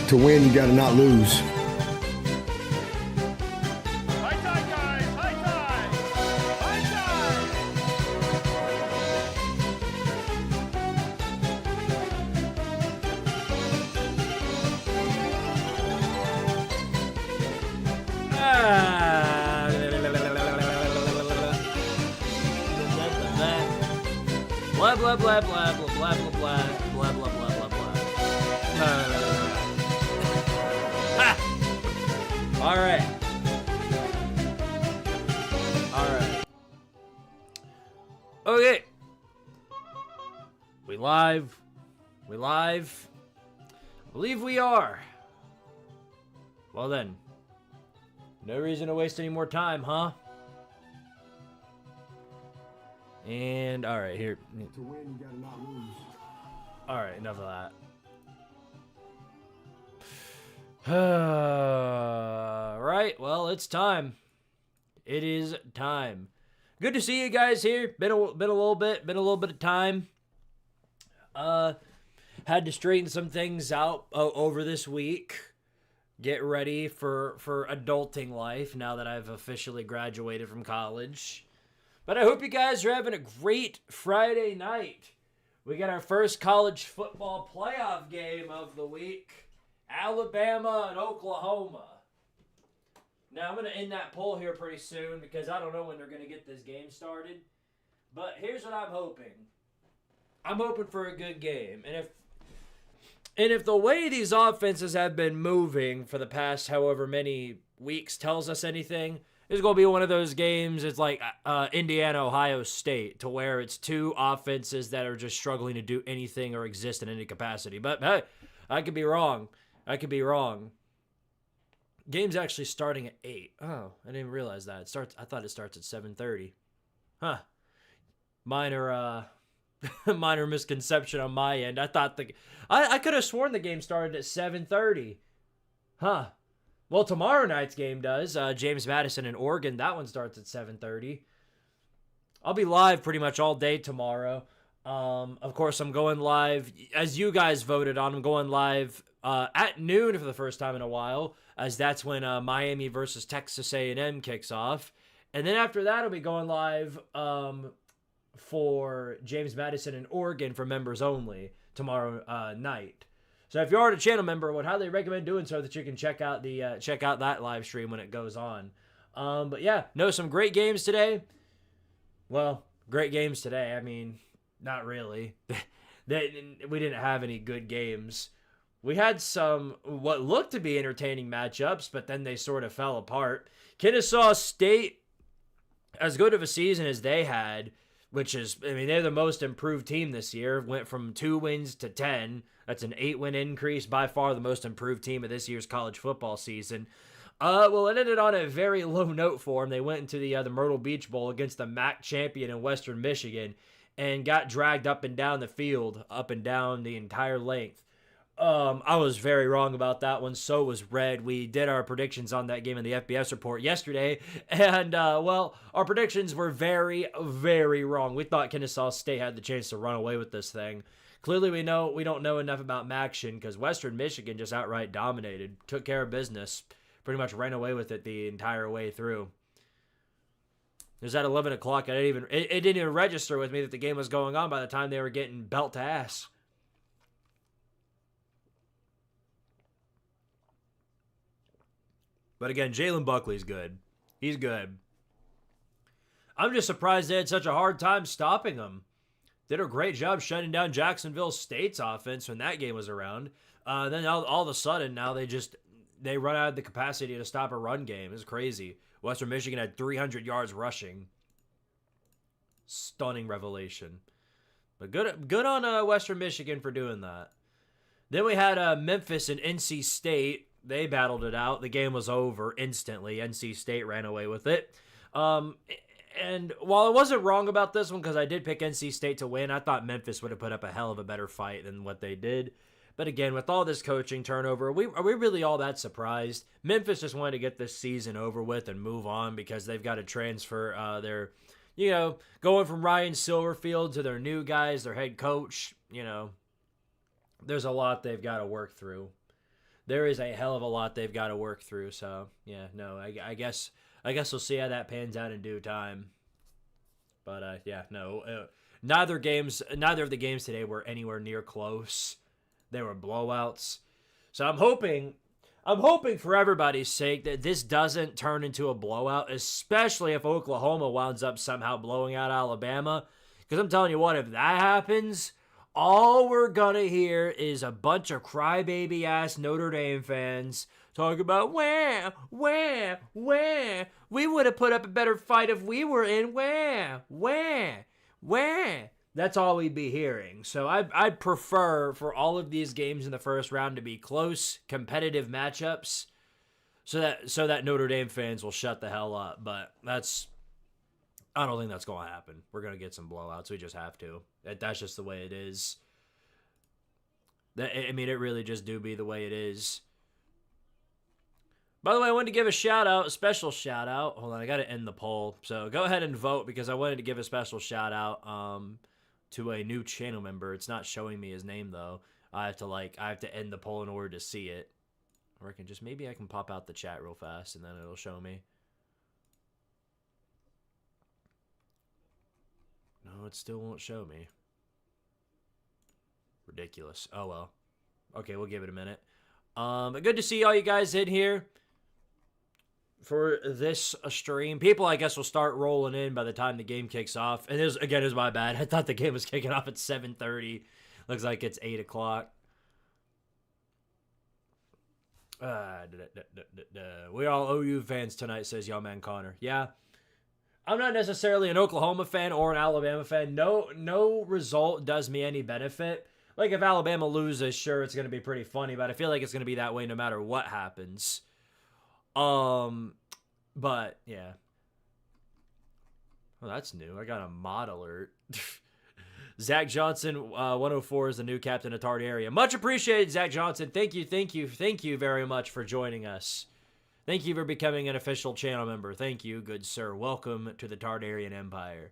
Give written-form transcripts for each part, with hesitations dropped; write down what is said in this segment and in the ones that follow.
To win, you got to not lose. High tide, guys! High tide! High Blah blah blah blah blah blah blah blah blah blah blah blah. All right. Okay. We live. I believe we are. Well then. No reason to waste any more time, huh? And all right, here. To win, you got to not lose. All right, enough of that. Right, well, it's time. It is time. Good to see you guys here. Been a little bit of time. Had to straighten some things out over this week. Get ready for adulting life now that I've officially graduated from college. But I hope you guys are having a great Friday night. We got our first college football playoff game of the week. Alabama and Oklahoma. Now, I'm going to end that poll here pretty soon because I don't know when they're going to get this game started. But here's what I'm hoping. I'm hoping for a good game. And if the way these offenses have been moving for the past however many weeks tells us anything, it's going to be one of those games. It's like Indiana, Ohio State, to where it's two offenses that are just struggling to do anything or exist in any capacity. But hey, I could be wrong. Game's actually starting at 8. Oh, I didn't realize that. I thought it starts at 7:30. Huh. Minor misconception on my end. I thought I could have sworn the game started at 7:30. Huh. Well, tomorrow night's game does. James Madison and Oregon. That one starts at 7:30. I'll be live pretty much all day tomorrow. Of course, I'm going live, as you guys voted on. I'm going live at noon for the first time in a while, as that's when Miami versus Texas A&M kicks off. And then after that, I'll be going live for James Madison and Oregon for members only tomorrow night. So if you are a channel member, I would highly recommend doing so that you can check out that live stream when it goes on. But yeah, some great games today. Well, great games today. I mean, not really. We didn't have any good games. We had some what looked to be entertaining matchups, but then they sort of fell apart. Kennesaw State, as good of a season as they had, which is, I mean, they're the most improved team this year, went from 2 wins to 10. That's an 8-win increase, by far the most improved team of this year's college football season. Well, it ended on a very low note for them. They went into the Myrtle Beach Bowl against the MAC champion in Western Michigan and got dragged up and down the field, up and down the entire length. I was very wrong about that one. So was Red. We did our predictions on that game in the FBS report yesterday. And, well, our predictions were very, very wrong. We thought Kennesaw State had the chance to run away with this thing. Clearly, we don't know enough about Maction because Western Michigan just outright dominated, took care of business, pretty much ran away with it the entire way through. It was at 11 o'clock. It didn't even register with me that the game was going on by the time they were getting belt to ass. But again, Jalen Buckley's good. He's good. I'm just surprised they had such a hard time stopping him. Did a great job shutting down Jacksonville State's offense when that game was around. Then all of a sudden, now they run out of the capacity to stop a run game. It's crazy. Western Michigan had 300 yards rushing. Stunning revelation. But good on Western Michigan for doing that. Then we had Memphis and NC State. They battled it out. The game was over instantly. NC State ran away with it. And while I wasn't wrong about this one because I did pick NC State to win, I thought Memphis would have put up a hell of a better fight than what they did. But again, with all this coaching turnover, are we really all that surprised? Memphis just wanted to get this season over with and move on because they've got to transfer their, going from Ryan Silverfield to their new guys, their head coach, there's a lot they've got to work through. there is a hell of a lot they've got to work through. So yeah, no, I guess we'll see how that pans out in due time. But yeah, no, neither of the games today were anywhere near close. They were blowouts. So I'm hoping for everybody's sake that this doesn't turn into a blowout, especially if Oklahoma winds up somehow blowing out Alabama. Because I'm telling you what, if that happens, all we're going to hear is a bunch of crybaby-ass Notre Dame fans talk about, where, we would have put up a better fight if we were in, where. That's all we'd be hearing. So I'd prefer for all of these games in the first round to be close, competitive matchups so that Notre Dame fans will shut the hell up. But I don't think that's going to happen. We're going to get some blowouts. We just have to. That's just the way it is. I mean, it really just do be the way it is. By the way, I wanted to give a special shout out. Hold on, I got to end the poll. So go ahead and vote because I wanted to give a special shout out to a new channel member. It's not showing me his name though. I have to end the poll in order to see it. Or maybe I can pop out the chat real fast and then it'll show me. No, it still won't show me. Ridiculous. Oh well. Okay, we'll give it a minute. Good to see all you guys in here for this stream. People, I guess, will start rolling in by the time the game kicks off. And it was my bad. I thought the game was kicking off at 7:30. Looks like it's 8 o'clock. We all OU fans tonight, says Young Man Connor. Yeah. I'm not necessarily an Oklahoma fan or an Alabama fan. No result does me any benefit. Like, if Alabama loses, sure, it's going to be pretty funny, but I feel like it's going to be that way no matter what happens. But, yeah. Well, that's new. I got a mod alert. Zach Johnson, 104 is the new captain of Tard area. Much appreciated, Zach Johnson. Thank you very much for joining us. Thank you for becoming an official channel member. Thank you, good sir. Welcome to the Tardarian Empire.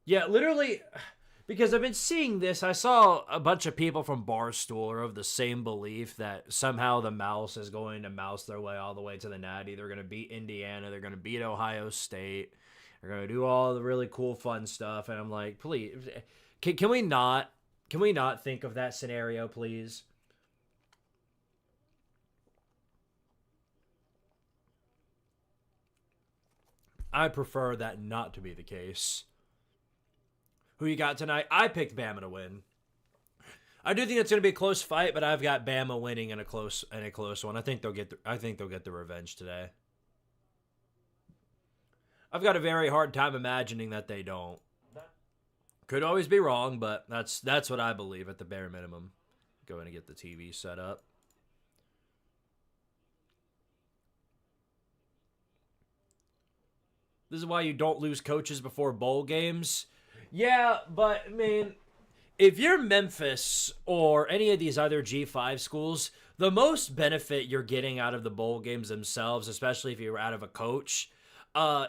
Yeah, literally, because I've been seeing this, I saw a bunch of people from Barstool are of the same belief that somehow the Mouse is going to mouse their way all the way to the Natty. They're going to beat Indiana. They're going to beat Ohio State. They're going to do all the really cool, fun stuff. And I'm like, please, can we not think of that scenario, please? I prefer that not to be the case. Who you got tonight? I picked Bama to win. I do think it's going to be a close fight, but I've got Bama winning in a close one. I think they'll get the revenge today. I've got a very hard time imagining that they don't. Could always be wrong, but that's what I believe at the bare minimum. Going to get the TV set up. This is why you don't lose coaches before bowl games. Yeah, but, I mean, if you're Memphis or any of these other G5 schools, the most benefit you're getting out of the bowl games themselves, especially if you're out of a coach,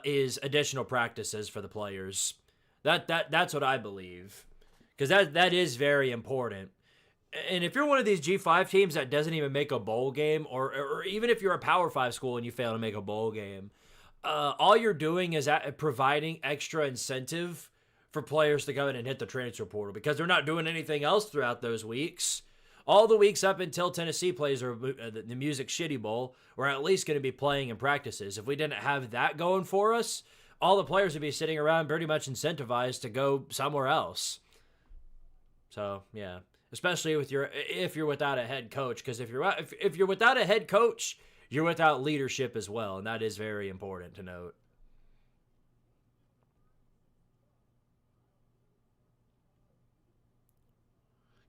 is additional practices for the players. That's what I believe. Because that is very important. And if you're one of these G5 teams that doesn't even make a bowl game, or even if you're a Power 5 school and you fail to make a bowl game, all you're doing is providing extra incentive for players to go in and hit the transfer portal because they're not doing anything else throughout those weeks. All the weeks up until Tennessee plays the Music Shitty Bowl, we're at least going to be playing in practices. If we didn't have that going for us, all the players would be sitting around pretty much incentivized to go somewhere else. So, yeah. Especially if you're without a head coach, because if you're without a head coach, you're without leadership as well, and that is very important to note.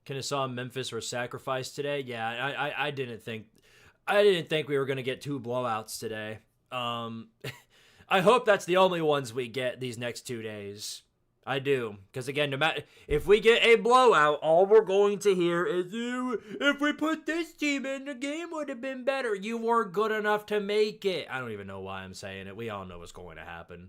Kennesaw and Memphis were sacrificed today. Yeah, I didn't think we were going to get 2 blowouts today. I hope that's the only ones we get these next 2 days. I do, because again, no matter if we get a blowout, all we're going to hear is, if we put this team in, the game would have been better. You weren't good enough to make it. I don't even know why I'm saying it. We all know what's going to happen.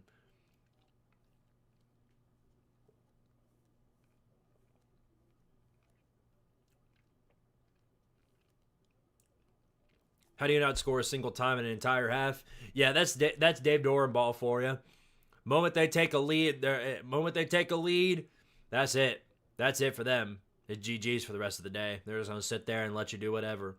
How do you not score a single time in an entire half? Yeah, that's Dave Doran ball for you. Moment they take a lead, that's it. That's it for them. It's GG's for the rest of the day. They're just going to sit there and let you do whatever.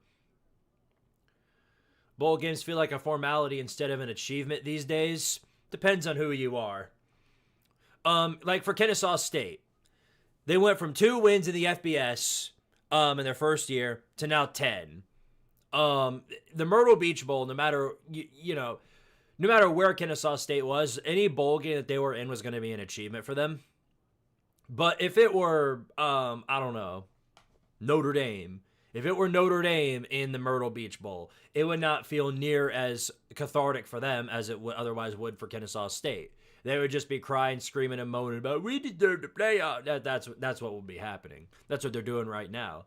Bowl games feel like a formality instead of an achievement these days. Depends on who you are. Like for Kennesaw State, they went from 2 wins in the FBS in their first year to now 10. The Myrtle Beach Bowl, no matter no matter where Kennesaw State was, any bowl game that they were in was going to be an achievement for them. But if it were, I don't know, Notre Dame, if it were Notre Dame in the Myrtle Beach Bowl, it would not feel near as cathartic for them as it otherwise would for Kennesaw State. They would just be crying, screaming, and moaning about, we deserve to play out. That's what will be happening. That's what they're doing right now.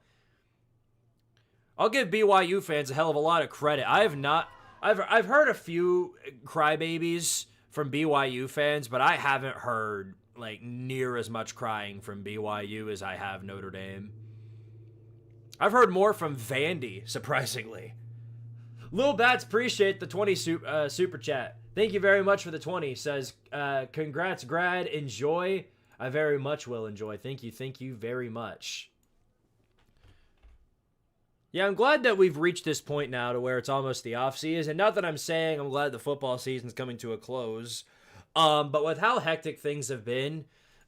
I'll give BYU fans a hell of a lot of credit. I've heard a few crybabies from BYU fans, but I haven't heard like near as much crying from BYU as I have Notre Dame. I've heard more from Vandy, surprisingly. Lil Bats, appreciate the 20 super chat. Thank you very much for the 20. Says, congrats, grad. Enjoy. I very much will enjoy. Thank you very much. Yeah, I'm glad that we've reached this point now to where it's almost the off season. Not that I'm saying I'm glad the football season's coming to a close. But with how hectic things have been,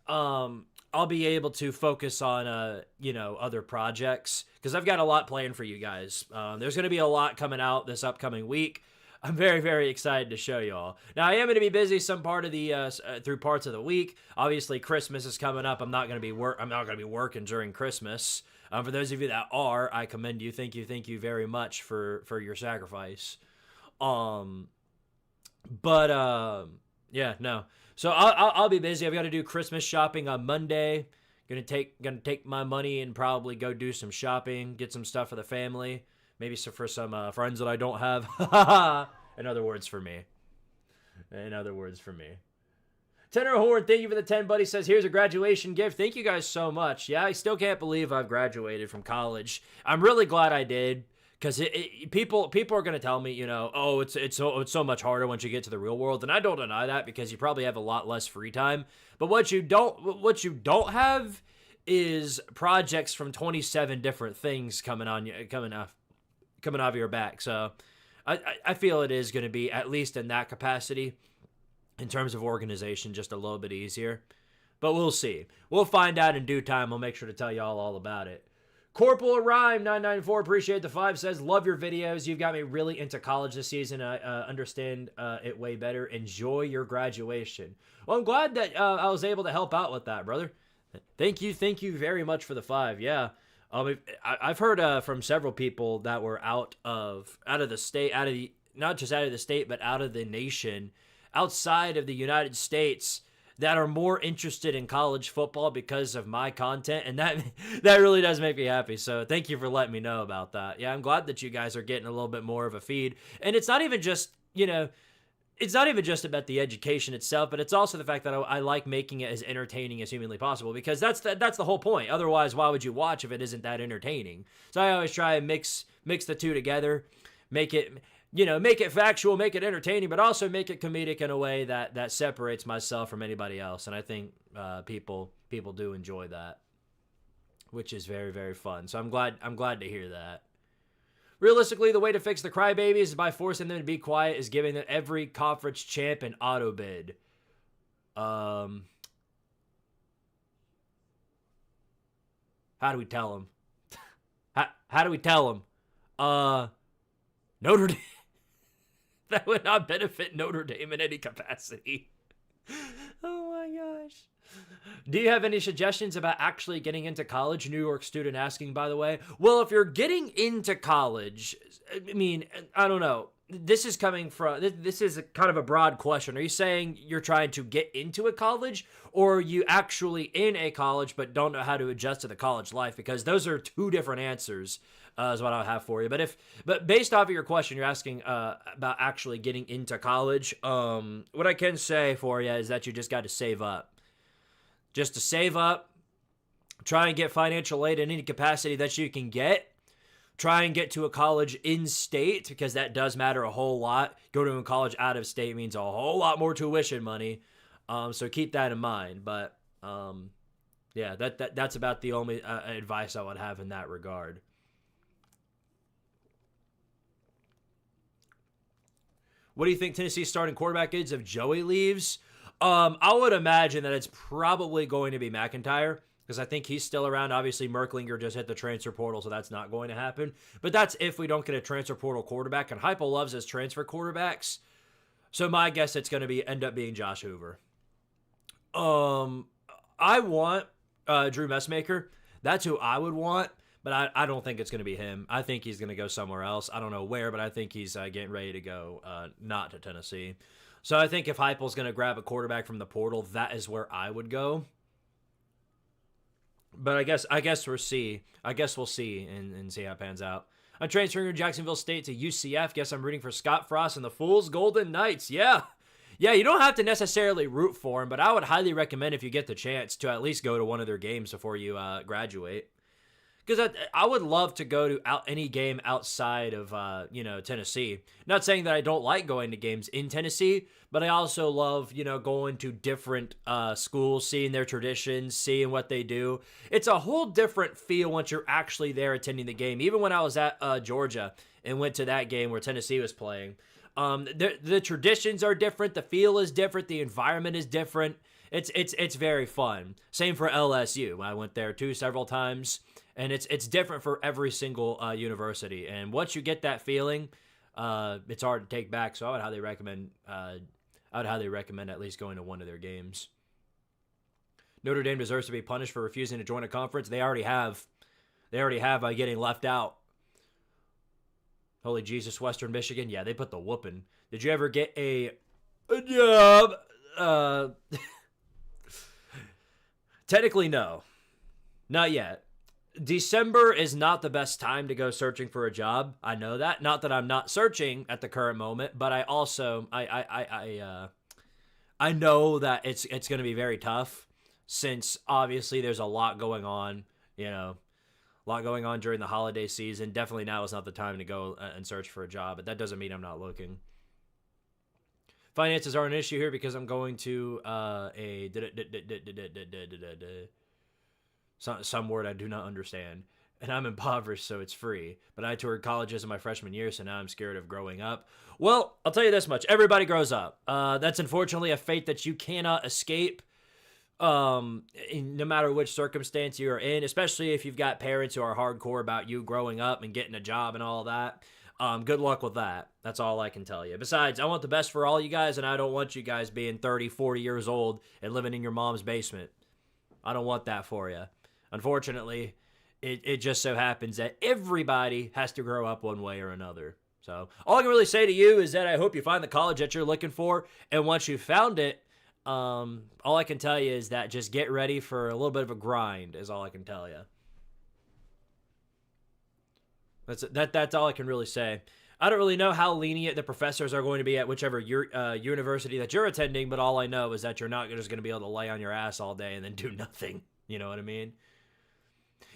I'll be able to focus on, other projects because I've got a lot planned for you guys. There's going to be a lot coming out this upcoming week. I'm very, very excited to show you all. Now, I am going to be busy some part of the through parts of the week. Obviously, Christmas is coming up. I'm not going to be working during Christmas. For those of you that are, I commend you. Thank you very much for your sacrifice. Yeah, no. So I'll be busy. I've got to do Christmas shopping on Monday. Gonna take my money and probably go do some shopping, get some stuff for the family, maybe for some friends that I don't have. In other words, for me. Tenor Horn, thank you for the 10, buddy. Says, here's a graduation gift. Thank you guys so much. Yeah, I still can't believe I've graduated from college. I'm really glad I did. Because people are going to tell me, it's so much harder once you get to the real world, and I don't deny that because you probably have a lot less free time. But what you don't have is projects from 27 different things coming off your back. So I feel it is going to be, at least in that capacity, in terms of organization, just a little bit easier. But we'll see. We'll find out in due time. I'll make sure to tell y'all all about it. Corporal Rhyme 994, appreciate the 5, says, love your videos. You've got me really into college this season. I understand it way better. Enjoy your graduation. Well, I'm glad that I was able to help out with that, brother. Thank you very much for the 5. Yeah, I've heard from several people that were out of the state, not just out of the state, but out of the nation, outside of the United States, that are more interested in college football because of my content, and that really does make me happy. So thank you for letting me know about that. Yeah, I'm glad that you guys are getting a little bit more of a feed. And it's not even just, it's not even just about the education itself, but it's also the fact that I like making it as entertaining as humanly possible, because that's the whole point. Otherwise, why would you watch if it isn't that entertaining? So I always try and mix the two together, make it factual, make it entertaining, but also make it comedic in a way that separates myself from anybody else. And I think people do enjoy that, which is very, very fun. So I'm glad to hear that. Realistically, the way to fix the crybabies by forcing them to be quiet is giving them every conference champ an auto bid. How do we tell them? How do we tell them? Notre Dame. That would not benefit Notre Dame in any capacity. Oh my gosh. Do you have any suggestions about actually getting into college? New York student asking, by the way. Well, if you're getting into college, I mean, I don't know. This is kind of a broad question. Are you saying you're trying to get into a college, or are you actually in a college but don't know how to adjust to the college life? Because those are two different answers. Is what I'll have for you. But based off of your question, you're asking about actually getting into college. What I can say for you is that you just got to save up. Just to save up, try and get financial aid in any capacity that you can get. Try and get to a college in state, because that does matter a whole lot. Go to a college out of state means a whole lot more tuition money. So keep that in mind. But yeah, that's about the only advice I would have in that regard. What do you think Tennessee's starting quarterback is if Joey leaves? I would imagine that it's probably going to be McIntyre, because I think he's still around. Obviously, Merklinger just hit the transfer portal, so that's not going to happen. But that's if we don't get a transfer portal quarterback, and Heupel loves his transfer quarterbacks. So my guess it's going to end up being Josh Hoover. I want Drew Messmaker. That's who I would want. But I don't think it's going to be him. I think he's going to go somewhere else. I don't know where, but I think he's getting ready to go not to Tennessee. So I think if Heupel's going to grab a quarterback from the portal, that is where I would go. But I guess we'll see. I guess we'll see and see how it pans out. I'm transferring from Jacksonville State to UCF. Guess I'm rooting for Scott Frost and the Fools Golden Knights. Yeah. Yeah, you don't have to necessarily root for him, but I would highly recommend, if you get the chance, to at least go to one of their games before you graduate. Because I would love to go to any game outside of, Tennessee. Not saying that I don't like going to games in Tennessee, but I also love, going to different schools, seeing their traditions, seeing what they do. It's a whole different feel once you're actually there attending the game. Even when I was at Georgia and went to that game where Tennessee was playing, the traditions are different, the feel is different, the environment is different. It's very fun. Same for LSU. I went there too several times. And it's different for every single university. And once you get that feeling, it's hard to take back. So I would highly recommend at least going to one of their games. Notre Dame deserves to be punished for refusing to join a conference. They already have. They already have by getting left out. Holy Jesus, Western Michigan. Yeah, they put the whooping. Did you ever get a job? Technically, no. Not yet. December is not the best time to go searching for a job. I know that. Not that I'm not searching at the current moment, but I also I know that it's going to be very tough, since obviously there's a lot going on, a lot going on during the holiday season. Definitely now is not the time to go and search for a job, but that doesn't mean I'm not looking. Finances are an issue here because I'm going to some word I do not understand, and I'm impoverished, so it's free. But I toured colleges in my freshman year, so now I'm scared of growing up. Well, I'll tell you this much. Everybody grows up. That's unfortunately a fate that you cannot escape, no matter which circumstance you're in, especially if you've got parents who are hardcore about you growing up and getting a job and all that. Good luck with that. That's all I can tell you. Besides, I want the best for all you guys, and I don't want you guys being 30, 40 years old and living in your mom's basement. I don't want that for you. Unfortunately, it just so happens that everybody has to grow up one way or another. So all I can really say to you is that I hope you find the college that you're looking for. And once you've found it, all I can tell you is that just get ready for a little bit of a grind is all I can tell you. That's all I can really say. I don't really know how lenient the professors are going to be at whichever university that you're attending, but all I know is that you're not just going to be able to lay on your ass all day and then do nothing. You know what I mean?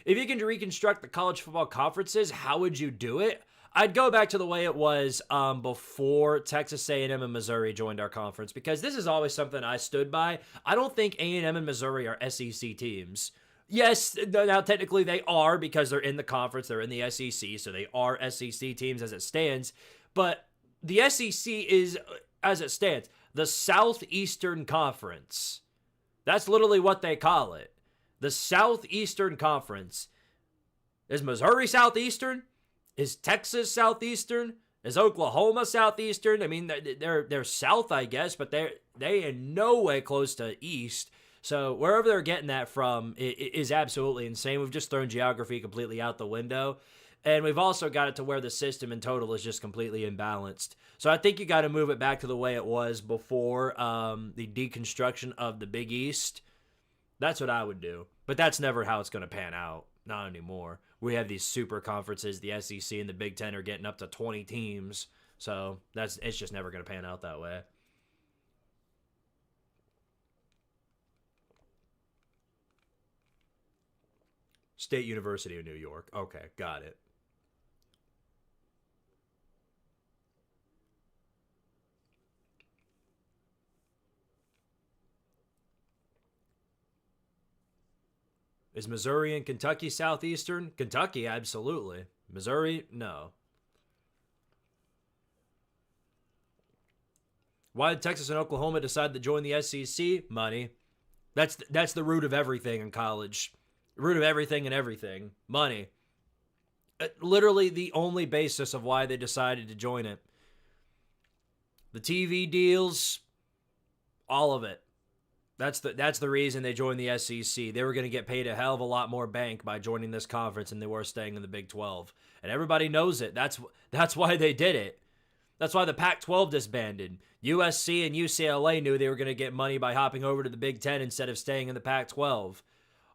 If you can reconstruct the college football conferences, how would you do it? I'd go back to the way it was before Texas A&M and Missouri joined our conference, because this is always something I stood by. I don't think A&M and Missouri are SEC teams. Yes, now technically they are, because they're in the conference, they're in the SEC, so they are SEC teams as it stands. But the SEC is, as it stands, the Southeastern Conference. That's literally what they call it. The Southeastern Conference. Is Missouri Southeastern? Is Texas Southeastern? Is Oklahoma Southeastern? I mean, they're South, I guess, but they in no way close to East. So wherever they're getting that from is absolutely insane. We've just thrown geography completely out the window. And we've also got it to where the system in total is just completely imbalanced. So I think you got to move it back to the way it was before the deconstruction of the Big East. That's what I would do. But that's never how it's going to pan out. Not anymore. We have these super conferences. The SEC and the Big Ten are getting up to 20 teams. So it's just never going to pan out that way. State University of New York. Okay, got it. Is Missouri and Kentucky Southeastern? Kentucky, absolutely. Missouri, no. Why did Texas and Oklahoma decide to join the SEC? Money. That's the root of everything in college. Root of everything and everything. Money. Literally the only basis of why they decided to join it. The TV deals, all of it. That's the reason they joined the SEC. They were going to get paid a hell of a lot more bank by joining this conference than they were staying in the Big 12. And everybody knows it. That's why they did it. That's why the Pac-12 disbanded. USC and UCLA knew they were going to get money by hopping over to the Big 10 instead of staying in the Pac-12.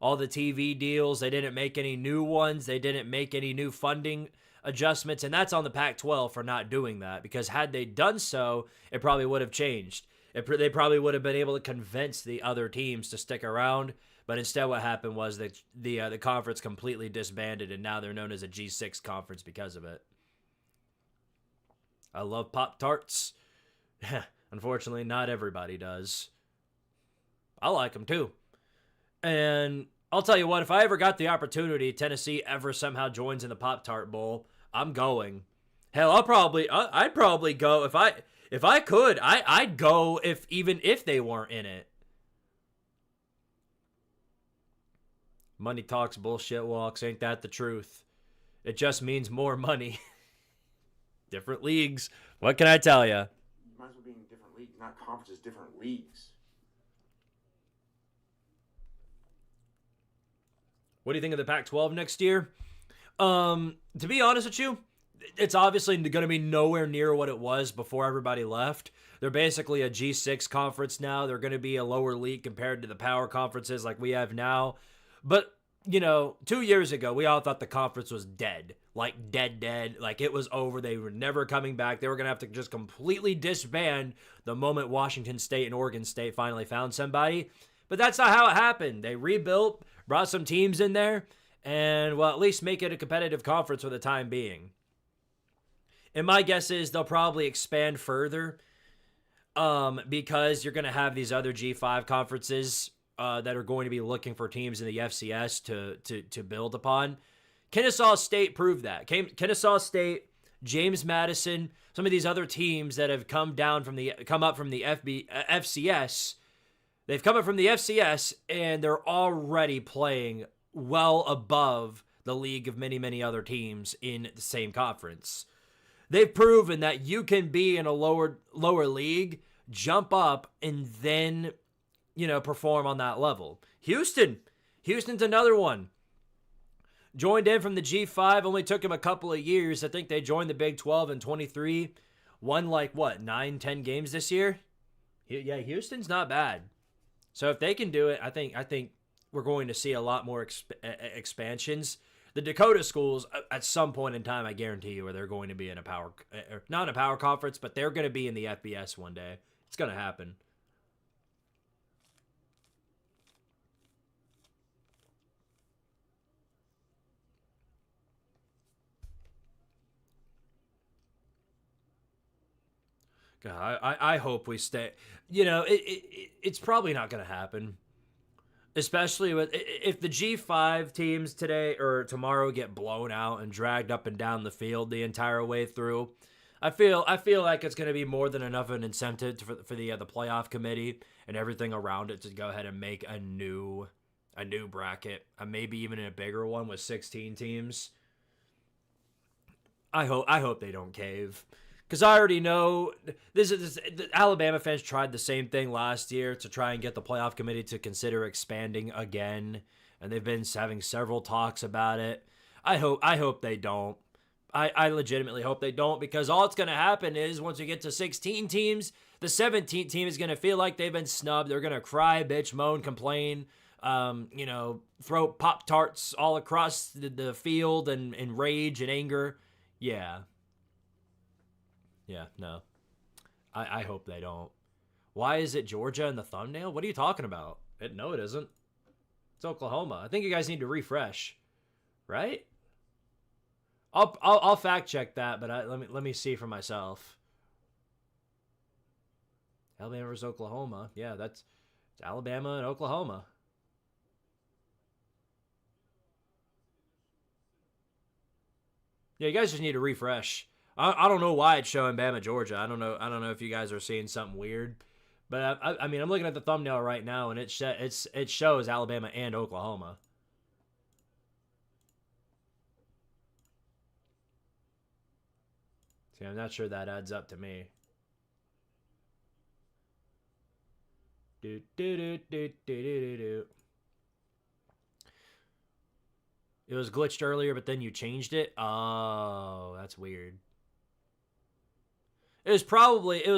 All the TV deals, they didn't make any new ones. They didn't make any new funding adjustments. And that's on the Pac-12 for not doing that. Because had they done so, it probably would have changed. They probably would have been able to convince the other teams to stick around. But instead what happened was that the conference completely disbanded. And now they're known as a G6 conference because of it. I love Pop-Tarts. Unfortunately, not everybody does. I like them too. And I'll tell you what, if I ever got the opportunity, Tennessee ever somehow joins in the Pop-Tart Bowl, I'm going. Hell, I'd probably go if I could. I'd go even if they weren't in it. Money talks, bullshit walks. Ain't that the truth? It just means more money. Different leagues. What can I tell you? Might as well be in different leagues, not conferences, different leagues. What do you think of the Pac-12 next year? To be honest with you, it's obviously going to be nowhere near what it was before everybody left. They're basically a G6 conference now. They're going to be a lower league compared to the power conferences like we have now. But, 2 years ago, we all thought the conference was dead. Like, dead. Like, it was over. They were never coming back. They were going to have to just completely disband the moment Washington State and Oregon State finally found somebody. But that's not how it happened. They rebuilt, brought some teams in there, and, well, at least make it a competitive conference for the time being. And my guess is they'll probably expand further because you're going to have these other G5 conferences that are going to be looking for teams in the FCS to build upon. Kennesaw State proved that. Kennesaw State, James Madison, some of these other teams that have come up from the FCS. They've come up from the FCS and they're already playing well above the league of many, many other teams in the same conference. They've proven that you can be in a lower league, jump up, and then, perform on that level. Houston's another one. Joined in from the G5, only took him a couple of years. I think they joined the Big 12 in 23. Won 9-10 games this year? Yeah, Houston's not bad. So if they can do it, I think we're going to see a lot more expansions. The Dakota schools, at some point in time, I guarantee you, they're going to be in not a power conference, but they're going to be in the FBS one day. It's going to happen. God, I hope we stay. It's probably not going to happen. Especially if the G5 teams today or tomorrow get blown out and dragged up and down the field the entire way through, I feel like it's going to be more than enough of an incentive for the playoff committee and everything around it to go ahead and make a new bracket, maybe even a bigger one with 16 teams. I hope they don't cave. Because I already know the Alabama fans tried the same thing last year to try and get the playoff committee to consider expanding again, and they've been having several talks about it. I hope they don't. I legitimately hope they don't, because all it's going to happen is once we get to 16 teams, the 17th team is going to feel like they've been snubbed. They're going to cry, bitch, moan, complain, throw Pop-Tarts all across the field and rage and anger. Yeah. Yeah, no. I hope they don't. Why is it Georgia in the thumbnail? What are you talking about? No, it isn't. It's Oklahoma. I think you guys need to refresh. Right? I'll fact check that, but let me see for myself. Alabama versus Oklahoma. Yeah, it's Alabama and Oklahoma. Yeah, you guys just need to refresh. I don't know why it's showing Bama, Georgia. I don't know if you guys are seeing something weird. But I mean, I'm looking at the thumbnail right now, and it shows Alabama and Oklahoma. See, I'm not sure that adds up to me. Do do do do do do do. It was glitched earlier, but then you changed it. Oh, that's weird. It was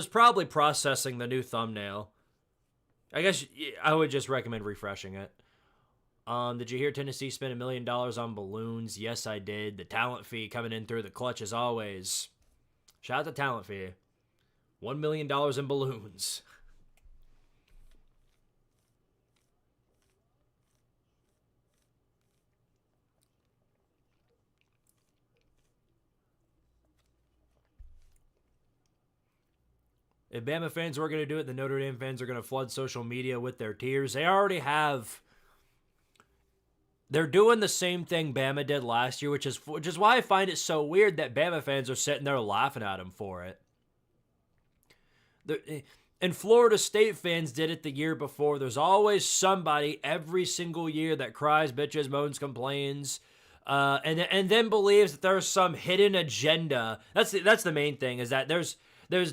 probably processing the new thumbnail. I guess I would just recommend refreshing it. Did you hear Tennessee spent $1 million on balloons? Yes, I did. The talent fee coming in through the clutch as always. Shout out to talent fee. $1 million in balloons. If Bama fans were going to do it, the Notre Dame fans are going to flood social media with their tears. They already have. They're doing the same thing Bama did last year, which is why I find it so weird that Bama fans are sitting there laughing at them for it. And Florida State fans did it the year before. There's always somebody every single year that cries, bitches, moans, complains, and then believes that there's some hidden agenda. That's the main thing, is that there's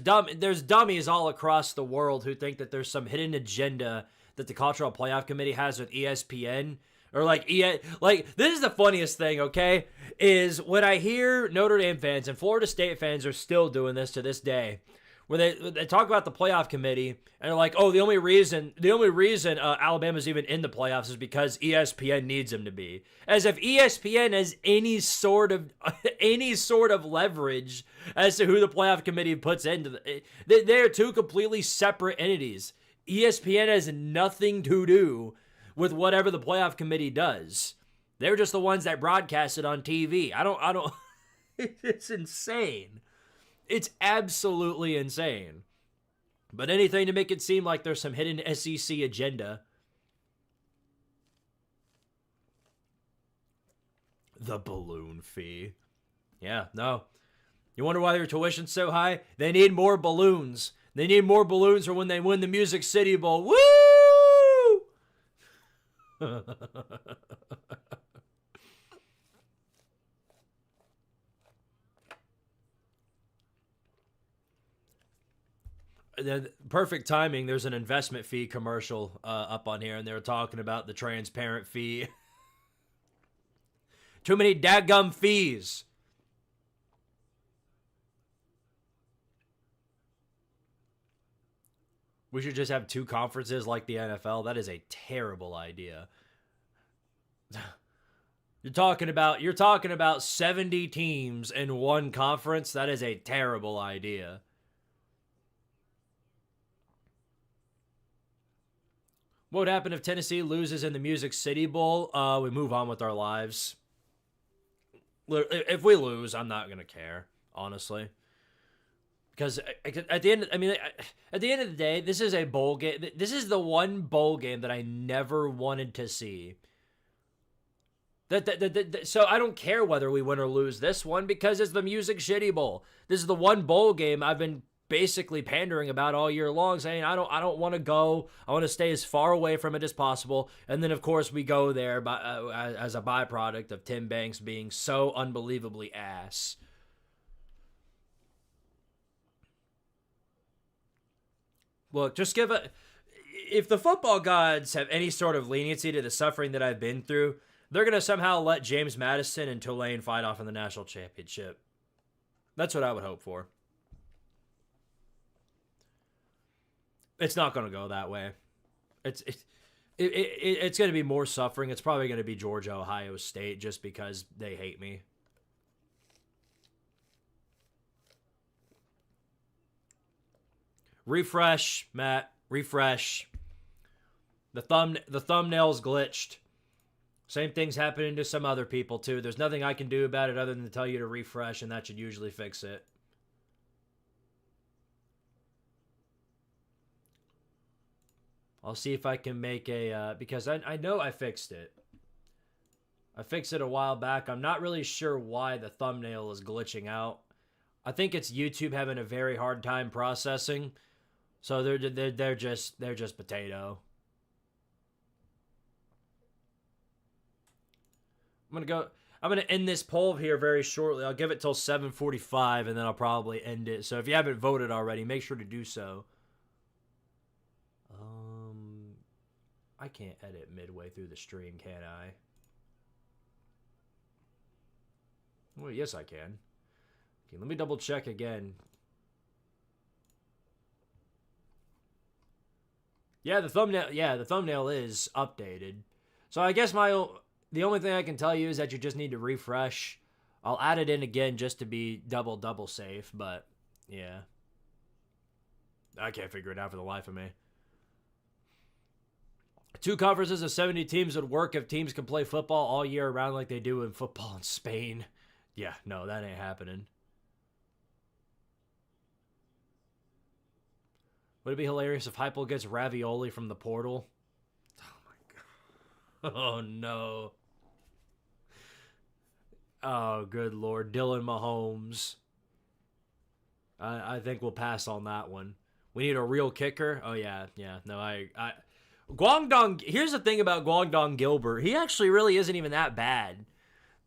dummies all across the world who think that there's some hidden agenda that the Cultural Playoff Committee has with ESPN. Or like this is the funniest thing, okay? Is when I hear Notre Dame fans and Florida State fans are still doing this to this day, where they talk about the playoff committee and they're like, oh, the only reason Alabama's even in the playoffs is because ESPN needs them to be. As if ESPN has any sort of leverage as to who the playoff committee puts into they are two completely separate entities. ESPN has nothing to do with whatever the playoff committee does. They're just the ones that broadcast it on TV. I don't it's insane. It's absolutely insane. But anything to make it seem like there's some hidden SEC agenda. The balloon fee. Yeah, no. You wonder why their tuition's so high? They need more balloons. They need more balloons for when they win the Music City Bowl. Woo! Perfect timing. There's an investment fee commercial up on here, and they're talking about the transparent fee. Too many dadgum fees. We should just have two conferences like the NFL. That is a terrible idea. You're talking about 70 teams in one conference. That is a terrible idea. What would happen if Tennessee loses in the Music City Bowl? We move on with our lives. If we lose, I'm not gonna care, honestly. Because at the end of the day, this is a bowl game. This is the one bowl game that I never wanted to see. So I don't care whether we win or lose this one because it's the Music City Bowl. This is the one bowl game I've been basically pandering about all year long, saying I don't want to go. I want to stay as far away from it as possible. And then of course we go there as a byproduct of Tim Banks being so unbelievably ass. Look, just if the football gods have any sort of leniency to the suffering that I've been through, they're going to somehow let James Madison and Tulane fight off in the national championship. That's what I would hope for. It's not going to go that way. It's going to be more suffering. It's probably going to be Georgia, Ohio State, just because they hate me. Refresh, Matt. Refresh. The thumbnail's glitched. Same thing's happening to some other people, too. There's nothing I can do about it other than to tell you to refresh, and that should usually fix it. I'll see if I can make a... because I know I fixed it. I fixed it a while back. I'm not really sure why the thumbnail is glitching out. I think it's YouTube having a very hard time processing. So they're just potato. I'm gonna end this poll here very shortly. I'll give it till 7:45 and then I'll probably end it. So if you haven't voted already, make sure to do so. I can't edit midway through the stream, can I? Well, yes, I can. Okay, let me double check again. Yeah, the thumbnail is updated. So I guess the only thing I can tell you is that you just need to refresh. I'll add it in again just to be double safe, but yeah. I can't figure it out for the life of me. 2 conferences of 70 teams would work if teams can play football all year round like they do in football in Spain. Yeah, no, that ain't happening. Would it be hilarious if Heupel gets ravioli from the portal? Oh, my God. Oh, no. Oh, good Lord. Dylan Mahomes. I think we'll pass on that one. We need a real kicker. Oh, yeah. No, Guangdong, here's the thing about Guangdong Gilbert. He actually really isn't even that bad.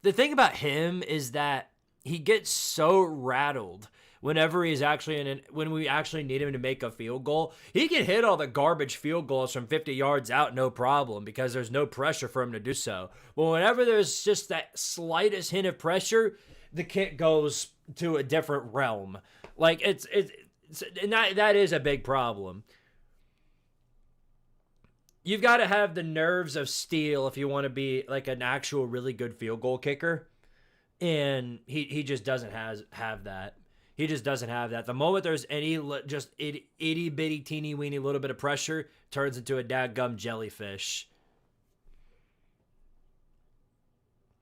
The thing about him is that he gets so rattled whenever when we actually need him to make a field goal. He can hit all the garbage field goals from 50 yards out, no problem, because there's no pressure for him to do so. But whenever there's just that slightest hint of pressure, the kick goes to a different realm. Like and that is a big problem. You've got to have the nerves of steel if you want to be like an actual really good field goal kicker. And he just doesn't have that. He just doesn't have that. The moment there's any just itty bitty teeny weeny little bit of pressure, turns into a dadgum jellyfish.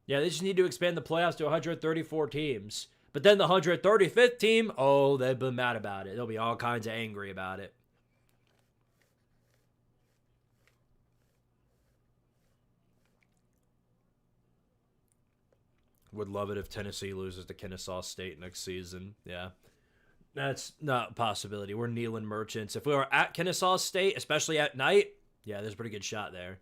Yeah, they just need to expand the playoffs to 134 teams. But then the 135th team, oh, they've been mad about it. They'll be all kinds of angry about it. Would love it if Tennessee loses to Kennesaw State next season. Yeah. That's not a possibility. We're kneeling merchants. If we were at Kennesaw State, especially at night, yeah, there's a pretty good shot there.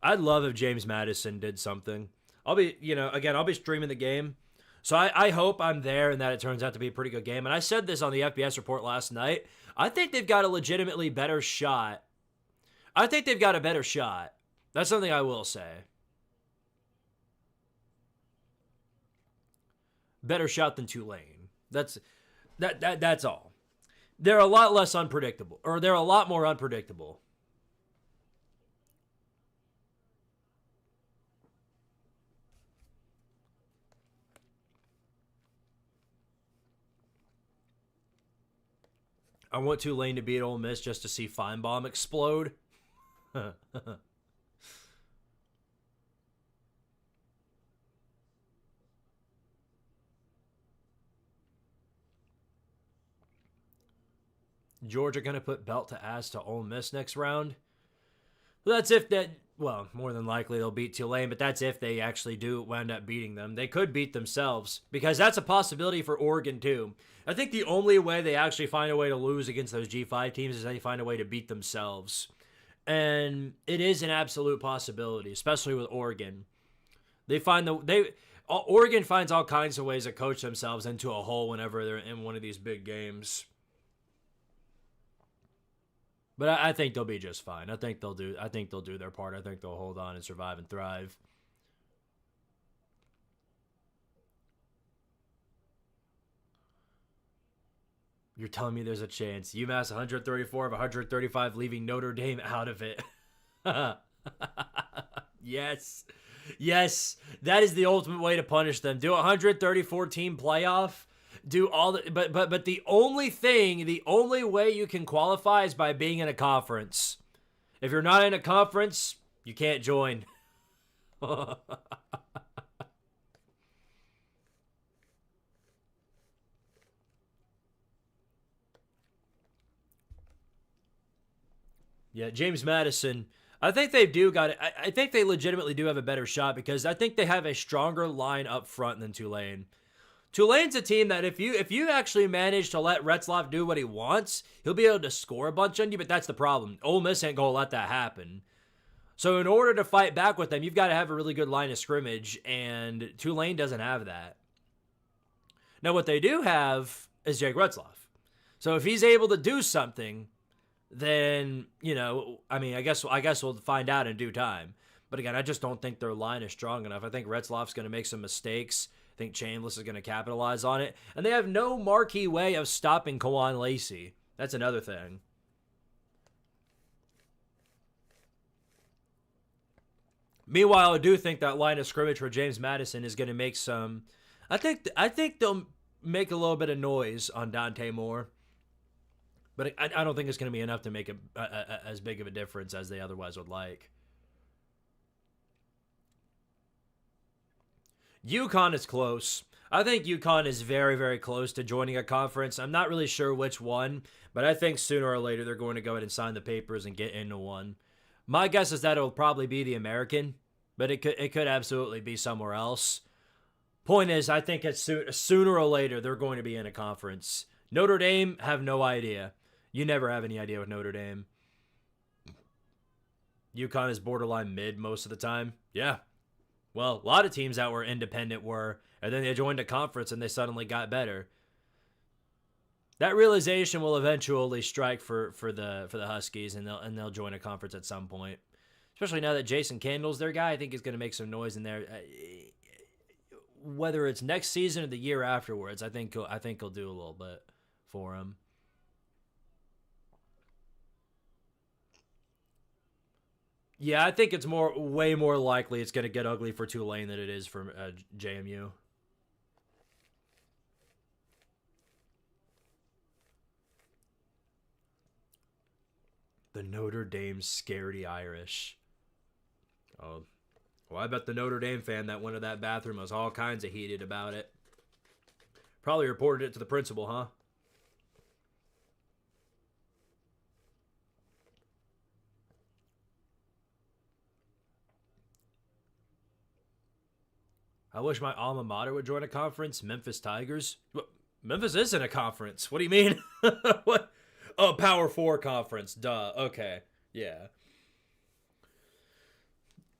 I'd love if James Madison did something. I'll be streaming the game. So I hope I'm there and that it turns out to be a pretty good game. And I said this on the FBS report last night. I think they've got a legitimately better shot. I think they've got a better shot. That's something I will say. Better shot than Tulane. That's all. They're a lot less unpredictable, or they're a lot more unpredictable. I want Tulane to beat Ole Miss just to see Feinbaum explode. Georgia going to put belt to ass to Ole Miss next round? Well, that's if that... Well, more than likely they'll beat Tulane, but that's if they actually do wind up beating them. They could beat themselves, because that's a possibility for Oregon, too. I think the only way they actually find a way to lose against those G5 teams is they find a way to beat themselves. And it is an absolute possibility, especially with Oregon. Oregon finds all kinds of ways to coach themselves into a hole whenever they're in one of these big games. But I think they'll be just fine. I think they'll do their part. I think they'll hold on and survive and thrive. You're telling me there's a chance. UMass 134 of 135, leaving Notre Dame out of it. Yes. Yes. That is the ultimate way to punish them. Do a 134 team playoff. Do all the but the only way you can qualify is by being in a conference. If you're not in a conference, you can't join. Yeah, James Madison. I think they do got it. I think they legitimately do have a better shot because I think they have a stronger line up front than Tulane. Tulane's a team that if you actually manage to let Retzlaff do what he wants, he'll be able to score a bunch on you, but that's the problem. Ole Miss ain't going to let that happen. So in order to fight back with them, you've got to have a really good line of scrimmage, and Tulane doesn't have that. Now what they do have is Jake Retzlaff. So if he's able to do something, then, I guess we'll find out in due time. But again, I just don't think their line is strong enough. I think Retzlaff's going to make some mistakes. I think Chambliss is going to capitalize on it. And they have no marquee way of stopping Kawan Lacey. That's another thing. Meanwhile, I do think that line of scrimmage for James Madison is going to make some... I think they'll make a little bit of noise on Dante Moore. But I don't think it's going to be enough to make as big of a difference as they otherwise would like. UConn is close. I think UConn is very, very close to joining a conference. I'm not really sure which one, but I think sooner or later they're going to go ahead and sign the papers and get into one. My guess is that it'll probably be the American, but it could absolutely be somewhere else. Point is, I think it's sooner or later they're going to be in a conference. Notre Dame, have no idea. You never have any idea with Notre Dame. UConn is borderline mid most of the time. Yeah. Well, a lot of teams that were independent were, and then they joined a conference and they suddenly got better. That realization will eventually strike for the Huskies, and they'll join a conference at some point. Especially now that Jason Candle's their guy, I think he's going to make some noise in there. Whether it's next season or the year afterwards, I think he'll do a little bit for him. Yeah, I think it's way more likely it's going to get ugly for Tulane than it is for JMU. The Notre Dame scaredy Irish. Oh, well, I bet the Notre Dame fan that went to that bathroom was all kinds of heated about it. Probably reported it to the principal, huh? I wish my alma mater would join a conference. Memphis Tigers. Memphis isn't a conference. What do you mean? What? Oh, Power 4 conference. Duh. Okay. Yeah.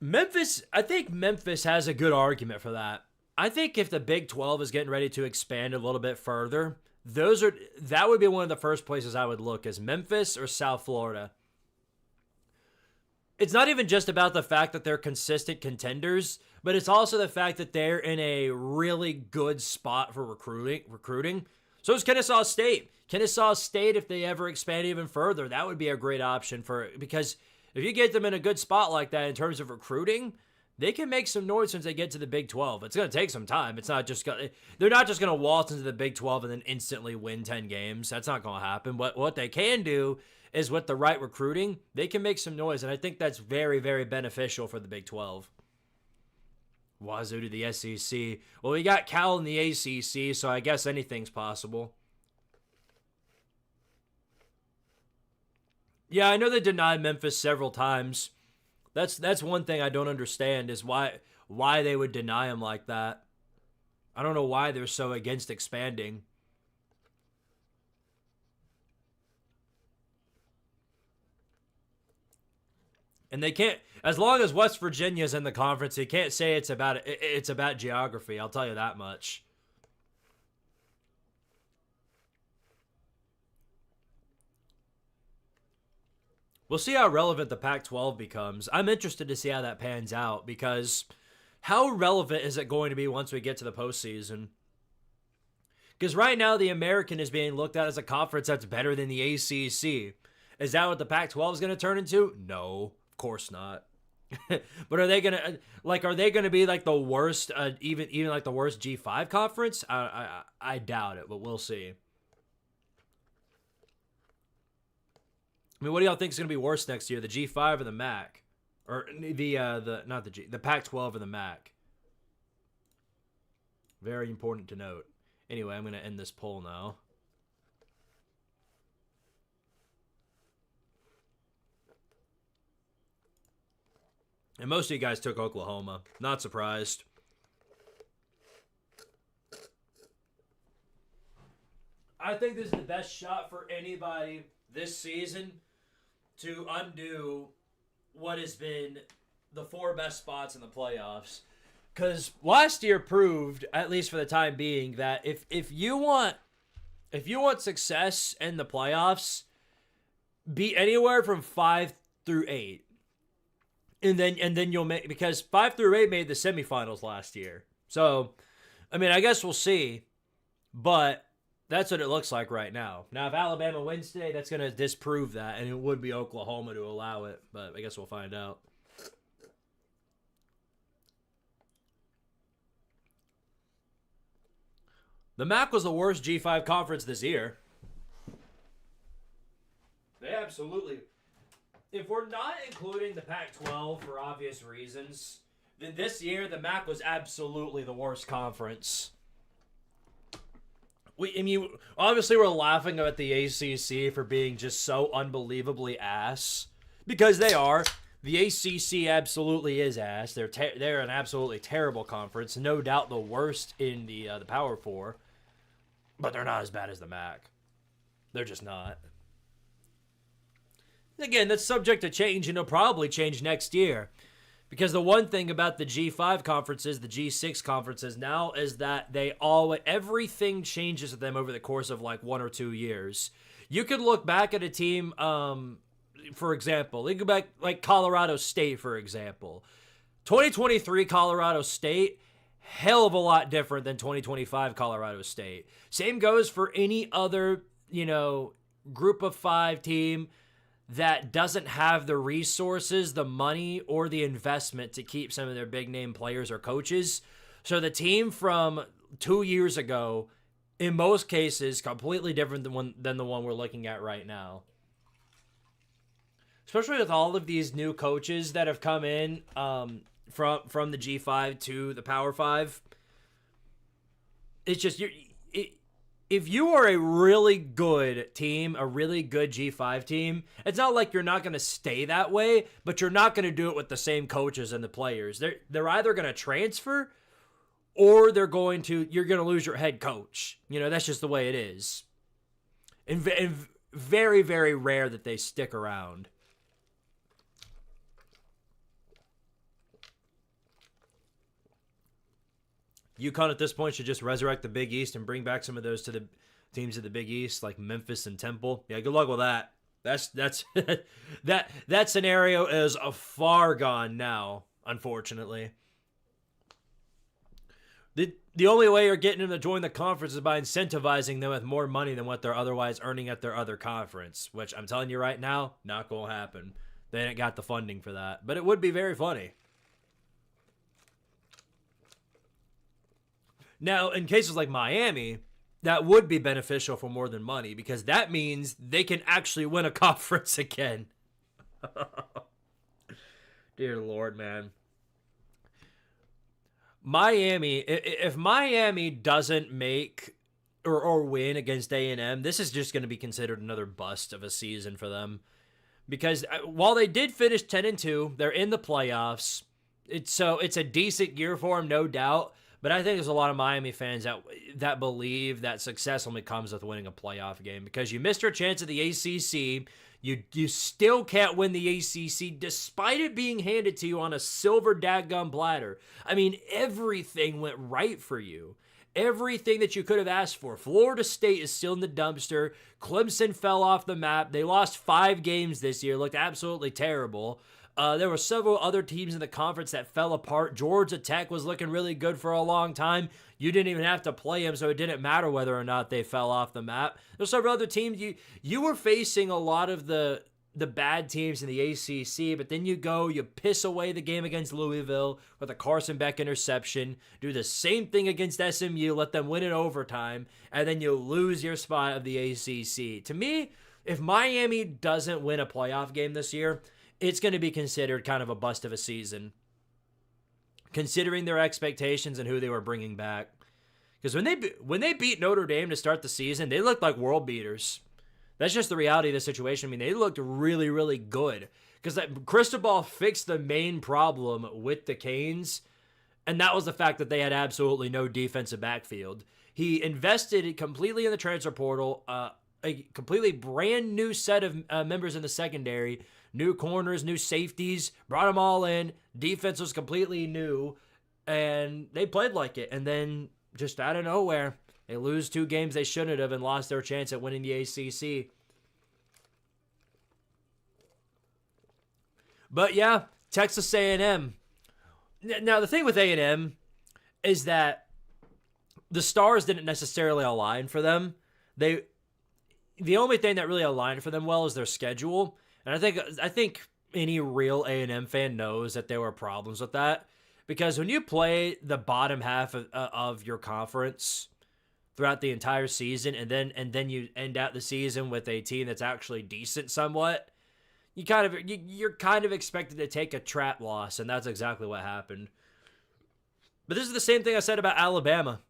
I think Memphis has a good argument for that. I think if the Big 12 is getting ready to expand a little bit further, that would be one of the first places I would look, is Memphis or South Florida. It's not even just about the fact that they're consistent contenders, but it's also the fact that they're in a really good spot for recruiting. So is Kennesaw State. Kennesaw State, if they ever expand even further, that would be a great option because if you get them in a good spot like that in terms of recruiting, they can make some noise once they get to the Big 12. It's going to take some time. They're not just going to waltz into the Big 12 and then instantly win 10 games. That's not going to happen. But what they can do is with the right recruiting, they can make some noise, and I think that's very, very beneficial for the Big 12. Wazoo to the SEC. Well, we got Cal in the ACC, so I guess anything's possible. Yeah, I know they denied Memphis several times. That's one thing I don't understand is why they would deny them like that. I don't know why they're so against expanding. And they can't, as long as West Virginia's in the conference, they can't say it's about geography. I'll tell you that much. We'll see how relevant the Pac-12 becomes. I'm interested to see how that pans out because how relevant is it going to be once we get to the postseason? Because right now the American is being looked at as a conference that's better than the ACC. Is that what the Pac-12 is going to turn into? No, of course not. But are they going to be like the worst, even like the worst G5 conference? I doubt it, but we'll see. I mean, what do y'all think is going to be worse next year, the G5 or the MAC? Or the Pac-12 or the MAC? Very important to note. Anyway, I'm going to end this poll now. And most of you guys took Oklahoma. Not surprised. I think this is the best shot for anybody this season to undo what has been the 4 best spots in the playoffs. Because last year proved, at least for the time being, that if you want success in the playoffs, be anywhere from 5 through 8. And then you'll make, because 5 through 8 made the semifinals last year. So, I mean, I guess we'll see. But that's what it looks like right now. Now, if Alabama wins today, that's going to disprove that, and it would be Oklahoma to allow it. But I guess we'll find out. The MAC was the worst G5 conference this year. They absolutely... If we're not including the Pac-12 for obvious reasons, then this year the MAC was absolutely the worst conference. Obviously we're laughing at the ACC for being just so unbelievably ass. Because they are. The ACC absolutely is ass. They're an absolutely terrible conference. No doubt the worst in the Power 4. But they're not as bad as the MAC. They're just not. Again, that's subject to change, and it'll probably change next year. Because the one thing about the G5 conferences, the G6 conferences now, is that everything changes with them over the course of like 1 or 2 years. You could look back at a team, for example, you go back like Colorado State, for example. 2023 Colorado State, hell of a lot different than 2025 Colorado State. Same goes for any other, group of 5 team that doesn't have the resources, the money, or the investment to keep some of their big name players or coaches. So the team from 2 years ago, in most cases, completely different than the one we're looking at right now. Especially with all of these new coaches that have come in from the G5 to the Power 5. It's just, if you are a really good team, a really good G5 team, it's not like you're not going to stay that way, but you're not going to do it with the same coaches and the players. They're either going to transfer or you're going to lose your head coach. That's just the way it is. And very, very rare that they stick around. UConn at this point should just resurrect the Big East and bring back some of those to the teams of the Big East, like Memphis and Temple. Yeah, good luck with that. That's that scenario is far gone now, unfortunately. The only way you're getting them to join the conference is by incentivizing them with more money than what they're otherwise earning at their other conference, which I'm telling you right now, not going to happen. They ain't got the funding for that, but it would be very funny. Now, in cases like Miami, that would be beneficial for more than money because that means they can actually win a conference again. Dear Lord, man. Miami, if Miami doesn't make or win against A&M, this is just going to be considered another bust of a season for them. Because while they did finish 10-2, they're in the playoffs. It's a decent year for them, no doubt. But I think there's a lot of Miami fans that believe that success only comes with winning a playoff game because you missed your chance at the ACC. You still can't win the ACC despite it being handed to you on a silver dadgum platter. I mean, everything went right for you. Everything that you could have asked for. Florida State is still in the dumpster. Clemson fell off the map. They lost 5 games this year. Looked absolutely terrible. There were several other teams in the conference that fell apart. Georgia Tech was looking really good for a long time. You didn't even have to play them, so it didn't matter whether or not they fell off the map. There's several other teams. You were facing a lot of the bad teams in the ACC, but then you piss away the game against Louisville with a Carson Beck interception, do the same thing against SMU, let them win in overtime, and then you lose your spot of the ACC. To me, if Miami doesn't win a playoff game this year, it's going to be considered kind of a bust of a season, considering their expectations and who they were bringing back. Because when they beat Notre Dame to start the season, they looked like world beaters. That's just the reality of the situation. I mean, they looked really, really good because that Cristobal fixed the main problem with the Canes, and that was the fact that they had absolutely no defensive backfield. He invested completely in the transfer portal, a completely brand new set of members in the secondary, new corners, new safeties, brought them all in. Defense was completely new, and they played like it. And then just out of nowhere, they lose 2 games they shouldn't have and lost their chance at winning the ACC. But yeah, Texas A&M. Now, the thing with A&M is that the stars didn't necessarily align for them. The only thing that really aligned for them well is their schedule. And I think any real A&M fan knows that there were problems with that. Because when you play the bottom half of your conference throughout the entire season, and then you end out the season with a team that's actually decent somewhat, you're kind of expected to take a trap loss, and that's exactly what happened. But this is the same thing I said about Alabama.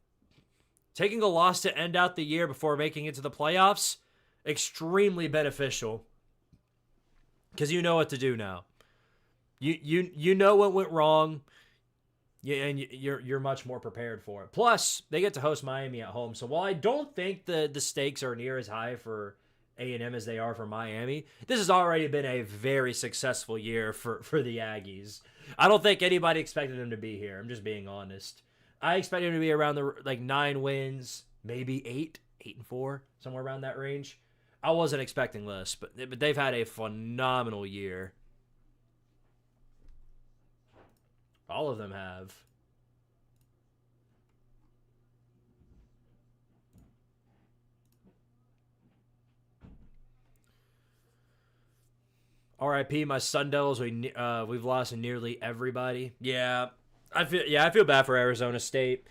Taking a loss to end out the year before making it to the playoffs, extremely beneficial. Because you know what to do now. You know what went wrong. Yeah, and you're much more prepared for it. Plus, they get to host Miami at home. So while I don't think the stakes are near as high for A&M as they are for Miami, this has already been a very successful year for the Aggies. I don't think anybody expected them to be here. I'm just being honest. I expected them to be around the 9 wins, maybe 8-4, somewhere around that range. I wasn't expecting this, but they've had a phenomenal year. All of them have. RIP, my Sun Devils. We've lost nearly everybody. Yeah, I feel bad for Arizona State.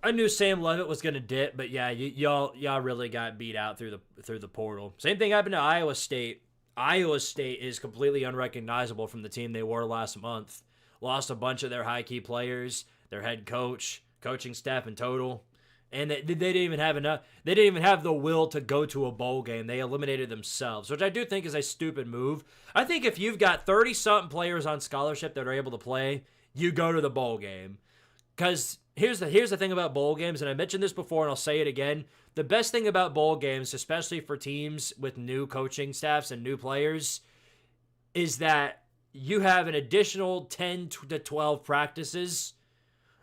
I knew Sam Levitt was gonna dip, but yeah, y'all really got beat out through the portal. Same thing happened to Iowa State. Iowa State is completely unrecognizable from the team they were last month. Lost a bunch of their high key players, their head coach, coaching staff in total, and they didn't even have enough. They didn't even have the will to go to a bowl game. They eliminated themselves, which I do think is a stupid move. I think if you've got 30-something players on scholarship that are able to play, you go to the bowl game. Because here's the thing about bowl games, and I mentioned this before, and I'll say it again. The best thing about bowl games, especially for teams with new coaching staffs and new players, is that you have an additional 10 to 12 practices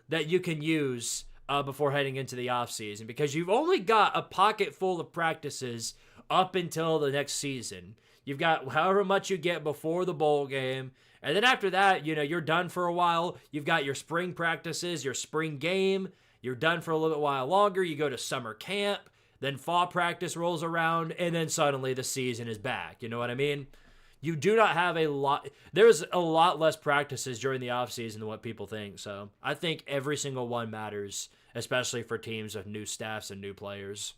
that you can use before heading into the offseason, because you've only got a pocket full of practices up until the next season. You've got however much you get before the bowl game, and then after that, you're done for a while. You've got your spring practices, your spring game. You're done for a little bit while longer. You go to summer camp, then fall practice rolls around, and then suddenly the season is back. You know what I mean? You do not have a lot. There's a lot less practices during the offseason than what people think. So I think every single one matters, especially for teams with new staffs and new players.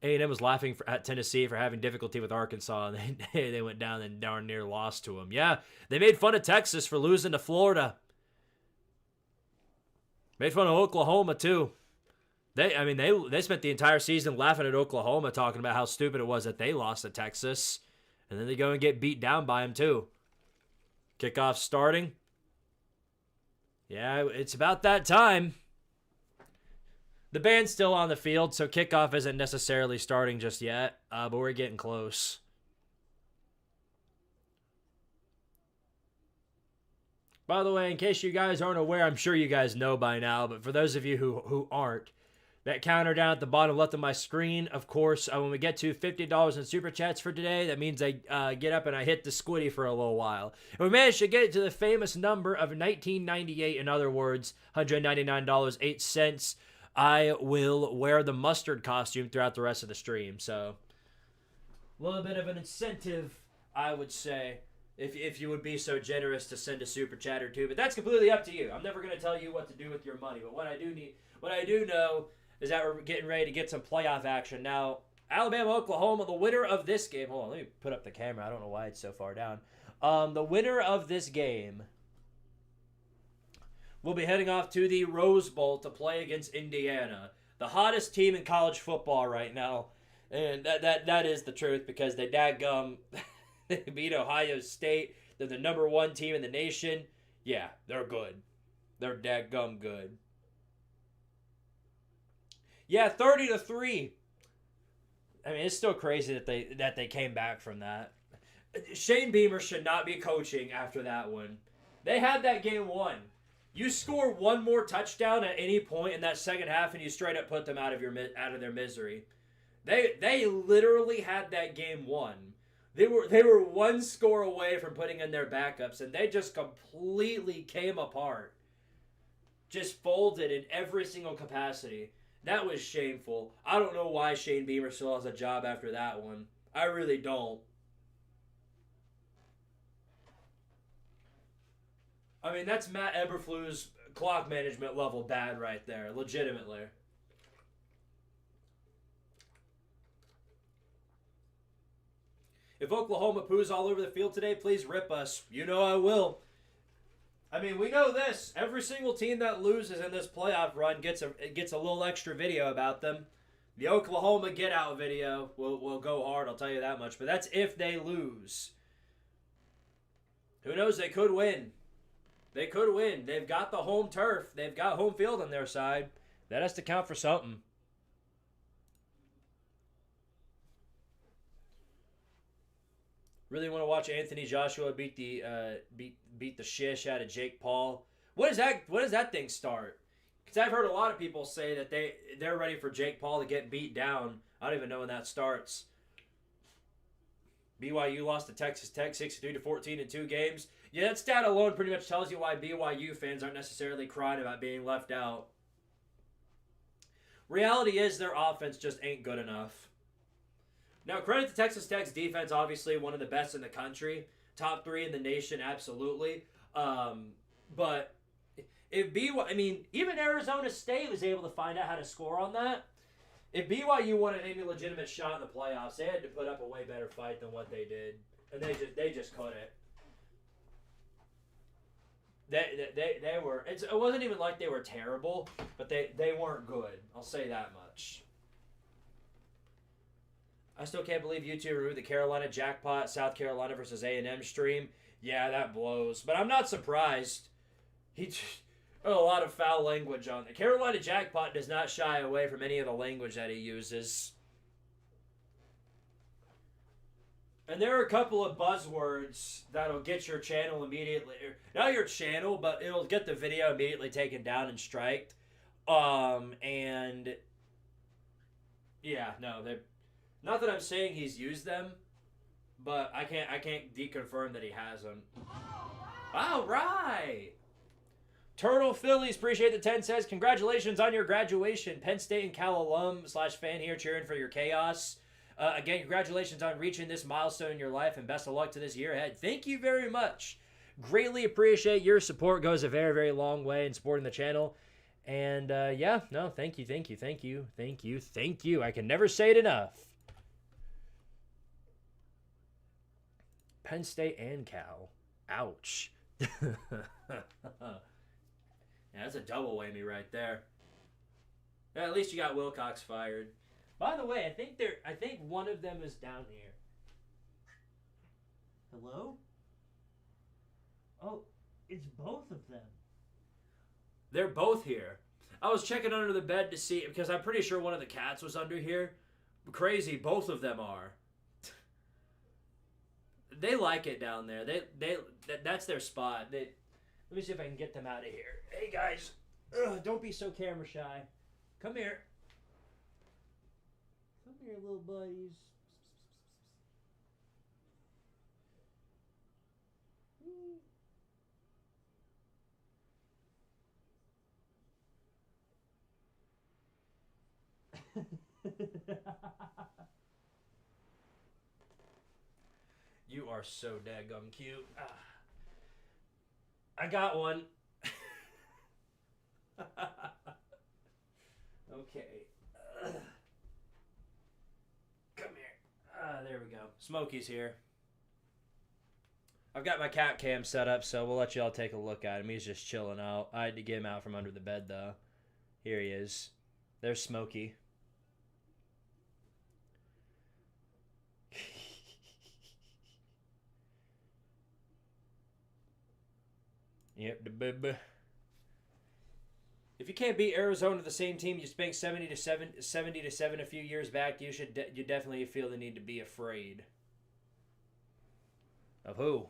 A&M was laughing at Tennessee for having difficulty with Arkansas, and they went down and darn near lost to them. Yeah, they made fun of Texas for losing to Florida. Made fun of Oklahoma, too. They spent the entire season laughing at Oklahoma, talking about how stupid it was that they lost to Texas. And then they go and get beat down by them, too. Kickoff starting. Yeah, it's about that time. The band's still on the field, so kickoff isn't necessarily starting just yet, but we're getting close. By the way, in case you guys aren't aware, I'm sure you guys know by now, but for those of you who aren't, that counter down at the bottom left of my screen, of course, when we get to $50 in Super Chats for today, that means I get up and I hit the squiddy for a little while. And we managed to get it to the famous number of $19.98, in other words, $199.08. I will wear the mustard costume throughout the rest of the stream, so a little bit of an incentive, I would say, if you would be so generous to send a Super Chat or two, but that's completely up to you. I'm never going to tell you what to do with your money, but what I do know is that we're getting ready to get some playoff action. Now, Alabama-Oklahoma, the winner of this game. Hold on, let me put up the camera. I don't know why it's so far down. The winner of this game will be heading off to the Rose Bowl to play against Indiana. the hottest team in college football right now. And that is the truth, because they dadgum they beat Ohio State. They're the number 1 team in the nation. Yeah, they're good. They're dadgum good. Yeah, 30-3. I mean, it's still crazy that they came back from that. Shane Beamer should not be coaching after that one. They had that game won. You score one more touchdown at any point in that second half, and you straight up put them out of their misery. They literally had that game won. They were one score away from putting in their backups, and they just completely came apart. Just folded in every single capacity. That was shameful. I don't know why Shane Beamer still has a job after that one. I really don't. I mean, that's Matt Eberflus clock management level bad right there, legitimately. If Oklahoma poos all over the field today, please rip us. You know I will. I mean, we know this. Every single team that loses in this playoff run gets a little extra video about them. The Oklahoma get out video will go hard, I'll tell you that much. But that's if they lose. Who knows? They could win. They could win. They've got the home turf. They've got home field on their side. That has to count for something. Really want to watch Anthony Joshua beat the shish out of Jake Paul. When does that thing start? Because I've heard a lot of people say that they're ready for Jake Paul to get beat down. I don't even know when that starts. BYU lost to Texas Tech 63-14 in 2 games. Yeah, that stat alone pretty much tells you why BYU fans aren't necessarily crying about being left out. Reality is their offense just ain't good enough. Now, credit to Texas Tech's defense, obviously one of the best in the country. Top 3 in the nation, absolutely. But if even Arizona State was able to find out how to score on that. If BYU wanted any legitimate shot in the playoffs, they had to put up a way better fight than what they did. And they just couldn't. They were. It wasn't even like they were terrible, but they weren't good. I'll say that much. I still can't believe you two removed the Carolina jackpot, South Carolina versus A&M stream. Yeah, that blows. But I'm not surprised. A lot of foul language on it. Carolina jackpot does not shy away from any of the language that he uses. And there are a couple of buzzwords that'll get your channel immediately. Not your channel, but it'll get the video immediately taken down and striked. And yeah, no, they. Not that I'm saying he's used them, but I can't deconfirm that he hasn't. All right. Turtle Phillies, appreciate the 10 says, congratulations on your graduation. Penn State and Cal alum / fan here cheering for your chaos. Again, congratulations on reaching this milestone in your life, and best of luck to this year ahead. Thank you very much. Greatly appreciate your support. Goes a very, very long way in supporting the channel. And yeah, no, thank you. I can never say it enough. Penn State and Cal. Ouch. Yeah, that's a double whammy right there. Yeah, at least you got Wilcox fired. By the way, I think one of them is down here. Hello? Oh, it's both of them. They're both here. I was checking under the bed to see, because I'm pretty sure one of the cats was under here. Crazy, both of them are. They like it down there. That's their spot. Let me see if I can get them out of here. Hey guys, don't be so camera shy. Come here. Come here, little buddies. You are so daggum cute. I got one. Okay. Come here. There we go. Smokey's here. I've got my cat cam set up, so we'll let y'all take a look at him. He's just chilling out. I had to get him out from under the bed, though. Here he is. There's Smokey. Yep, the bib. If you can't beat Arizona, the same team you spanked 70-7 a few years back, you definitely feel the need to be afraid. Of who?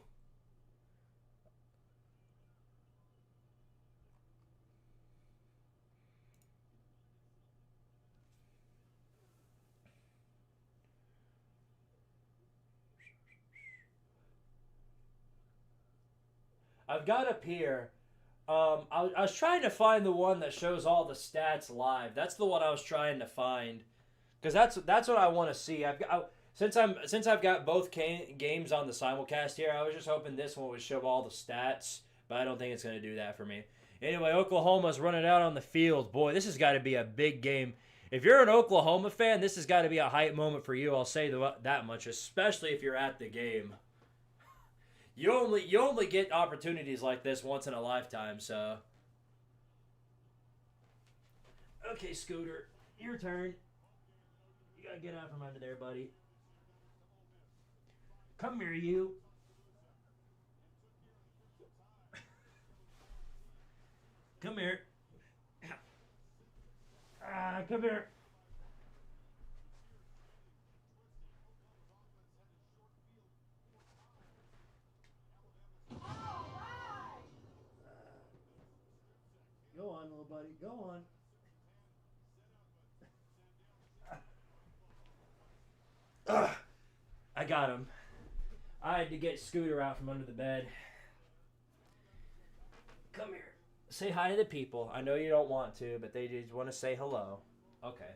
I've got up here. I was trying to find the one that shows all the stats live. That's the one I was trying to find, because that's what I want to see. Since I've got both games on the simulcast here, I was just hoping this one would show all the stats, but I don't think it's going to do that for me. Anyway, Oklahoma's running out on the field. Boy, this has got to be a big game. If you're an Oklahoma fan, this has got to be a hype moment for you. I'll say that much, especially if you're at the game. You only get opportunities like this once in a lifetime, so. Okay, Scooter, your turn. You gotta get out from under there, buddy. Come here, you. Come here. Come here. Go on, little buddy. Go on. I got him. I had to get Scooter out from under the bed. Come here. Say hi to the people. I know you don't want to, but they just want to say hello. Okay.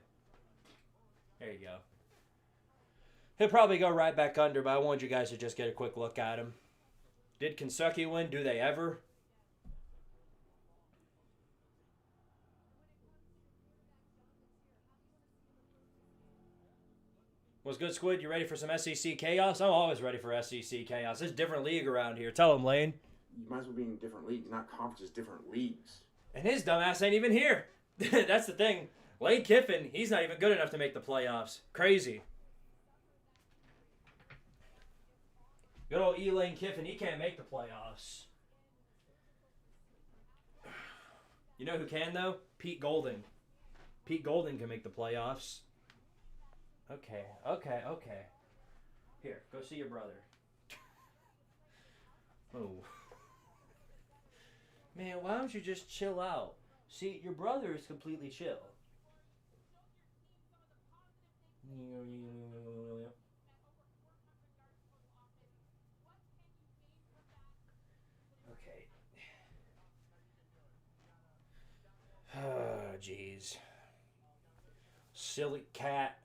There you go. He'll probably go right back under, but I wanted you guys to just get a quick look at him. Did Kentucky win? Do they ever? What's good, Squid? You ready for some SEC chaos? I'm always ready for SEC chaos. There's a different league around here. Tell him, Lane. You might as well be in different leagues, not conferences, different leagues. And his dumbass ain't even here. That's the thing. Lane Kiffin, he's not even good enough to make the playoffs. Crazy. Good old Lane Kiffin, he can't make the playoffs. You know who can, though? Pete Golding. Pete Golding can make the playoffs. Okay. Here, go see your brother. Oh. Man, why don't you just chill out? See, your brother is completely chill. Okay. Oh, jeez. Silly cat.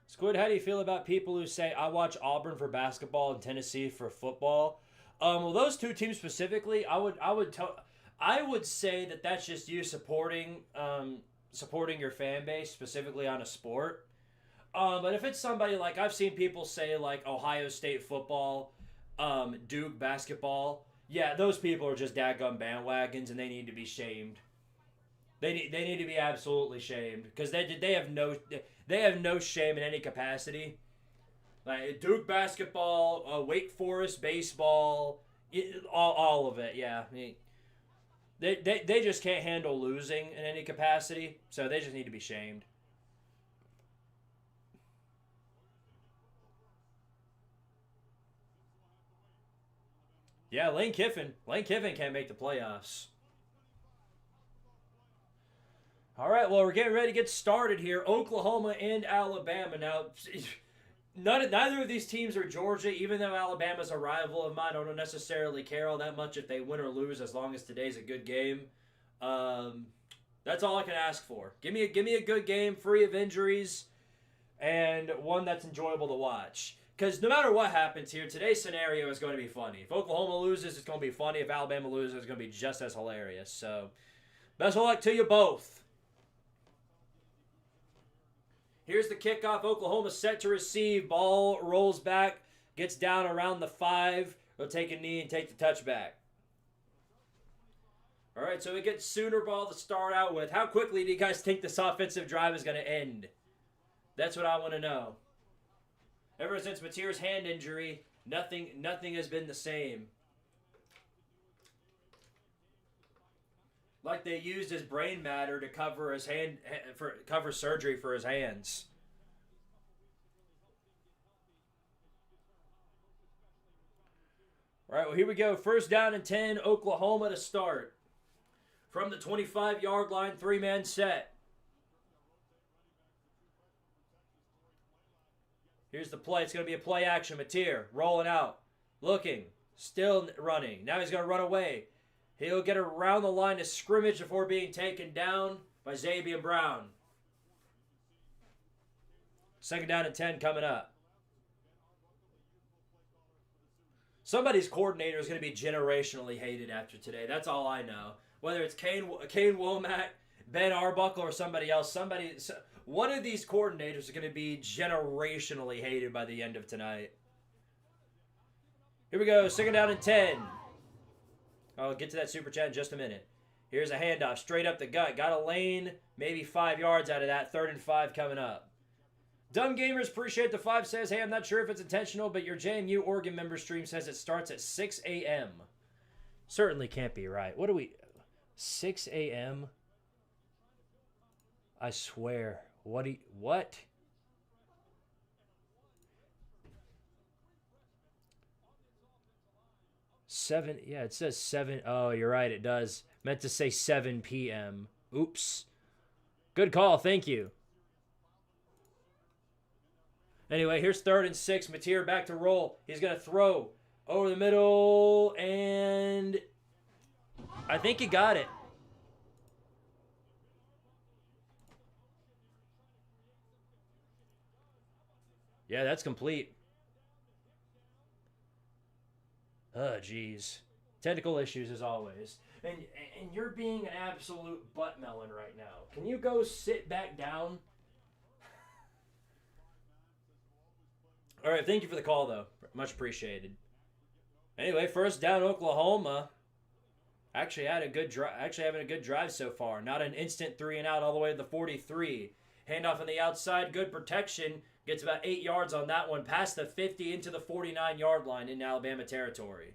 Squid, how do you feel about people who say, I watch Auburn for basketball and Tennessee for football? Well, those two teams specifically, I would say that that's just you supporting your fan base, specifically on a sport. But if it's somebody like, I've seen people say like Ohio State football, Duke basketball, yeah, those people are just dadgum bandwagons and they need to be shamed. They need to be absolutely shamed because they have no shame in any capacity. Like Duke basketball, Wake Forest baseball, all of it. Yeah, I mean, they just can't handle losing in any capacity, so they just need to be shamed. Yeah, Lane Kiffin can't make the playoffs. All right, well, we're getting ready to get started here. Oklahoma and Alabama. Now, neither of these teams are Georgia, even though Alabama's a rival of mine. I don't necessarily care all that much if they win or lose, as long as today's a good game. That's all I can ask for. Give me a good game, free of injuries, and one that's enjoyable to watch. Because no matter what happens here, today's scenario is going to be funny. If Oklahoma loses, it's going to be funny. If Alabama loses, it's going to be just as hilarious. So, best of luck to you both. Here's the kickoff. Oklahoma set to receive. Ball rolls back, gets down around the 5. They'll take a knee and take the touchback. All right, so we get Sooner ball to start out with. How quickly do you guys think this offensive drive is going to end? That's what I want to know. Ever since Mateer's hand injury, nothing has been the same. Like they used his brain matter to cover his cover surgery for his hands. All right, well, here we go. First down and 10, Oklahoma to start. From the 25-yard line, three-man set. Here's the play. It's going to be a play action. Mateer rolling out, looking, still running. Now he's going to run away. He'll get around the line of scrimmage before being taken down by Xavier Brown. Second down and 10 coming up. Somebody's coordinator is going to be generationally hated after today. That's all I know. Whether it's Kane Womack, Ben Arbuckle, or somebody else, one of these coordinators is going to be generationally hated by the end of tonight. Here we go, second down and 10. I'll get to that super chat in just a minute. Here's a handoff straight up the gut. Got a lane, maybe 5 yards out of that. 3rd and 5 coming up. Dumb Gamers, appreciate the 5, says, hey, I'm not sure if it's intentional, but your JMU Oregon member stream says it starts at 6 a.m. Certainly can't be right. What do we... 6 a.m.? I swear. What? Seven, yeah, it says 7. Oh, you're right, it does. Meant to say 7 p.m. Oops. Good call, thank you. Anyway, here's 3rd and 6. Mateer back to roll. He's going to throw over the middle, and I think he got it. Yeah, that's complete. Oh, jeez. Technical issues as always. And you're being an absolute butt melon right now. Can you go sit back down? All right, thank you for the call, though. Much appreciated. Anyway, first down, Oklahoma. Actually having a good drive so far. Not an instant 3 and out all the way to the 43. Handoff on the outside, good protection. Gets about 8 yards on that one, past the 50 into the 49-yard line in Alabama territory.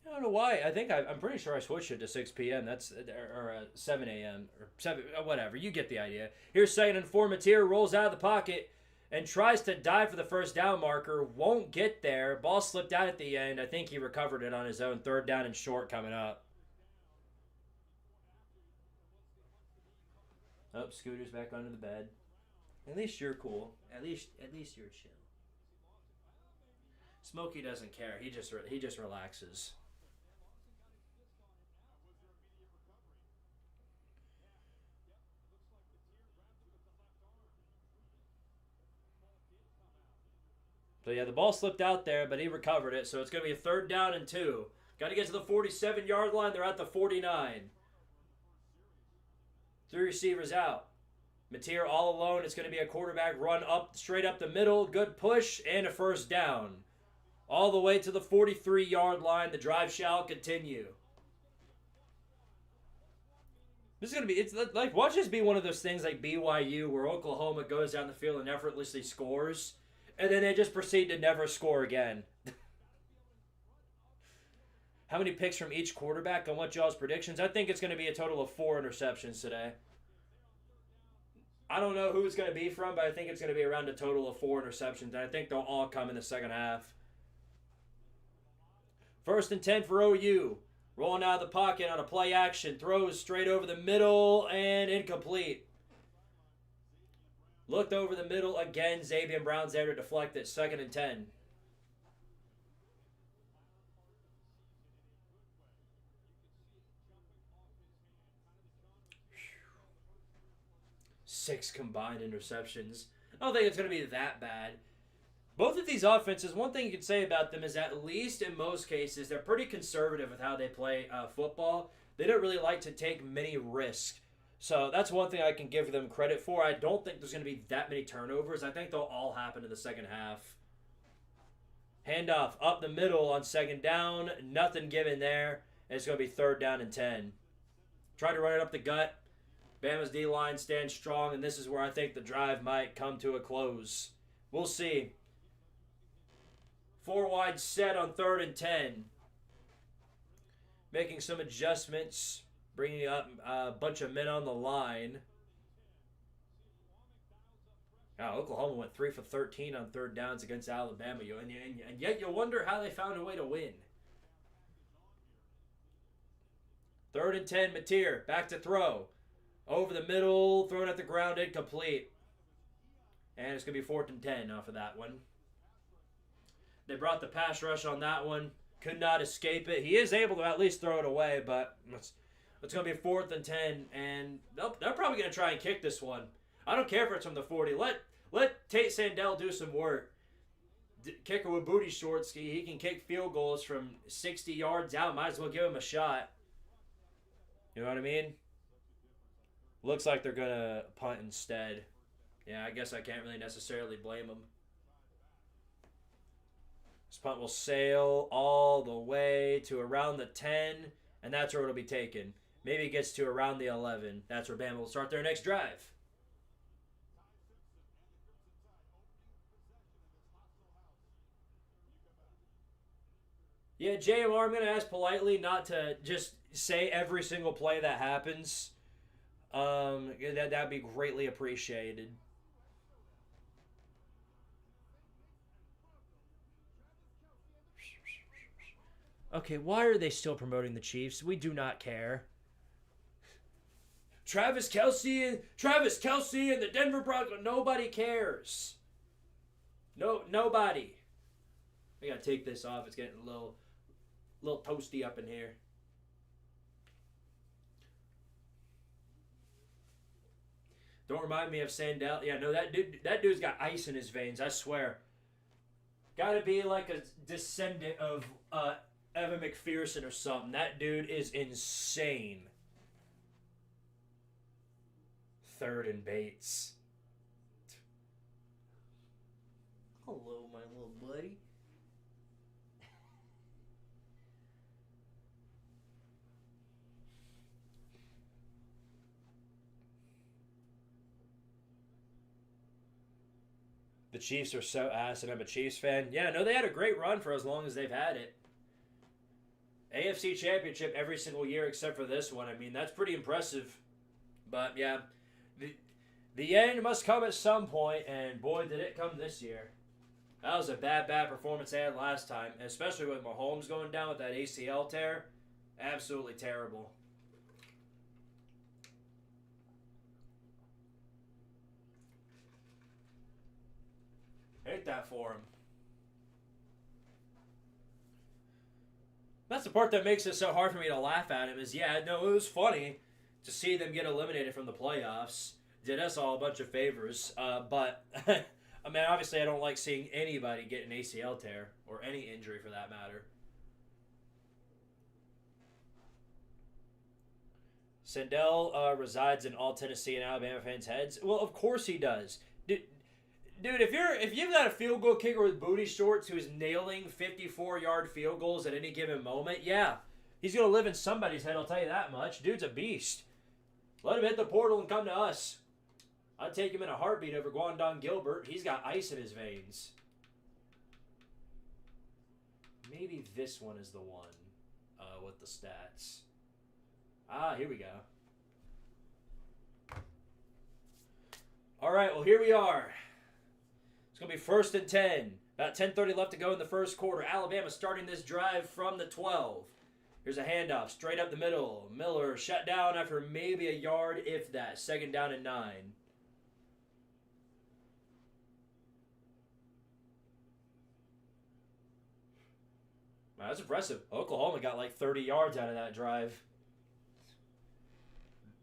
I don't know why. I think I'm pretty sure I switched it to 6 p.m. That's or 7 a.m. or 7 whatever. You get the idea. Here's 2nd and 4. Mateer rolls out of the pocket and tries to dive for the first down marker. Won't get there. Ball slipped out at the end. I think he recovered it on his own. 3rd down and short coming up. Oh, Scooter's back under the bed. At least you're cool. At least you're chill. Smokey doesn't care. He just relaxes. So yeah, the ball slipped out there, but he recovered it. So it's going to be a 3rd down and 2. Got to get to the 47-yard line. They're at the 49. 3 receivers out. Mateer all alone. It's going to be a quarterback run up, straight up the middle. Good push and a first down. All the way to the 43-yard line. The drive shall continue. This is going to be, it's like, watch this be one of those things like BYU where Oklahoma goes down the field and effortlessly scores, and then they just proceed to never score again. How many picks from each quarterback? I want y'all's predictions. I think it's going to be a total of 4 interceptions today. I don't know who it's going to be from, but I think it's going to be around a total of 4 interceptions, and I think they'll all come in the second half. 1st and 10 for OU. Rolling out of the pocket on a play action. Throws straight over the middle and incomplete. Looked over the middle again. Xavier Brown's there to deflect it. 2nd and 10. Six combined interceptions. I don't think it's going to be that bad. Both of these offenses, one thing you can say about them is at least in most cases, they're pretty conservative with how they play football. They don't really like to take many risks. So that's one thing I can give them credit for. I don't think there's going to be that many turnovers. I think they'll all happen in the second half. Handoff up the middle on second down. Nothing given there. And it's going to be 3rd down and 10. Try to run it up the gut. Bama's D-line stands strong, and this is where I think the drive might come to a close. We'll see. 4 wide set on 3rd and 10. Making some adjustments. Bringing up a bunch of men on the line. Now, Oklahoma went 3 for 13 on 3rd downs against Alabama. And yet you wonder how they found a way to win. 3rd and 10, Mateer. Back to throw. Over the middle, thrown at the ground, incomplete. And it's going to be 4th and 10 off of that one. They brought the pass rush on that one. Could not escape it. He is able to at least throw it away, but it's going to be 4th and 10. And they're probably going to try and kick this one. I don't care if it's from the 40. Let Tate Sandell do some work. Kicker with booty shorts. He can kick field goals from 60 yards out. Might as well give him a shot. You know what I mean? Looks like they're going to punt instead. Yeah, I guess I can't really necessarily blame them. This punt will sail all the way to around the 10, and that's where it'll be taken. Maybe it gets to around the 11. That's where Bama will start their next drive. Yeah, JMR, I'm going to ask politely not to just say every single play that happens. That'd be greatly appreciated. Okay, why are they still promoting the Chiefs? We do not care. Travis Kelce and the Denver Broncos. Nobody cares. Nobody. I gotta take this off. It's getting a little toasty up in here. Don't remind me of Sandell. Yeah, no, that dude's got ice in his veins, I swear. Gotta be like a descendant of Evan McPherson or something. That dude is insane. 3rd and Bates. Hello, my little buddy. The Chiefs are so ass, and I'm a Chiefs fan. Yeah, no, they had a great run for as long as they've had it. AFC Championship every single year except for this one. I mean, that's pretty impressive. But, yeah, the end must come at some point, and boy, did it come this year. That was a bad performance they had last time, especially with Mahomes going down with that ACL tear. Absolutely terrible. Hate that for him. That's the part that makes it so hard for me to laugh at him is, yeah, no, it was funny to see them get eliminated from the playoffs. Did us all a bunch of favors. But, I mean, obviously I don't like seeing anybody get an ACL tear or any injury for that matter. Sandell resides in all Tennessee and Alabama fans' heads. Well, of course he does. Dude, if you've got a field goal kicker with booty shorts who is nailing 54-yard field goals at any given moment, yeah, he's going to live in somebody's head, I'll tell you that much. Dude's a beast. Let him hit the portal and come to us. I'd take him in a heartbeat over Gwandon Gilbert. He's got ice in his veins. Maybe this one is the one with the stats. Ah, here we go. All right, well, here we are. It's going to be 1st and 10. About 10:30 left to go in the first quarter. Alabama starting this drive from the 12. Here's a handoff straight up the middle. Miller shut down after maybe a yard, if that. 2nd down and 9. Wow, that's impressive. Oklahoma got like 30 yards out of that drive.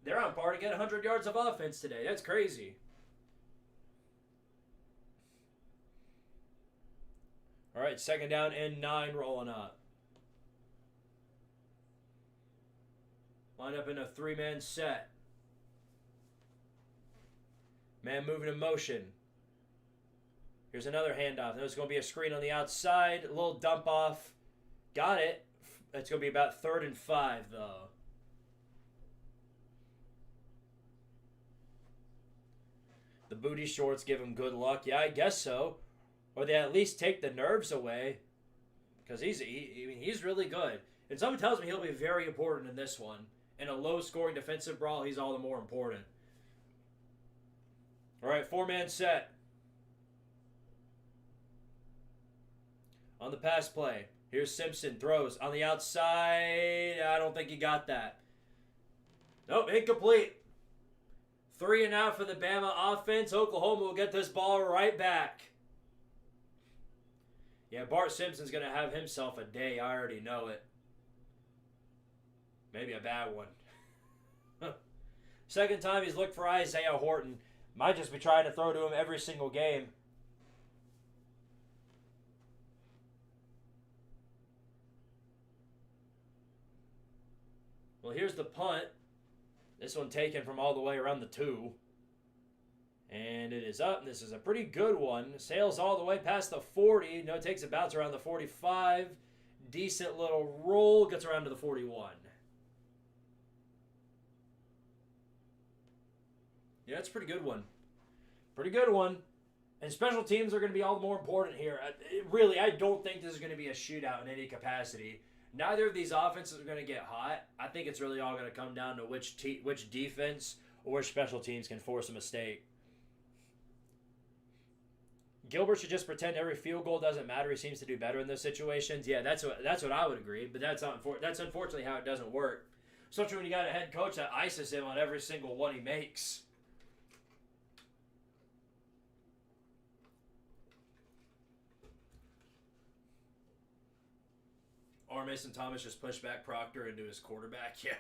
They're on par to get 100 yards of offense today. That's crazy. All right, 2nd down and 9 rolling up. Line up in a 3-man set. Man moving in motion. Here's another handoff. There's going to be a screen on the outside. A little dump off. Got it. It's going to be about 3rd and 5, though. The booty shorts give him good luck. Yeah, I guess so. Or they at least take the nerves away. Because he's really good. And someone tells me he'll be very important in this one. In a low-scoring defensive brawl, he's all the more important. All right, 4-man set. On the pass play. Here's Simpson. Throws on the outside. I don't think he got that. Nope, incomplete. 3 and out for the Bama offense. Oklahoma will get this ball right back. Yeah, Bart Simpson's going to have himself a day. I already know it. Maybe a bad one. Second time he's looked for Isaiah Horton. Might just be trying to throw to him every single game. Well, here's the punt. This one taken from all the way around the 2. And it is up. This is a pretty good one. Sails all the way past the 40. No, it takes a bounce around the 45. Decent little roll. Gets around to the 41. Yeah, it's a pretty good one. Pretty good one. And special teams are going to be all the more important here. Really, I don't think this is going to be a shootout in any capacity. Neither of these offenses are going to get hot. I think it's really all going to come down to which defense or which special teams can force a mistake. Gilbert should just pretend every field goal doesn't matter. He seems to do better in those situations. Yeah, that's what I would agree. But that's unfortunately how it doesn't work. Especially when you got a head coach that ices him on every single one he makes. Or Mason Thomas just pushed back Proctor into his quarterback. Yeah.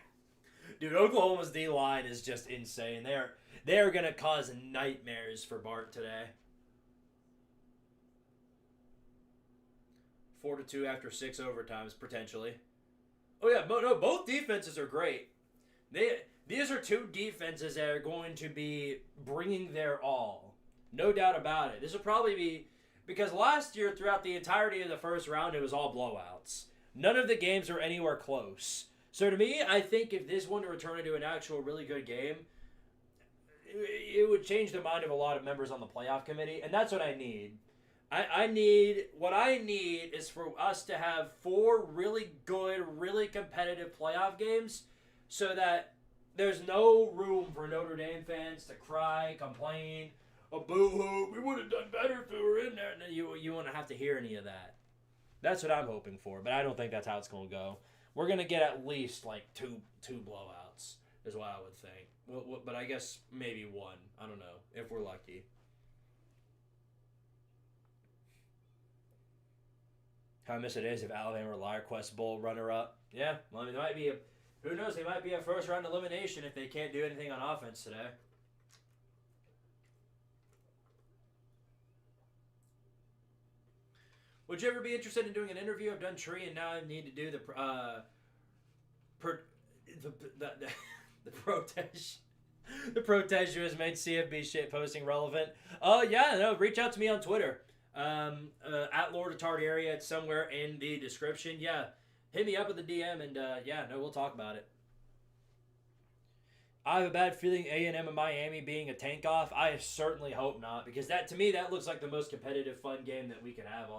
Dude, Oklahoma's D-line is just insane. They're going to cause nightmares for Bart today. 4-2 after 6 overtimes, potentially. Oh, yeah. No, both defenses are great. These are two defenses that are going to be bringing their all. No doubt about it. This will probably be... Because last year, throughout the entirety of the first round, it was all blowouts. None of the games are anywhere close. So to me, I think if this one to return into an actual really good game, it would change the mind of a lot of members on the playoff committee, and that's what I need. What I need is for us to have 4 really good, really competitive playoff games so that there's no room for Notre Dame fans to cry, complain, boo-hoo, we would have done better if we were in there. And you won't have to hear any of that. That's what I'm hoping for, but I don't think that's how it's going to go. We're going to get at least like two blowouts is what I would think. Well, but I guess maybe 1. I don't know, if we're lucky. How I miss it is if Alabama or Liar Quest Bowl runner-up. Yeah, well, I mean, there might be who knows, they might be a first-round elimination if they can't do anything on offense today. Would you ever be interested in doing an interview? I've done Tree, and now I need to do the protest. The protest you has made CFB shit posting relevant. Yeah, no, reach out to me on Twitter. At Lord of Tardaria, it's somewhere in the description. Yeah, hit me up with the DM, and yeah, no, we'll talk about it. I have a bad feeling A&M and Miami being a tank-off. I certainly hope not, because to me, that looks like the most competitive, fun game that we could have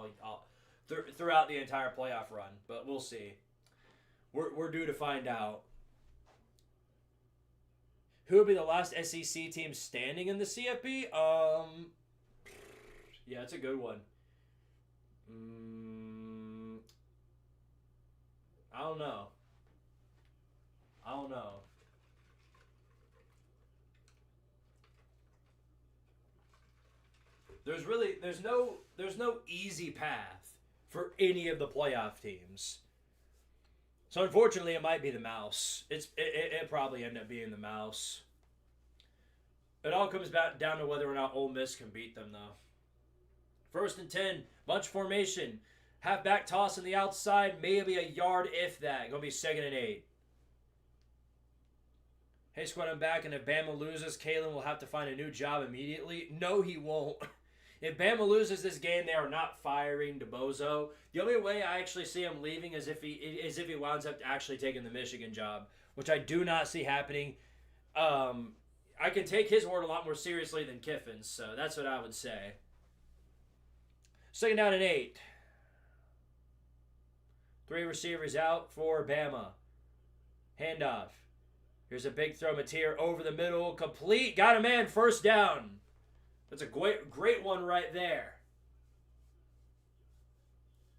throughout the entire playoff run. But we'll see. We're due to find out. Who will be the last SEC team standing in the CFP? Yeah, it's a good one. I don't know. There's no easy path for any of the playoff teams. So unfortunately, it might be the Mouse. It probably end up being the Mouse. It all comes back down to whether or not Ole Miss can beat them, though. 1st and 10, bunch formation, halfback toss on the outside, maybe a yard if that. Gonna be 2nd and 8. Hey, Squid, I'm back, and if Bama loses, Kalen will have to find a new job immediately. No, he won't. If Bama loses this game, they are not firing DeBozo. The only way I actually see him leaving is if he winds up actually taking the Michigan job, which I do not see happening. I can take his word a lot more seriously than Kiffin's, so that's what I would say. 2nd down and 8. 3 receivers out for Bama. Handoff. Here's a big throw. Mateer over the middle. Complete. Got a man. 1st down. That's a great one right there.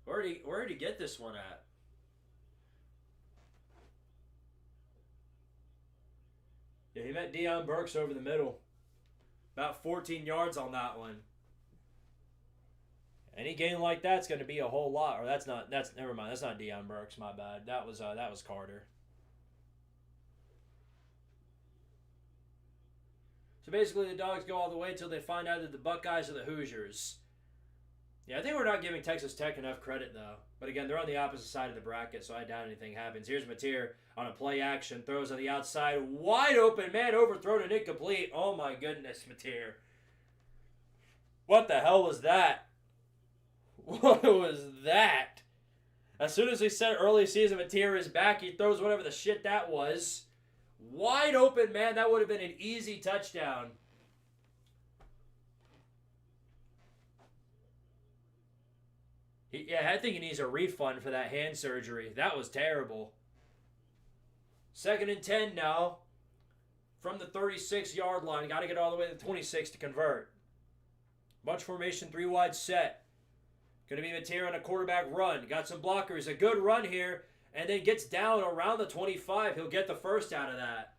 Where did he get this one at? Yeah, he met Deion Burks over the middle. About 14 yards on that one. Any game like that's going to be a whole lot. Or never mind. That's not Deion Burks. My bad. That was Carter. So basically, the Dogs go all the way until they find out that the Buckeyes are the Hoosiers. Yeah, I think we're not giving Texas Tech enough credit, though. But again, they're on the opposite side of the bracket, so I doubt anything happens. Here's Mateer on a play action. Throws on the outside. Wide open, man. Overthrown and incomplete. Oh, my goodness, Mateer. What the hell was that? What was that? As soon as we said early season Mateer is back, he throws whatever the shit that was. Wide open, man. That would have been an easy touchdown. I think he needs a refund for that hand surgery. That was terrible. 2nd and 10 now. From the 36-yard line. Got to get all the way to the 26 to convert. Bunch formation, 3 wide set. Going to be Mateer on a quarterback run. Got some blockers. A good run here. And then gets down around the 25. He'll get the 1st out of that.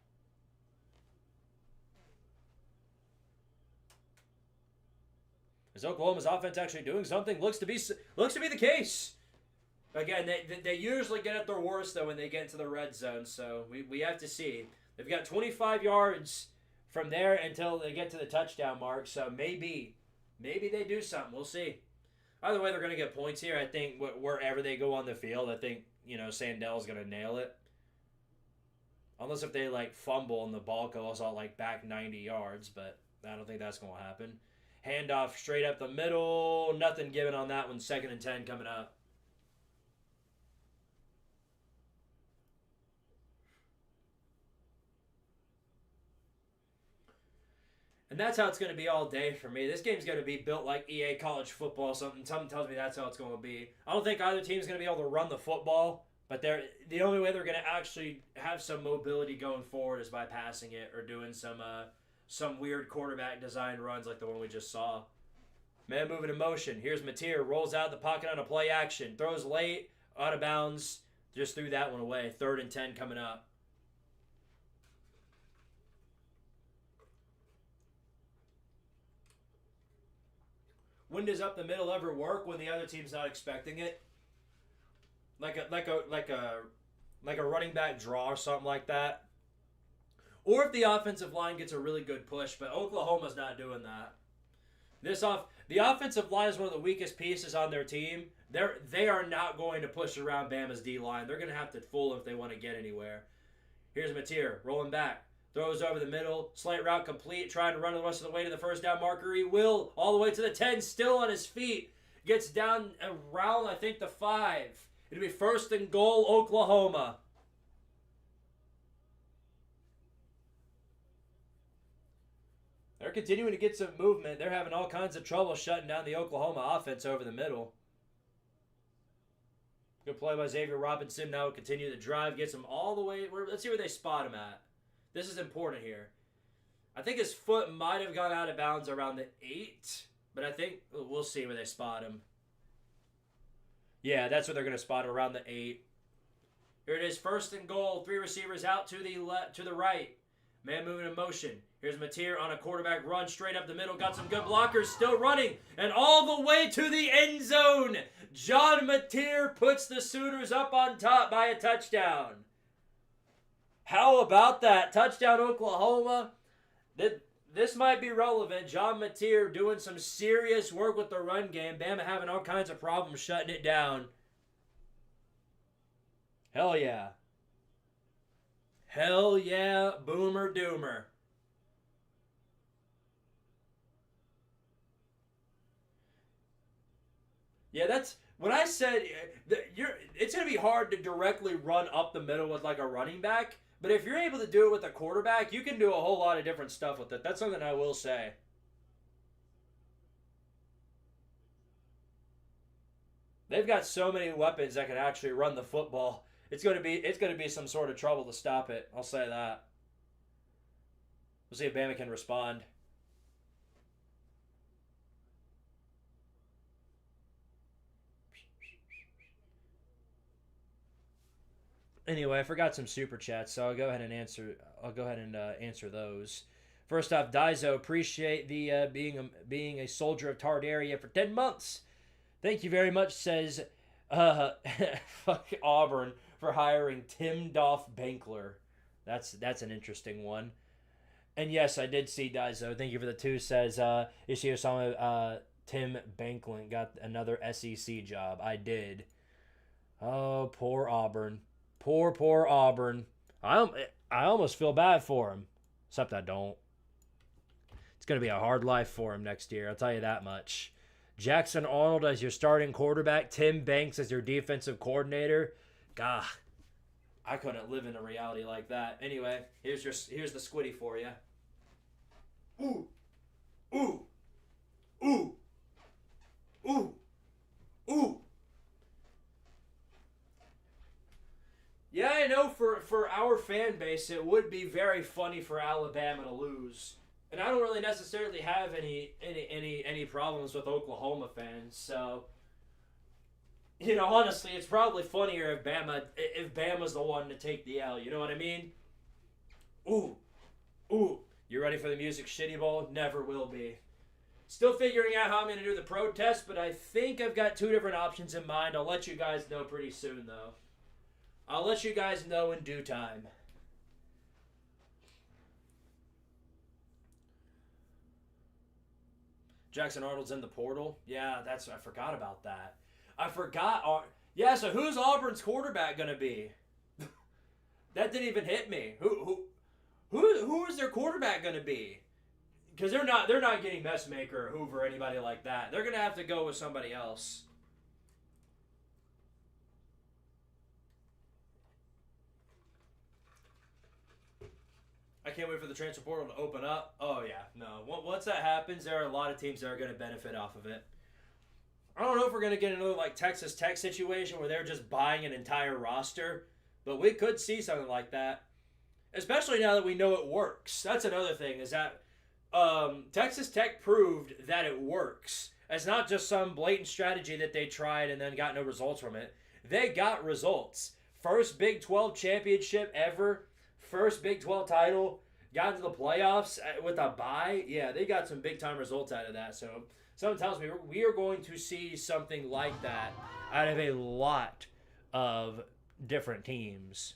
Is Oklahoma's offense actually doing something? Looks to be the case. Again, they usually get at their worst, though, when they get into the red zone. So we have to see. They've got 25 yards from there until they get to the touchdown mark. So maybe they do something. We'll see. Either way, they're going to get points here. I think wherever they go on the field, I think, Sandell's going to nail it. Unless if they, fumble and the ball goes all, back 90 yards. But I don't think that's going to happen. Handoff straight up the middle. Nothing given on that one. 2nd and 10 coming up. And that's how it's going to be all day for me. This game's going to be built like EA college football. Something tells me that's how it's going to be. I don't think either team's going to be able to run the football. But the only way they're going to actually have some mobility going forward is by passing it or doing some weird quarterback design runs like the one we just saw. Man moving in motion. Here's Mateer. Rolls out the pocket on a play action. Throws late. Out of bounds. Just threw that one away. 3rd and 10 coming up. When does up the middle ever work when the other team's not expecting it? Like a running back draw or something like that. Or if the offensive line gets a really good push, but Oklahoma's not doing that. The offensive line is one of the weakest pieces on their team. They are not going to push around Bama's D-line. They're going to have to fool if they want to get anywhere. Here's Mateer rolling back. Throws over the middle. Slant route complete. Trying to run the rest of the way to the 1st down marker. He will. All the way to the 10. Still on his feet. Gets down around, I think, the 5. It'll be 1st and goal, Oklahoma. They're continuing to get some movement. They're having all kinds of trouble shutting down the Oklahoma offense over the middle. Good play by Xavier Robinson. Now continue the drive. Gets him all the way. Let's see where they spot him at. This is important here. I think his foot might have gone out of bounds around the 8. But I think we'll see where they spot him. Yeah, that's where they're going to spot him, around the 8. Here it is, 1st and goal. 3 receivers out to the right. Man moving in motion. Here's Mateer on a quarterback run straight up the middle. Got some good blockers. Still running. And all the way to the end zone. John Mateer puts the Sooners up on top by a touchdown. How about that? Touchdown, Oklahoma. This might be relevant. John Mateer doing some serious work with the run game. Bama having all kinds of problems shutting it down. Hell yeah. Hell yeah, Boomer Doomer. Yeah, that's when I said it's going to be hard to directly run up the middle with like a running back. But if you're able to do it with a quarterback, you can do a whole lot of different stuff with it. That's something I will say. They've got so many weapons that can actually run the football. It's going to be some sort of trouble to stop it. I'll say that. We'll see if Bama can respond. Anyway, I forgot some super chats, so I'll go ahead and answer those. First off, Daizo, appreciate the being a soldier of Tardaria for 10 months. Thank you very much. Says, fuck Auburn for hiring Tim Doff Bankler. That's an interesting one. And yes, I did see Daizo. Thank you for the 2. Says, Ishii Osama, Tim Banklin got another SEC job. I did. Oh, poor Auburn. Poor Auburn. I almost feel bad for him. Except I don't. It's going to be a hard life for him next year. I'll tell you that much. Jackson Arnold as your starting quarterback. Tim Banks as your defensive coordinator. Gah. I couldn't live in a reality like that. Anyway, here's the Squiddy for you. Ooh. Ooh. Ooh. Ooh. Ooh. Yeah, I know for our fan base, it would be very funny for Alabama to lose. And I don't really necessarily have any problems with Oklahoma fans, so honestly, it's probably funnier if Bama's the one to take the L. You know what I mean? Ooh. Ooh. You ready for the music shitty bowl? Never will be. Still figuring out how I'm going to do the protest, but I think I've got 2 different options in mind. I'll let you guys know pretty soon, though. I'll let you guys know in due time. Jackson Arnold's in the portal. Yeah, I forgot about that. I forgot. Yeah, so who's Auburn's quarterback gonna be? That didn't even hit me. Who is their quarterback gonna be? Because they're not getting Messmaker or Hoover or anybody like that. They're gonna have to go with somebody else. I can't wait for the transfer portal to open up. Oh, yeah. No. Once that happens, there are a lot of teams that are going to benefit off of it. I don't know if we're going to get another like Texas Tech situation where they're just buying an entire roster, but we could see something like that, especially now that we know it works. That's another thing is that Texas Tech proved that it works. It's not just some blatant strategy that they tried and then got no results from it. They got results. First Big 12 championship ever. First Big 12 title, got into the playoffs with a bye. Yeah, they got some big-time results out of that. So something tells me we are going to see something like that out of a lot of different teams.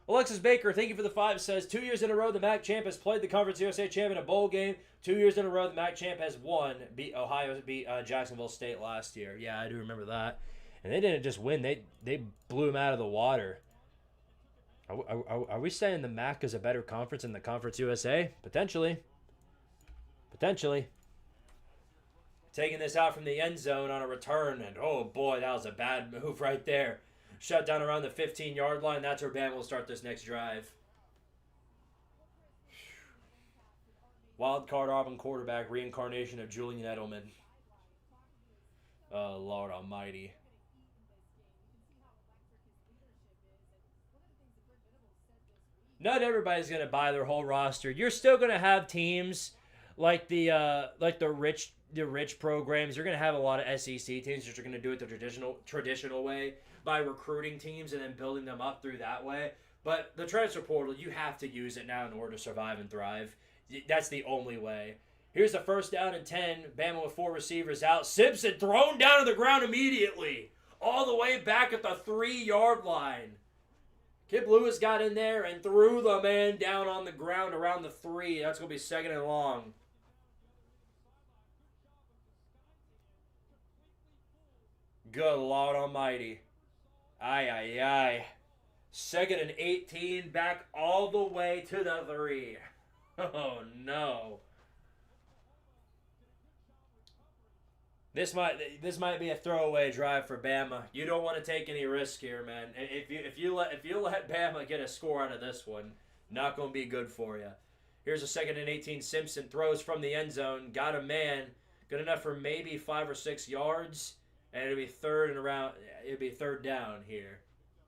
Alexis Baker, thank you for the 5, says 2 years in a row the MAC champ has played the Conference USA champ in a bowl game. 2 years in a row the MAC champ has won. Ohio beat Jacksonville State last year. Yeah, I do remember that. And they didn't just win. They blew them out of the water. Are we saying the MAC is a better conference than the Conference USA? Potentially. Potentially. Taking this out from the end zone on a return, and oh boy, that was a bad move right there. Shut down around the 15-yard line. That's where Bama will start this next drive. Wild card Auburn quarterback, reincarnation of Julian Edelman. Oh, Lord almighty. Not everybody's going to buy their whole roster. You're still going to have teams like the rich programs. You're going to have a lot of SEC teams that are going to do it the traditional way by recruiting teams and then building them up through that way. But the transfer portal, you have to use it now in order to survive and thrive. That's the only way. Here's the 1st down and 10. Bama with 4 receivers out. Simpson thrown down to the ground immediately. All the way back at the 3-yard line. Kip Lewis got in there and threw the man down on the ground around the 3. That's going to be 2nd and long. Good Lord almighty. Aye, aye, aye. 2nd and 18, back all the way to the 3. Oh, no. This might be a throwaway drive for Bama. You don't want to take any risk here, man. If you let Bama get a score out of this one, not going to be good for you. Here's a 2nd and 18. Simpson throws from the end zone, got a man, good enough for maybe 5 or 6 yards, and it'll be third down here.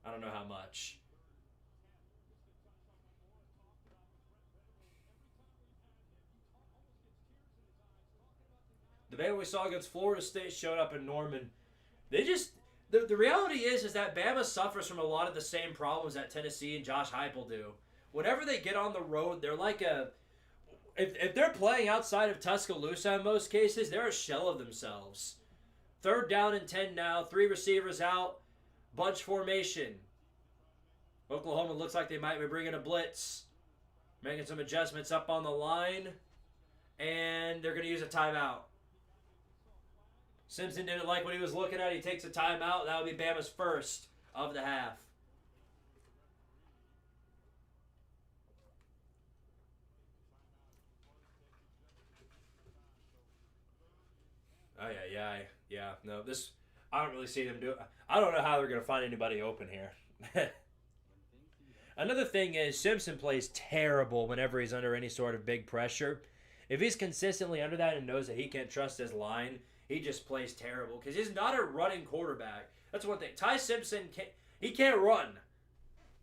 I don't know how much. The Bama we saw against Florida State showed up in Norman. They just the reality is that Bama suffers from a lot of the same problems that Tennessee and Josh Heupel do. Whenever they get on the road, they're like if they're playing outside of Tuscaloosa in most cases, they're a shell of themselves. 3rd down and 10 now, 3 receivers out, bunch formation. Oklahoma looks like they might be bringing a blitz, making some adjustments up on the line, and they're going to use a timeout. Simpson didn't like what he was looking at. He takes a timeout. That would be Bama's first of the half. Oh, yeah. No, this, I don't really see them do it. I don't know how they're going to find anybody open here. Another thing is Simpson plays terrible whenever he's under any sort of big pressure. If he's consistently under that and knows that he can't trust his line, he just plays terrible because he's not a running quarterback. That's one thing. Ty Simpson can't run.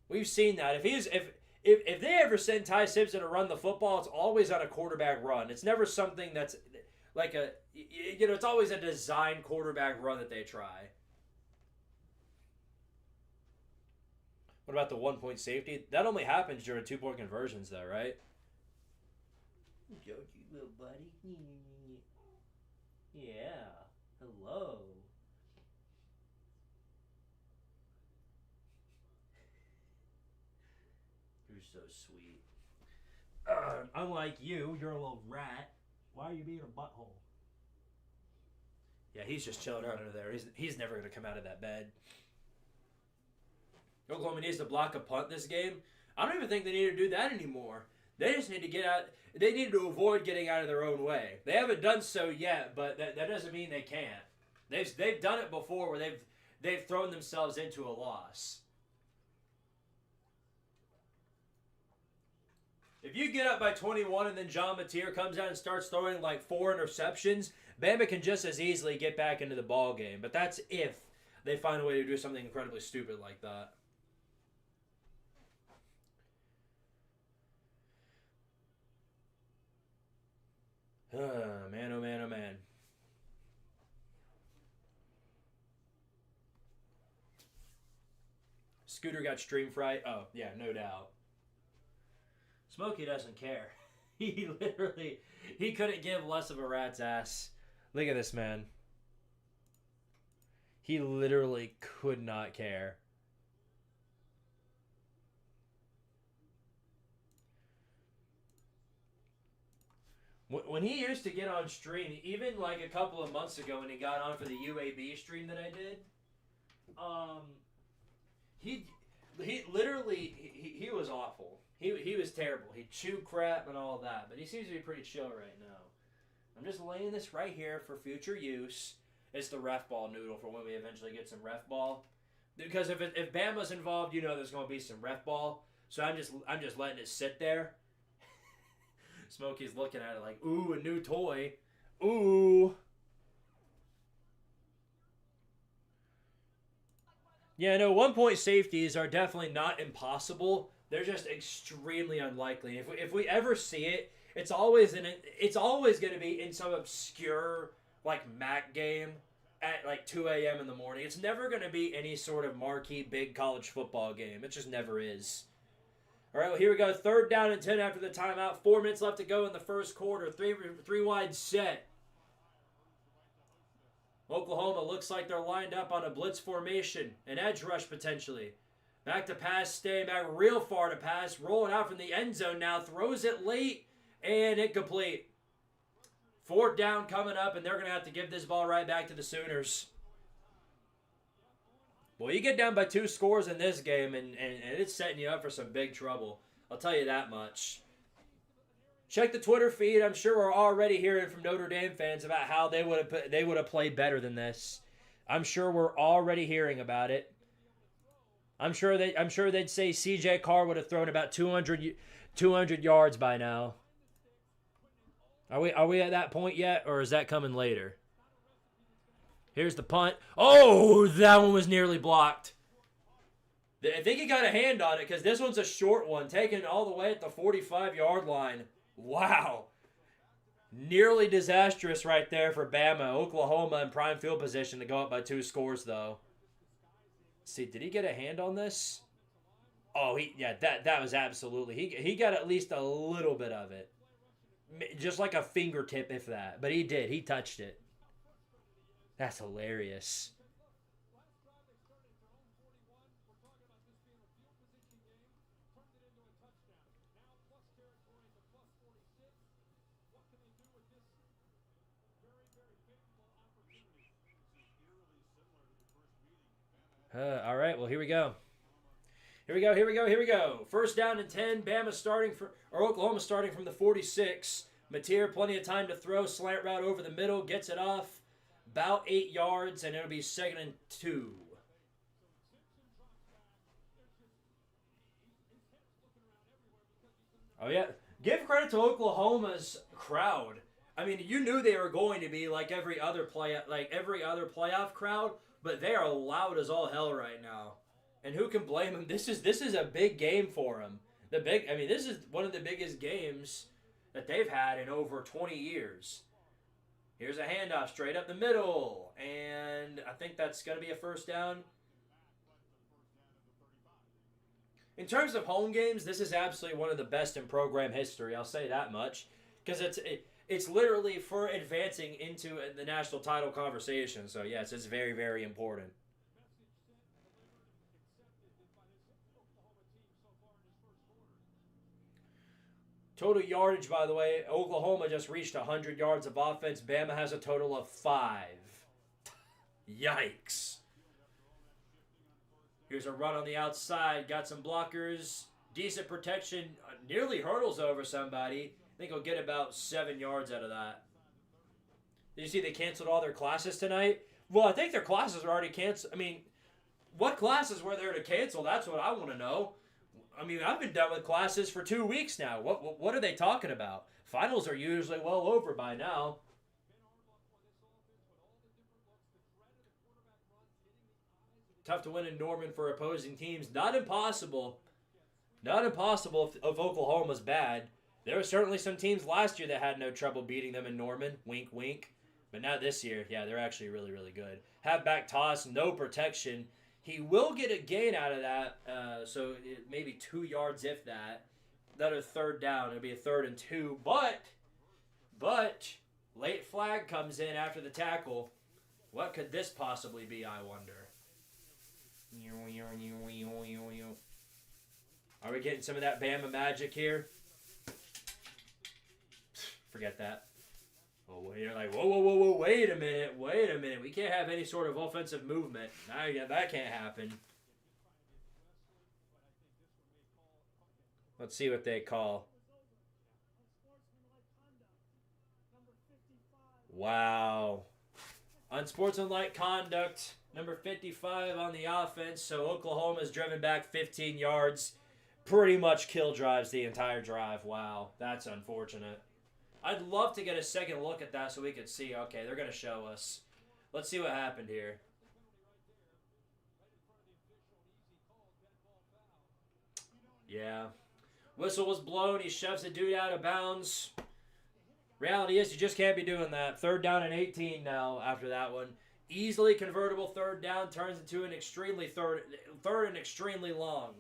We've seen that. If they ever send Ty Simpson to run the football, it's always on a quarterback run. It's never something that's like it's always a design quarterback run that they try. What about the 1-point safety? That only happens during 2-point conversions, though, right? Georgie, little buddy. Yeah. Hello. You're so sweet. Unlike you, you're a little rat. Why are you being a butthole? Yeah, he's just chilling out under there. He's never going to come out of that bed. Oklahoma needs to block a punt this game. I don't even think they need to do that anymore. They just need to get out. They need to avoid getting out of their own way. They haven't done so yet, but that doesn't mean they can't. They've done it before where they've thrown themselves into a loss. If you get up by 21 and then John Mateer comes out and starts throwing like 4 interceptions, Bama can just as easily get back into the ball game. But that's if they find a way to do something incredibly stupid like that. Man, oh man, oh man. Scooter got stream fright. Oh, yeah, no doubt. Smokey doesn't care. He couldn't give less of a rat's ass. Look at this man. He literally could not care. When he used to get on stream, even like a couple of months ago when he got on for the UAB stream that I did, he literally was awful. He was terrible. He'd chew crap and all that, but he seems to be pretty chill right now. I'm just laying this right here for future use. It's the ref ball noodle for when we eventually get some ref ball. Because if Bama's involved, you know there's going to be some ref ball. So I'm just letting it sit there. Smokey's looking at it like, ooh, a new toy. Ooh. Yeah, no, 1-point safeties are definitely not impossible. They're just extremely unlikely. If we ever see it, it's always going to be in some obscure like MAC game at like 2 a.m. in the morning. It's never going to be any sort of marquee big college football game. It just never is. All right, well, here we go. 3rd down and 10 after the timeout. 4 minutes left to go in the first quarter. Three wide set. Oklahoma looks like they're lined up on a blitz formation. An edge rush potentially. Back to pass, staying back real far to pass. Rolling out from the end zone now. Throws it late and incomplete. 4th down coming up, and they're going to have to give this ball right back to the Sooners. Well, you get down by 2 scores in this game, and it's setting you up for some big trouble. I'll tell you that much. Check the Twitter feed. I'm sure we're already hearing from Notre Dame fans about how they would have played better than this. I'm sure we're already hearing about it. I'm sure they'd say C.J. Carr would have thrown about 200 yards by now. Are we at that point yet, or is that coming later? Here's the punt. Oh, that one was nearly blocked. I think he got a hand on it because this one's a short one, taken all the way at the 45-yard line. Wow. Nearly disastrous right there for Bama. Oklahoma in prime field position to go up by 2 scores, though. Let's see, did he get a hand on this? Oh, that was absolutely. He got at least a little bit of it. Just like a fingertip, if that. But he did. He touched it. That's hilarious. All right, well, here we go. Here we go. First down and 10. Oklahoma starting from the 46. Mateer, plenty of time to throw. Slant route over the middle. Gets it off. About 8 yards, and it'll be 2nd and 2. Oh, yeah. Give credit to Oklahoma's crowd. I mean, you knew they were going to be like every other playoff crowd, but they are loud as all hell right now. And who can blame them? This is a big game for them. This is one of the biggest games that they've had in over 20 years. Here's a handoff straight up the middle, and I think that's going to be a first down. In terms of home games, this is absolutely one of the best in program history. I'll say that much, because it's literally for advancing into the national title conversation. So yes, it's very, very important. Total yardage, by the way, Oklahoma just reached 100 yards of offense. Bama has a total of 5. Yikes. Here's a run on the outside. Got some blockers. Decent protection. Nearly hurdles over somebody. I think he'll get about 7 yards out of that. Did you see they canceled all their classes tonight? Well, I think their classes are already canceled. I mean, what classes were there to cancel? That's what I want to know. I mean, I've been done with classes for 2 weeks now. What are they talking about? Finals are usually well over by now. Tough to win in Norman for opposing teams. Not impossible. Not impossible if Oklahoma's bad. There were certainly some teams last year that had no trouble beating them in Norman. Wink, wink. But not this year. Yeah, they're actually really, really good. Halfback toss, no protection. He will get a gain out of that, so maybe 2 yards if that. Another third down. It'll be a 3rd and 2. But, late flag comes in after the tackle. What could this possibly be, I wonder? Are we getting some of that Bama magic here? Forget that. Oh, you're like, whoa, wait a minute. We can't have any sort of offensive movement. That can't happen. Let's see what they call. Wow. Unsportsmanlike conduct, number 55 on the offense. So Oklahoma's driven back 15 yards. Pretty much kill drives the entire drive. Wow, that's unfortunate. I'd love to get a second look at that so we could see. Okay, they're going to show us. Let's see what happened here. Yeah. Whistle was blown. He shoves the dude out of bounds. Reality is you just can't be doing that. 3rd down and 18 now after that one. Easily convertible 3rd down. Turns into an extremely third and extremely long.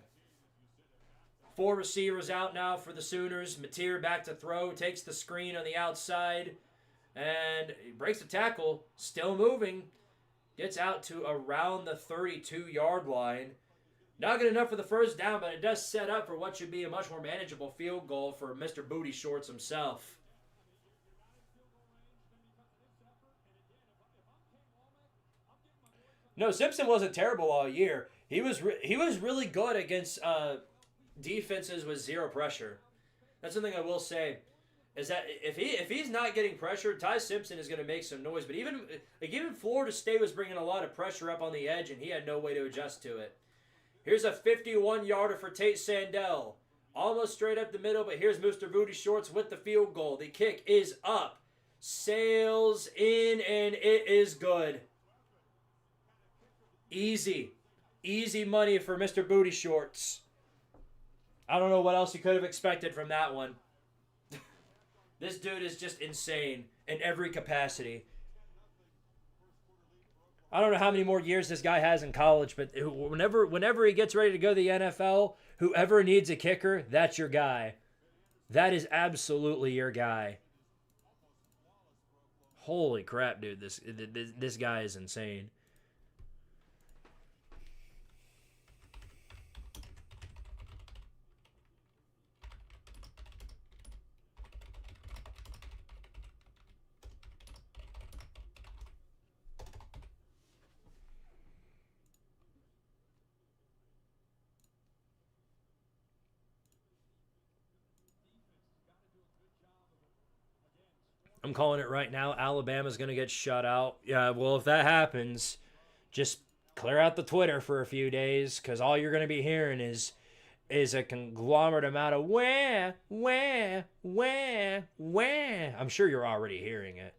4 receivers out now for the Sooners. Mateer back to throw. Takes the screen on the outside. And he breaks the tackle. Still moving. Gets out to around the 32-yard line. Not good enough for the first down, but it does set up for what should be a much more manageable field goal for Mr. Booty Shorts himself. No, Simpson wasn't terrible all year. He was really good against defenses with zero pressure. That's something I will say. is that if he's not getting pressure, Ty Simpson is going to make some noise. But even Florida State was bringing a lot of pressure up on the edge, and he had no way to adjust to it. Here's a 51-yarder for Tate Sandell. Almost straight up the middle, but here's Mr. Booty Shorts with the field goal. The kick is up. Sails in, and it is good. Easy. Easy money for Mr. Booty Shorts. I don't know what else you could have expected from that one. This dude is just insane in every capacity. I don't know how many more years this guy has in college, but whenever he gets ready to go to the NFL, whoever needs a kicker, that's your guy. That is absolutely your guy. Holy crap, dude. This guy is insane. I'm calling it right now. Alabama's going to get shut out. Yeah, well, if that happens, just clear out the Twitter for a few days, because all you're going to be hearing is a conglomerate amount of wah. I'm sure you're already hearing it.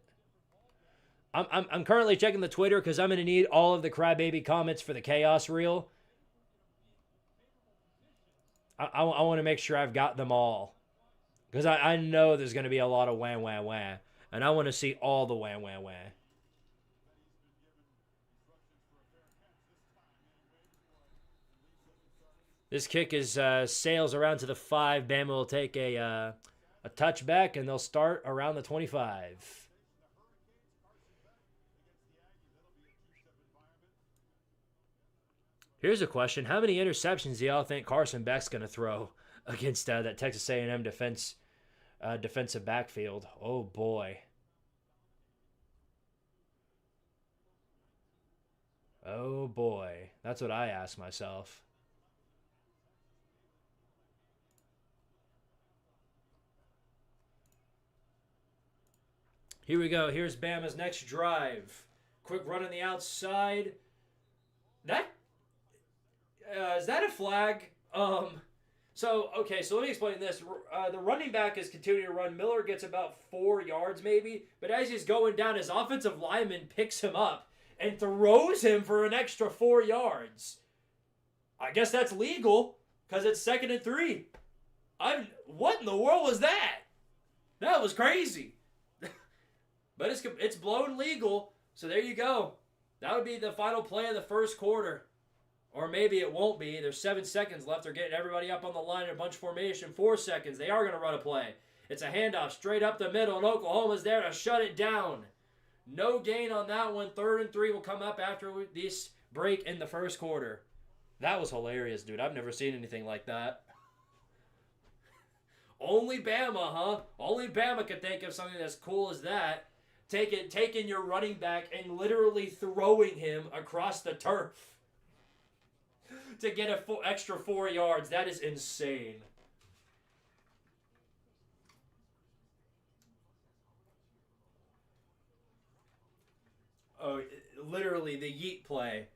I'm currently checking the Twitter because I'm going to need all of the crybaby comments for the chaos reel. I want to make sure I've got them all, because I know there's going to be a lot of wah. And I want to see all the wah. This kick is sails around to the 5. Bama will take a touchback, and they'll start around the 25. Here's a question. How many interceptions do y'all think Carson Beck's going to throw against that Texas A&M defensive backfield? Oh boy. Oh boy. That's what I ask myself. Here we go. Here's Bama's next drive. Quick run on the outside. Is that a flag? So let me explain this. The running back is continuing to run. Miller gets about 4 yards maybe, but as he's going down, his offensive lineman picks him up and throws him for an extra 4 yards. I guess that's legal because it's 2nd and 3. What in the world was that? That was crazy. But it's blown legal, so there you go. That would be the final play of the first quarter. Or maybe it won't be. There's 7 seconds left. They're getting everybody up on the line in a bunch formation. 4 seconds. They are going to run a play. It's a handoff straight up the middle, and Oklahoma's there to shut it down. No gain on that one. 3rd and 3 will come up after this break in the first quarter. That was hilarious, dude. I've never seen anything like that. Only Bama, huh? Only Bama could think of something as cool as that. Taking your running back and literally throwing him across the turf to get an extra 4 yards. That is insane. Oh, literally the yeet play.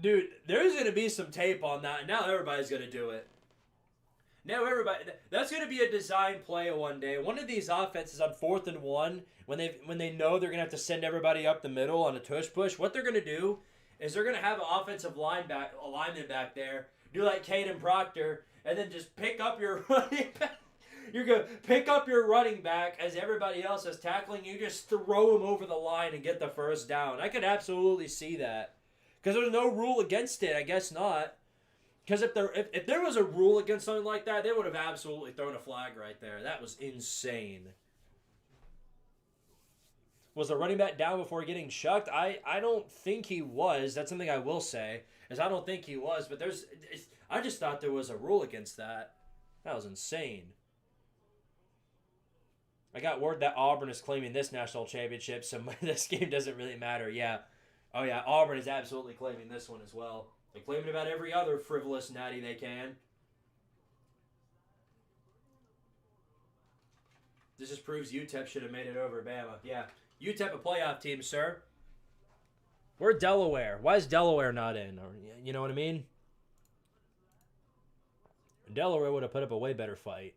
Dude, there's going to be some tape on that. Now everybody's going to do it. That's going to be a design play one day. One of these offenses on 4th and 1, when they know they're going to have to send everybody up the middle on a tush push, what they're going to do is they're going to have an offensive lineman back there, do like Caden Proctor, and then just pick up your running back. You're going to pick up your running back as everybody else is tackling. You just throw him over the line and get the first down. I could absolutely see that. Because there's no rule against it. I guess not. Because if there was a rule against something like that, they would have absolutely thrown a flag right there. That was insane. Was the running back down before getting chucked? I don't think he was. That's something I will say, is I don't think he was. But I just thought there was a rule against that. That was insane. I got word that Auburn is claiming this national championship, so this game doesn't really matter. Yeah. Oh, yeah, Auburn is absolutely claiming this one as well. They're claiming about every other frivolous natty they can. This just proves UTEP should have made it over Bama. Yeah, UTEP a playoff team, sir. We're Delaware. Why is Delaware not in? Or, you know what I mean? Delaware would have put up a way better fight.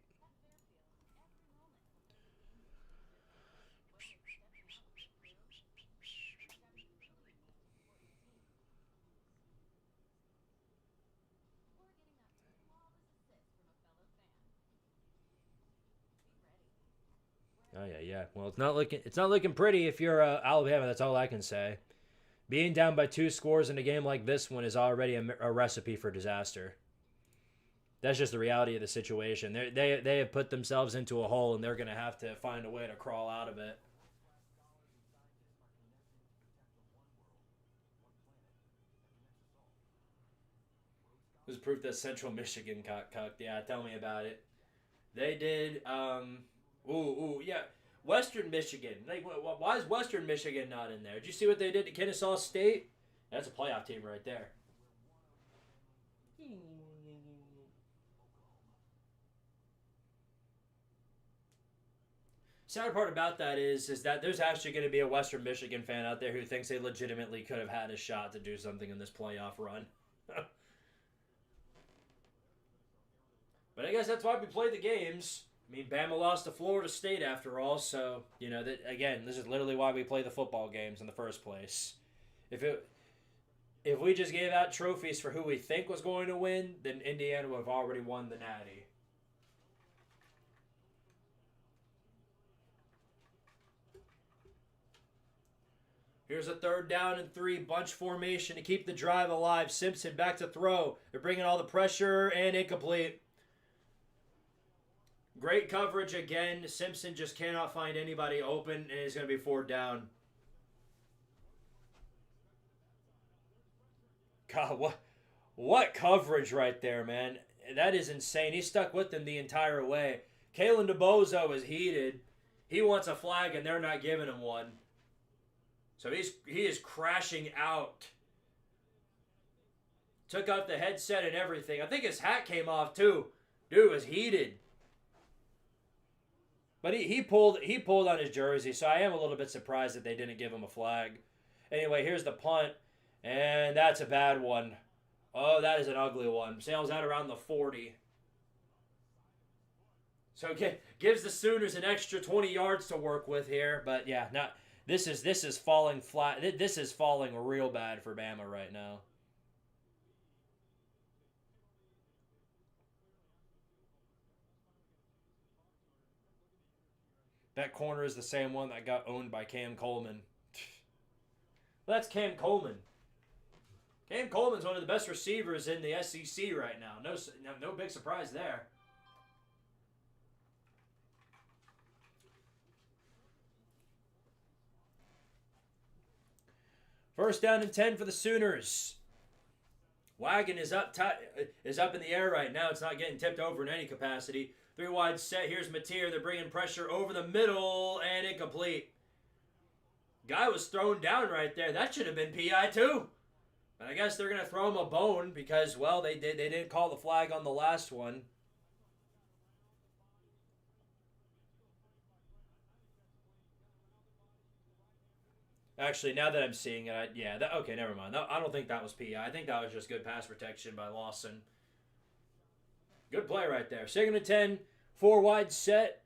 Oh yeah. Well, it's not looking pretty if you're Alabama. That's all I can say. Being down by 2 scores in a game like this one is already a recipe for disaster. That's just the reality of the situation. They have put themselves into a hole, and they're going to have to find a way to crawl out of it. This is proof that Central Michigan got cucked. Yeah, tell me about it. They did. Yeah. Western Michigan. Like, why is Western Michigan not in there? Did you see what they did to Kennesaw State? That's a playoff team right there. Sad part about that is that there's actually going to be a Western Michigan fan out there who thinks they legitimately could have had a shot to do something in this playoff run. But I guess that's why we play the games. I mean, Bama lost to Florida State after all, so, you know, that again, this is literally why we play the football games in the first place. If we just gave out trophies for who we think was going to win, then Indiana would have already won the Natty. Here's a 3rd down and 3, bunch formation to keep the drive alive. Simpson back to throw. They're bringing all the pressure and incomplete. Great coverage again. Simpson just cannot find anybody open, and it's going to be 4th down. God, what coverage right there, man. That is insane. He stuck with them the entire way. Kalen DeBozo is heated. He wants a flag, and they're not giving him one. So he is crashing out. Took off the headset and everything. I think his hat came off too. Dude was heated. But he pulled on his jersey, so I am a little bit surprised that they didn't give him a flag. Anyway, here's the punt, and that's a bad one. Oh, that is an ugly one. Sails out around the 40. So gives the Sooners an extra 20 yards to work with here, but yeah, not. This is falling flat. This is falling real bad for Bama right now. That corner is the same one that got owned by Cam Coleman. Well, that's Cam Coleman. Cam Coleman's one of the best receivers in the SEC right now. No big surprise there. First down and 10 for the Sooners. Wagon is up in the air right now. It's not getting tipped over in any capacity. 3 wide set. Here's Mateer. They're bringing pressure over the middle and incomplete. Guy was thrown down right there. That should have been PI too. But I guess they're going to throw him a bone because, well, they didn't call the flag on the last one. Actually, now that I'm seeing it, okay, never mind. I don't think that was PI. I think that was just good pass protection by Lawson. Good play right there. 2nd and 10, 4 wide set.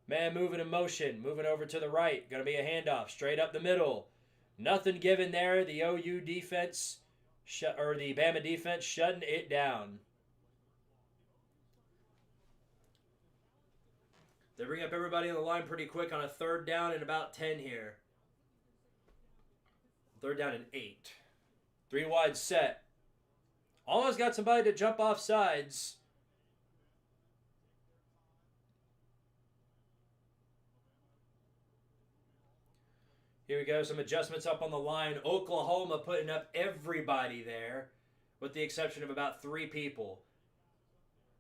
Man moving in motion, moving over to the right. Going to be a handoff straight up the middle. Nothing given there. The OU defense, the Bama defense shutting it down. They bring up everybody in the line pretty quick on a 3rd down and about 10 here. 3rd down and 8. 3 wide set. Almost got somebody to jump off sides. Here we go. Some adjustments up on the line. Oklahoma putting up everybody there, with the exception of about 3 people.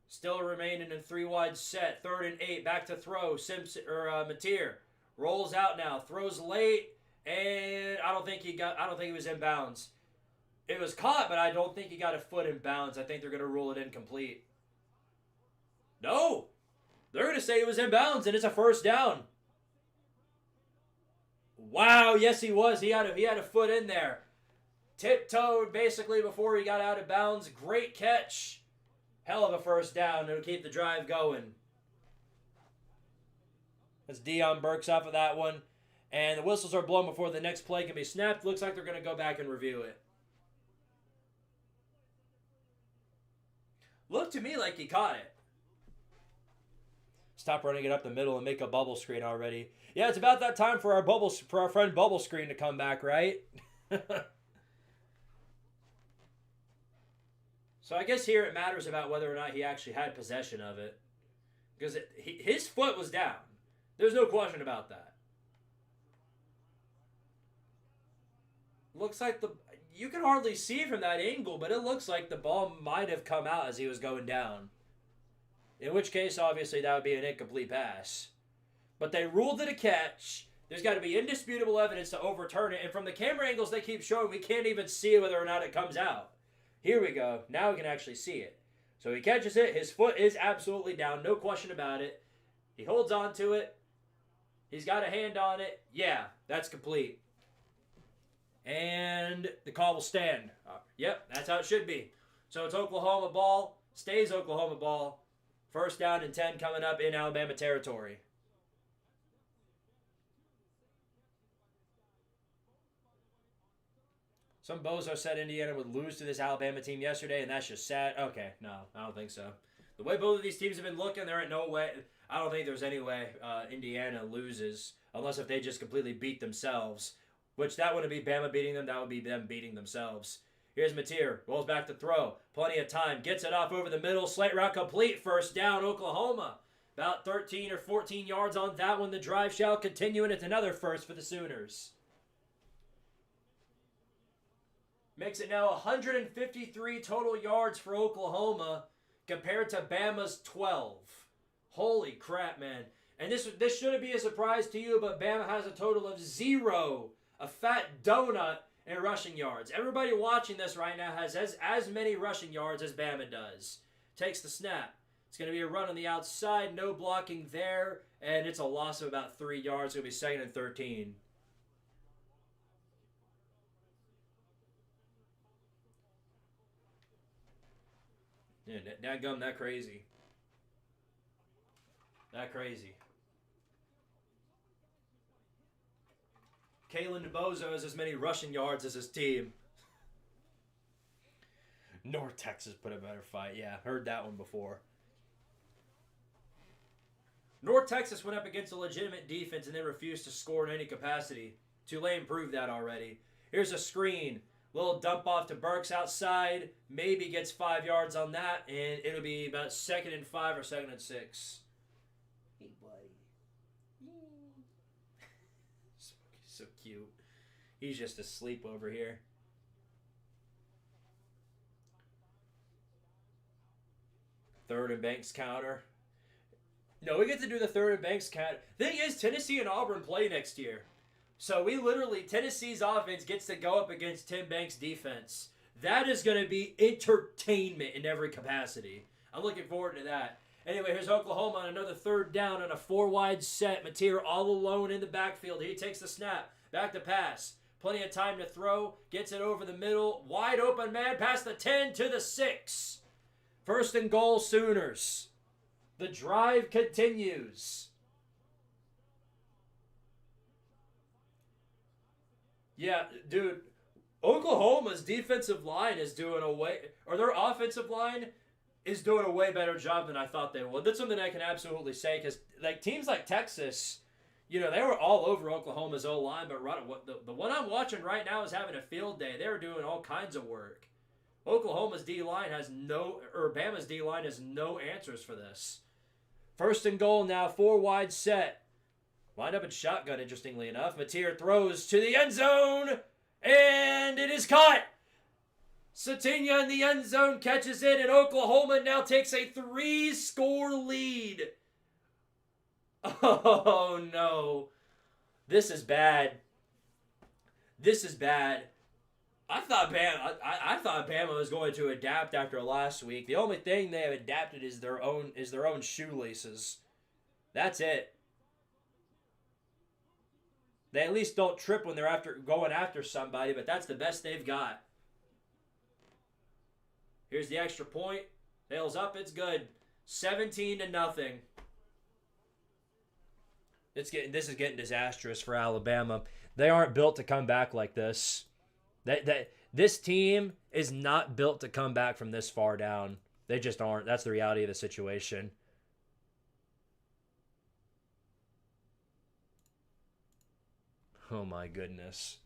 Still remaining in 3 wide set. 3rd and 8. Back to throw. Mateer rolls out now. Throws late. And I don't think he was in bounds. It was caught, but I don't think he got a foot in bounds. I think they're going to rule it incomplete. No! They're going to say it was inbounds, and it's a first down. Wow, yes he was. He had a foot in there. Tiptoed basically before he got out of bounds. Great catch. Hell of a first down. It'll keep the drive going. As Deion Burks off of that one. And the whistles are blown before the next play can be snapped. Looks like they're going to go back and review it. Looked to me like he caught it. Stop running it up the middle and make a bubble screen already. Yeah, it's about that time for our friend Bubble Screen to come back, right? So I guess here it matters about whether or not he actually had possession of it. Because his foot was down. There's no question about that. Looks like you can hardly see from that angle, but it looks like the ball might have come out as he was going down. In which case, obviously, that would be an incomplete pass. But they ruled it a catch. There's got to be indisputable evidence to overturn it. And from the camera angles they keep showing, we can't even see whether or not it comes out. Here we go. Now we can actually see it. So he catches it. His foot is absolutely down. No question about it. He holds on to it. He's got a hand on it. Yeah, that's complete. And the call will stand. Yep, that's how it should be. So it's Oklahoma ball. Stays Oklahoma ball. First down and 10 coming up in Alabama territory. Some bozo said Indiana would lose to this Alabama team yesterday, and that's just sad. Okay, no, I don't think so. The way both of these teams have been looking, there ain't no way. I don't think there's any way Indiana loses, unless if they just completely beat themselves. Which that wouldn't be Bama beating them. That would be them beating themselves. Here's Mateer. Rolls back to throw. Plenty of time. Gets it off over the middle. Slant route complete. First down, Oklahoma. About 13 or 14 yards on that one. The drive shall continue, and it's another first for the Sooners. Makes it now 153 total yards for Oklahoma compared to Bama's 12. Holy crap, man. And this shouldn't be a surprise to you, but Bama has a total of 0. A fat donut in rushing yards. Everybody watching this right now has as many rushing yards as Bama does. Takes the snap. It's going to be a run on the outside. No blocking there. And it's a loss of about 3 yards. It's going to be second and 13. Yeah, dadgum, that crazy. That crazy. Kalen DeBozo has as many rushing yards as his team. North Texas put a better fight. Yeah, heard that one before. North Texas went up against a legitimate defense and then refused to score in any capacity. Tulane proved that already. Here's a screen. Little dump off to Burks outside. Maybe gets 5 yards on that, and it'll be about 2nd and 5 or 2nd and 6. Hey, buddy. So cute. He's just asleep over here. Third and Banks counter. No, we get to do the third and Banks counter. Thing is, Tennessee and Auburn play next year. So we literally, Tennessee's offense gets to go up against Tim Banks' defense. That is going to be entertainment in every capacity. I'm looking forward to that. Anyway, here's Oklahoma on another third down on a 4-wide set. Mateer all alone in the backfield. He takes the snap. Back to pass. Plenty of time to throw. Gets it over the middle. Wide open man past the 10 to the 6. First and goal, Sooners. The drive continues. Yeah, dude. Oklahoma's defensive line is doing their offensive line is doing a way better job than I thought they would. That's something I can absolutely say because teams like Texas, they were all over Oklahoma's O-line, but the one I'm watching right now is having a field day. They're doing all kinds of work. Oklahoma's D-line Bama's D-line has no answers for this. First and goal now, 4-wide set. Lined up in shotgun, interestingly enough. Mateer throws to the end zone, and it is caught. Satinha in the end zone catches it, and Oklahoma now takes a 3-score lead. Oh, no. This is bad. This is bad. I thought Bama was going to adapt after last week. The only thing they have adapted is their own shoelaces. That's it. They at least don't trip when they're going after somebody, but that's the best they've got. Here's the extra point. Tails up, it's good. 17-0. This is getting disastrous for Alabama. They aren't built to come back like this. This team is not built to come back from this far down. They just aren't. That's the reality of the situation. Oh my goodness.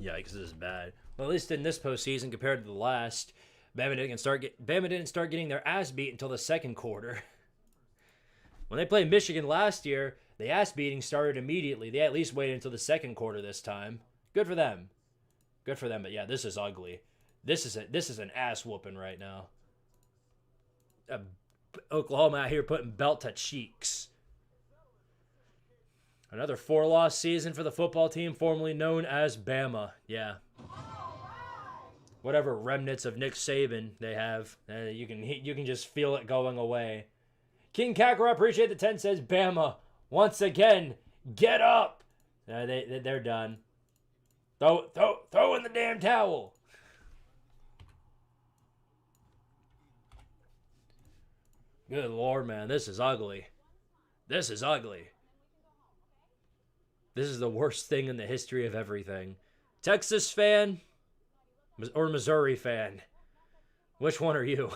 Yikes, this is bad. Well, at least in this postseason compared to the last, Bama didn't start getting their ass beat until the second quarter. When they played Michigan last year, the ass beating started immediately. They at least waited until the second quarter this time. Good for them. Good for them, but yeah, this is ugly. This is an ass whooping right now. Oklahoma out here putting belt to cheeks. Another 4-loss season for the football team formerly known as Bama. Yeah. Whatever remnants of Nick Saban they have, you can just feel it going away. King Kakara, appreciate the 10, says Bama once again. Get up. They're done. Throw in the damn towel. Good Lord, man, this is ugly. This is ugly. This is the worst thing in the history of everything. Texas fan or Missouri fan? Which one are you?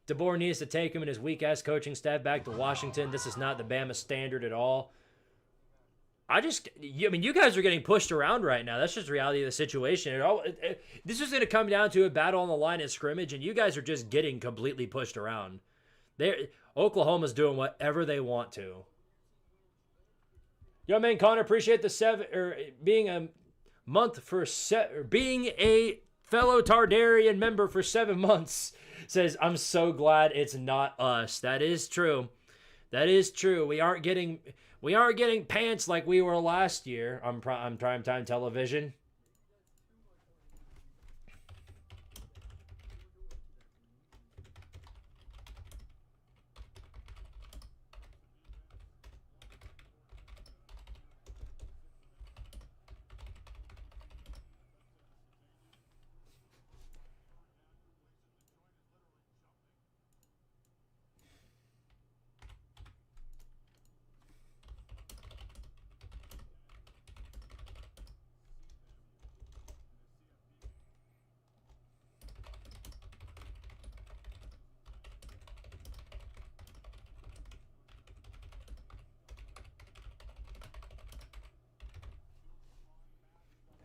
DeBoer needs to take him and his weak-ass coaching staff back to Washington. This is not the Bama standard at all. You guys are getting pushed around right now. That's just the reality of the situation. This is going to come down to a battle on the line of scrimmage, and you guys are just getting completely pushed around. Oklahoma's doing whatever they want to. Yo, man, Connor, appreciate the being a fellow Tardarian member for 7 months. Says, I'm so glad it's not us. That is true. That is true. We aren't getting pants like we were last year on primetime television.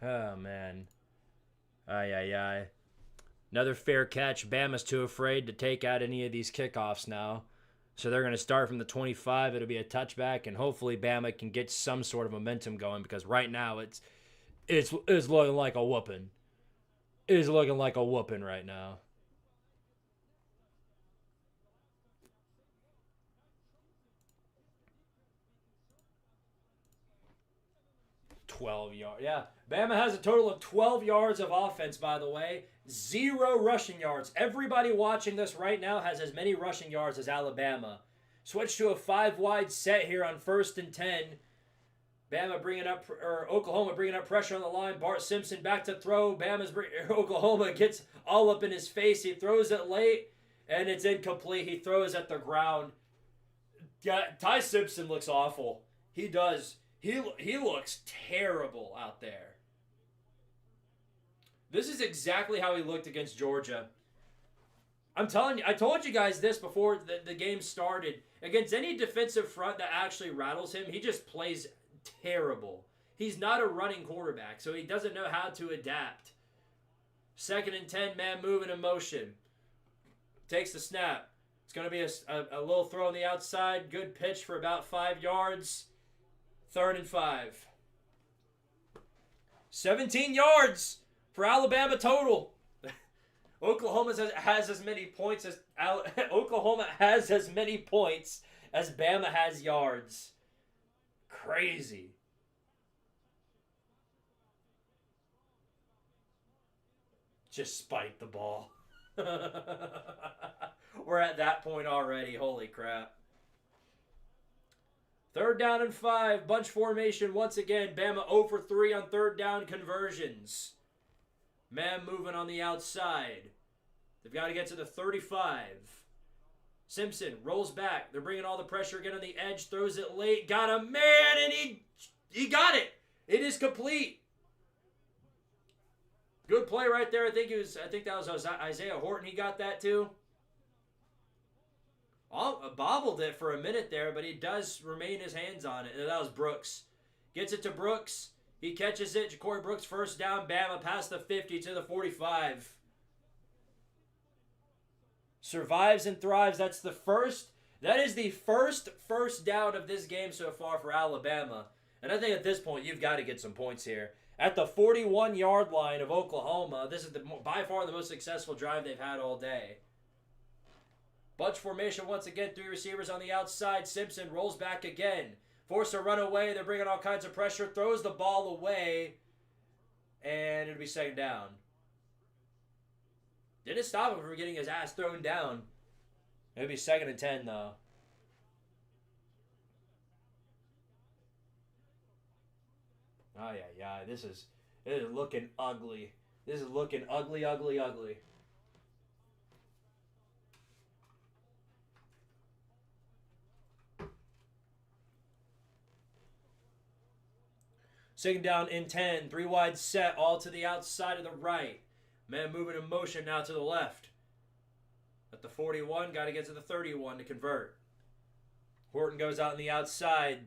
Oh, man. Ay. Another fair catch. Bama's too afraid to take out any of these kickoffs now. So they're going to start from the 25. It'll be a touchback, and hopefully Bama can get some sort of momentum going because right now it's looking like a whooping. It's looking like a whooping right now. Yeah. Bama has a total of 12 yards of offense, by the way. 0 rushing yards. Everybody watching this right now has as many rushing yards as Alabama. Switch to a 5-wide set here on 1st and 10. Oklahoma bringing up pressure on the line. Bart Simpson back to throw. Oklahoma gets all up in his face. He throws it late, and it's incomplete. He throws at the ground. Yeah, Ty Simpson looks awful. He does. He looks terrible out there. This is exactly how he looked against Georgia. I'm telling you, I told you guys this before the game started. Against any defensive front that actually rattles him, he just plays terrible. He's not a running quarterback, so he doesn't know how to adapt. 2nd and 10, man moving in motion. Takes the snap. It's going to be a little throw on the outside. Good pitch for about 5 yards. 3rd and 5. 17 yards for Alabama total. Oklahoma has as many points as Oklahoma has as many points as Bama has yards. Crazy. Just spike the ball. We're at that point already. Holy crap. 3rd down and 5. Bunch formation once again. Bama 0 for 3 on 3rd down conversions. Man moving on the outside. They've got to get to the 35. Simpson rolls back. They're bringing all the pressure again on the edge. Throws it late. Got a man, and he got it. It is complete. Good play right there. I think that was Isaiah Horton. He got that too. Bobbled it for a minute there, but he does remain his hands on it. And that was Brooks. Gets it to Brooks. He catches it. Ja'Cory Brooks 1st down. Bama past the 50 to the 45. Survives and thrives. That is the first down of this game so far for Alabama. And I think at this point, you've got to get some points here. At the 41-yard line of Oklahoma, this is by far the most successful drive they've had all day. Bunch formation once again. 3 receivers on the outside. Simpson rolls back again. Forced to run away. They're bringing all kinds of pressure. Throws the ball away. And it'll be 2nd down. Didn't stop him from getting his ass thrown down. It'll be 2nd and 10, though. Oh, yeah. This is looking ugly. This is looking ugly, ugly, ugly. Second down in 10. 3 wide set, all to the outside of the right. Man moving in motion now to the left. At the 41, got to get to the 31 to convert. Horton goes out on the outside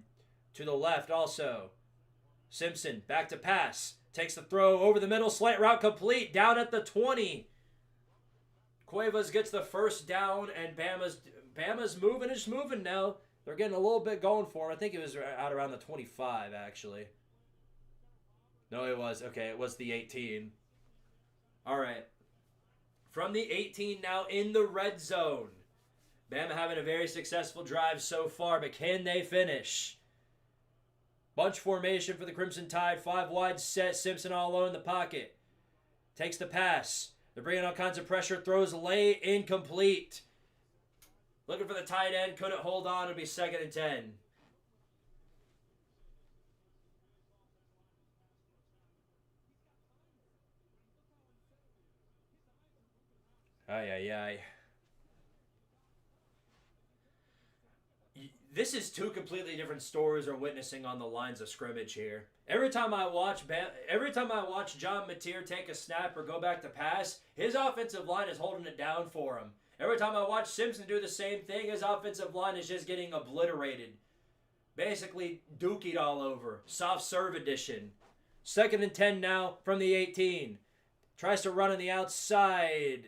to the left also. Simpson back to pass. Takes the throw over the middle. Slant route complete. Down at the 20. Cuevas gets the 1st down, and Bama's moving. It's moving now. They're getting a little bit going for him. I think it was out around the 25, actually. No, it was. Okay, it was the 18. All right. From the 18 now in the red zone. Bama having a very successful drive so far, but can they finish? Bunch formation for the Crimson Tide. 5 wide set. Simpson all alone in the pocket. Takes the pass. They're bringing all kinds of pressure. Throws late. Incomplete. Looking for the tight end. Couldn't hold on. It'll be 2nd and 10. Ay. This is 2 completely different stories we're witnessing on the lines of scrimmage here. Every time I watch John Mateer take a snap or go back to pass, his offensive line is holding it down for him. Every time I watch Simpson do the same thing, his offensive line is just getting obliterated. Basically dookied all over. Soft serve edition. 2nd and 10 now from the 18. Tries to run on the outside.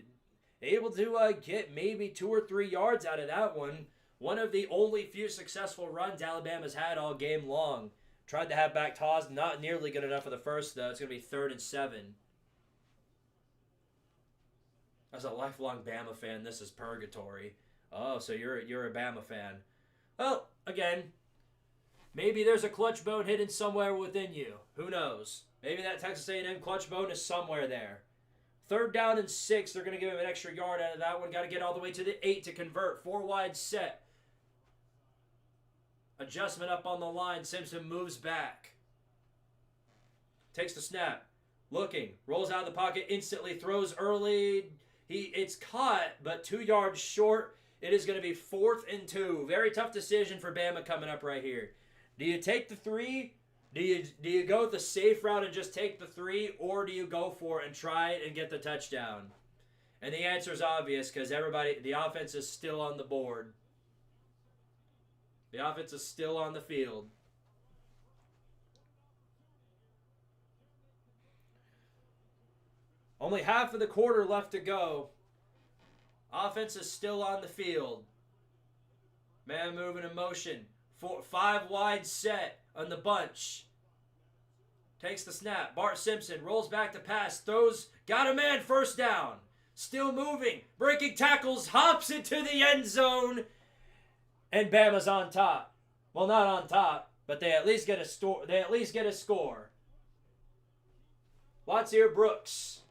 Able to get maybe 2 or 3 yards out of that one. One of the only few successful runs Alabama's had all game long. Tried to have back toss. Not nearly good enough for the first, though. It's going to be 3rd and 7. As a lifelong Bama fan, this is purgatory. Oh, so you're a Bama fan. Well, again, maybe there's a clutch bone hidden somewhere within you. Who knows? Maybe that Texas A&M clutch bone is somewhere there. 3rd down and 6. They're going to give him an extra yard out of that one. Got to get all the way to the 8 to convert. 4 wide set. Adjustment up on the line. Simpson moves back. Takes the snap. Looking. Rolls out of the pocket. Instantly throws early. It's caught, but 2 yards short. It is going to be 4th and 2. Very tough decision for Bama coming up right here. Do you take the 3? Do you go the safe route and just take the 3, or do you go for it and try it and get the touchdown? And the answer is obvious because the offense is still on the board. The offense is still on the field. Only half of the quarter left to go. Offense is still on the field. Man moving in motion. 5 wide set on the bunch. Takes the snap. Bart Simpson rolls back to pass. Throws. Got a man. First down. Still moving. Breaking tackles. Hops into the end zone. And Bama's on top. Well, not on top, but they at least get a score. Latsier Brooks.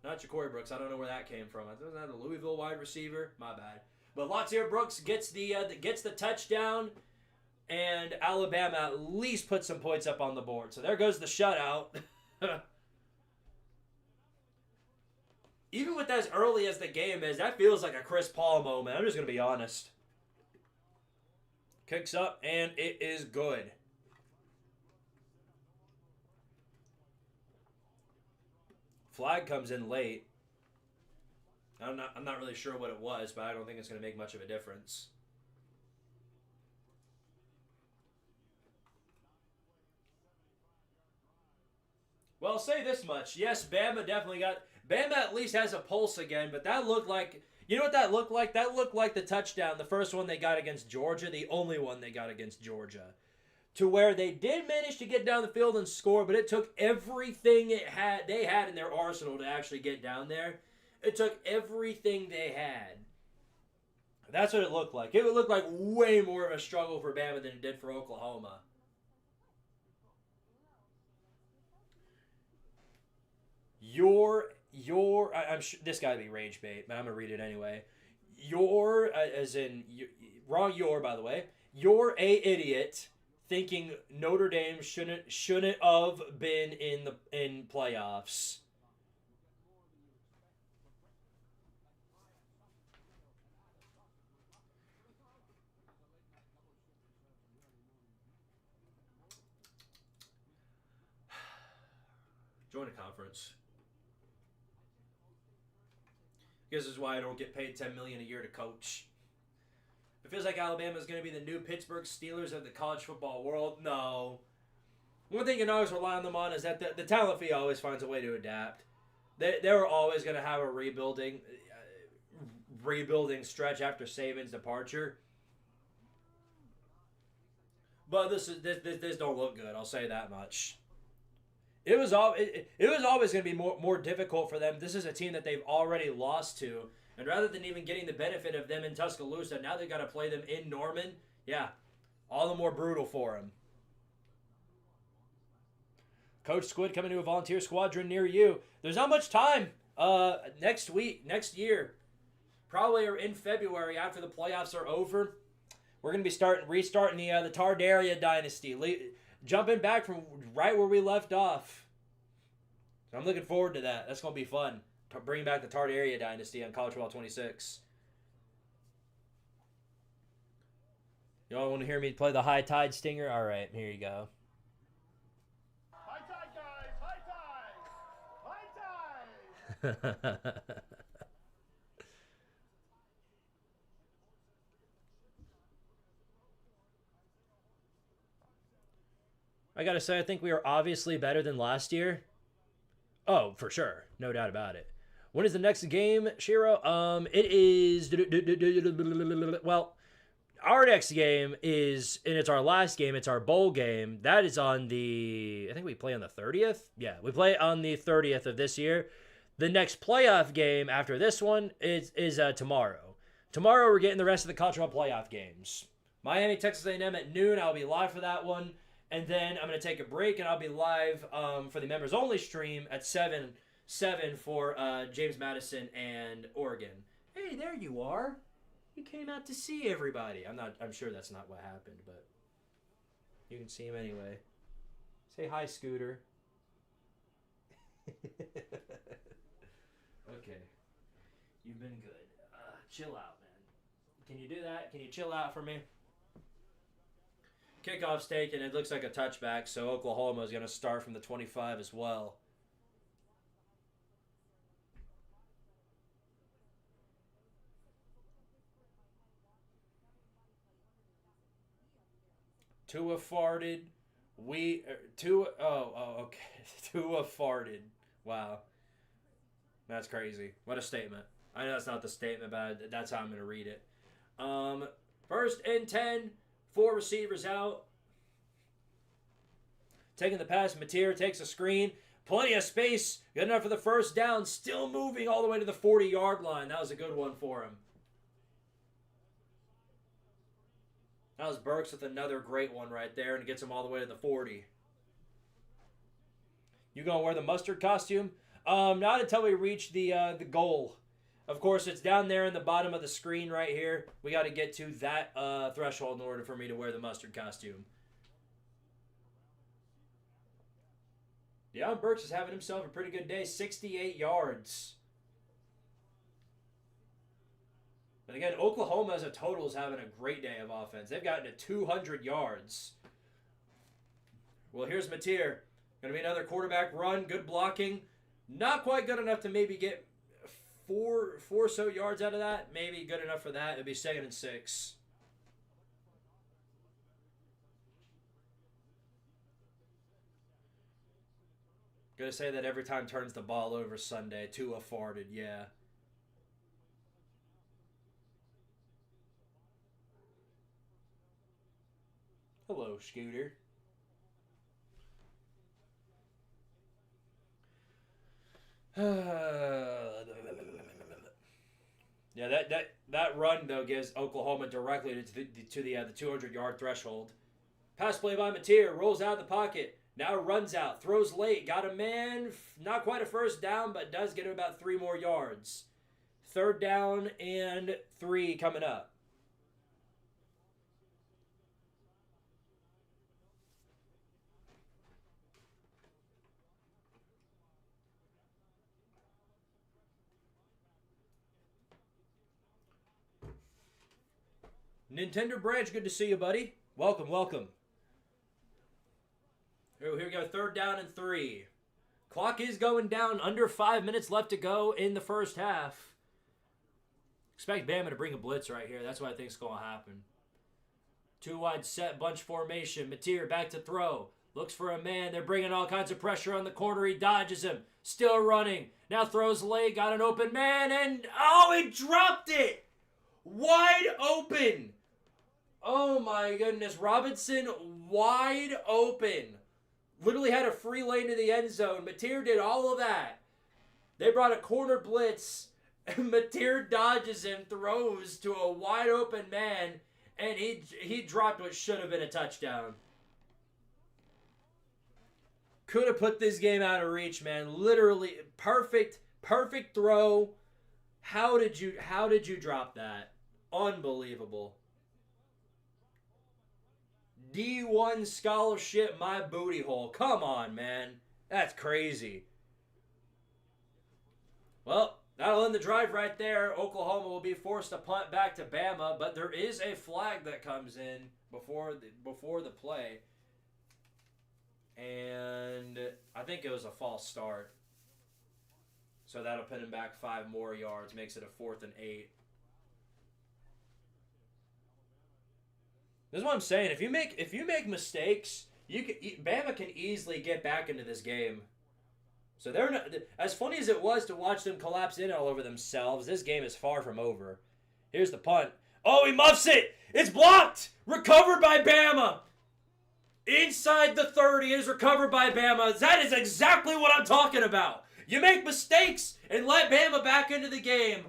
Not Ja'Cory Brooks. I don't know where that came from. Wasn't that the Louisville wide receiver? My bad. But Latsier Brooks gets the touchdown, and Alabama at least puts some points up on the board. So there goes the shutout. Even with as early as the game is, that feels like a Chris Paul moment. I'm just going to be honest. Kicks up, and it is good. Flag comes in late. I'm not really sure what it was, but I don't think it's going to make much of a difference. Well, I'll say this much. Yes, Bama at least has a pulse again, but that looked like, you know what that looked like? That looked like the touchdown, the first one they got against Georgia, the only one they got against Georgia. To where they did manage to get down the field and score, but it took everything they had in their arsenal to actually get down there. It took everything they had. That's what it looked like. It would look like way more of a struggle for Bama than it did for Oklahoma. I'm sure this got to be rage bait, but I'm gonna read it anyway. Wrong. By the way. You're a idiot. Thinking Notre Dame shouldn't have been in playoffs. Join a conference. This is why I don't get paid $10 million a year to coach. It feels like Alabama is going to be the new Pittsburgh Steelers of the college football world. No. One thing you can always rely on them on is that the talent fee always finds a way to adapt. They were always going to have a rebuilding stretch after Saban's departure. But this don't look good. I'll say that much. It was always going to be more difficult for them. This is a team that they've already lost to. And rather than even getting the benefit of them in Tuscaloosa, now they've got to play them in Norman. Yeah, all the more brutal for them. Coach Squid coming to a volunteer squadron near you. There's not much time. Next year, probably or in February after the playoffs are over, we're going to be restarting the Tardaria dynasty, jumping back from right where we left off. So I'm looking forward to that. That's going to be fun. Bring back the Tardaria dynasty on College Football 26. Y'all want to hear me play the High Tide Stinger? All right, here you go. High tide, guys! High tide! High tide! I got to say, I think we are obviously better than last year. Oh, for sure. No doubt about it. When is the next game, Shiro? It is... Well, our next game is... And it's our last game. It's our bowl game. That is on the... I think we play on the 30th? Yeah, we play on the 30th of this year. The next playoff game after this one is tomorrow. Tomorrow, we're getting the rest of the college football playoff games. Miami, Texas A&M at noon. I'll be live for that one. And then I'm going to take a break, and I'll be live for the members-only stream at 7 for James Madison and Oregon. Hey, there you are. You came out to see everybody. I'm sure that's not what happened, but you can see him anyway. Say hi, Scooter. Okay. You've been good. Chill out, man. Can you do that? Can you chill out for me? Kickoff's taken. It looks like a touchback, so Oklahoma is going to start from the 25 as well. Tua farted. Okay. Tua farted. Wow. That's crazy. What a statement. I know that's not the statement, but that's how I'm going to read it. 1st and 10. 4 receivers out. Taking the pass. Mateer takes a screen. Plenty of space. Good enough for the first down. Still moving all the way to the 40-yard line. That was a good one for him. That was Burks with another great one right there, and it gets him all the way to the 40. You gonna wear the mustard costume? Not until we reach the goal. Of course, it's down there in the bottom of the screen right here. We got to get to that threshold in order for me to wear the mustard costume. Yeah, Burks is having himself a pretty good day. 68 yards. But again, Oklahoma as a total is having a great day of offense. They've gotten to 200 yards. Well, here's Mateer. Going to be another quarterback run. Good blocking. Not quite good enough to maybe get four so yards out of that. Maybe good enough for that. It'd be 2nd and 6. Gonna say that every time turns the ball over Sunday. Tua farted, yeah. Hello, Scooter. Yeah, that run though gives Oklahoma directly to the 200-yard threshold. Pass play by Mateer, rolls out of the pocket. Now runs out, throws late, got a man, not quite a first down, but does get him about 3 more yards. 3rd down and 3 coming up. Nintendo Branch, good to see you, buddy. Welcome, welcome. Here we go, 3rd down and 3. Clock is going down, under 5 minutes left to go in the first half. Expect Bama to bring a blitz right here. That's what I think is going to happen. 2 wide set, bunch formation. Mateer back to throw. Looks for a man. They're bringing all kinds of pressure on the corner. He dodges him. Still running. Now throws late. Got an open man. And, oh, he dropped it. Wide open. Oh, my goodness. Robinson wide open. Literally had a free lane to the end zone. Mateer did all of that. They brought a corner blitz. Mateer dodges him, throws to a wide open man, and he dropped what should have been a touchdown. Could have put this game out of reach, man. Literally perfect throw. How did you drop that? Unbelievable. D1 scholarship, my booty hole. Come on, man. That's crazy. Well, that'll end the drive right there. Oklahoma will be forced to punt back to Bama, but there is a flag that comes in before the play. And I think it was a false start. So that'll put him back 5 more yards, makes it a 4th and 8. This is what I'm saying. If you make mistakes, Bama can easily get back into this game. So they're not, as funny as it was to watch them collapse in all over themselves. This game is far from over. Here's the punt. Oh, he muffs it. It's blocked. Recovered by Bama. Inside the 30 is recovered by Bama. That is exactly what I'm talking about. You make mistakes and let Bama back into the game.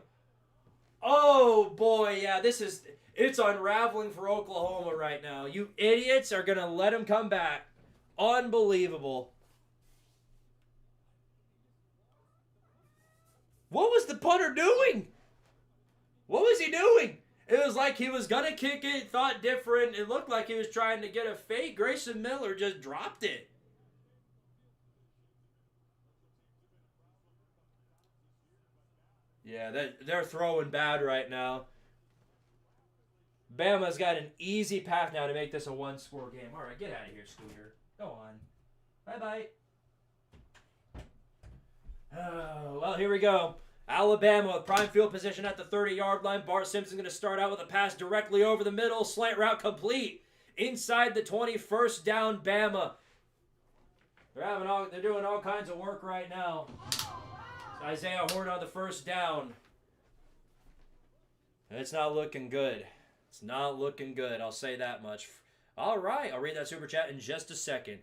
Oh boy, yeah, it's unraveling for Oklahoma right now. You idiots are going to let him come back. Unbelievable. What was the punter doing? What was he doing? It was like he was going to kick it, thought different. It looked like he was trying to get a fake. Grayson Miller just dropped it. Yeah, they're throwing bad right now. Bama's got an easy path now to make this a 1-score game. All right, get out of here, Scooter. Go on. Bye-bye. Oh, well, here we go. Alabama with prime field position at the 30-yard line. Bart Simpson's going to start out with a pass directly over the middle. Slant route complete. inside the 20, first down, Bama. They're doing all kinds of work right now. Isaiah Horn on the first down. And it's not looking good. It's not looking good. I'll say that much. All right. I'll read that super chat in just a second.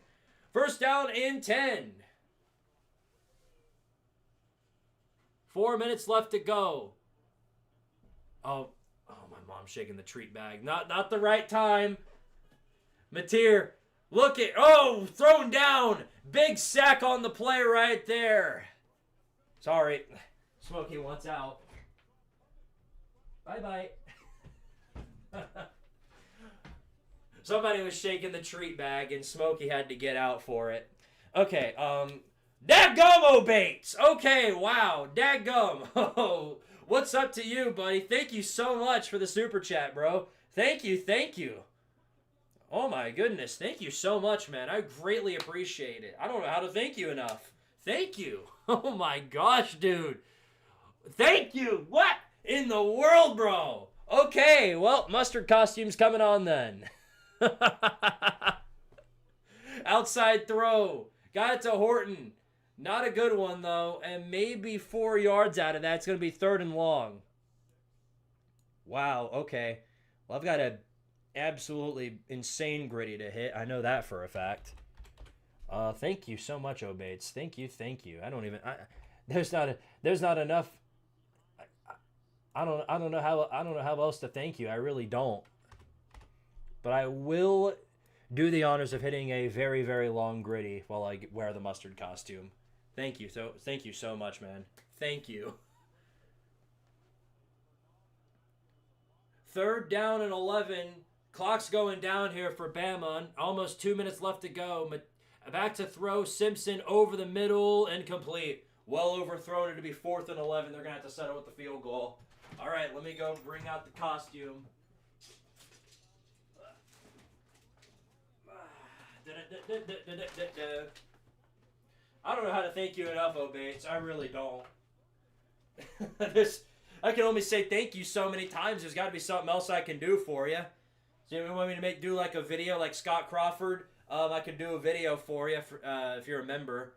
First down and 10. 4 minutes left to go. Oh, my mom's shaking the treat bag. Not the right time. Mateer, look at, thrown down. Big sack on the play right there. Sorry. Smokey wants out. Bye-bye. Somebody was shaking the treat bag and Smokey had to get out for it. Okay, Dadgum Bates. Okay, wow. Dadgum. Oh, what's up to you, buddy? Thank you so much for the super chat, bro. Thank you. Oh my goodness. Thank you so much, man. I greatly appreciate it. I don't know how to thank you enough. Thank you. Oh my gosh, dude. Thank you. What in the world, bro? Okay, well, mustard costume's coming on then. Outside throw. Got it to Horton. Not a good one, though. And maybe 4 yards out of that. It's going to be 3rd and long. Wow, okay. Well, I've got a absolutely insane gritty to hit. I know that for a fact. Thank you so much, Obates. Thank you. There's not enough. I don't know how else to thank you. I really don't. But I will do the honors of hitting a very, very long gritty while I wear the mustard costume. Thank you so much, man. Thank you. 3rd down and 11. Clock's going down here for Bama. Almost 2 minutes left to go. Back to throw. Simpson over the middle. Incomplete. Well overthrown. It'll be 4th and 11. They're going to have to settle with the field goal. All right, let me go bring out the costume. I don't know how to thank you enough, Obates. I really don't. I can only say thank you so many times. There's got to be something else I can do for you. So you want me to do like a video like Scott Crawford? I can do a video for you if you're a member.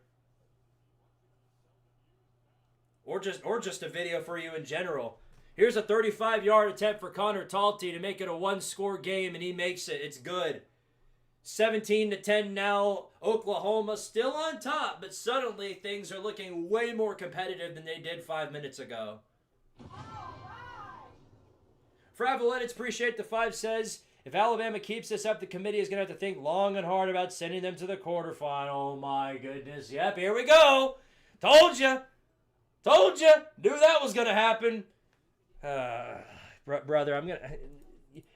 Or just a video for you in general. Here's a 35-yard attempt for Connor Talty to make it a 1-score game, and he makes it. It's good. 17-10 now. Oklahoma still on top, but suddenly things are looking way more competitive than they did 5 minutes ago. Fravoletits, appreciate the 5, says, if Alabama keeps this up, the committee is going to have to think long and hard about sending them to the quarterfinal. Oh, my goodness. Yep, here we go. Told you. Knew that was going to happen. Brother,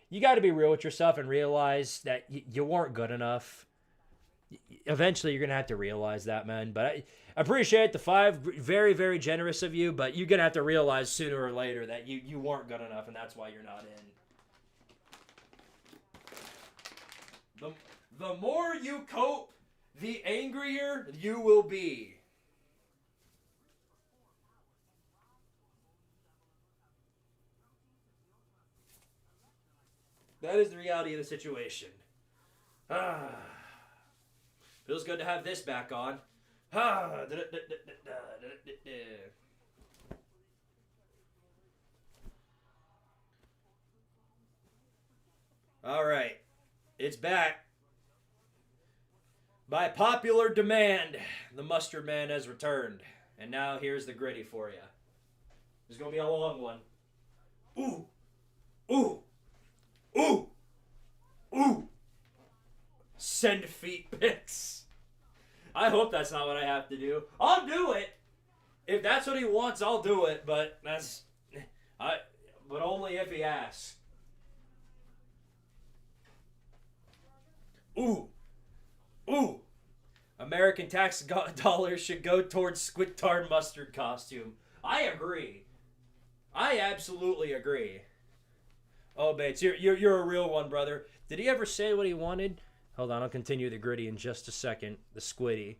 you got to be real with yourself and realize that you weren't good enough. Eventually, you're going to have to realize that, man. But I appreciate the 5. Very, very generous of you. But you're going to have to realize sooner or later that you weren't good enough, and that's why you're not in. The more you cope, the angrier you will be. That is the reality of the situation. Feels good to have this back on. All right. It's back. By popular demand, the mustard man has returned. And now here's the gritty for you. This is going to be a long one. Ooh. Send feet pics. I hope that's not what I have to do. I'll do it. If that's what he wants, I'll do it. But but only if he asks. Ooh. American tax dollars should go towards Squidtard mustard costume. I agree. I absolutely agree. Oh, Bates, you're a real one, brother. Did he ever say what he wanted? Hold on, I'll continue the gritty in just a second. The Squiddy.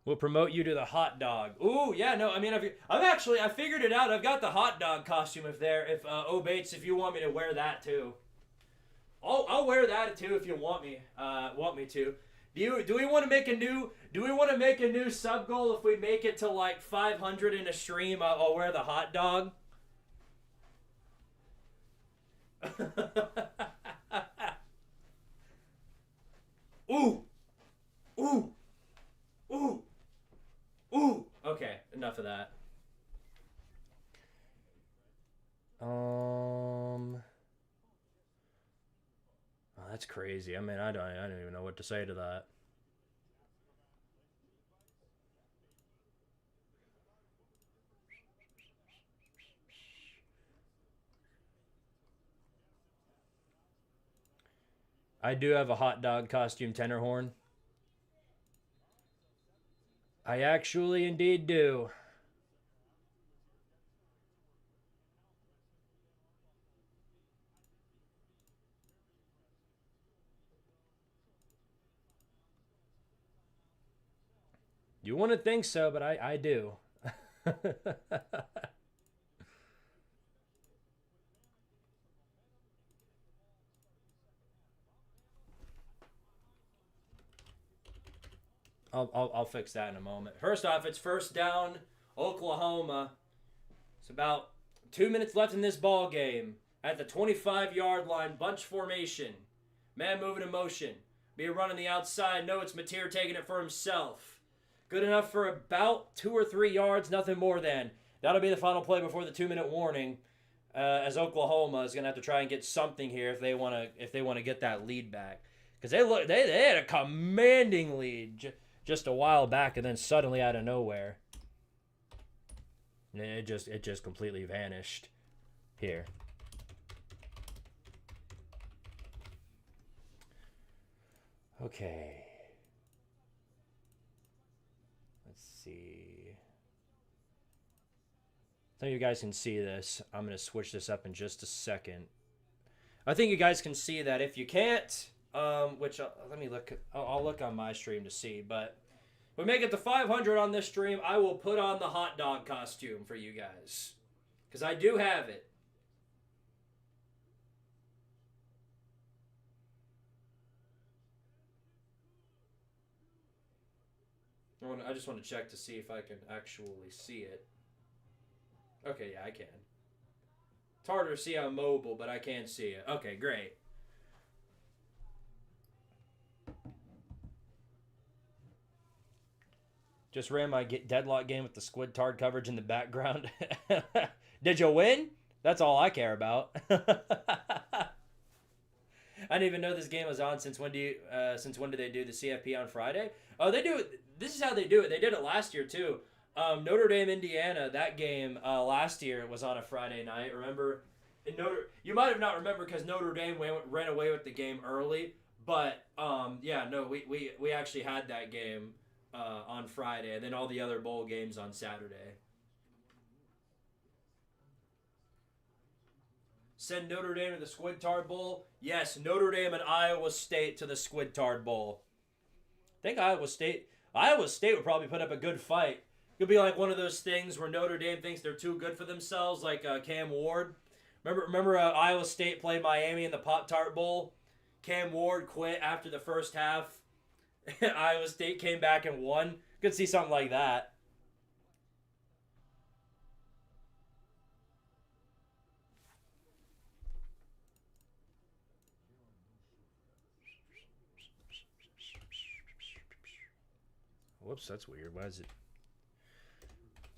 We'll promote you to the hot dog. Ooh, yeah, no, I mean, I figured it out. I've got the hot dog costume Bates, if you want me to wear that too. I'll wear that too if you want me to. Do we want to make a new sub goal? If we make it to like 500 in a stream, I'll wear the hot dog. Ooh. Ooh. Ooh. Ooh. Okay, enough of that. Oh, that's crazy. I mean, I don't even know what to say to that. I do have a hot dog costume tenderhorn. I actually indeed do. You wouldn't think so, but I do. I'll fix that in a moment. First off, it's first down, Oklahoma. It's about 2 minutes left in this ball game. At the 25-yard line, bunch formation. Man moving in motion. Be a run on the outside. No, it's Mateer taking it for himself. Good enough for about 2 or 3 yards, nothing more than. That'll be the final play before the 2-minute warning. As Oklahoma is gonna have to try and get something here if they want to get that lead back, because they had a commanding lead just a while back, and then suddenly out of nowhere, it just completely vanished here. Okay. Let's see. Some of you guys can see this. I'm going to switch this up in just a second. I think you guys can see that. If you can't, let me look. I'll look on my stream to see. But if we make it to 500 on this stream, I will put on the hot dog costume for you guys, because I do have it. I just want to check to see if I can actually see it. Okay, yeah, I can. It's harder to see on mobile, but I can see it. Okay, great. Just ran my deadlock game with the Squidtard coverage in the background. Did you win? That's all I care about. I didn't even know this game was on. Since when did they do the CFP on Friday? Oh, they do it. This is how they do it. They did it last year too. Notre Dame, Indiana. That game last year was on a Friday night. Remember? You might have not remembered because Notre Dame ran away with the game early. But yeah, no, we actually had that game on Friday, and then all the other bowl games on Saturday. Send Notre Dame to the Squidtard Bowl? Yes, Notre Dame and Iowa State to the Squidtard Bowl. I think Iowa State would probably put up a good fight. It could be like one of those things where Notre Dame thinks they're too good for themselves, like Cam Ward. Remember Iowa State played Miami in the Pop-Tart Bowl? Cam Ward quit after the first half. Iowa State came back and won. Could see something like that. Whoops, that's weird. Why is it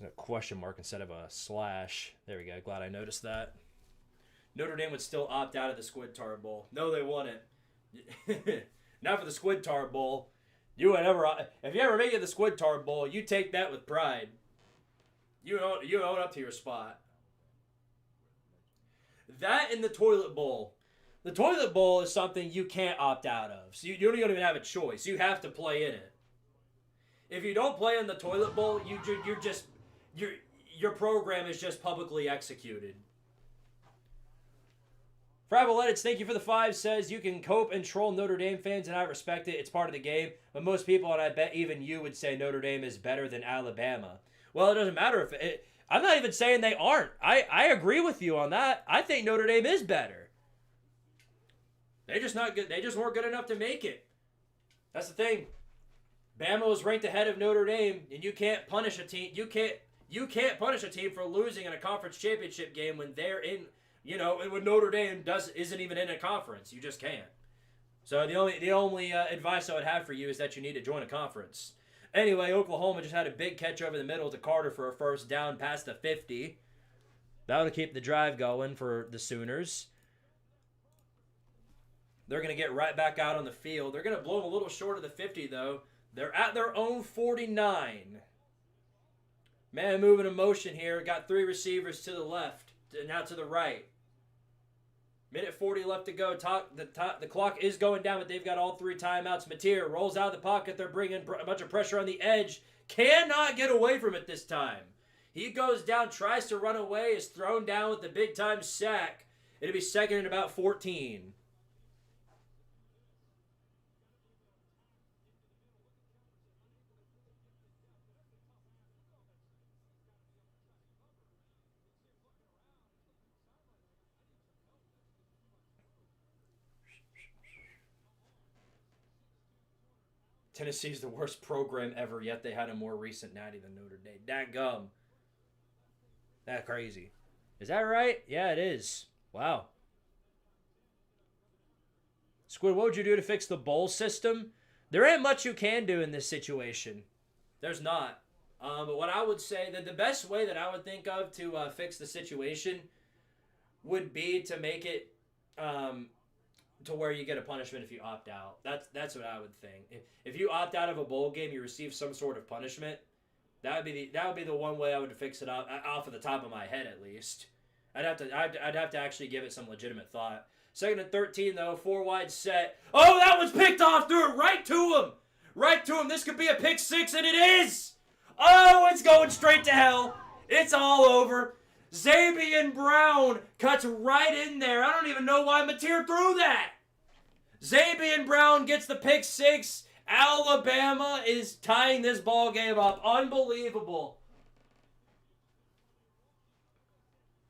a question mark instead of a slash? There we go. Glad I noticed that. Notre Dame would still opt out of the Squidtard Bowl. No, they wouldn't. Not for the Squidtard Bowl. If you ever make it to the Squidtard Bowl, you take that with pride. You own up to your spot. That and the Toilet Bowl. The Toilet Bowl is something you can't opt out of. So you don't even have a choice. You have to play in it. If you don't play in the Toilet Bowl, your program is just publicly executed. Fraboletics, thank you for the 5, says you can cope and troll Notre Dame fans, and I respect it. It's part of the game. But most people, and I bet even you, would say Notre Dame is better than Alabama. Well, it doesn't matter if it... I'm not even saying they aren't. I agree with you on that. I think Notre Dame is better. They're just not good. They just weren't good enough to make it. That's the thing. Bama was ranked ahead of Notre Dame, and you can't punish a team. You can't punish a team for losing in a conference championship game when they're in... and when Notre Dame isn't even in a conference, you just can't. So the only advice I would have for you is that you need to join a conference. Anyway, Oklahoma just had a big catch over the middle to Carter for a first down past the 50. That'll keep the drive going for the Sooners. They're going to get right back out on the field. They're going to blow them a little short of the 50, though. They're at their own 49. Man moving in motion here. Got 3 receivers to the left, now to the right. Minute 40 left to go. The clock is going down, but they've got all 3 timeouts. Mateer rolls out of the pocket. They're bringing a bunch of pressure on the edge. Cannot get away from it this time. He goes down, tries to run away, is thrown down with the big-time sack. It'll be second and about 14. Tennessee's the worst program ever, yet they had a more recent natty than Notre Dame. Dadgum. That's crazy. Is that right? Yeah, it is. Wow. Squid, what would you do to fix the bowl system? There ain't much you can do in this situation. There's not. But what I would say, that the best way that I would think of to fix the situation would be to make it... to where you get a punishment if you opt out. That's what I would think. If you opt out of a bowl game, you receive some sort of punishment. That would be the one way I would fix it off of the top of my head at least. I'd have to actually give it some legitimate thought. Second and 13 though, 4 wide set. Oh, that was picked off. Threw it right to him. Right to him. This could be a pick 6, and it is. Oh, it's going straight to hell. It's all over. Zabian Brown cuts right in there. I don't even know why Mateer threw that. Zabian Brown gets the pick 6. Alabama is tying this ball game up. Unbelievable.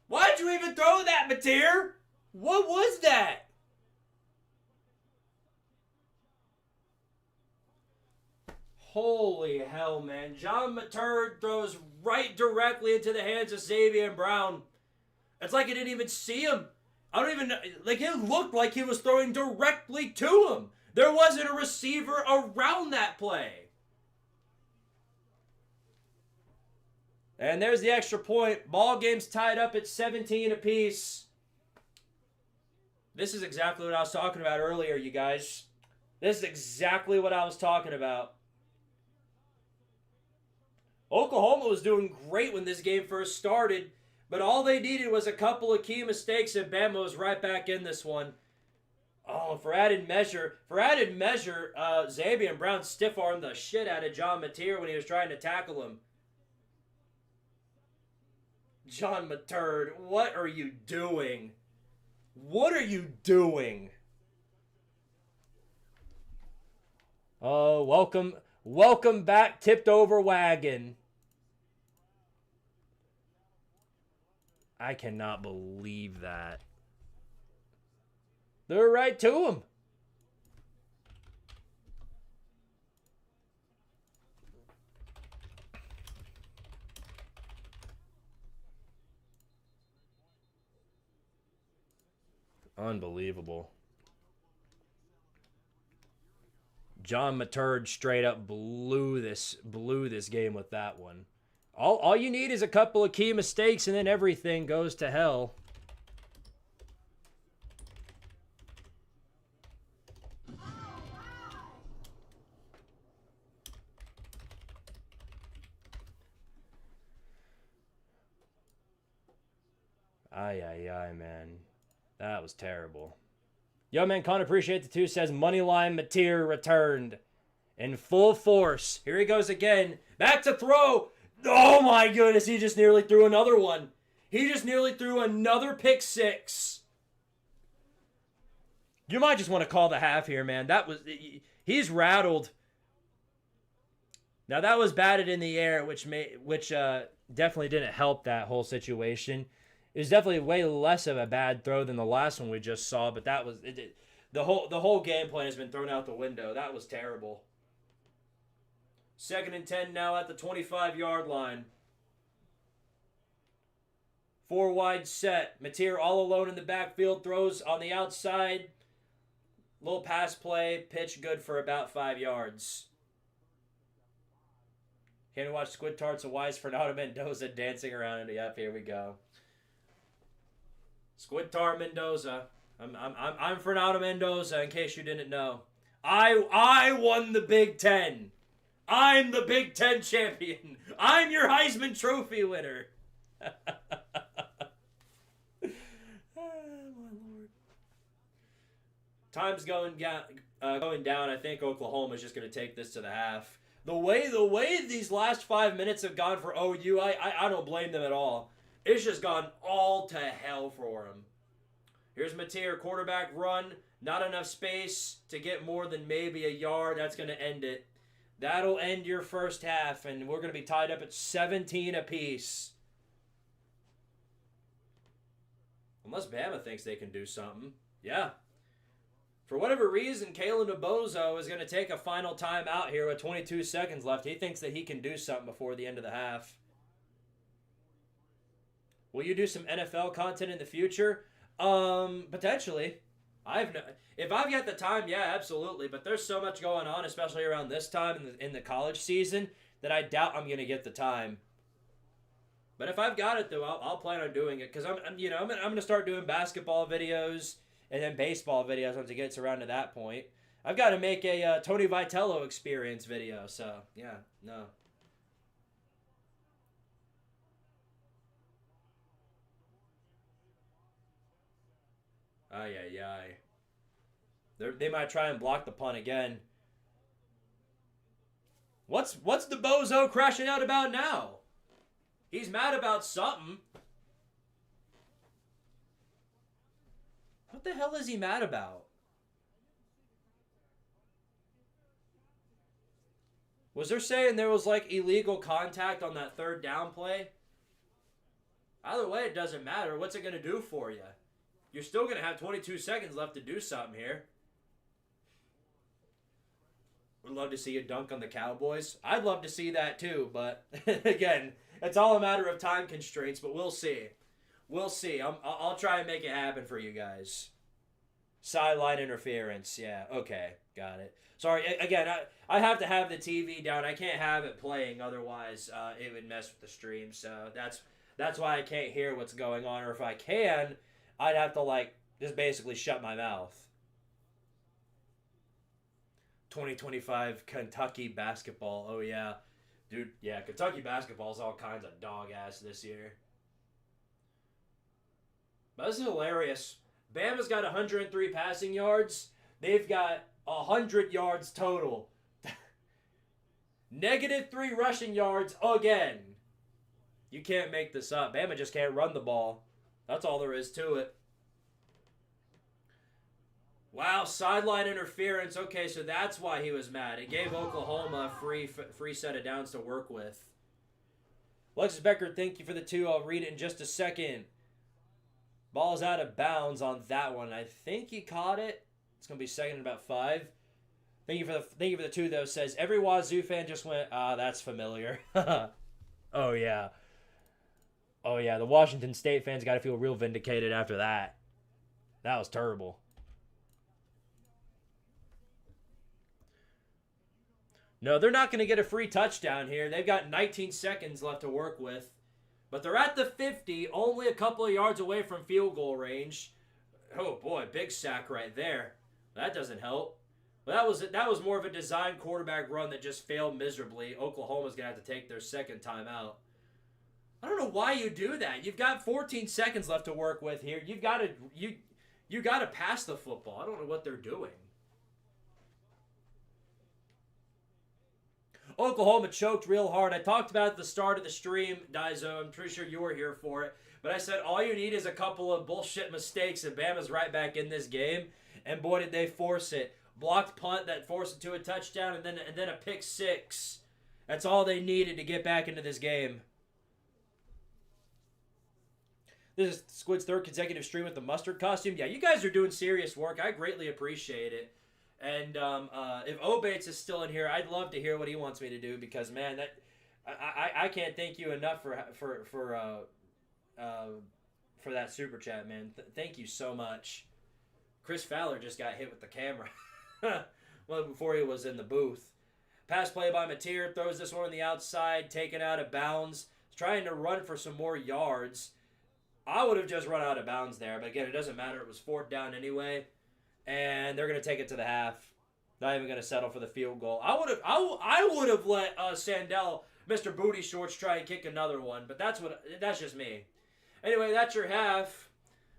Why'd you even throw that, Mateer? What was that? Holy hell, man. John Mateer throws right directly into the hands of Zabian Brown. It's like he didn't even see him. I don't even know. Like, it looked like he was throwing directly to him. There wasn't a receiver around that play. And there's the extra point. Ball game's tied up at 17 apiece. This is exactly what I was talking about earlier, you guys. This is exactly what I was talking about. Oklahoma was doing great when this game first started, but all they needed was a couple of key mistakes, and Bama was right back in this one. Oh, for added measure, Zabian Brown stiff-armed the shit out of John Mateer when he was trying to tackle him. John Mateer, what are you doing? What are you doing? Oh, welcome back, tipped over wagon. I cannot believe that. They're right to him. Unbelievable. John Mateer straight up blew this game with that one. All you need is a couple of key mistakes, and then everything goes to hell. Ay, man. That was terrible. Yo, man, Con appreciate the 2 says Moneyline Mateer returned in full force. Here he goes again. Back to throw. Oh my goodness, he just nearly threw another one. He just nearly threw another pick 6. You might just want to call the half here, man. He's rattled. Now that was batted in the air, which definitely didn't help that whole situation. It was definitely way less of a bad throw than the last one we just saw, but that was the whole game plan has been thrown out the window. That was terrible. 2nd and 10 now at the 25-yard line. 4 wide set. Mateer all alone in the backfield, throws on the outside. Little pass play, pitch good for about 5 yards. Can we watch Squidtard Sports Fernando Mendoza dancing around? Yep, here we go. Squidtard Mendoza. I'm Fernando Mendoza, in case you didn't know. I won the Big Ten. I'm the Big Ten champion. I'm your Heisman Trophy winner. Oh, my Lord. Time's going down. I think Oklahoma is just going to take this to the half. The way these last 5 minutes have gone for OU, I don't blame them at all. It's just gone all to hell for them. Here's Mateer, quarterback run. Not enough space to get more than maybe a yard. That's going to end it. That'll end your first half, and we're going to be tied up at 17 apiece. Unless Bama thinks they can do something. Yeah. For whatever reason, Kalen DeBozo is going to take a final time out here with 22 seconds left. He thinks that he can do something before the end of the half. Will you do some NFL content in the future? Potentially. If I've got the time, yeah, absolutely. But there's so much going on, especially around this time in the college season, that I doubt I'm going to get the time. But if I've got it, though, I'll plan on doing it, because I'm going to start doing basketball videos and then baseball videos once it gets around to that point. I've got to make a Tony Vitello experience video, so yeah, no. Ay. They might try and block the punt again. What's the bozo crashing out about now? He's mad about something. What the hell is he mad about? Was there saying there was like illegal contact on that 3rd down play? Either way, it doesn't matter. What's it going to do for you? You're still going to have 22 seconds left to do something here. Would love to see you dunk on the Cowboys. I'd love to see that too, but again, it's all a matter of time constraints, but we'll see. We'll see. I'll try and make it happen for you guys. Sideline interference. Yeah, okay. Got it. Sorry, again, I have to have the TV down. I can't have it playing, otherwise it would mess with the stream. So that's why I can't hear what's going on. Or if I can, I'd have to just basically shut my mouth. 2025 Kentucky basketball. Oh, yeah. Dude, yeah, Kentucky basketball is all kinds of dog ass this year. But this is hilarious. Bama's got 103 passing yards. They've got 100 yards total. -3 rushing yards again. You can't make this up. Bama just can't run the ball. That's all there is to it. Wow, sideline interference. Okay, so that's why he was mad. It gave Oklahoma a free set of downs to work with. Alexis Becker, thank you for the 2. I'll read it in just a second. Ball's out of bounds on that one. I think he caught it. It's going to be second and about 5. Thank you for the 2, though. Says, every Wazoo fan just went, that's familiar. Oh, yeah. Oh, yeah. The Washington State fans got to feel real vindicated after that. That was terrible. No, they're not going to get a free touchdown here. They've got 19 seconds left to work with. But they're at the 50, only a couple of yards away from field goal range. Oh, boy, big sack right there. That doesn't help. But that was more of a design quarterback run that just failed miserably. Oklahoma's going to have to take their second timeout. I don't know why you do that. You've got 14 seconds left to work with here. You got to pass the football. I don't know what they're doing. Oklahoma choked real hard. I talked about it at the start of the stream, Daizo. I'm pretty sure you were here for it. But I said all you need is a couple of bullshit mistakes, and Bama's right back in this game. And boy, did they force it. Blocked punt that forced it to a touchdown, and then a pick six. That's all they needed to get back into this game. This is Squid's third consecutive stream with the mustard costume. Yeah, you guys are doing serious work. I greatly appreciate it. And if Obates is still in here, I'd love to hear what he wants me to do, because man, that I can't thank you enough for that super chat, man. Thank you so much. Chris Fowler just got hit with the camera. Well, before he was in the booth. Pass play by Mateer, throws this one on the outside, taken out of bounds. He's trying to run for some more yards. I would have just run out of bounds there, but again, it doesn't matter. It was fourth down anyway, and they're going to take it to the half. Not even going to settle for the field goal. I would have let Sandell, Mr. Booty Shorts, try and kick another one, but that's just me. Anyway, that's your half.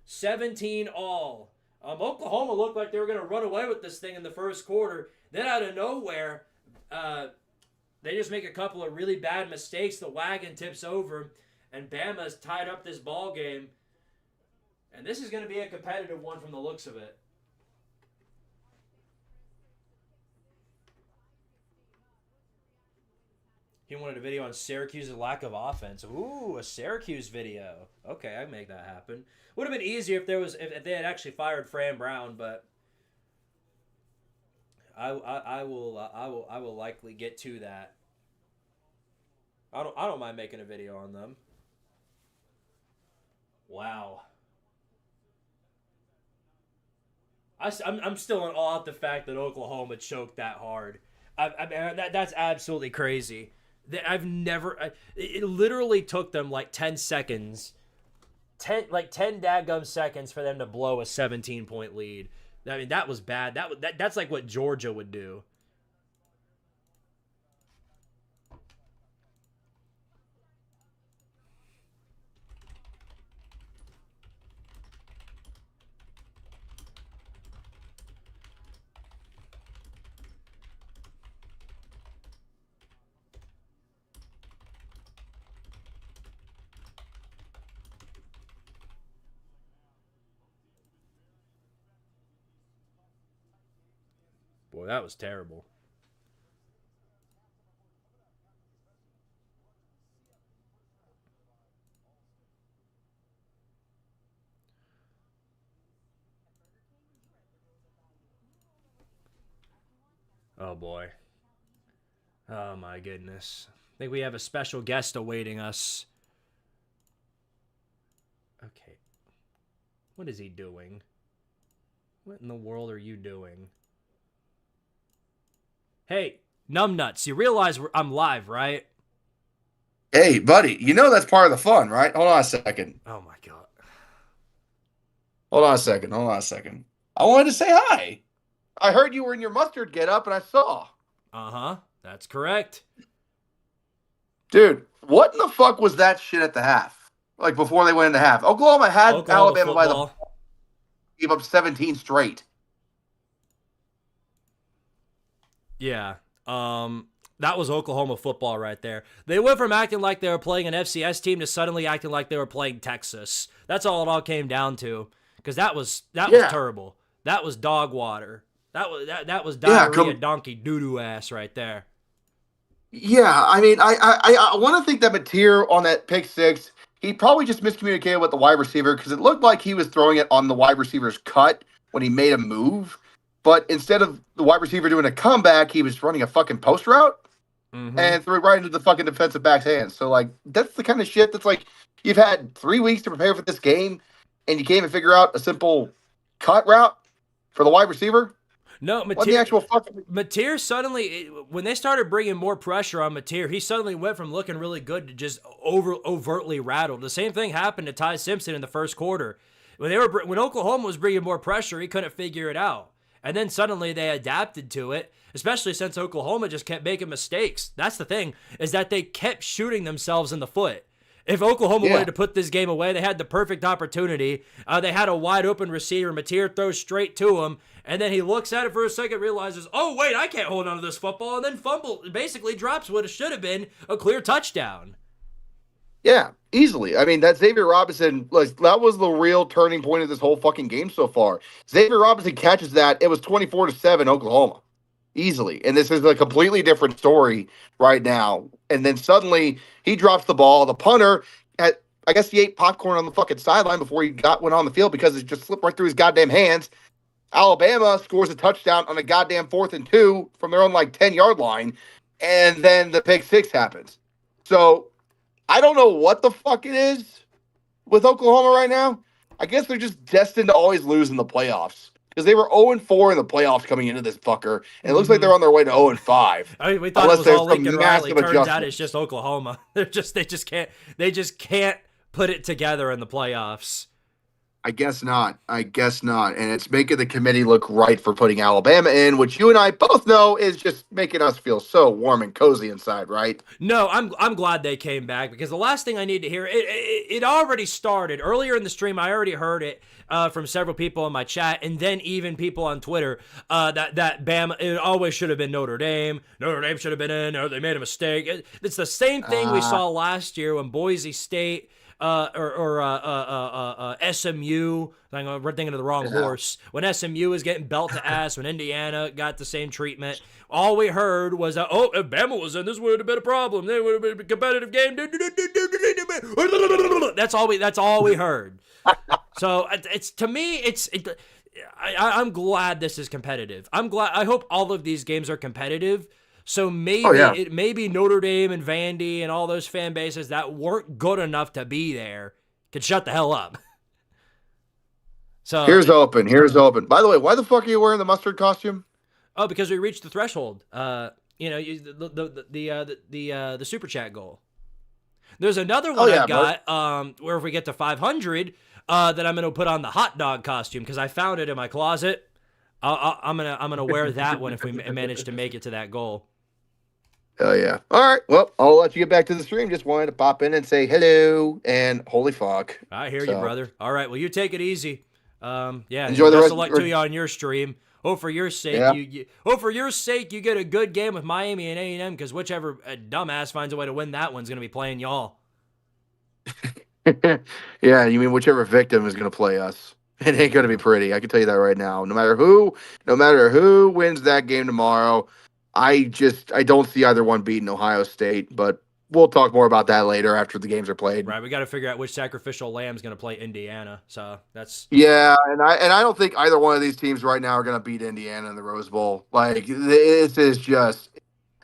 17 all. Oklahoma looked like they were going to run away with this thing in the first quarter. Then out of nowhere, they just make a couple of really bad mistakes. The wagon tips over, and Bama's tied up this ball game. And this is going to be a competitive one from the looks of it. He wanted a video on Syracuse's lack of offense. Ooh, a Syracuse video. Okay, I'd make that happen. Would have been easier if they had actually fired Fran Brown, but I will likely get to that. I don't mind making a video on them. Wow. I'm still in awe at the fact that Oklahoma choked that hard. That's absolutely crazy. It literally took them like 10 seconds, 10 dadgum seconds for them to blow a 17-point lead. I mean, that was bad. That's like what Georgia would do. Boy, that was terrible. Oh, boy. Oh, my goodness. I think we have a special guest awaiting us. Okay. What is he doing? What in the world are you doing? Hey, numbnuts, you realize I'm live, right? Hey, buddy, you know that's part of the fun, right? Hold on a second. Oh, my God. Hold on a second. I wanted to say hi. I heard you were in your mustard get-up, and I saw. Uh-huh, that's correct. Dude, what in the fuck was that shit at the half? Like, before they went into half. Oklahoma had Alabama by the... Gave up 17 straight. Yeah, that was Oklahoma football right there. They went from acting like they were playing an FCS team to suddenly acting like they were playing Texas. That's all it all came down to, because that was terrible. That was dog water. That was diarrhea donkey doo-doo ass right there. Yeah, I mean, I want to think that Mateer on that pick six, he probably just miscommunicated with the wide receiver, because it looked like he was throwing it on the wide receiver's cut when he made a move. But instead of the wide receiver doing a comeback, he was running a fucking post route and threw it right into the fucking defensive back's hands. So, like, that's the kind of shit that's like, you've had 3 weeks to prepare for this game, and you can't even figure out a simple cut route for the wide receiver? No, Mateer suddenly, when they started bringing more pressure on Mateer, he suddenly went from looking really good to just overtly rattled. The same thing happened to Ty Simpson in the first quarter. When Oklahoma was bringing more pressure, he couldn't figure it out. And then suddenly they adapted to it, especially since Oklahoma just kept making mistakes. That's the thing, is that they kept shooting themselves in the foot. If Oklahoma wanted to put this game away, they had the perfect opportunity. They had a wide open receiver. Mateer throws straight to him, and then he looks at it for a second, realizes, oh, wait, I can't hold on to this football, and then basically drops what should have been a clear touchdown. Yeah, easily. I mean, that Xavier Robinson, like, that was the real turning point of this whole fucking game so far. Xavier Robinson catches that. It was 24-7 Oklahoma. Easily. And this is a completely different story right now. And then suddenly he drops the ball. The punter, I guess he ate popcorn on the fucking sideline before he went on the field because it just slipped right through his goddamn hands. Alabama scores a touchdown on a goddamn 4th and 2 from their own like 10-yard line. And then the pick six happens. So I don't know what the fuck it is with Oklahoma right now. I guess they're just destined to always lose in the playoffs because they were 0-4 in the playoffs coming into this fucker, and it looks like they're on their way to 0-5. I mean, we thought it was all Lincoln Riley. Turns out it's just Oklahoma. They just can't put it together in the playoffs. I guess not. And it's making the committee look right for putting Alabama in, which you and I both know is just making us feel so warm and cozy inside, right? No, I'm glad they came back because the last thing I need to hear, it already started. Earlier in the stream, I already heard it from several people in my chat and then even people on Twitter that Bama, it always should have been Notre Dame. Notre Dame should have been in, or they made a mistake. It's the same thing we saw last year when Boise State or SMU. We're thinking of the wrong horse. When SMU was getting belt to ass, when Indiana got the same treatment, all we heard was that, oh, if Bama was in, this would have been a problem. They would have been a competitive game. That's all we heard. So it's to me, I'm glad this is competitive. I hope all of these games are competitive. So maybe Notre Dame and Vandy and all those fan bases that weren't good enough to be there could shut the hell up. So here's open. By the way, why the fuck are you wearing the mustard costume? Oh, because we reached the threshold. The super chat goal. There's another one I've got where if we get to 500, that I'm gonna put on the hot dog costume because I found it in my closet. I'm gonna wear that one if we manage to make it to that goal. Oh, yeah. All right. Well, I'll let you get back to the stream. Just wanted to pop in and say hello and holy fuck. I hear you, brother. All right. Well, you take it easy. Enjoy the rest of luck to you on your stream. Hope for your sake, you get a good game with Miami and A&M because whichever dumbass finds a way to win that one's going to be playing y'all. Yeah, you mean whichever victim is going to play us. It ain't going to be pretty. I can tell you that right now. No matter who wins that game tomorrow, I don't see either one beating Ohio State, but we'll talk more about that later after the games are played. Right, we got to figure out which sacrificial lamb is going to play Indiana. So that's and I don't think either one of these teams right now are going to beat Indiana in the Rose Bowl. Like this is just,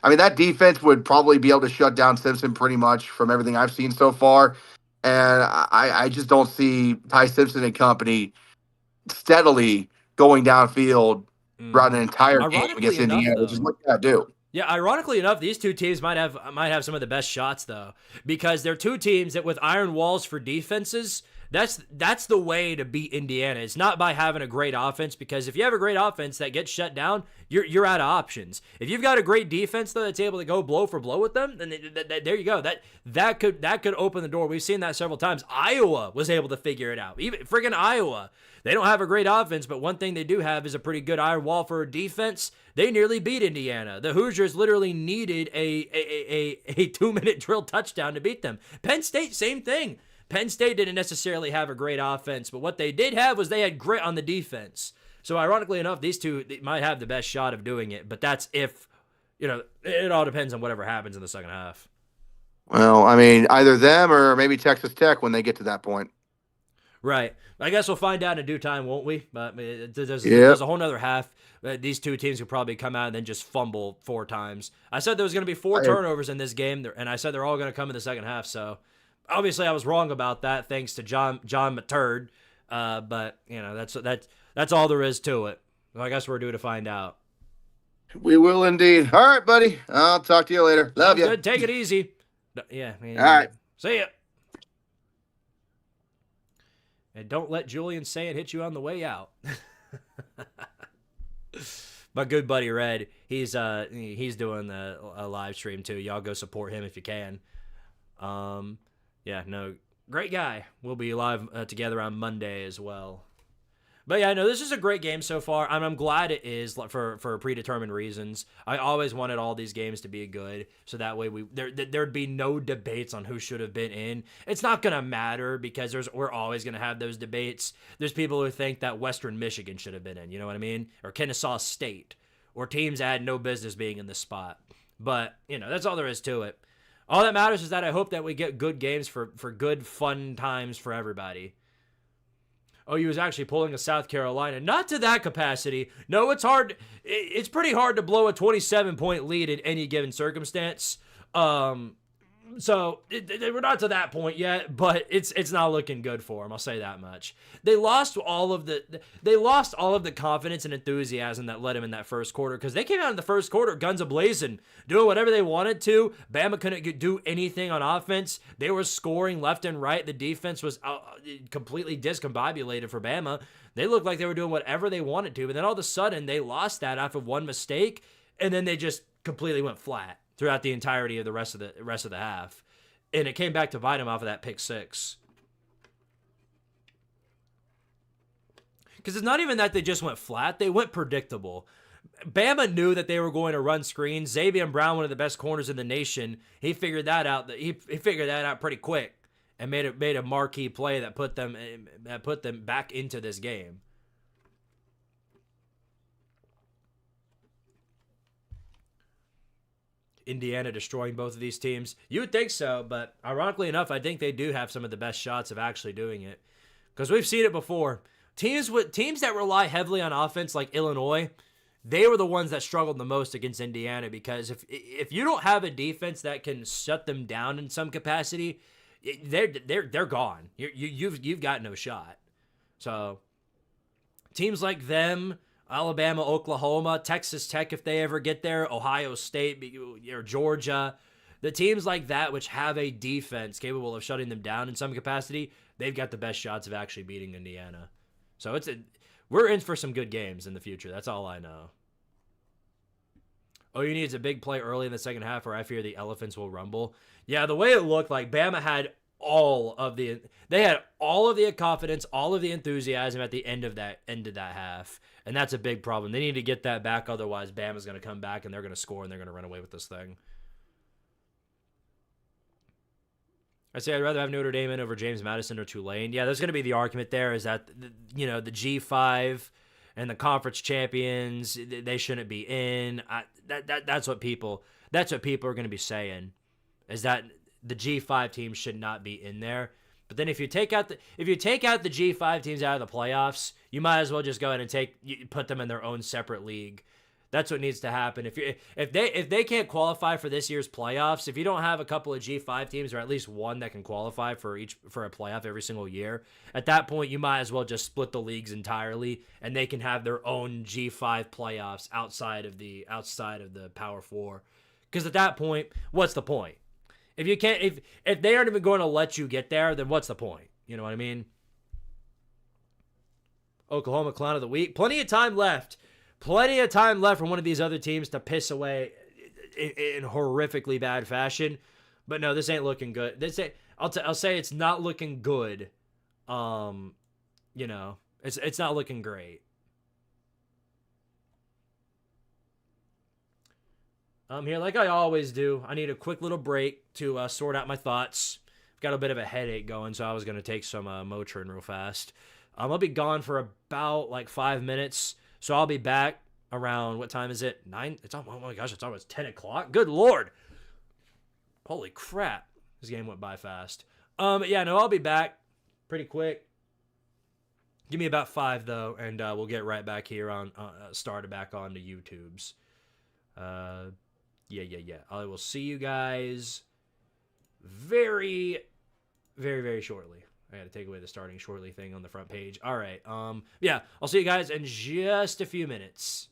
I mean, that defense would probably be able to shut down Simpson pretty much from everything I've seen so far, and I just don't see Ty Simpson and company steadily going downfield throughout an entire game against Indiana, which is what you gotta do. Yeah, ironically enough, these two teams might have some of the best shots though, because they're two teams that with iron walls for defenses. That's the way to beat Indiana. It's not by having a great offense, because if you have a great offense that gets shut down, you're out of options. If you've got a great defense though that's able to go blow for blow with them, then there you go. That could open the door. We've seen that several times. Iowa was able to figure it out. Even friggin' Iowa. They don't have a great offense, but one thing they do have is a pretty good iron wall for defense. They nearly beat Indiana. The Hoosiers literally needed a 2-minute drill touchdown to beat them. Penn State, same thing. Penn State didn't necessarily have a great offense, but what they did have was they had grit on the defense. So ironically enough, these two might have the best shot of doing it, but that's if, it all depends on whatever happens in the second half. Well, I mean, either them or maybe Texas Tech when they get to that point. Right. I guess we'll find out in due time, won't we? But there's a whole nother half. These two teams could probably come out and then just fumble 4 times. I said there was going to be 4 turnovers in this game, and I said they're all going to come in the second half. So obviously I was wrong about that, thanks to John Maturd. But that's all there is to it. Well, I guess we're due to find out. We will indeed. All right, buddy. I'll talk to you later. Love you. Good. Take it easy. Yeah. All right. See ya. And don't let Julian say it hit you on the way out. My good buddy Red, he's doing a live stream too. Y'all go support him if you can. Great guy. We'll be live together on Monday as well. But yeah, no, this is a great game so far. I'm glad it is for predetermined reasons. I always wanted all these games to be good, so that way there'd be no debates on who should have been in. It's not gonna matter because we're always gonna have those debates. There's people who think that Western Michigan should have been in, you know what I mean, or Kennesaw State, or teams that had no business being in this spot. But that's all there is to it. All that matters is that I hope that we get good games for good fun times for everybody. Oh, he was actually pulling a South Carolina. Not to that capacity. No, it's hard. It's pretty hard to blow a 27-point lead in any given circumstance. So we're not to that point yet, but it's not looking good for them. I'll say that much. They lost all of the confidence and enthusiasm that led them in that first quarter because they came out in the first quarter guns a-blazing, doing whatever they wanted to. Bama couldn't do anything on offense. They were scoring left and right. The defense was completely discombobulated for Bama. They looked like they were doing whatever they wanted to, but then all of a sudden they lost that after one mistake, and then they just completely went flat throughout the entirety of the rest of the half. And it came back to bite him off of that pick six. Because it's not even that they just went flat, they went predictable. Bama knew that they were going to run screens. Xavier Brown, one of the best corners in the nation, he figured that out. He figured that out pretty quick and made a marquee play that put them back into this game. Indiana destroying both of these teams. You would think so, but ironically enough, I think they do have some of the best shots of actually doing it. Because we've seen it before. Teams that rely heavily on offense like Illinois, they were the ones that struggled the most against Indiana because if you don't have a defense that can shut them down in some capacity, they're gone. You've got no shot. So teams like them, Alabama, Oklahoma, Texas Tech if they ever get there, Ohio State or Georgia, the teams like that which have a defense capable of shutting them down in some capacity, they've got the best shots of actually beating Indiana. So we're in for some good games in the future. That's all I know. All you need is a big play early in the second half or I fear the elephants will rumble. Yeah, the way it looked like Bama had all of the confidence, all of the enthusiasm at the end of that half. And that's a big problem. They need to get that back. Otherwise, Bama's going to come back and they're going to score and they're going to run away with this thing. I say I'd rather have Notre Dame in over James Madison or Tulane. Yeah, there's going to be the argument there is that, the G5 and the conference champions, they shouldn't be in. That's what people are going to be saying, is that the G5 teams should not be in there. But then if you take out the G5 teams out of the playoffs, you might as well just go ahead and put them in their own separate league. That's what needs to happen. If they can't qualify for this year's playoffs, if you don't have a couple of G5 teams or at least one that can qualify for a playoff every single year, at that point you might as well just split the leagues entirely and they can have their own G5 playoffs outside of the Power 4. Because at that point, what's the point? If they aren't even going to let you get there, then what's the point? You know what I mean? Oklahoma Clown of the Week. Plenty of time left for one of these other teams to piss away in horrifically bad fashion. But no, this ain't looking good. I'll say it's not looking good. It's not looking great. Here, like I always do, I need a quick little break to sort out my thoughts. I've got a bit of a headache going, so I was going to take some Motrin real fast. I'll be gone for about 5 minutes, so I'll be back around, what time is it? 9? Oh my gosh, it's almost 10 o'clock. Good Lord. Holy crap. This game went by fast. I'll be back pretty quick. Give me about 5, though, and we'll get right back here on, started back on the YouTubes. Yeah. I will see you guys very, very, very shortly. I got to take away the starting shortly thing on the front page. All right. I'll see you guys in just a few minutes.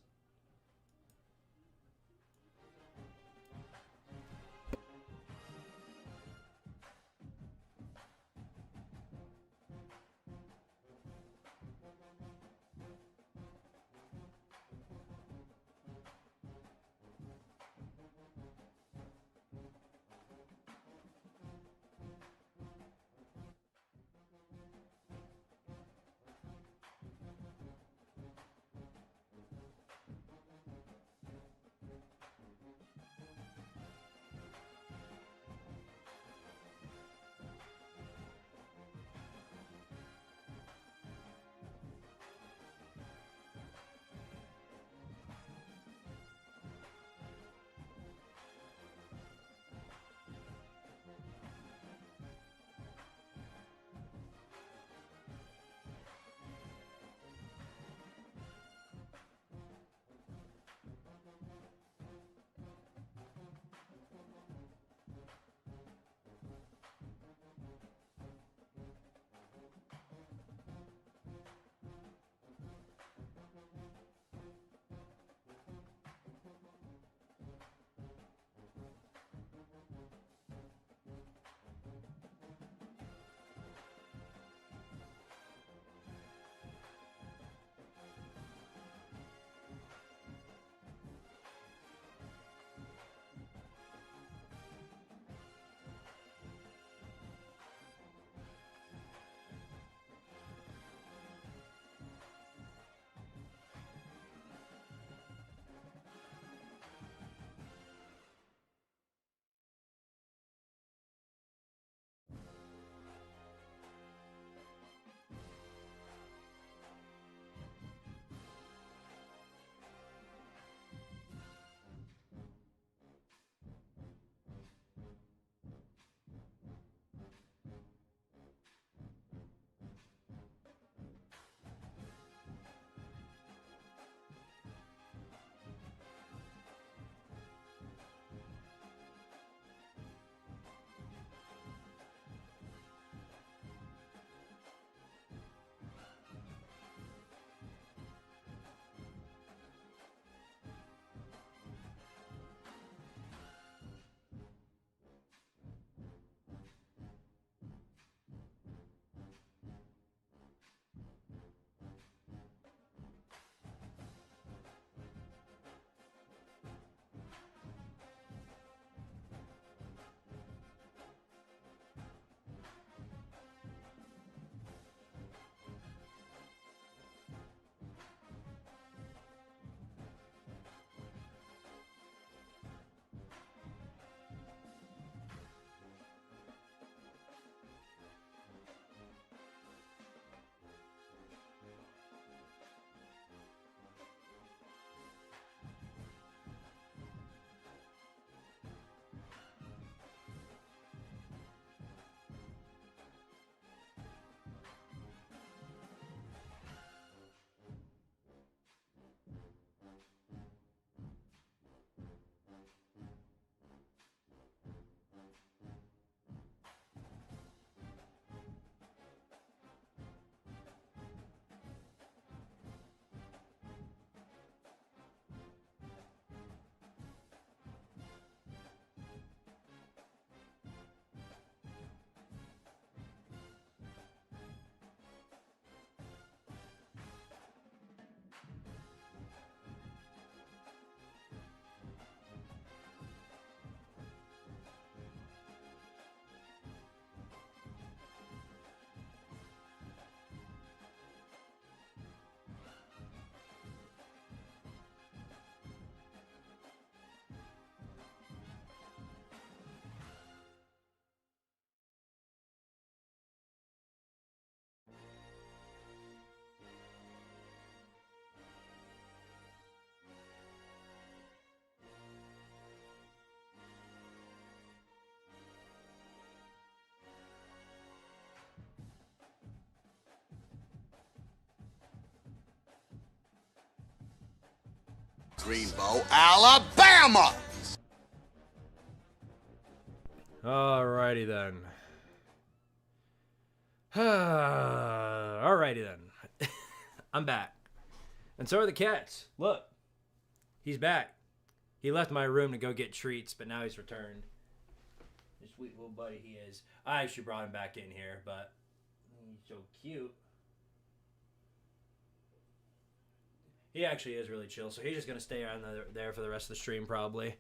Greenbow, Alabama. Alrighty then. Alrighty then. I'm back. And so are the cats. Look. He's back. He left my room to go get treats, but now he's returned. The sweet little buddy he is. I actually brought him back in here, but he's so cute. He actually is really chill, so he's just going to stay around there for the rest of the stream probably.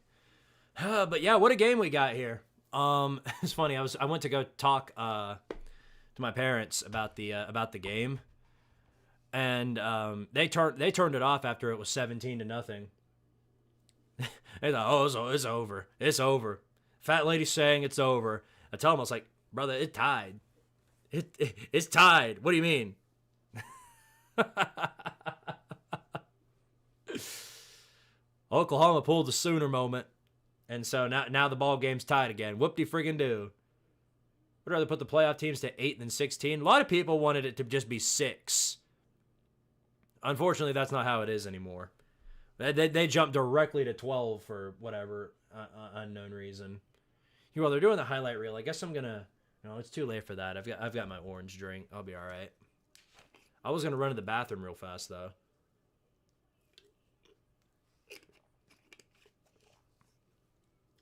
But yeah, what a game we got here. It's funny. I went to go talk to my parents about the game, and they turned it off after it was 17-0. They thought, oh, it's over. It's over. Fat lady saying it's over. I tell them, I was like, brother, it tied. It's tied. What do you mean? Oklahoma pulled the Sooner moment, and so now the ball game's tied again. Whoop-de-friggin-do. I'd rather put the playoff teams to 8 than 16. A lot of people wanted it to just be 6. Unfortunately, that's not how it is anymore. They jumped directly to 12 for whatever unknown reason. Well, they're doing the highlight reel. I guess I'm gonna. No, it's too late for that. I've got my orange drink. I'll be all right. I was gonna run to the bathroom real fast though.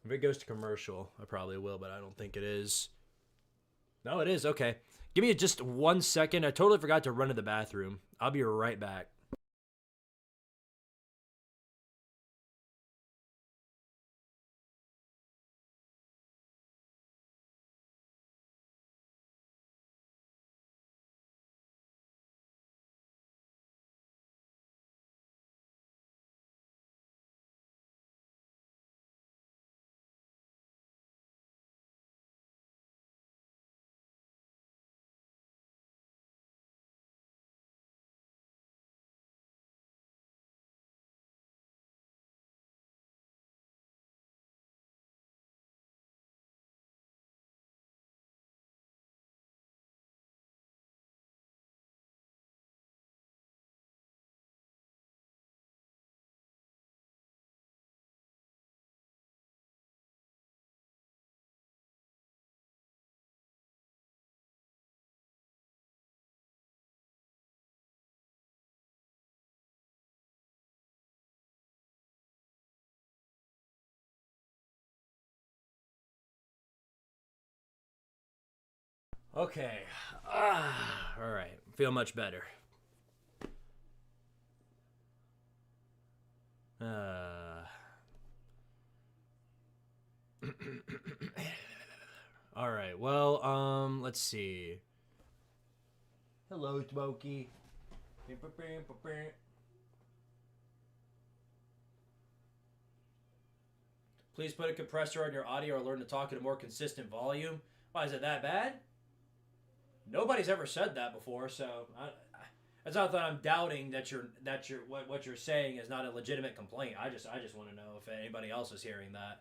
If it goes to commercial, I probably will, but I don't think it is. No, it is. Okay. Give me just 1 second. I totally forgot to run to the bathroom. I'll be right back. Okay. All right. Feel much better. All right. Well, let's see. Hello, Smokey. Please put a compressor on your audio or learn to talk at a more consistent volume. Why, is it that bad? Nobody's ever said that before, so it's not that I'm doubting that what you're saying is not a legitimate complaint. I just want to know if anybody else is hearing that.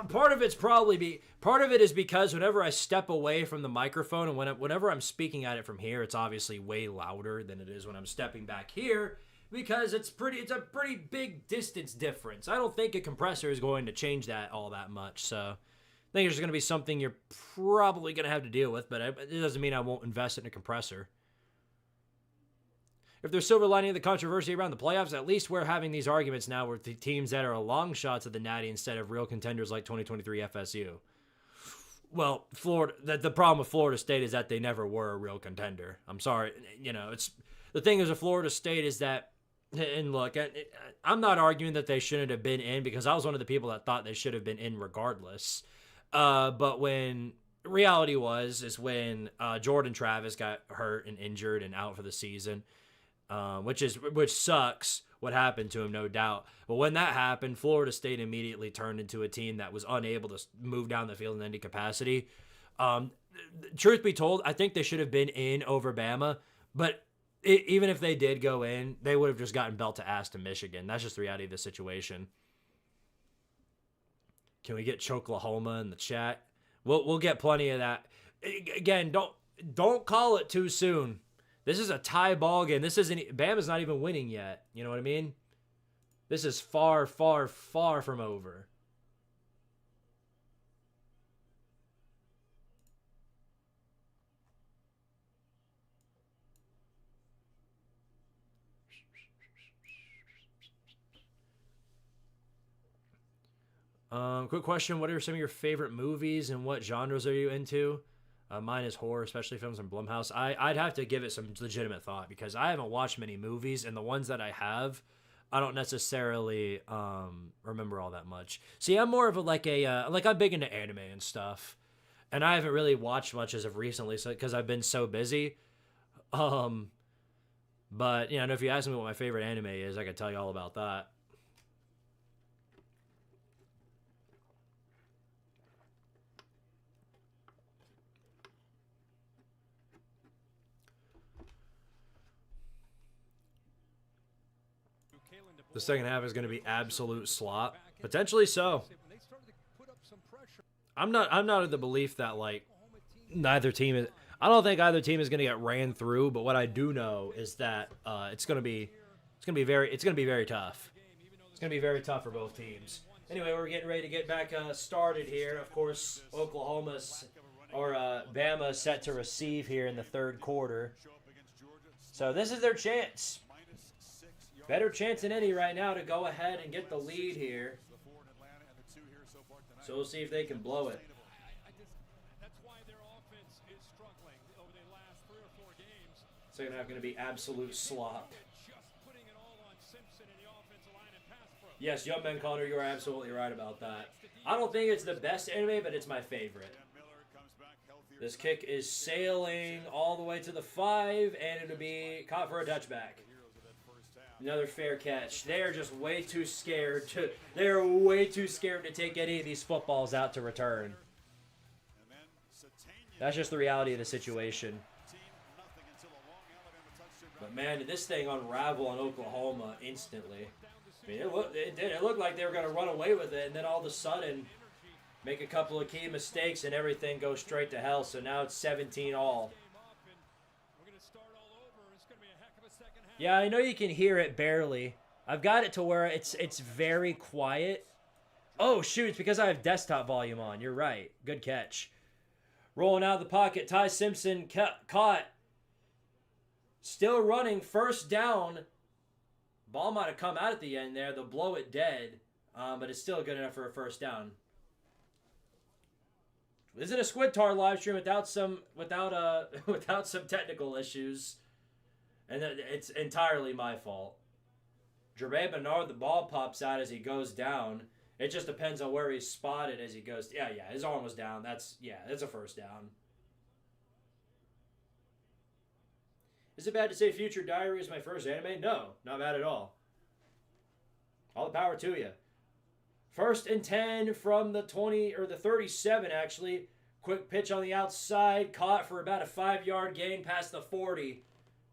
Part of it is because whenever I step away from the microphone and whenever I'm speaking at it from here, it's obviously way louder than it is when I'm stepping back here because it's a pretty big distance difference. I don't think a compressor is going to change that all that much, so I think it's going to be something you're probably going to have to deal with, but it doesn't mean I won't invest in a compressor. If there's silver lining of the controversy around the playoffs, at least we're having these arguments now with the teams that are long shots at the Natty instead of real contenders like 2023 FSU. Well, the problem with Florida State is that they never were a real contender. I'm sorry. It's the thing is with Florida State is that, and look, I'm not arguing that they shouldn't have been in because I was one of the people that thought they should have been in regardless. But when reality is when Jordan Travis got hurt and injured and out for the season, which sucks what happened to him, no doubt. But when that happened, Florida State immediately turned into a team that was unable to move down the field in any capacity. Truth be told, I think they should have been in over Bama, but even if they did go in, they would have just gotten belt to ass to Michigan. That's just the reality of the situation. Can we get Choklahoma in the chat? We'll get plenty of that. Again, don't call it too soon. This is a tie ball game. Bama's not even winning yet. You know what I mean? This is far, far, far from over. Quick question. What are some of your favorite movies and what genres are you into? Mine is horror, especially films from Blumhouse. I'd have to give it some legitimate thought because I haven't watched many movies, and the ones that I have, I don't necessarily remember all that much. See, I'm more of I'm big into anime and stuff, and I haven't really watched much as of recently, so because I've been so busy. But you know, if you ask me what my favorite anime is, I could tell you all about that. The second half is going to be absolute slop. Potentially so. I'm not of the belief that like neither team is. I don't think either team is going to get ran through. But what I do know is that it's going to be very tough. It's going to be very tough for both teams. Anyway, we're getting ready to get back started here. Of course, Bama set to receive here in the third quarter. So this is their chance. Better chance than any right now to go ahead and get the lead here. So we'll see if they can blow it. Second half going to be absolute slop. Yes, Young Man Connor, you are absolutely right about that. I don't think it's the best anime, but it's my favorite. This kick is sailing all the way to the 5, and it'll be caught for a touchback. Another fair catch. They're just way too scared to. They're way too scared to take any of these footballs out to return. That's just the reality of the situation. But man, did this thing unravel on Oklahoma instantly. I mean, it did. It looked like they were going to run away with it, and then all of a sudden, make a couple of key mistakes, and everything goes straight to hell. So now it's 17-all. Yeah, I know you can hear it barely. I've got it to where it's very quiet. Oh, shoot, it's because I have desktop volume on. You're right. Good catch. Rolling out of the pocket, Ty Simpson caught. Still running, first down. Ball might have come out at the end there. They'll blow it dead, but it's still good enough for a first down. This is a Squidtard live stream without some technical issues. And it's entirely my fault. Jermaine Bernard, the ball pops out as he goes down. It just depends on where he's spotted as he goes. Yeah, his arm was down. That's a first down. Is it bad to say Future Diary is my first anime? No, not bad at all. All the power to you. 1st and 10 from the 20 or the 37 actually. Quick pitch on the outside, caught for about a 5-yard gain past the 40.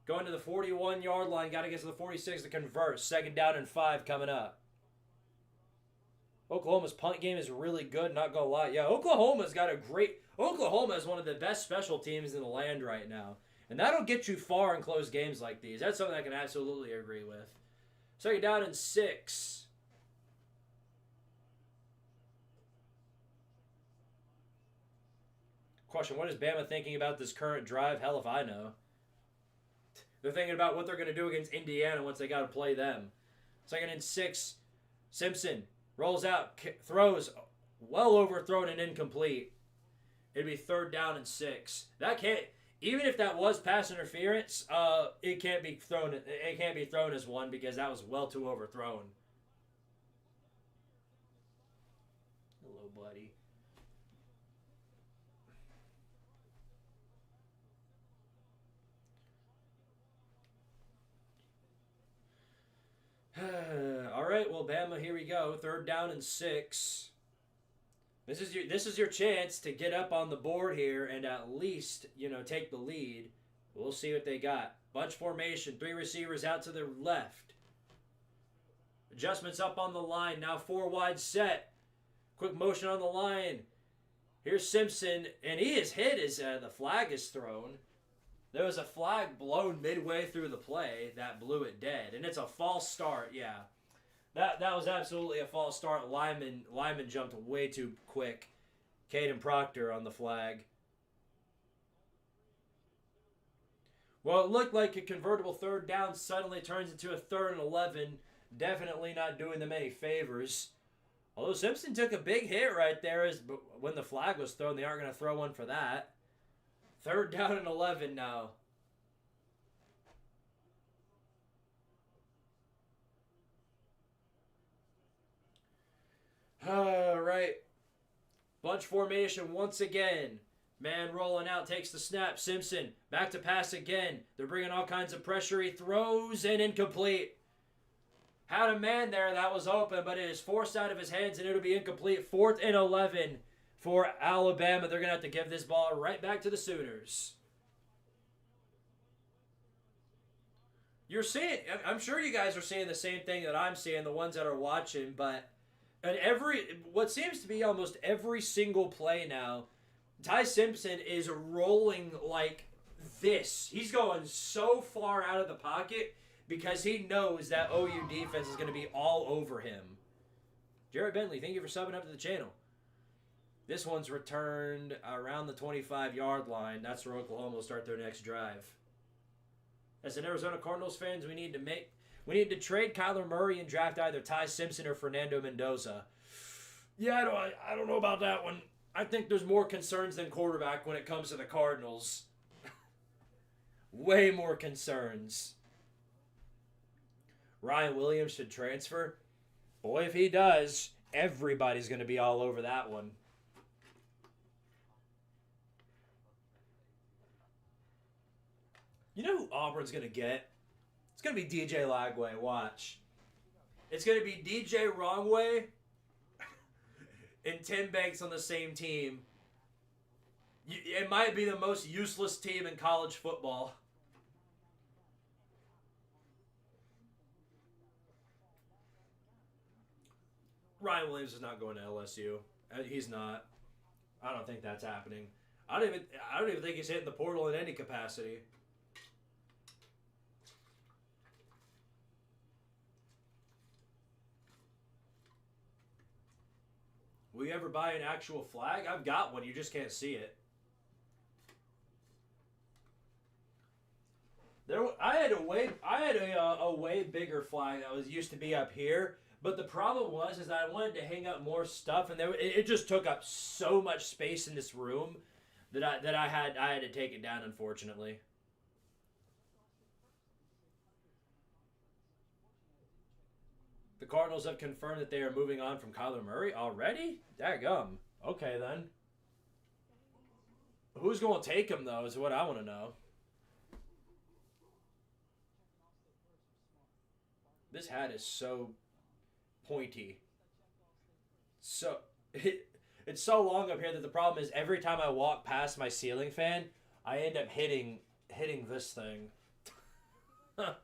Going to the 41-yard line, got to get to the 46 to convert. 2nd down and 5 coming up. Oklahoma's punt game is really good, not going to lie. Yeah, Oklahoma is one of the best special teams in the land right now. And that'll get you far in close games like these. That's something I can absolutely agree with. 2nd down and 6. Question, what is Bama thinking about this current drive? Hell if I know. They're thinking about what they're going to do against Indiana once they got to play them. 2nd and 6. Simpson rolls out, throws, well overthrown and incomplete. It'd be 3rd down and 6. That can't, even if that was pass interference, it can't be thrown. It can't be thrown as one because that was well too overthrown. Hello, buddy. All right, well, Bama, here we go. 3rd down and 6. This is your chance to get up on the board here and at least, take the lead. We'll see what they got. Bunch formation, 3 receivers out to the left. Adjustments up on the line. Now 4 wide set. Quick motion on the line. Here's Simpson, and he is hit as the flag is thrown. There was a flag blown midway through the play that blew it dead. And it's a false start, yeah. That was absolutely a false start. Lyman jumped way too quick. Caden Proctor on the flag. Well, it looked like a convertible third down suddenly turns into a 3rd and 11. Definitely not doing them any favors. Although Simpson took a big hit right there when the flag was thrown. They aren't going to throw one for that. 3rd down and 11 now. All right. Bunch formation once again. Man rolling out, takes the snap. Simpson back to pass again. They're bringing all kinds of pressure. He throws and incomplete. Had a man there that was open, but it is forced out of his hands and it'll be incomplete. 4th and 11 for Alabama. They're going to have to give this ball right back to the Sooners. You're seeing, I'm sure you guys are seeing the same thing that I'm seeing, the ones that are watching, but what seems to be almost every single play now, Ty Simpson is rolling like this. He's going so far out of the pocket because he knows that OU defense is going to be all over him. Jared Bentley, thank you for subbing up to the channel. This one's returned around the 25-yard line. That's where Oklahoma will start their next drive. As an Arizona Cardinals fans, we need to trade Kyler Murray and draft either Ty Simpson or Fernando Mendoza. Yeah, I don't know about that one. I think there's more concerns than quarterback when it comes to the Cardinals. Way more concerns. Ryan Williams should transfer. Boy, if he does, everybody's going to be all over that one. You know who Auburn's going to get? It's going to be DJ Lagway. Watch. It's going to be DJ Wrongway and Tim Banks on the same team. It might be the most useless team in college football. Ryan Williams is not going to LSU. He's not. I don't think that's happening. I don't even think he's hitting the portal in any capacity. Will you ever buy an actual flag? I've got one. You just can't see it. I had a way bigger flag that used to be up here. But the problem was that I wanted to hang up more stuff, and it just took up so much space in this room that I had to take it down, unfortunately. The Cardinals have confirmed that they are moving on from Kyler Murray already? Daggum. Okay, then. Who's going to take him, though, is what I want to know. This hat is so pointy. So it's so long up here that the problem is every time I walk past my ceiling fan, I end up hitting this thing. Hello,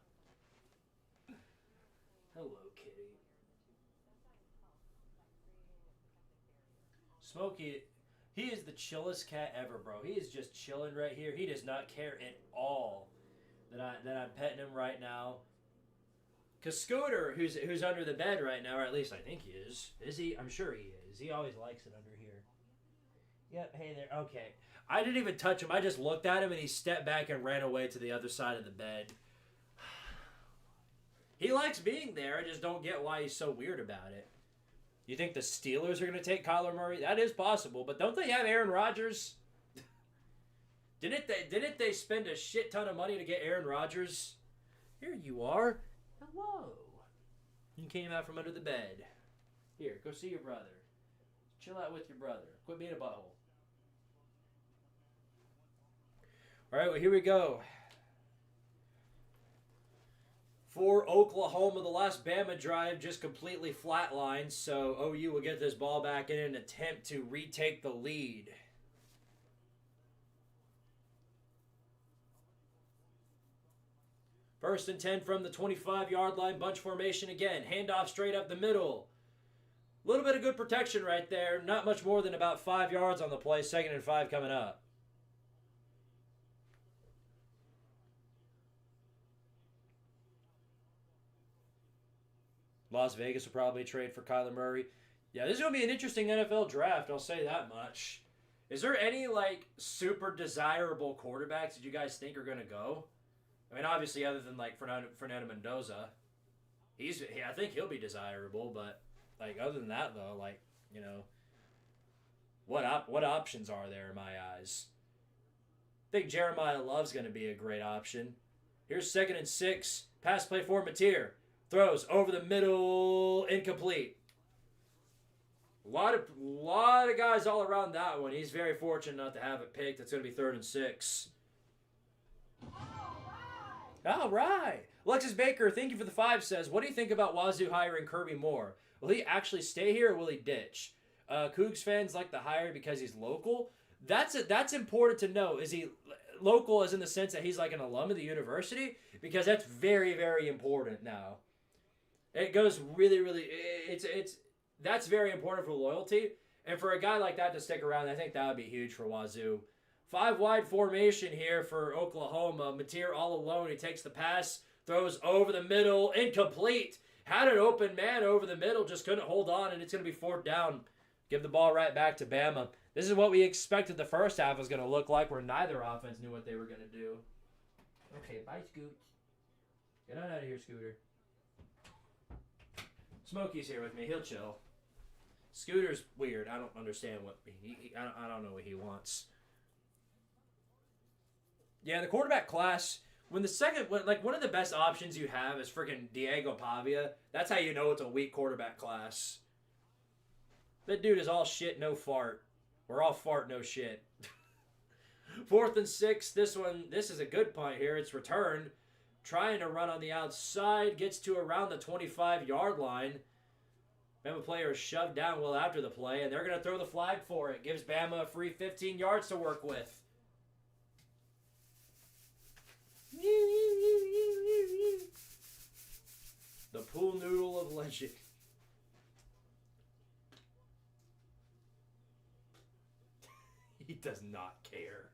kitty. Smokey, he is the chillest cat ever, bro. He is just chilling right here. He does not care at all that I'm petting him right now. Cause Scooter, who's under the bed right now, or at least I think he is. Is he? I'm sure he is. He always likes it under here. Yep. Hey there. Okay. I didn't even touch him. I just looked at him and he stepped back and ran away to the other side of the bed. He likes being there. I just don't get why he's so weird about it. You think the Steelers are going to take Kyler Murray? That is possible, but don't they have Aaron Rodgers? Didn't they spend a shit ton of money to get Aaron Rodgers? Here you are. Hello. You came out from under the bed. Here, go see your brother. Chill out with your brother. Quit being a butthole. All right, well, here we go. For Oklahoma, the last Bama drive just completely flatlined, so OU will get this ball back in an attempt to retake the lead. First and 10 from the 25-yard line, bunch formation again. Handoff straight up the middle. A little bit of good protection right there. Not much more than about 5 yards on the play. 2nd and 5 coming up. Las Vegas will probably trade for Kyler Murray. Yeah, this is going to be an interesting NFL draft, I'll say that much. Is there any, like, super desirable quarterbacks that you guys think are going to go? I mean, obviously, other than, like, Fernando Mendoza. I think he'll be desirable, but, like, other than that, though, like, you know, what options are there in my eyes? I think Jeremiah Love's going to be a great option. Here's 2nd and 6. Pass play for Mateer. Throws over the middle, incomplete. A lot of guys all around that one. He's very fortunate not to have it picked. It's going to be 3rd and 6. All right. Alexis Baker, thank you for the 5, says, what do you think about Wazoo hiring Kirby Moore? Will he actually stay here or will he ditch? Cougs fans like the hire because he's local. That's important to know. Is he local as in the sense that he's like an alum of the university? Because that's very, very important now. It goes really, really, that's very important for loyalty. And for a guy like that to stick around, I think that would be huge for Wazoo. 5 wide formation here for Oklahoma. Mateer all alone. He takes the pass, throws over the middle, incomplete. Had an open man over the middle, just couldn't hold on, and it's going to be 4th down. Give the ball right back to Bama. This is what we expected the first half was going to look like, where neither offense knew what they were going to do. Okay, bye, Scoot. Get on out of here, Scooter. Smokey's here with me. He'll chill. Scooter's weird. I don't understand what I don't know what he wants. Yeah, the quarterback class. One of the best options you have is freaking Diego Pavia. That's how you know it's a weak quarterback class. That dude is all shit, no fart. We're all fart, no shit. 4th and 6. This is a good punt here. It's returned. Trying to run on the outside. Gets to around the 25-yard line. Bama player is shoved down well after the play, and they're going to throw the flag for it. Gives Bama a free 15 yards to work with. The pool noodle of legend. He does not care.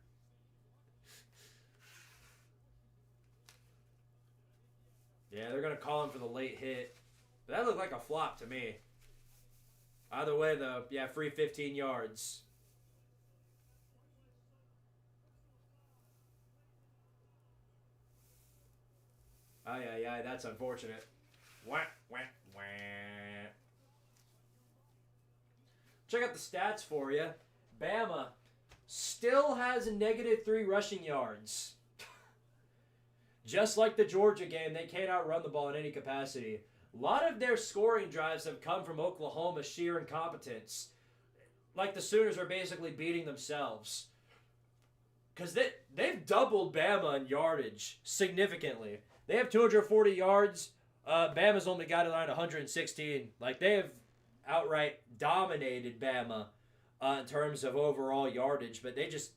Yeah, they're going to call him for the late hit. That looked like a flop to me. Either way, though, yeah, free 15 yards. Aye, that's unfortunate. Wah, wah, wah. Check out the stats for you. Bama still has a -3 rushing yards. Just like the Georgia game, they can't outrun the ball in any capacity. A lot of their scoring drives have come from Oklahoma's sheer incompetence. Like the Sooners are basically beating themselves. Because they've doubled Bama in yardage significantly. They have 240 yards. Bama's only got it on 116. Like, they have outright dominated Bama in terms of overall yardage. But they just,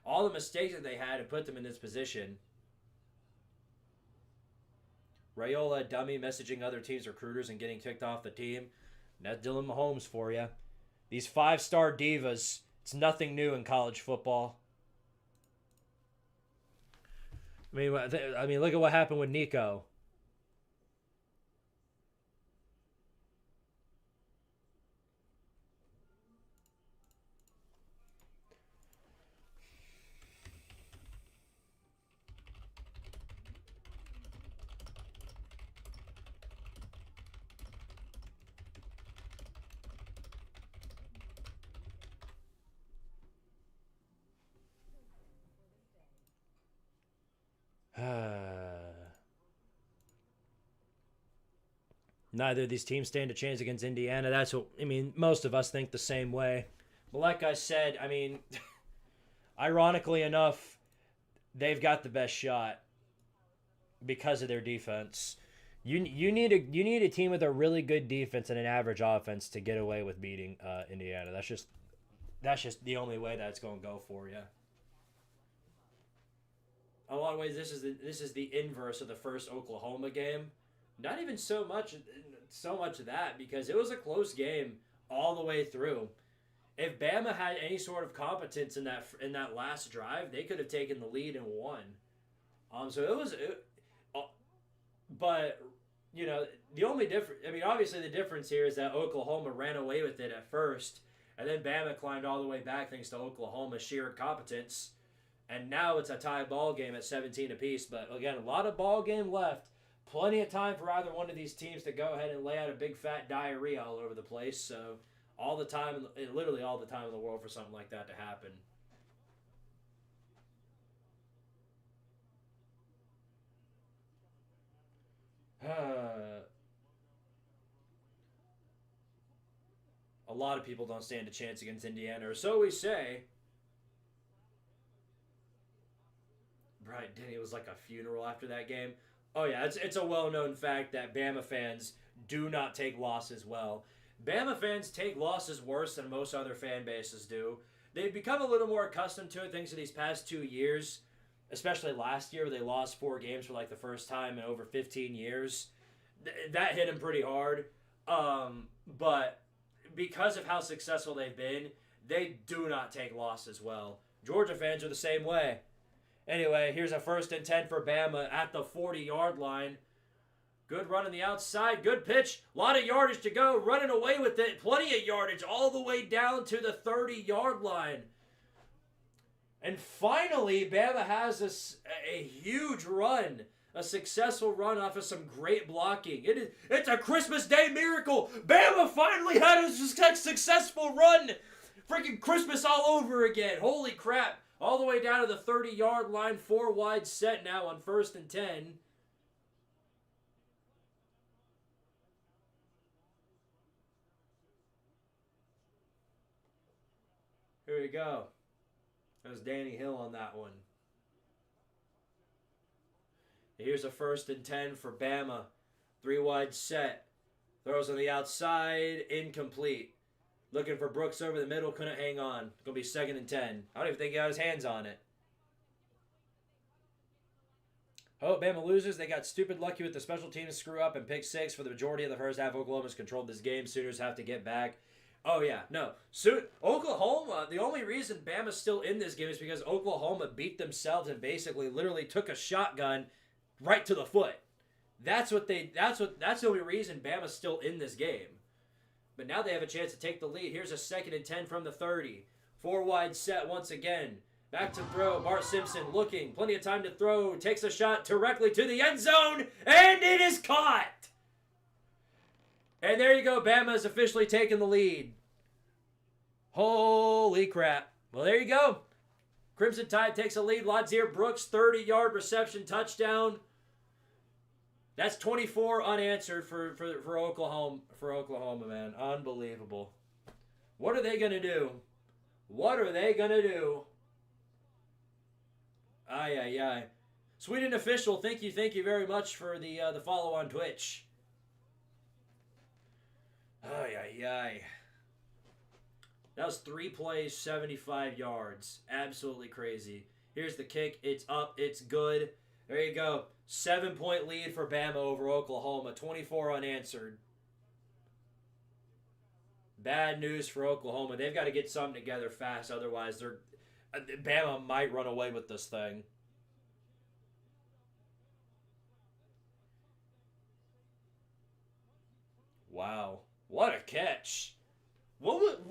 all the mistakes that they had have put them in this position. Raiola, dummy, messaging other teams' recruiters and getting kicked off the team. That's Dylan Mahomes for you. These 5-star divas, it's nothing new in college football. I mean, look at what happened with Nico. Neither of these teams stand a chance against Indiana. That's what, I mean, most of us think the same way. But like I said, I mean, ironically enough, they've got the best shot because of their defense. You need a team with a really good defense and an average offense to get away with beating Indiana. That's just the only way that's going to go for you. In a lot of ways, this is the inverse of the first Oklahoma game. Not even so much of that, because it was a close game all the way through. If Bama had any sort of competence in that last drive, they could have taken the lead and won. But you know, the only difference, I mean, obviously the difference here is that Oklahoma ran away with it at first, and then Bama climbed all the way back thanks to Oklahoma's sheer competence. And now it's a tie ball game at 17 apiece. But again, a lot of ball game left. Plenty of time for either one of these teams to go ahead and lay out a big fat diarrhea all over the place. So all the time, literally all the time in the world for something like that to happen. A lot of people don't stand a chance against Indiana, or so we say. Brian Denny was like a funeral after that game. Oh yeah, it's a well-known fact that Bama fans do not take losses well. Bama fans take losses worse than most other fan bases do. They've become a little more accustomed to it thanks to these past 2 years, especially last year where they lost 4 games for like the first time in over 15 years. That hit them pretty hard. But because of how successful they've been, they do not take losses well. Georgia fans are the same way. Anyway, here's a 1st and 10 for Bama at the 40-yard line. Good run on the outside. Good pitch. A lot of yardage to go. Running away with it. Plenty of yardage all the way down to the 30-yard line. And finally, Bama has a huge run. A successful run off of some great blocking. It's a Christmas Day miracle. Bama finally had a successful run. Freaking Christmas all over again. Holy crap. All the way down to the 30-yard line, 4 wide set now on 1st and 10. Here we go. That was Danny Hill on that one. Here's a 1st and 10 for Bama. 3 wide set. Throws on the outside, incomplete. Looking for Brooks over the middle, couldn't hang on. It's going to be 2nd and 10. I don't even think he got his hands on it. Oh, Bama loses. They got stupid lucky with the special teams screw up and pick 6 for the majority of the first half. Oklahoma's controlled this game. Sooners have to get back. Oh, yeah. No. Oklahoma, the only reason Bama's still in this game is because Oklahoma beat themselves and basically literally took a shotgun right to the foot. That's the only reason Bama's still in this game. But now they have a chance to take the lead. Here's a 2nd and 10 from the 30. 4 wide set once again. Back to throw. Bart Simpson looking. Plenty of time to throw. Takes a shot directly to the end zone. And it is caught. And there you go. Bama has officially taken the lead. Holy crap. Well, there you go. Crimson Tide takes a lead. Ladzier Brooks, 30-yard reception touchdown. That's 24 unanswered for Oklahoma. For Oklahoma, man. Unbelievable. What are they going to do? What are they going to do? Ay, ay, ay. Sweden official, thank you very much for the follow on Twitch. Ay, ay, ay. That was 3 plays, 75 yards. Absolutely crazy. Here's the kick. It's up. It's good. There you go. 7-point lead for Bama over Oklahoma. 24 unanswered. Bad news for Oklahoma. They've got to get something together fast. Otherwise, Bama might run away with this thing. Wow. What a catch. What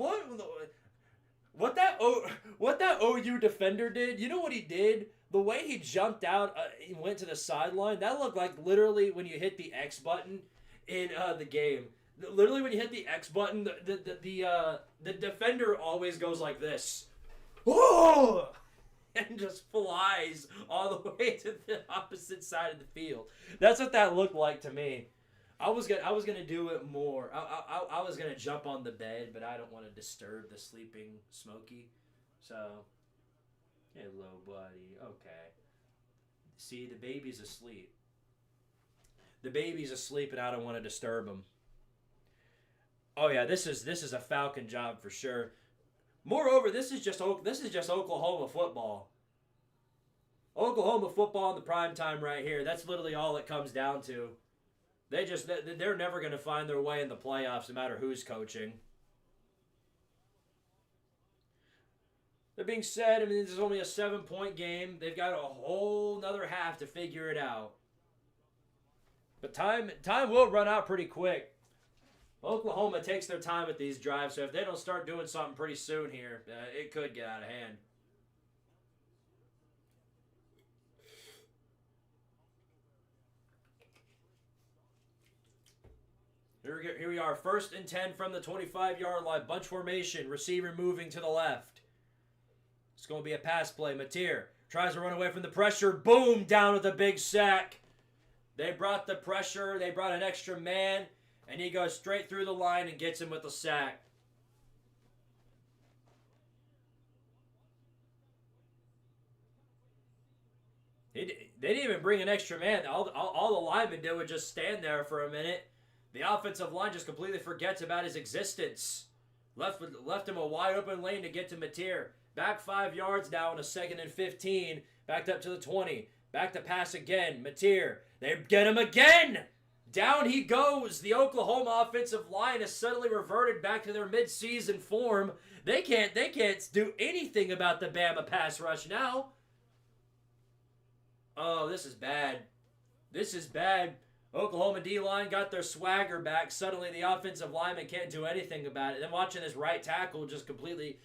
that OU defender did, you know what he did? The way he jumped out, he went to the sideline, that looked like literally when you hit the X button in the game. Literally when you hit the X button, the defender always goes like this. Whoa! And just flies all the way to the opposite side of the field. That's what that looked like to me. I was gonna do it more. I was gonna jump on the bed, but I don't want to disturb the sleeping Smokey. So, hello, buddy. Okay. See, the baby's asleep. The baby's asleep, and I don't want to disturb him. Oh yeah, this is a Falcon job for sure. Moreover, this is just Oklahoma football. Oklahoma football in the prime time right here. That's literally all it comes down to. They're never going to find their way in the playoffs no matter who's coaching. That being said, I mean, this is only a 7-point game. They've got a whole nother half to figure it out. But time will run out pretty quick. Oklahoma takes their time with these drives, so if they don't start doing something pretty soon here, it could get out of hand. Here we are, 1st and 10 from the 25-yard line. Bunch formation, receiver moving to the left. It's going to be a pass play. Mateer tries to run away from the pressure. Boom, down with a big sack. They brought the pressure. They brought an extra man. And he goes straight through the line and gets him with a sack. They didn't even bring an extra man. All the linemen did was just stand there for a minute. The offensive line just completely forgets about his existence. Left him a wide open lane to get to Mateer. Back 5 yards now on a 2nd and 15. Backed up to the 20. Back to pass again. Mateer. They get him again. Down he goes. The Oklahoma offensive line has suddenly reverted back to their midseason form. They can't do anything about the Bama pass rush now. Oh, this is bad. This is bad. Oklahoma D-line got their swagger back. Suddenly the offensive lineman can't do anything about it. Then watching this right tackle just completely...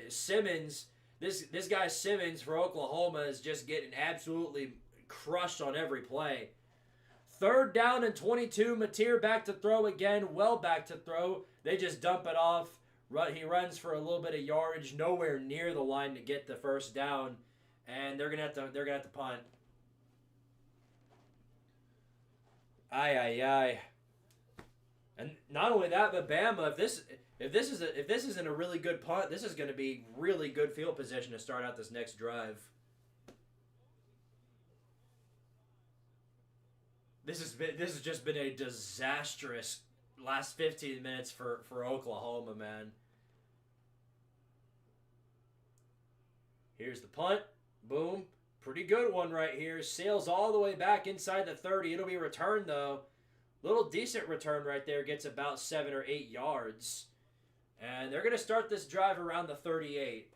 Simmons, this guy Simmons for Oklahoma is just getting absolutely crushed on every play. 3rd down and 22. Mateer back to throw again. Well back to throw. They just dump it off. He runs for a little bit of yardage, nowhere near the line to get the 1st down, and they're gonna have to punt. Aye. And not only that, but Bama, if this isn't a really good punt, this is going to be really good field position to start out this next drive. This has just been a disastrous last 15 minutes for Oklahoma, man. Here's the punt. Boom. Pretty good one right here. Sails all the way back inside the 30. It'll be returned, though. Little decent return right there. Gets about 7 or 8 yards. And they're going to start this drive around the 38.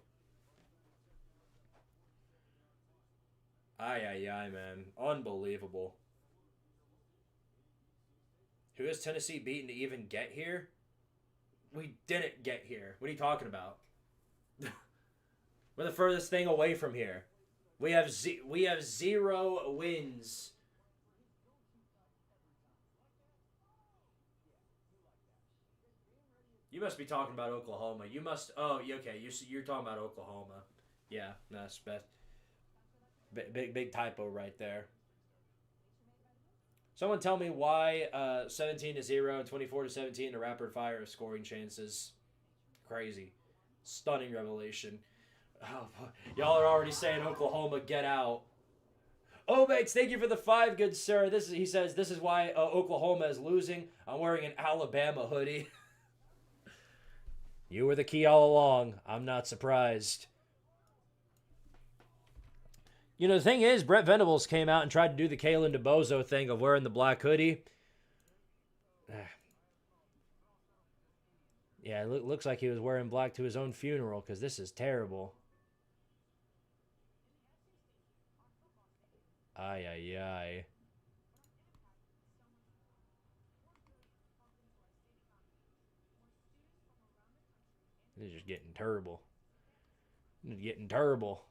Aye, man. Unbelievable. Who has Tennessee beaten to even get here? We didn't get here. What are you talking about? We're the furthest thing away from here. We have 0 wins. You must be talking about Oklahoma. You must. Oh, okay. You're talking about Oklahoma. Yeah, that's best. Big typo right there. Someone tell me why 17-0 and 24-17 the rapid fire scoring chances. Crazy, stunning revelation. Oh, y'all are already saying Oklahoma, get out. Oh, mates, thank you for the 5, good sir. He says this is why Oklahoma is losing. I'm wearing an Alabama hoodie. You were the key all along. I'm not surprised. You know, the thing is, Brent Venables came out and tried to do the Kalen DeBozo thing of wearing the black hoodie. Yeah, it looks like he was wearing black to his own funeral because this is terrible. Aye. This is just getting terrible. It's getting terrible.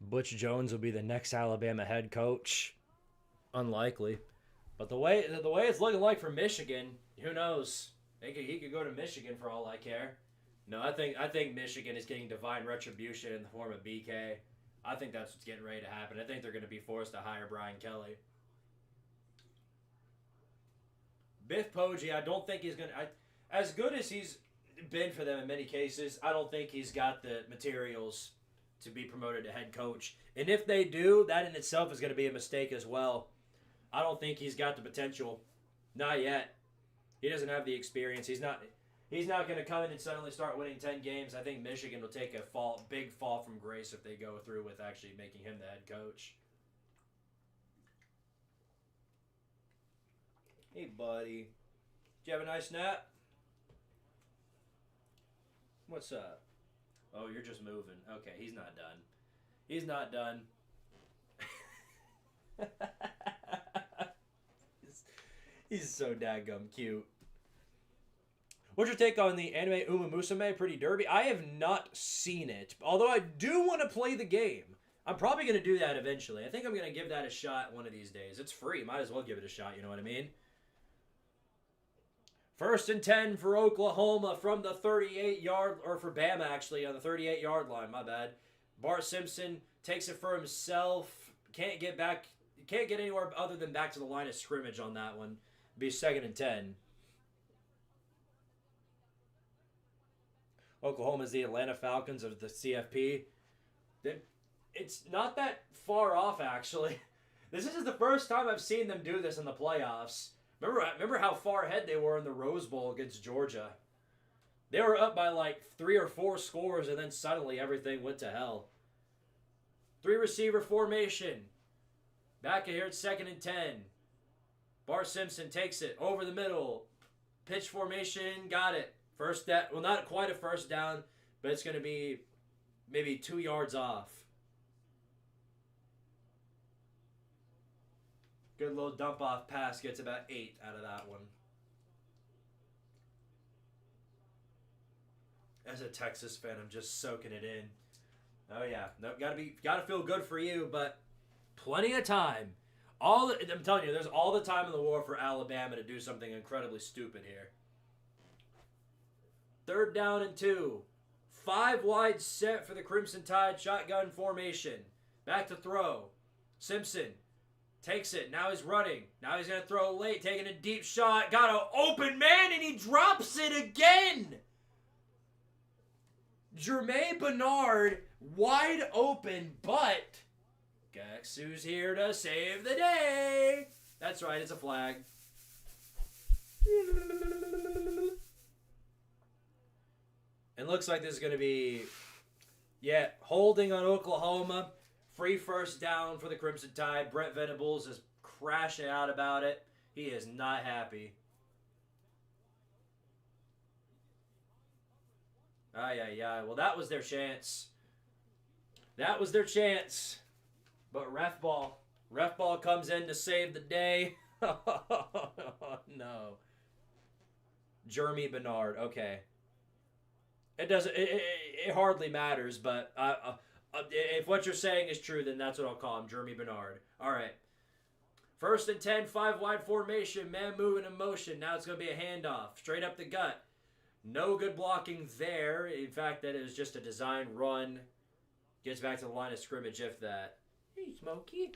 Butch Jones will be the next Alabama head coach. Unlikely. But the way it's looking like for Michigan, who knows? He could go to Michigan for all I care. No, I think Michigan is getting divine retribution in the form of BK. I think that's what's getting ready to happen. I think they're going to be forced to hire Brian Kelly. Biff Poggi, I don't think he's going to... As good as he's been for them in many cases, I don't think he's got the materials to be promoted to head coach. And if they do, that in itself is going to be a mistake as well. I don't think he's got the potential. Not yet. He doesn't have the experience. He's not... He's not going to come in and suddenly start winning 10 games. I think Michigan will take a big fall from grace if they go through with actually making him the head coach. Hey, buddy. Did you have a nice nap? What's up? Oh, you're just moving. Okay, he's not done. He's not done. he's so daggum cute. What's your take on the anime Uma Musume Pretty Derby? I have not seen it, although I do want to play the game. I'm probably going to do that eventually. I think I'm going to give that a shot one of these days. It's free. Might as well give it a shot, you know what I mean? 1st and 10 for Oklahoma from the 38-yard, or for Bama actually, on the 38-yard line, my bad. Bart Simpson takes it for himself. Can't get anywhere other than back to the line of scrimmage on that one. Be 2nd and 10. Oklahoma's the Atlanta Falcons of the CFP. It's not that far off, actually. This is the first time I've seen them do this in the playoffs. Remember how far ahead they were in the Rose Bowl against Georgia? They were up by like 3 or 4 scores, and then suddenly everything went to hell. 3-receiver formation. Back here at 2nd and 10. Bart Simpson takes it over the middle. Pitch formation, got it. First down. Well, not quite a first down, but it's going to be maybe 2 yards off. Good little dump-off pass. Gets about 8 out of that one. As a Texas fan, I'm just soaking it in. Oh, yeah. Nope, gotta feel good for you, but plenty of time. I'm telling you, there's all the time in the war for Alabama to do something incredibly stupid here. 3rd down and 2. 5 wide set for the Crimson Tide. Shotgun formation. Back to throw. Simpson takes it. Now he's running. Now he's going to throw late. Taking a deep shot. Got an open man, and he drops it again. Jermaine Bernard wide open, but guess who's here to save the day? That's right, it's a flag. And looks like this is going to be, holding on Oklahoma. Free first down for the Crimson Tide. Brent Venables is crashing out about it. He is not happy. Well, that was their chance. That was their chance. But ref ball comes in to save the day. Oh, no. Jeremy Bernard. Okay. It doesn't. It hardly matters. But if what you're saying is true, then that's what I'll call him, Jeremy Bernard. All right. 1st and 10, 5 wide formation. Man moving in motion. Now it's going to be a handoff straight up the gut. No good blocking there. In fact, that is just a design run. Gets back to the line of scrimmage, if that. Hey, Smokey.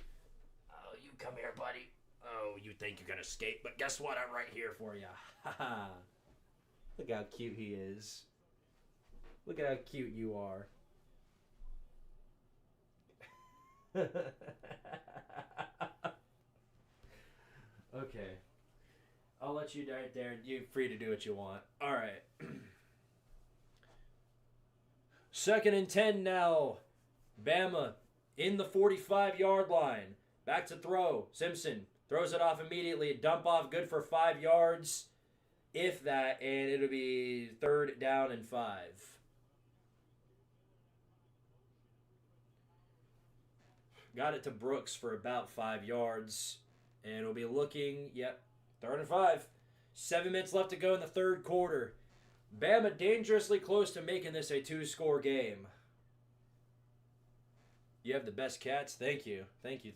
Oh, you come here, buddy. Oh, you think you're going to escape, but guess what? I'm right here for you. Ha. Look how cute he is. Look at how cute you are. Okay. I'll let you right there. You're free to do what you want. All right. 2nd and 10 now. Bama in the 45-yard line. Back to throw. Simpson throws it off immediately. A dump off good for 5 yards. If that, and it'll be 3rd down and 5. Got it to Brooks for about 5 yards. And it'll be looking, 3rd and 5. 7 minutes left to go in the 3rd quarter. Bama dangerously close to making this a 2-score game. You have the best cats? Thank you. Thank you.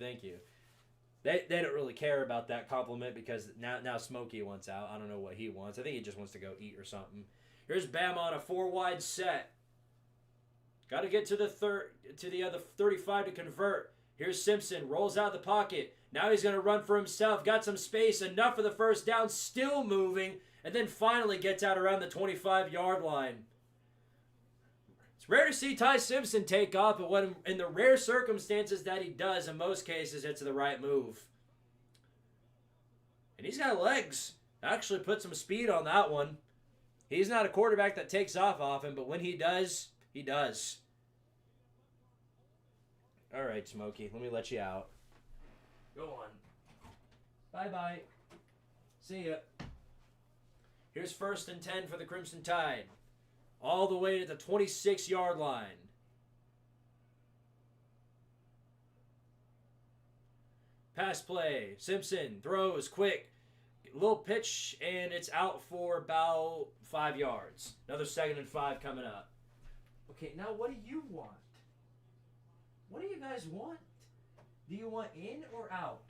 They don't really care about that compliment because now Smokey wants out. I don't know what he wants. I think he just wants to go eat or something. Here's Bama on a 4-wide set. Got to get to the other 35 to convert. Here's Simpson. Rolls out the pocket. Now he's going to run for himself. Got some space. Enough for the first down. Still moving. And then finally gets out around the 25-yard line. It's rare to see Ty Simpson take off, but when in the rare circumstances that he does, in most cases, it's the right move. And he's got legs. Actually put some speed on that one. He's not a quarterback that takes off often, but when he does, he does. All right, Smokey, let me let you out. Go on. Bye-bye. See ya. Here's 1st and 10 for the Crimson Tide. All the way to the 26-yard line. Pass play. Simpson throws quick. Little pitch, and it's out for about 5 yards. Another 2nd and 5 coming up. Okay, now what do you want? What do you guys want? Do you want in or out?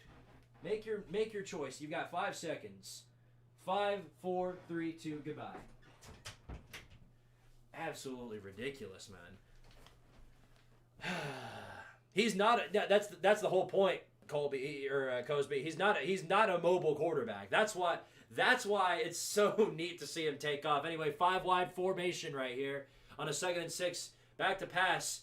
Make your choice. You've got 5 seconds. 5, 4, 3, 2, goodbye. Absolutely ridiculous, man. He's not. That's the whole point, Colby or Cosby. He's not a mobile quarterback. That's why it's so neat to see him take off. Anyway, 5 wide formation right here on a 2nd and 6. Back to pass.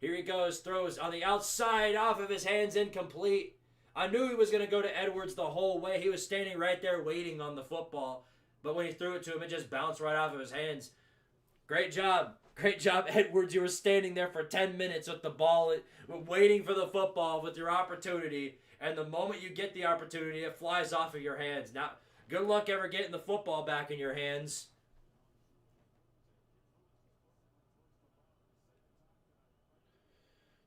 Here he goes. Throws on the outside, off of his hands, incomplete. I knew he was going to go to Edwards the whole way. He was standing right there waiting on the football. But when he threw it to him, it just bounced right off of his hands. Great job. Great job, Edwards. You were standing there for 10 minutes with the ball, waiting for the football with your opportunity. And the moment you get the opportunity, it flies off of your hands. Now, good luck ever getting the football back in your hands.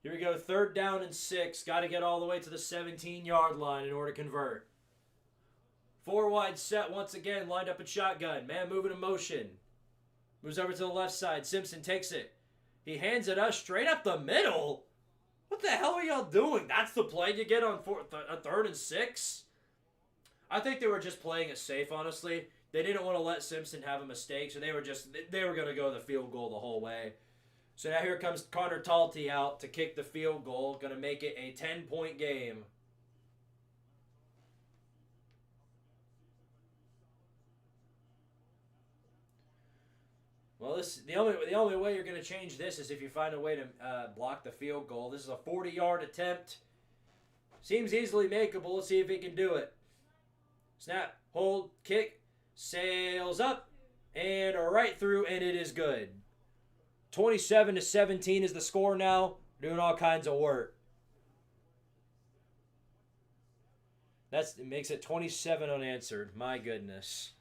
Here we go, 3rd down and 6. Got to get all the way to the 17-yard line in order to convert. 4 wide set once again, lined up in shotgun. Man moving in motion. Moves over to the left side. Simpson takes it. He hands it us straight up the middle. What the hell are y'all doing? That's the play you get on 3rd and 6? I think they were just playing it safe, honestly. They didn't want to let Simpson have a mistake, so they were going to go the field goal the whole way. So now here comes Connor Talty out to kick the field goal. Going to make it a 10-point game. Well, the only way you're going to change this is if you find a way to block the field goal. This is a 40-yard attempt. Seems easily makeable. Let's see if he can do it. Snap, hold, kick, sails up, and right through, and it is good. 27-17 is the score now. Doing all kinds of work. It makes it 27 unanswered. My goodness.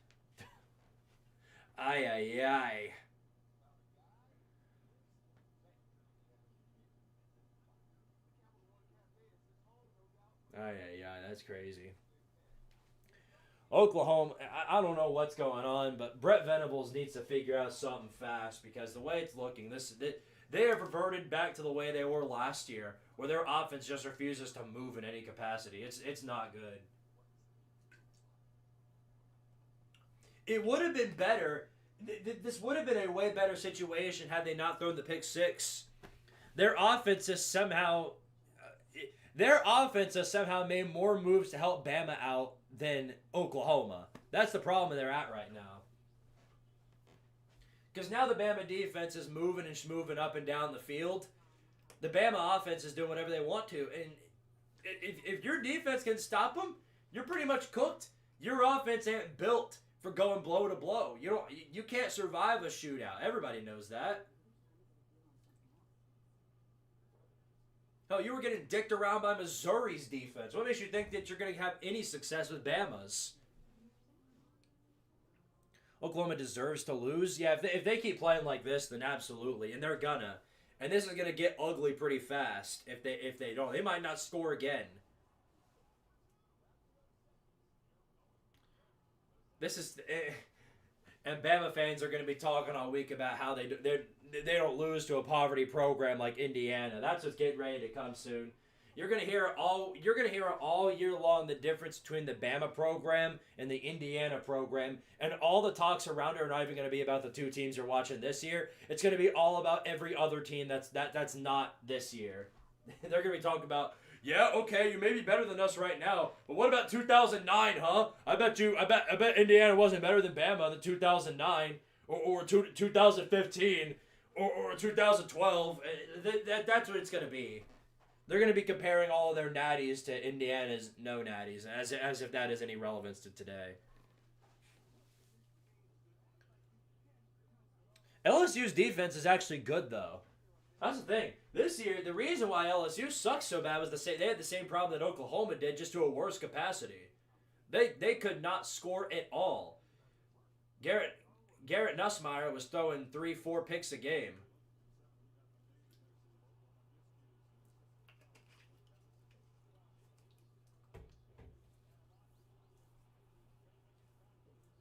Ay, ay, ay. Ay, ay, ay. That's crazy. Oklahoma, I don't know what's going on, but Brett Venables needs to figure out something fast because the way it's looking, they have reverted back to the way they were last year, where their offense just refuses to move in any capacity. It's not good. It would have been better. This would have been a way better situation had they not thrown the pick 6. Their offense has somehow made more moves to help Bama out than Oklahoma. That's the problem they're at right now. Because now the Bama defense is moving and schmoving up and down the field. The Bama offense is doing whatever they want to. And if your defense can stop them, you're pretty much cooked. Your offense ain't built for going blow to blow. You can't survive a shootout. Everybody knows that. Oh, you were getting dicked around by Missouri's defense. What makes you think that you're going to have any success with Bama's? Oklahoma deserves to lose. Yeah, if they keep playing like this, then absolutely, and they're gonna. And this is gonna get ugly pretty fast if they don't. They might not score again. And Bama fans are going to be talking all week about how they don't lose to a poverty program like Indiana. That's what's getting ready to come soon. You're going to hear all year long the difference between the Bama program and the Indiana program, and all the talks around it are not even going to be about the two teams you're watching this year. It's going to be all about every other team that's not this year. They're going to be talking about, yeah, okay, you may be better than us right now, but what about 2009, huh? I bet Indiana wasn't better than Bama in 2009 or 2015 or 2012. That's what it's going to be. They're going to be comparing all of their natties to Indiana's no natties, as if that is any relevance to today. LSU's defense is actually good, though. That's the thing. This year, the reason why LSU sucks so bad was they had the same problem that Oklahoma did, just to a worse capacity. They could not score at all. Garrett Nussmeier was throwing 3-4 picks a game.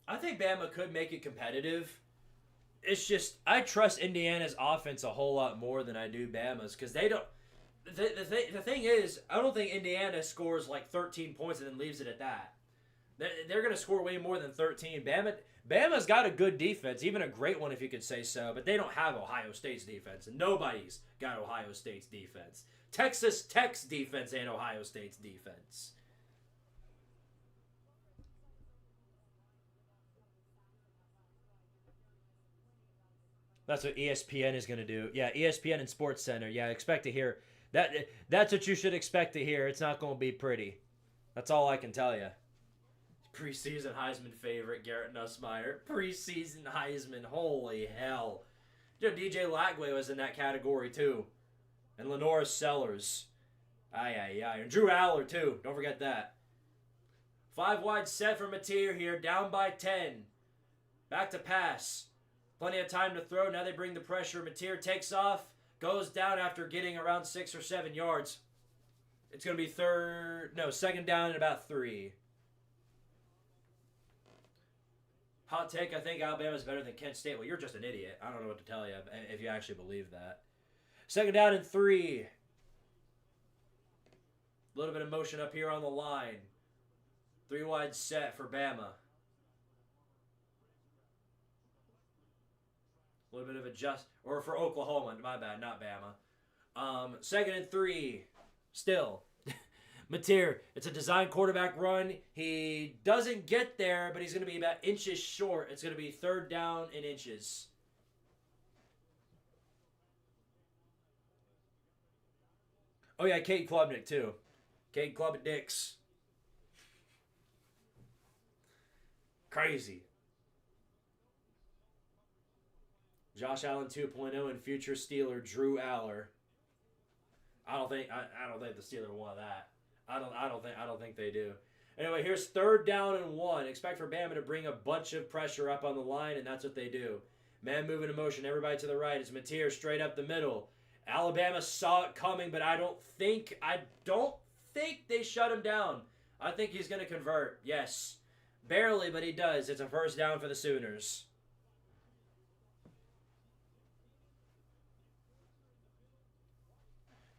I think Bama could make it competitive. It's just I trust Indiana's offense a whole lot more than I do Bama's because they don't. The thing is, I don't think Indiana scores like 13 points and then leaves it at that. They're going to score way more than 13. Bama's got a good defense, even a great one if you could say so, but they don't have Ohio State's defense, and nobody's got Ohio State's defense. Texas Tech's defense and Ohio State's defense. That's what ESPN is going to do. Yeah, ESPN and Sports Center. Yeah, expect to hear that. That's what you should expect to hear. It's not going to be pretty. That's all I can tell you. Preseason Heisman favorite Garrett Nussmeier. Preseason Heisman. Holy hell. You know, DJ Lagway was in that category too. And Lenora Sellers. Aye. And Drew Aller too. Don't forget that. 5 wide set for Mateer here. Down by 10. Back to pass. Plenty of time to throw. Now they bring the pressure. Mateer takes off. Goes down after getting around 6 or 7 yards. It's going to be second down and about 3. Hot take, I think Alabama's better than Kent State. Well, you're just an idiot. I don't know what to tell you if you actually believe that. Second down and 3. A little bit of motion up here on the line. 3 wide set for Bama. A little bit of or for Oklahoma, my bad, not Bama. Second and 3, still. Mateer, it's a design quarterback run. He doesn't get there, but he's going to be about inches short. It's going to be third down in inches. Oh, yeah, Kate Klubnik, too. Kate Klubnik. Crazy. Josh Allen 2.0 and future Steeler Drew Aller. I don't think the Steelers want that. I don't think they do. Anyway, here's third down and 1. Expect for Bama to bring a bunch of pressure up on the line, and that's what they do. Man moving in motion, everybody to the right. It's Mateer straight up the middle. Alabama saw it coming, but I don't think they shut him down. I think he's going to convert. Yes. Barely, but he does. It's a first down for the Sooners.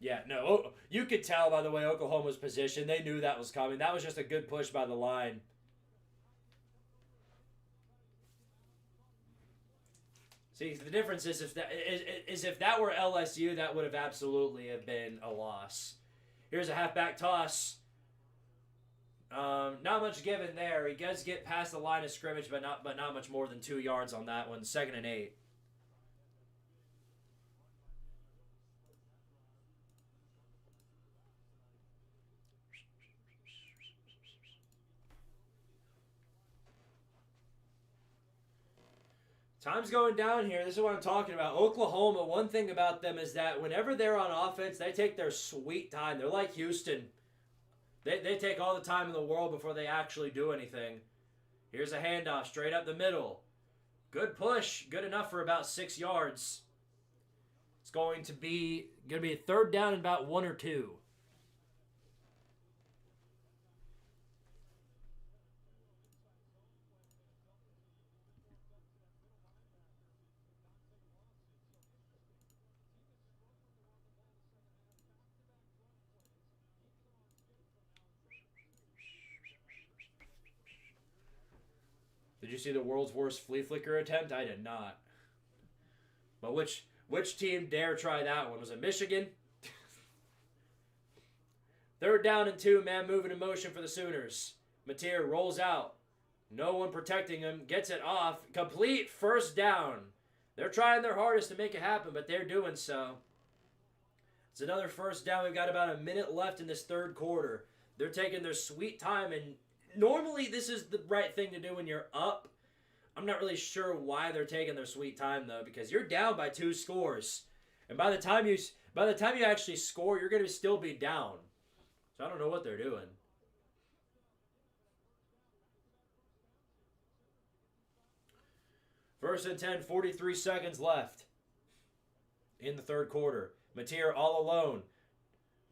Yeah, no, you could tell by the way Oklahoma's positioned. They knew that was coming. That was just a good push by the line. See, the difference is if that were LSU, that would have absolutely have been a loss. Here's a halfback toss. Not much given there. He does get past the line of scrimmage, but not much more than 2 yards on that one. 2nd and 8. Time's going down here. This is what I'm talking about. Oklahoma, one thing about them is that whenever they're on offense, they take their sweet time. They're like Houston. They take all the time in the world before they actually do anything. Here's a handoff straight up the middle. Good push. Good enough for about 6 yards. It's going to be a third down and about 1 or 2. Did you see the world's worst flea flicker attempt? I did not. But which team dare try that one? Was it Michigan? Third down and 2, man moving in motion for the Sooners. Mateer rolls out. No one protecting him. Gets it off. Complete first down. They're trying their hardest to make it happen, but they're doing so. It's another first down. We've got about a minute left in this third quarter. They're taking their sweet time, and normally this is the right thing to do when you're up. I'm not really sure why they're taking their sweet time though, because you're down by 2 scores, and by the time you actually score, you're going to still be down. So I don't know what they're doing. First and 10, 43 seconds left in the third quarter. Mateer all alone.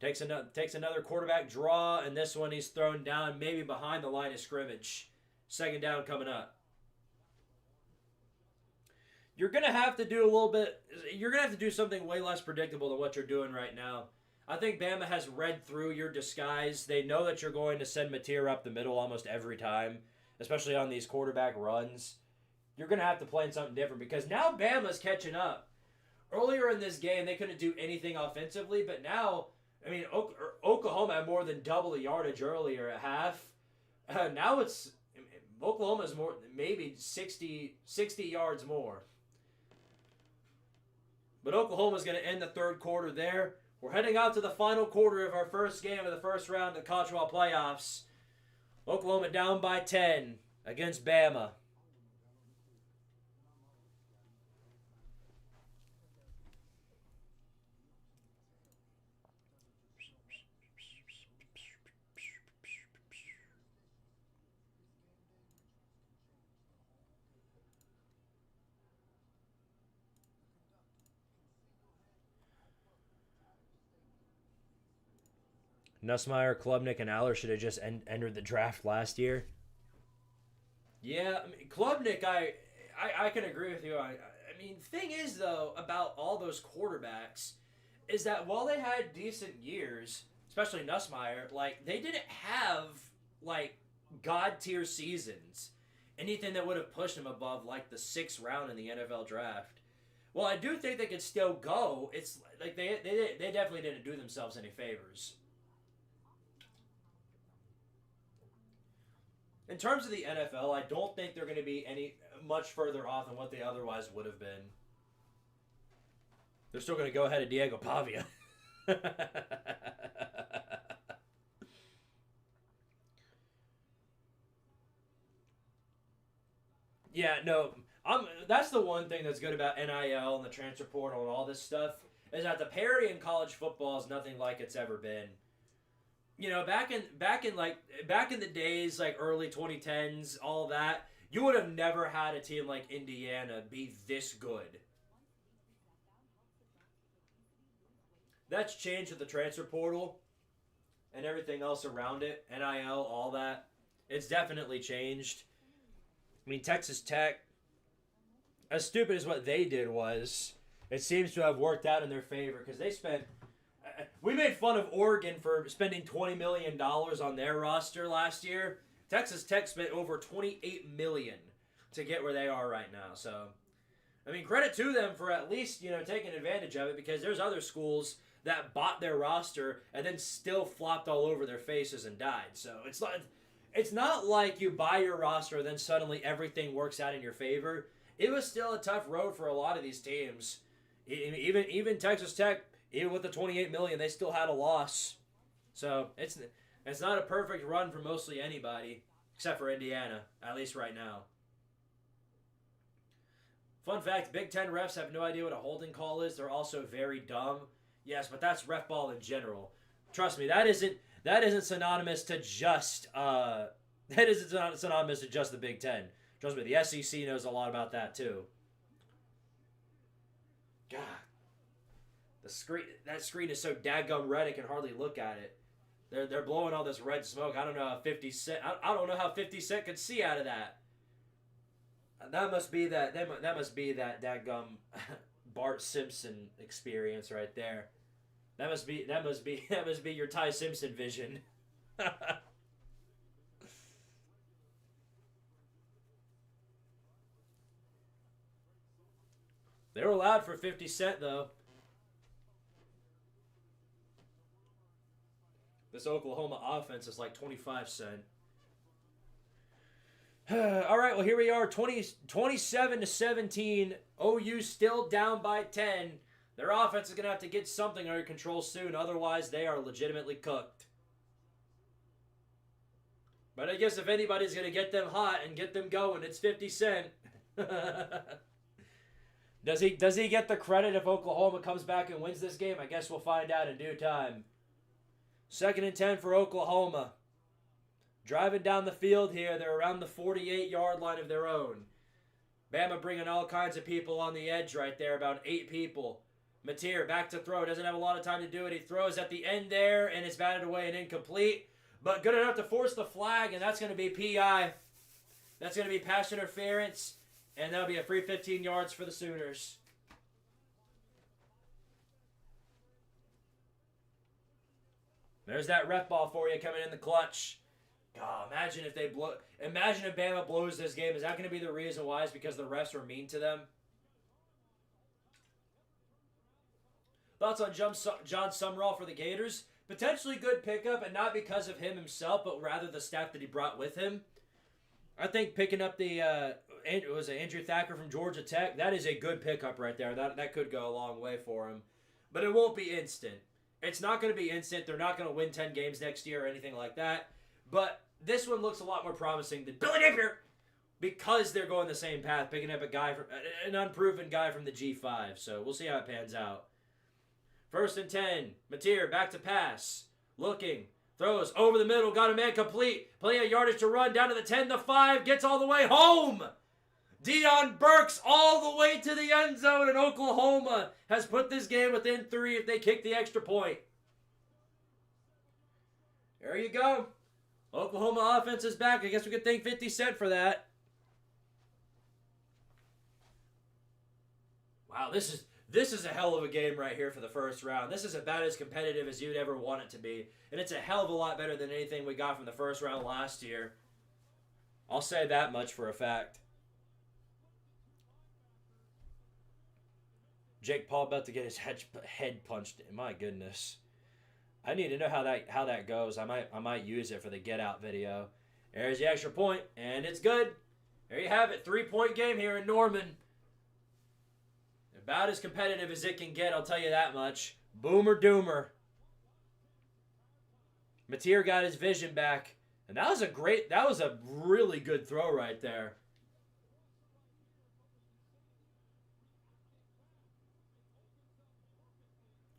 Takes another quarterback draw, and this one he's thrown down maybe behind the line of scrimmage. Second down coming up. You're going to have to do you're going to have to do something way less predictable than what you're doing right now. I think Bama has read through your disguise. They know that you're going to send Mateer up the middle almost every time, especially on these quarterback runs. You're going to have to play something different because now Bama's catching up. Earlier in this game, they couldn't do anything offensively, but now, I mean, Oklahoma had more than double the yardage earlier at half. Now it's Oklahoma's more, maybe 60 yards more. But Oklahoma's going to end the third quarter there. We're heading out to the final quarter of our first game of the first round of the college football playoffs. Oklahoma down by 10 against Bama. Nussmeier, Klubnik, and Aller should have just entered the draft last year. Yeah, I mean, Klubnik, I can agree with you. I mean, thing is, though, about all those quarterbacks is that while they had decent years, especially Nussmeier, like, they didn't have, like, God-tier seasons. Anything that would have pushed them above, like, the 6th round in the NFL draft. Well, I do think they could still go. It's like they definitely didn't do themselves any favors. In terms of the NFL, I don't think they're going to be any much further off than what they otherwise would have been. They're still going to go ahead of Diego Pavia. Yeah, no, that's the one thing that's good about NIL and the transfer portal and all this stuff is that the parity in college football is nothing like it's ever been. You know, back in the days, like early 2010s, all that, you would have never had a team like Indiana be this good. That's changed with the transfer portal and everything else around it, NIL, all that. It's definitely changed. I mean, Texas Tech, as stupid as what they did was, it seems to have worked out in their favor because they spent. We made fun of Oregon for spending $20 million on their roster last year. Texas Tech spent over $28 million to get where they are right now. So, I mean, credit to them for at least, you know, taking advantage of it because there's other schools that bought their roster and then still flopped all over their faces and died. So, it's not like you buy your roster and then suddenly everything works out in your favor. It was still a tough road for a lot of these teams. Even Texas Tech, even with the $28 million, they still had a loss. So it's not a perfect run for mostly anybody, except for Indiana, at least right now. Fun fact, Big Ten refs have no idea what a holding call is. They're also very dumb. Yes, but that's ref ball in general. Trust me, that isn't synonymous to just synonymous to just the Big Ten. Trust me, the SEC knows a lot about that too. God. That screen is so daggum red I can hardly look at it. They're blowing all this red smoke. I don't know how 50 Cent. I don't know how 50 Cent could see out of that. That must be that daggum Bart Simpson experience right there. That must be your Ty Simpson vision. They were allowed for 50 Cent though. This Oklahoma offense is like 25 cent. All right, well, here we are, 27-17. OU still down by 10. Their offense is going to have to get something under control soon. Otherwise, they are legitimately cooked. But I guess if anybody's going to get them hot and get them going, it's 50 Cent. Does he get the credit if Oklahoma comes back and wins this game? I guess we'll find out in due time. 2nd and 10 for Oklahoma. Driving down the field here. They're around the 48-yard line of their own. Bama bringing all kinds of people on the edge right there, about 8 people. Mateer back to throw. Doesn't have a lot of time to do it. He throws at the end there, and it's batted away and incomplete. But good enough to force the flag, and that's going to be PI. That's going to be pass interference, and that'll be a free 15 yards for the Sooners. There's that ref ball for you coming in the clutch. God, imagine if they blow. Imagine if Bama blows this game. Is that going to be the reason why? It's because the refs were mean to them? Thoughts on John Sumrall for the Gators? Potentially good pickup, and not because of him himself, but rather the staff that he brought with him. I think picking up the Andrew Thacker from Georgia Tech, that is a good pickup right there. That could go a long way for him. But it won't be instant. It's not going to be instant. They're not going to win 10 games next year or anything like that. But this one looks a lot more promising than Billy Napier because they're going the same path, picking up an unproven guy from the G5. So we'll see how it pans out. 1st and 10. Mateer back to pass. Looking. Throws over the middle. Got a man complete. Plenty of yardage to run. Down to the 10, the 5. Gets all the way home. Dion Burks all the way to the end zone. And Oklahoma has put this game within 3 if they kick the extra point. There you go. Oklahoma offense is back. I guess we could thank 50 Cent for that. Wow, this is a hell of a game right here for the first round. This is about as competitive as you'd ever want it to be. And it's a hell of a lot better than anything we got from the first round last year. I'll say that much for a fact. Jake Paul about to get his head punched in. My goodness. I need to know how that goes. I might use it for the Get Out video. There's the extra point, and it's good. There you have it. 3-point game here in Norman. About as competitive as it can get, I'll tell you that much. Boomer Doomer. Mateer got his vision back. And that was a really good throw right there.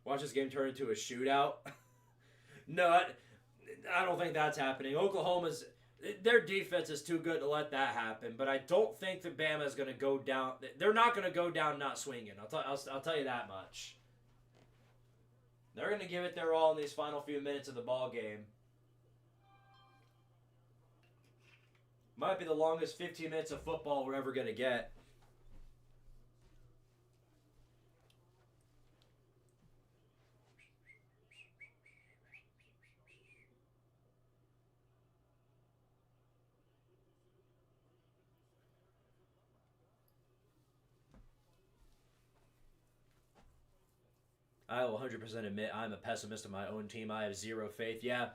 Watch this game turn into a shootout. No, I don't think that's happening. Their defense is too good to let that happen, but I don't think that Bama is going to go down. They're not going to go down not swinging. I'll tell you that much. They're going to give it their all in these final few minutes of the ball game. Might be the longest 15 minutes of football we're ever going to get. I will 100% admit I'm a pessimist of my own team. I have zero faith. Yeah,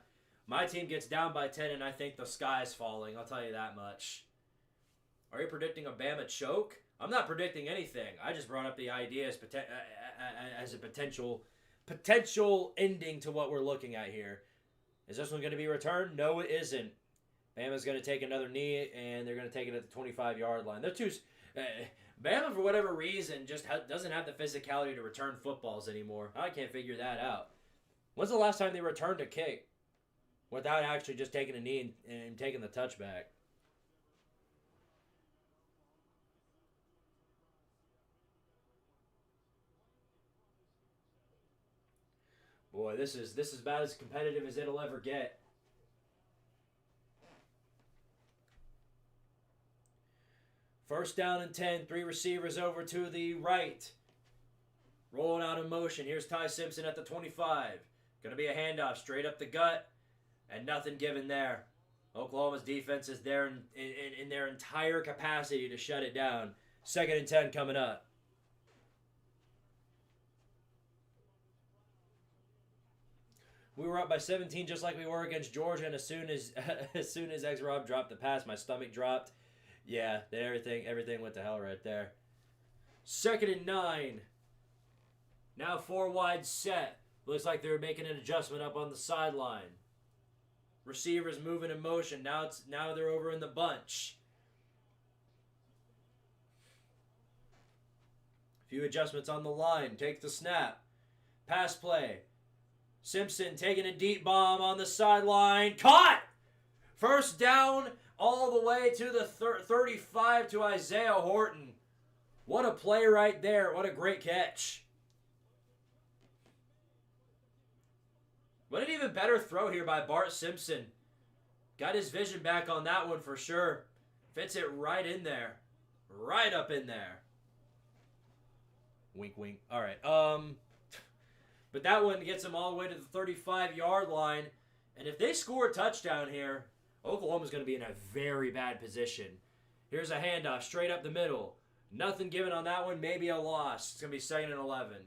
my team gets down by 10, and I think the sky is falling. I'll tell you that much. Are you predicting a Bama choke? I'm not predicting anything. I just brought up the idea as a potential ending to what we're looking at here. Is this one going to be returned? No, it isn't. Bama's going to take another knee, and they're going to take it at the 25-yard line. They're too... Bama, for whatever reason, just doesn't have the physicality to return footballs anymore. I can't figure that out. When's the last time they returned a kick without actually just taking a knee and taking the touchback? Boy, this is about as competitive as it'll ever get. First down and 10. 3 receivers over to the right. Rolling out in motion. Here's Ty Simpson at the 25. Going to be a handoff straight up the gut. And nothing given there. Oklahoma's defense is there in their entire capacity to shut it down. 2nd and 10 coming up. We were up by 17 just like we were against Georgia. And as soon as X-Rob dropped the pass, my stomach dropped. Yeah, everything went to hell right there. 2nd and 9. Now 4 wide set. Looks like they're making an adjustment up on the sideline. Receivers moving in motion. Now they're over in the bunch. Few adjustments on the line. Take the snap. Pass play. Simpson taking a deep bomb on the sideline. Caught! First down all the way to the 35 to Isaiah Horton. What a play right there. What a great catch. What an even better throw here by Bart Simpson. Got his vision back on that one for sure. Fits it right in there. Right up in there. Wink, wink. All right. But that one gets them all the way to the 35-yard line. And if they score a touchdown here, Oklahoma's going to be in a very bad position. Here's a handoff straight up the middle. Nothing given on that one. Maybe a loss. It's going to be 2nd and 11.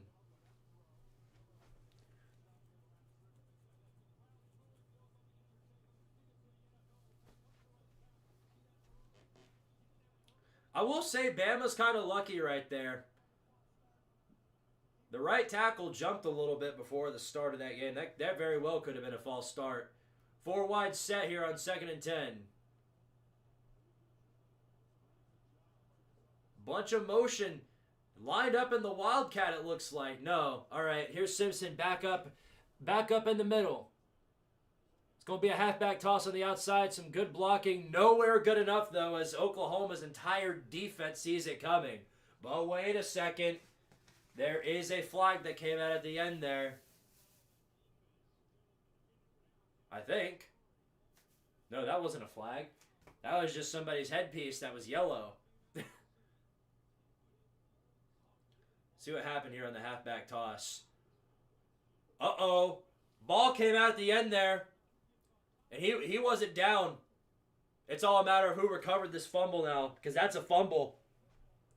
I will say Bama's kind of lucky right there. The right tackle jumped a little bit before the start of that game. That very well could have been a false start. 4 wide set here on 2nd and 10. Bunch of motion lined up in the Wildcat, it looks like. No. All right, here's Simpson back up in the middle. It's going to be a halfback toss on the outside. Some good blocking. Nowhere good enough, though, as Oklahoma's entire defense sees it coming. But wait a second. There is a flag that came out at the end there. I think. No, that wasn't a flag. That was just somebody's headpiece that was yellow. See what happened here on the halfback toss. Uh-oh. Ball came out at the end there. And he wasn't down. It's all a matter of who recovered this fumble now, because that's a fumble.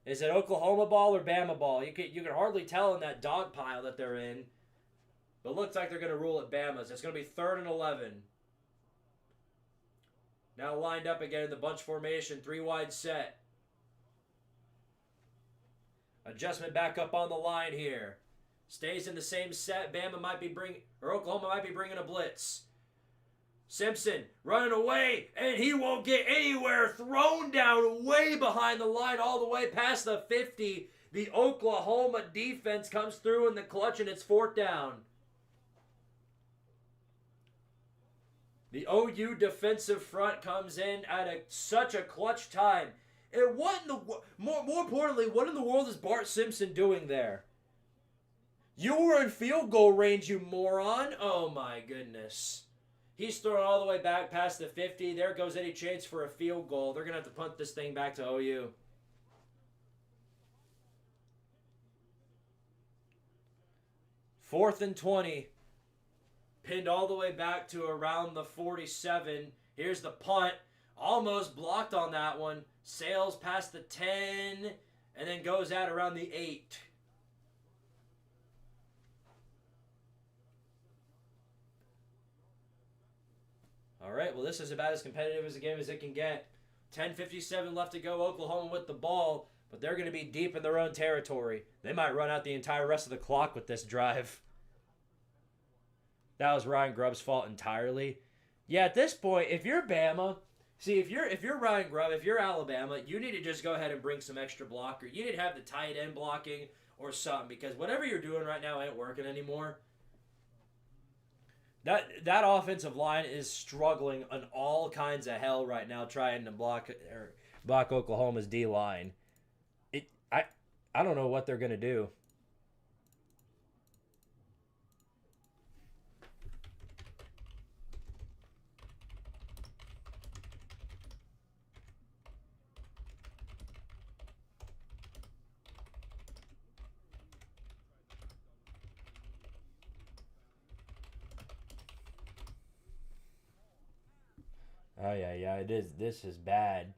Is it Oklahoma ball or Bama ball? You can hardly tell in that dog pile that they're in. But it looks like they're going to rule it Bama's. It's going to be 3rd and 11. Now lined up again in the bunch formation. 3 wide set. Adjustment back up on the line here. Stays in the same set. Oklahoma might be bringing a blitz. Simpson running away, and he won't get anywhere. Thrown down way behind the line, all the way past the 50. The Oklahoma defense comes through in the clutch, and it's 4th down. The OU defensive front comes in at such a clutch time. And what in the more importantly, what in the world is Bart Simpson doing there? You were in field goal range, you moron. Oh my goodness. He's thrown all the way back past the 50. There goes any chance for a field goal. They're going to have to punt this thing back to OU. Fourth and 20. Pinned all the way back to around the 47. Here's the punt. Almost blocked on that one. Sails past the 10 and then goes out around the 8. All right, well, this is about as competitive as a game as it can get. 10:57 left to go. Oklahoma with the ball, but they're going to be deep in their own territory. They might run out the entire rest of the clock with this drive. That was Ryan Grubb's fault entirely. Yeah, at this point, if you're Bama, see, if you're Ryan Grubb, if you're Alabama, you need to just go ahead and bring some extra blocker. You need to have the tight end blocking or something, because whatever you're doing right now ain't working anymore. That offensive line is struggling on all kinds of hell right now, trying to block Oklahoma's D line. I don't know what they're gonna do. Oh, yeah, it is. This is bad.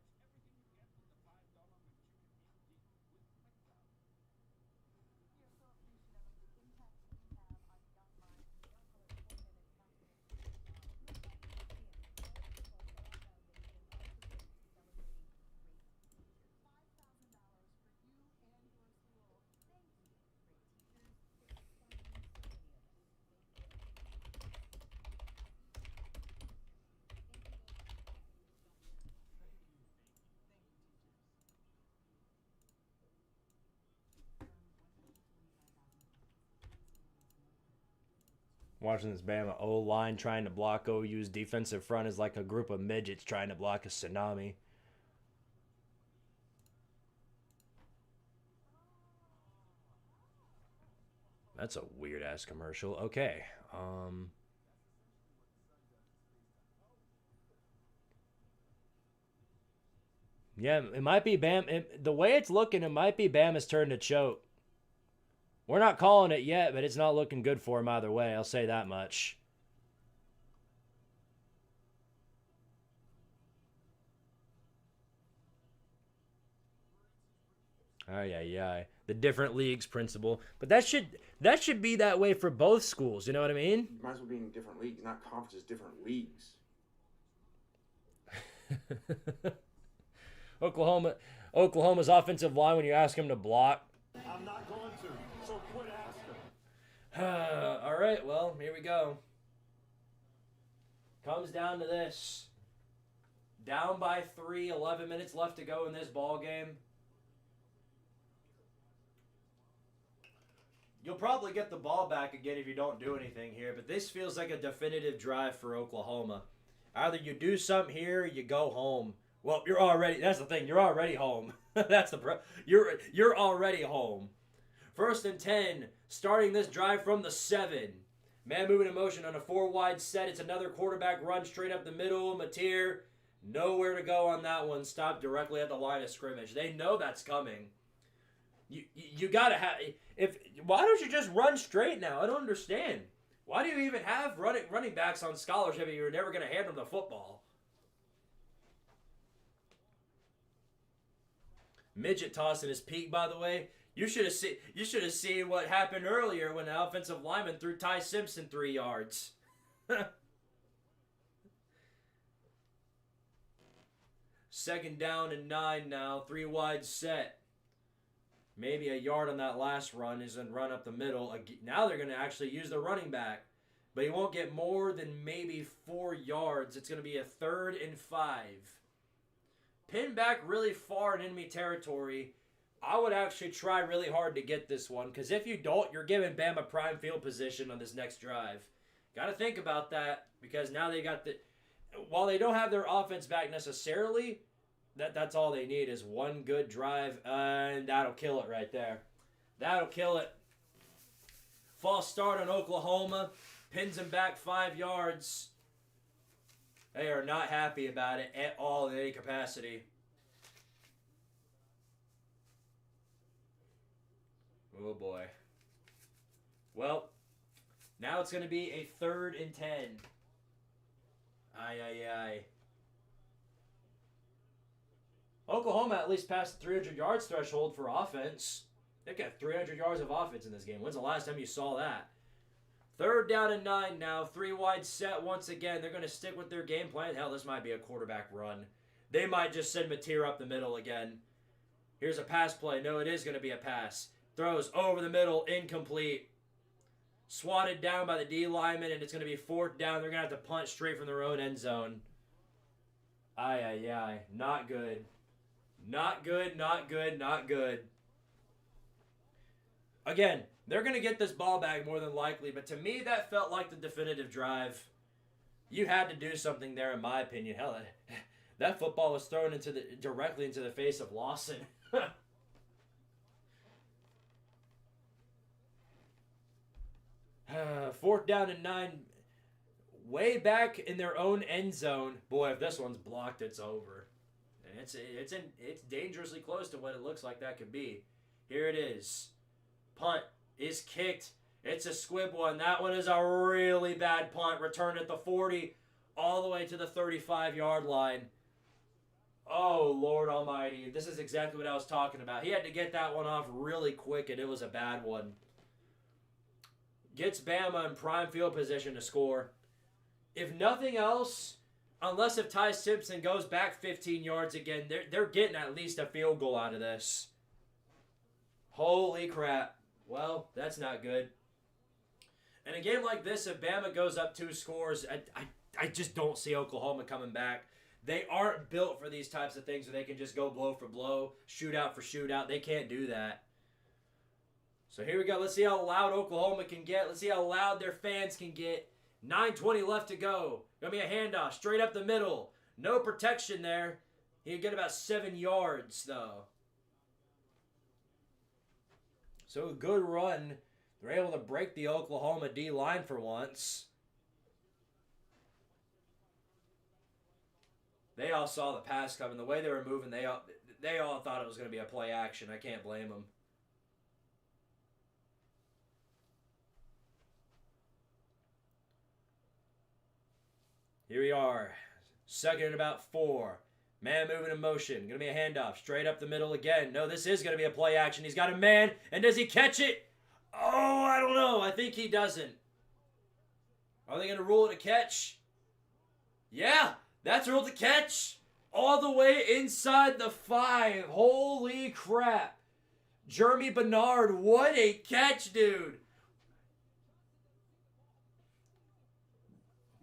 Watching this Bama O-line trying to block OU's defensive front is like a group of midgets trying to block a tsunami. That's a weird-ass commercial. Okay. Yeah, it might be the way it's looking, it might be Bama's turn to choke. We're not calling it yet, but it's not looking good for him either way. I'll say that much. Ay. The different leagues principle. But that should be that way for both schools. You know what I mean? Might as well be in different leagues, not conferences, different leagues. Oklahoma's offensive line, when you ask him to block. I'm not going to, so quit asking. All right, well, here we go. Comes down to this. Down by 3, 11 minutes left to go in this ball game. You'll probably get the ball back again if you don't do anything here, but this feels like a definitive drive for Oklahoma. Either you do something here or you go home. Well, that's the thing, you're already home. You're already home. 1st and 10, starting this drive from the 7. Man moving in motion on a 4-wide set. It's another quarterback run straight up the middle. Mateer, nowhere to go on that one. Stopped directly at the line of scrimmage. They know that's coming. You gotta have why don't you just run straight now? I don't understand. Why do you even have running backs on scholarship if you're never gonna hand them the football? Midget tossing his peak, by the way. You should have seen what happened earlier when the offensive lineman threw Ty Simpson 3 yards. 2nd down and 9 now. 3-wide set. Maybe a yard on that last run is a run up the middle. Now they're going to actually use the running back. But he won't get more than maybe 4 yards. It's going to be a 3rd and 5. Pin back really far in enemy territory. I would actually try really hard to get this one. Because if you don't, you're giving Bama prime field position on this next drive. Got to think about that. Because now they got while they don't have their offense back necessarily, that's all they need is one good drive, and that'll kill it right there. That'll kill it. False start on Oklahoma. Pins them back 5 yards. They are not happy about it at all in any capacity. Oh, boy. Well, now it's going to be a 3rd and 10. Ay. Oklahoma at least passed the 300 yards threshold for offense. They got 300 yards of offense in this game. When's the last time you saw that? 3rd down and 9 now. 3-wide set once again. They're going to stick with their game plan. Hell, this might be a quarterback run. They might just send Mateer up the middle again. Here's a pass play. No, it is going to be a pass. Throws over the middle. Incomplete. Swatted down by the D lineman, and it's going to be 4th down. They're going to have to punt straight from their own end zone. Ay. Not good. Not good. Again, they're going to get this ball back more than likely, but to me, that felt like the definitive drive. You had to do something there, in my opinion. Hell, that football was thrown directly into the face of Lawson. 4th down and 9. Way back in their own end zone. Boy, if this one's blocked, it's over. And it's dangerously close to what it looks like that could be. Here it is. Punt is kicked. It's a squib one. That one is a really bad punt. Returned at the 40 all the way to the 35-yard line. Oh, Lord almighty. This is exactly what I was talking about. He had to get that one off really quick, and it was a bad one. Gets Bama in prime field position to score. If nothing else, unless if Ty Simpson goes back 15 yards again, they're getting at least a field goal out of this. Holy crap. Well, that's not good. In a game like this, if Bama goes up 2 scores, I just don't see Oklahoma coming back. They aren't built for these types of things where they can just go blow for blow, shootout for shootout. They can't do that. So here we go. Let's see how loud Oklahoma can get. Let's see how loud their fans can get. 9:20 left to go. Gonna be a handoff straight up the middle. No protection there. He'd get about 7 yards, though. So a good run. They're able to break the Oklahoma D-line for once. They all saw the pass coming. The way they were moving, they all thought it was going to be a play action. I can't blame them. Here we are. Second and about 4. Man moving in motion. Going to be a handoff. Straight up the middle again. No, this is going to be a play action. He's got a man. And does he catch it? Oh, I don't know. I think he doesn't. Are they going to rule it a catch? Yeah, that's ruled a catch. All the way inside the 5. Holy crap. Jeremy Bernard, what a catch, dude.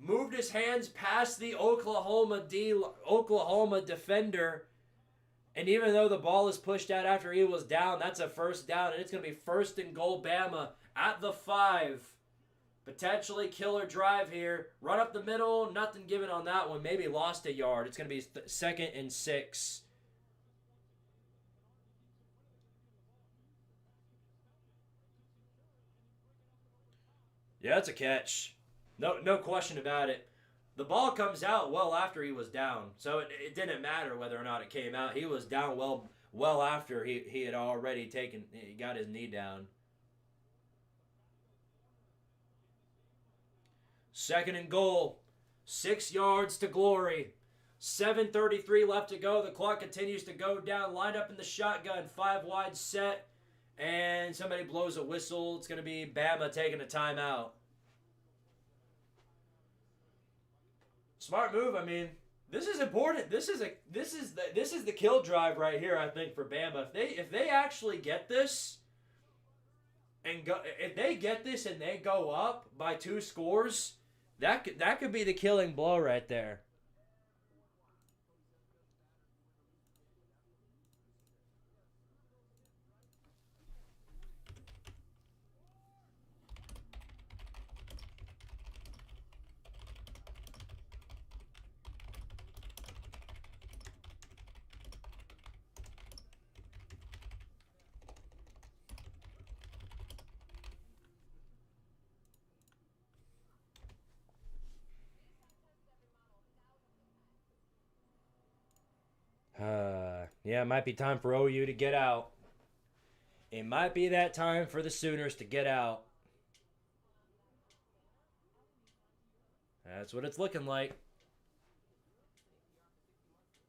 Moved his hands past the Oklahoma defender. And even though the ball is pushed out after he was down, that's a first down. And it's going to be 1st and goal Bama at the 5. Potentially killer drive here. Run up the middle. Nothing given on that one. Maybe lost a yard. It's going to be 2nd and 6. Yeah, it's a catch. No question about it. The ball comes out well after he was down, so it didn't matter whether or not it came out. He was down well after he had already got his knee down. 2nd and goal. 6 yards to glory. 7:33 left to go. The clock continues to go down. Lined up in the shotgun. 5 wide set. And somebody blows a whistle. It's going to be Bama taking a timeout. Smart move. I mean, this is important. This is the kill drive right here, I think, for Bama. If they actually get this and they go up by 2 scores, that could be the killing blow right there. Yeah, it might be time for OU to get out. It might be that time for the Sooners to get out. That's what it's looking like.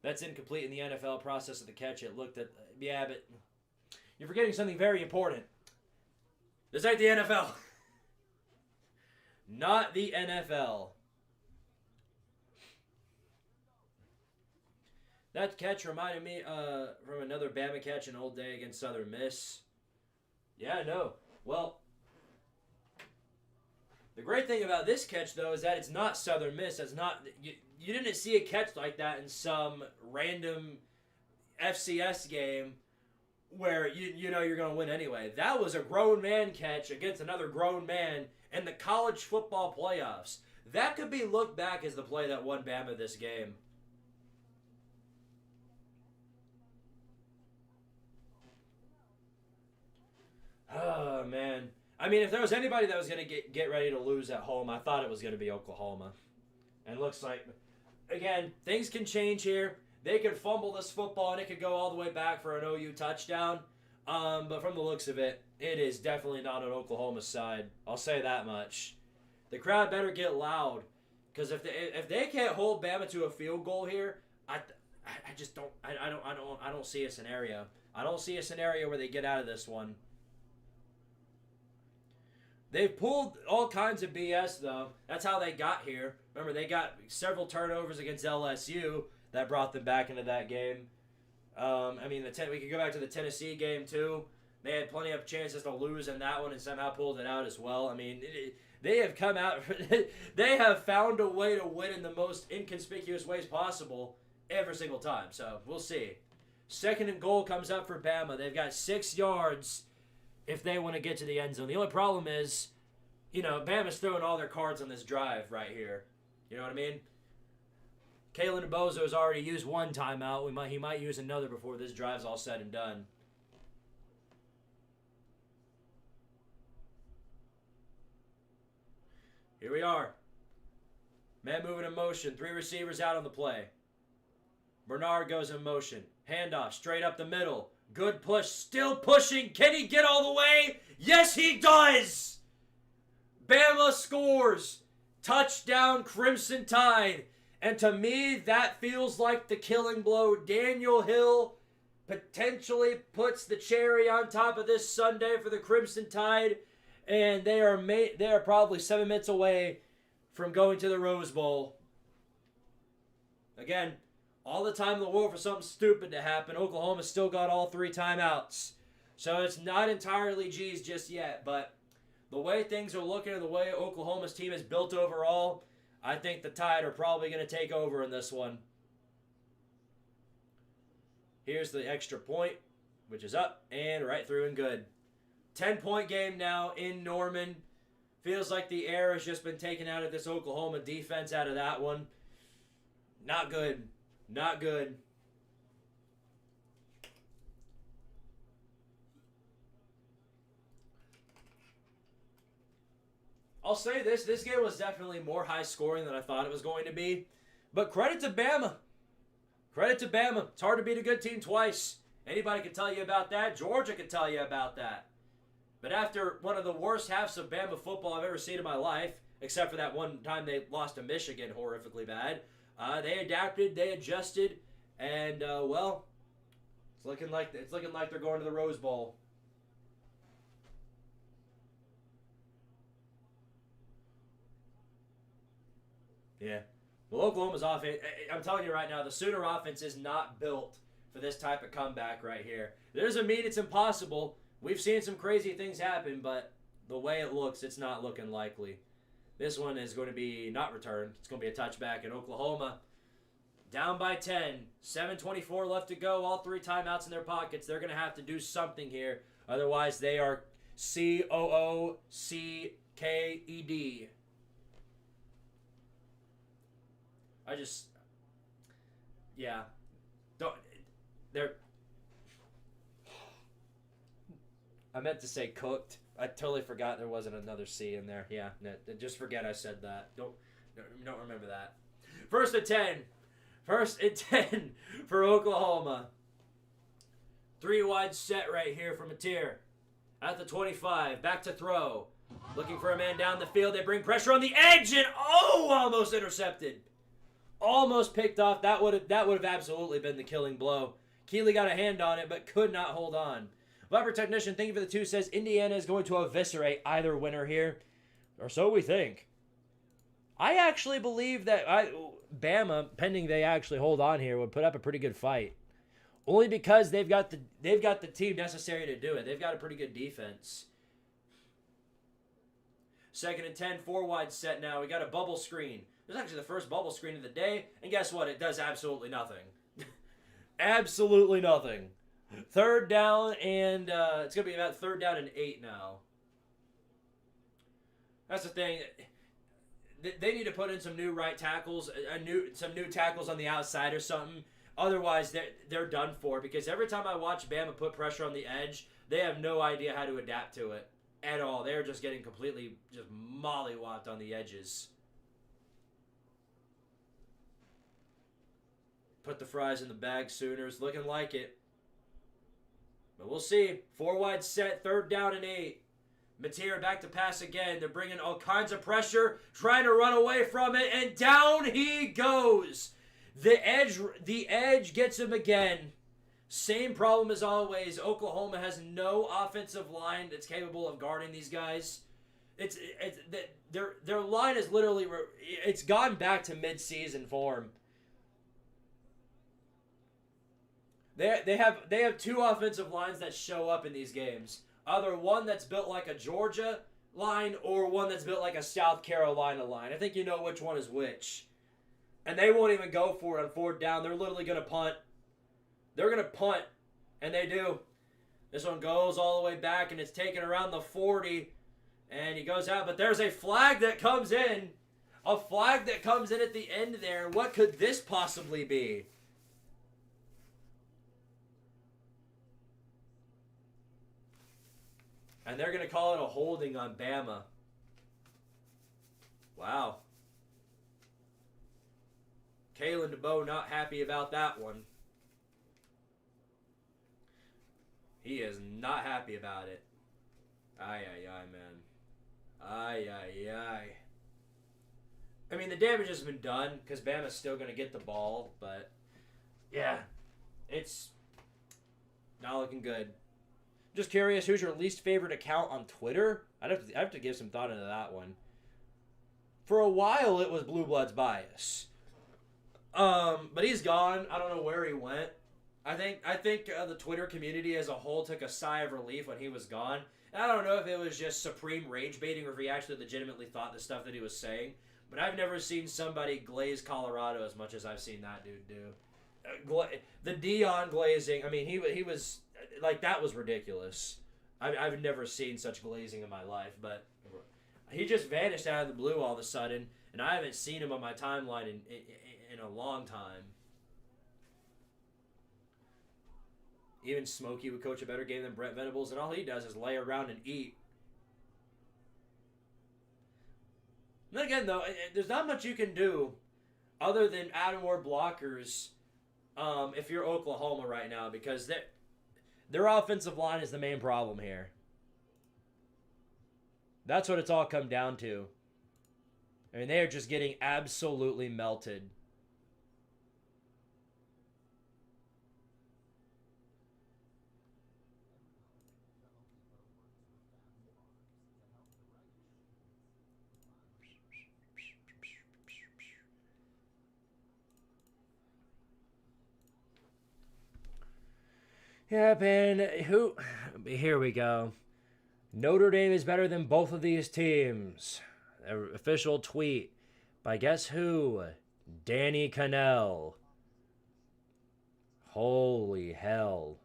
That's incomplete in the NFL process of the catch. It looked at... Yeah, but you're forgetting something very important. This ain't the NFL. Not the NFL. That catch reminded me from another Bama catch an old day against Southern Miss. Yeah, I know. Well, the great thing about this catch, though, is that it's not Southern Miss. It's not you didn't see a catch like that in some random FCS game where you know you're going to win anyway. That was a grown man catch against another grown man in the college football playoffs. That could be looked back as the play that won Bama this game. Oh, man. I mean, if there was anybody that was going to get ready to lose at home, I thought it was going to be Oklahoma. And looks like, again, things can change here. They could fumble this football, and it could go all the way back for an OU touchdown. But from the looks of it, it is definitely not on Oklahoma's side. I'll say that much. The crowd better get loud, because if they can't hold Bama to a field goal here, I just don't. I don't see a scenario. I don't see a scenario where they get out of this one. They've pulled all kinds of BS, though. That's how they got here. Remember, they got several turnovers against LSU that brought them back into that game. I mean, we could go back to the Tennessee game, too. They had plenty of chances to lose in that one and somehow pulled it out as well. I mean, they have come out. They have found a way to win in the most inconspicuous ways possible every single time. So, we'll see. 2nd and goal comes up for Bama. They've got 6 yards if they want to get to the end zone. The only problem is, Bama's throwing all their cards on this drive right here. You know what I mean? Kalen Bozo has already used one timeout. He might use another before this drive's all said and done. Here we are. Man moving in motion. 3 receivers out on the play. Bernard goes in motion. Handoff straight up the middle. Good push. Still pushing. Can he get all the way? Yes, he does! Bama scores. Touchdown, Crimson Tide. And to me, that feels like the killing blow. Daniel Hill potentially puts the cherry on top of this Sunday for the Crimson Tide. And they are probably 7 minutes away from going to the Rose Bowl. Again, all the time in the world for something stupid to happen. Oklahoma's still got all 3 timeouts. So it's not entirely G's just yet. But the way things are looking and the way Oklahoma's team is built overall, I think the Tide are probably going to take over in this one. Here's the extra point, which is up and right through and good. 10-point game now in Norman. Feels like the air has just been taken out of this Oklahoma defense out of that one. Not good. Not good. I'll say this. This game was definitely more high scoring than I thought it was going to be. But credit to Bama. Credit to Bama. It's hard to beat a good team twice. Anybody can tell you about that. Georgia can tell you about that. But after one of the worst halves of Bama football I've ever seen in my life, except for that one time they lost to Michigan horrifically bad, they adapted, they adjusted, and well, it's looking like they're going to the Rose Bowl. Yeah. Well, Oklahoma's offense, I'm telling you right now, the Sooner offense is not built for this type of comeback right here. It doesn't mean it's impossible. We've seen some crazy things happen, but the way it looks, it's not looking likely. This one is going to be not returned. It's going to be a touchback in Oklahoma. Down by 10. 7:24 left to go. All 3 timeouts in their pockets. They're going to have to do something here. Otherwise, they are COOCKED. Yeah. I meant to say cooked. I totally forgot there wasn't another C in there. Yeah, just forget I said that. Don't remember that. First and 10. First and 10 for Oklahoma. 3 wide set right here for Mateer. At the 25. Back to throw. Looking for a man down the field. They bring pressure on the edge and almost intercepted. Almost picked off. That would have absolutely been the killing blow. Keeley got a hand on it but could not hold on. Viper Technician, thank you for the 2, says Indiana is going to eviscerate either winner here. Or so we think. I actually believe that Bama, pending they actually hold on here, would put up a pretty good fight. Only because they've got the team necessary to do it. They've got a pretty good defense. 2nd and 10, 4 wide set now. We got a bubble screen. This is actually the first bubble screen of the day. And guess what? It does absolutely nothing. Absolutely nothing. 3rd down, and it's going to be about 3rd down and 8 now. That's the thing. They need to put in some new right tackles, some new tackles on the outside or something. Otherwise, they're done for. Because every time I watch Bama put pressure on the edge, they have no idea how to adapt to it at all. They're just getting completely just mollywopped on the edges. Put the fries in the bag, Sooners. Looking like it. But we'll see. 4 wide set, 3rd down and 8. Mateer back to pass again. They're bringing all kinds of pressure, trying to run away from it, and down he goes. The edge gets him again. Same problem as always. Oklahoma has no offensive line that's capable of guarding these guys. Their line is literally, it's gone back to mid-season form. They have 2 offensive lines that show up in these games. Either one that's built like a Georgia line or one that's built like a South Carolina line. I think you know which one is which. And they won't even go for it on 4th down. They're literally going to punt. They're going to punt, and they do. This one goes all the way back, and it's taken around the 40. And he goes out, but there's a flag that comes in. A flag that comes in at the end there. What could this possibly be? And they're going to call it a holding on Bama. Wow. Kalen DeBow not happy about that one. He is not happy about it. Ay, man. Ay. I mean, the damage has been done because Bama's still going to get the ball, but yeah, it's not looking good. Just curious, who's your least favorite account on Twitter? I have to give some thought into that one. For a while, it was Blue Bloods Bias. But he's gone. I don't know where he went. I think the Twitter community as a whole took a sigh of relief when he was gone. And I don't know if it was just supreme rage baiting or if he actually legitimately thought the stuff that he was saying. But I've never seen somebody glaze Colorado as much as I've seen that dude do. The Dion glazing, I mean, he was, like, that was ridiculous. I've never seen such glazing in my life, but he just vanished out of the blue all of a sudden, and I haven't seen him on my timeline in a long time. Even Smokey would coach a better game than Brent Venables, and all he does is lay around and eat. And then again, though, there's not much you can do other than add more blockers if you're Oklahoma right now, because their offensive line is the main problem here. That's what it's all come down to. I mean, they are just getting absolutely melted. Yeah, man. Here we go. Notre Dame is better than both of these teams. Official tweet by guess who? Danny Cannell. Holy hell.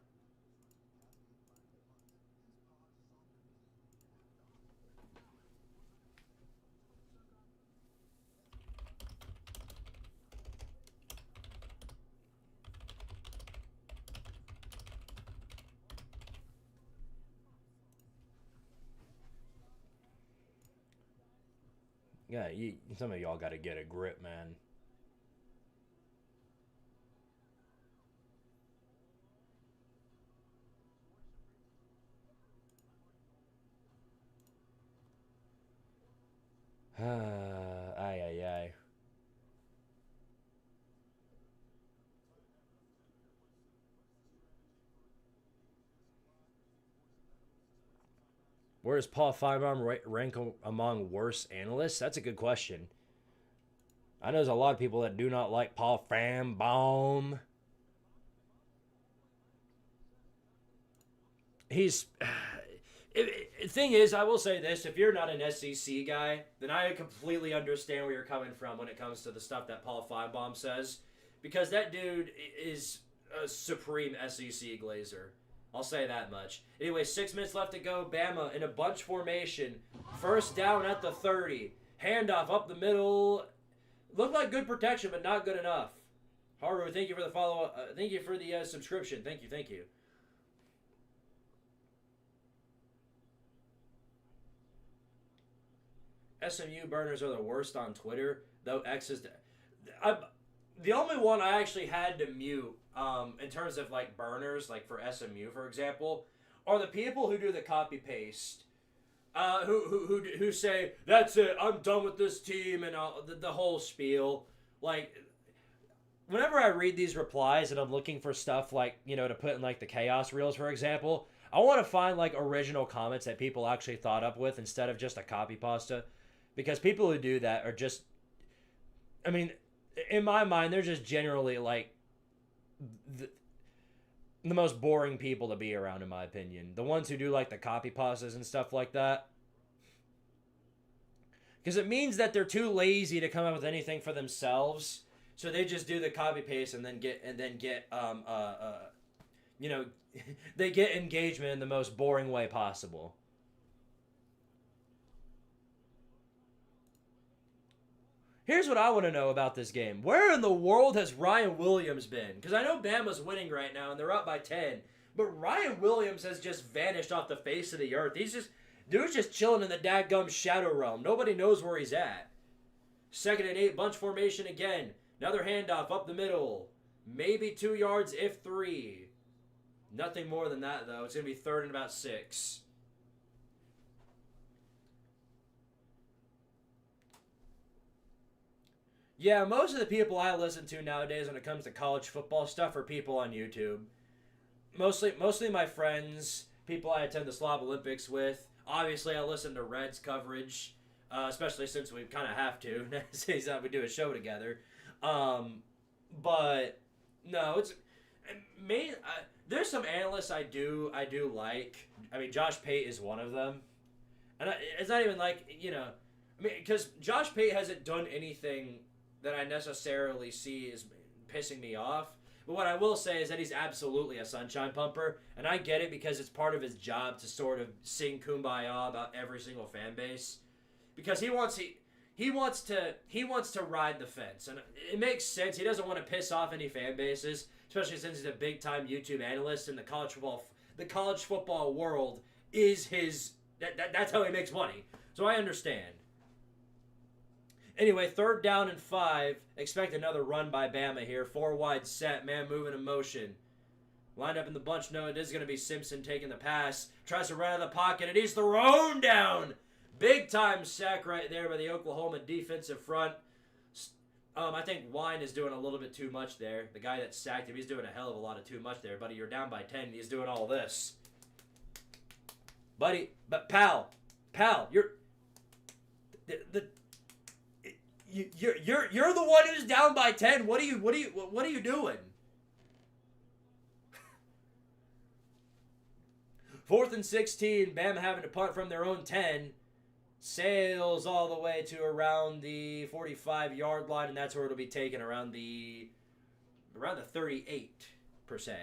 Yeah, some of y'all got to get a grip, man. Ay. Where does Paul Feinbaum rank among worst analysts? That's a good question. I know there's a lot of people that do not like Paul Feinbaum. Thing is, I will say this. If you're not an SEC guy, then I completely understand where you're coming from when it comes to the stuff that Paul Feinbaum says. Because that dude is a supreme SEC glazer. I'll say that much. Anyway, 6 minutes left to go. Bama in a bunch formation. First down at the 30. Handoff up the middle. Looked like good protection, but not good enough. Haru, thank you for the follow. Thank you for the subscription. Thank you. SMU burners are the worst on Twitter, though X is... the only one I actually had to mute, in terms of, like, burners, like for SMU, for example, are the people who do the copy-paste, who say, that's it, I'm done with this team, and the whole spiel. Like, whenever I read these replies and I'm looking for stuff, like, you know, to put in, like, the chaos reels, for example, I want to find, like, original comments that people actually thought up with instead of just a copy pasta. Because people who do that are just, I mean, in my mind, they're just generally, like, the most boring people to be around, in my opinion. The ones who do, like, the copy pastas and stuff like that. Because it means that they're too lazy to come up with anything for themselves. So they just do the copy paste and then get you know, they get engagement in the most boring way possible. Here's what I want to know about this game. Where in the world has Ryan Williams been? Because I know Bama's winning right now, and they're up by 10. But Ryan Williams has just vanished off the face of the earth. Dude's just chilling in the dadgum shadow realm. Nobody knows where he's at. 2nd and 8, bunch formation again. Another handoff up the middle. Maybe 2 yards, if 3. Nothing more than that, though. It's going to be 3rd and about 6. Yeah, most of the people I listen to nowadays when it comes to college football stuff are people on YouTube. Mostly my friends, people I attend the Slob Olympics with. Obviously, I listen to Reds coverage, especially since we kind of have to, since we do a show together. But no, it's there's some analysts I do like. I mean, Josh Pate is one of them, and it's not even like, you know, I mean, because Josh Pate hasn't done anything that I necessarily see is pissing me off. But what I will say is that he's absolutely a sunshine pumper, and I get it because it's part of his job to sort of sing kumbaya about every single fan base, because he wants to ride the fence, and it makes sense. He doesn't want to piss off any fan bases, especially since he's a big time YouTube analyst, and the college football world is his. That's how he makes money. So I understand. Anyway, 3rd down and 5. Expect another run by Bama here. 4 wide set. Man moving in motion. Lined up in the bunch. No, it is going to be Simpson taking the pass. Tries to run out of the pocket, and he's thrown down. Big time sack right there by the Oklahoma defensive front. I think Wine is doing a little bit too much there. The guy that sacked him, he's doing a hell of a lot of too much there. Buddy, you're down by 10. He's doing all this. Buddy, but pal, you're You're the one who's down by 10. What are you doing? 4th and 16. Bama having to punt from their own 10. Sails all the way to around the 45-yard line, and that's where it'll be taken, around the 38 per se.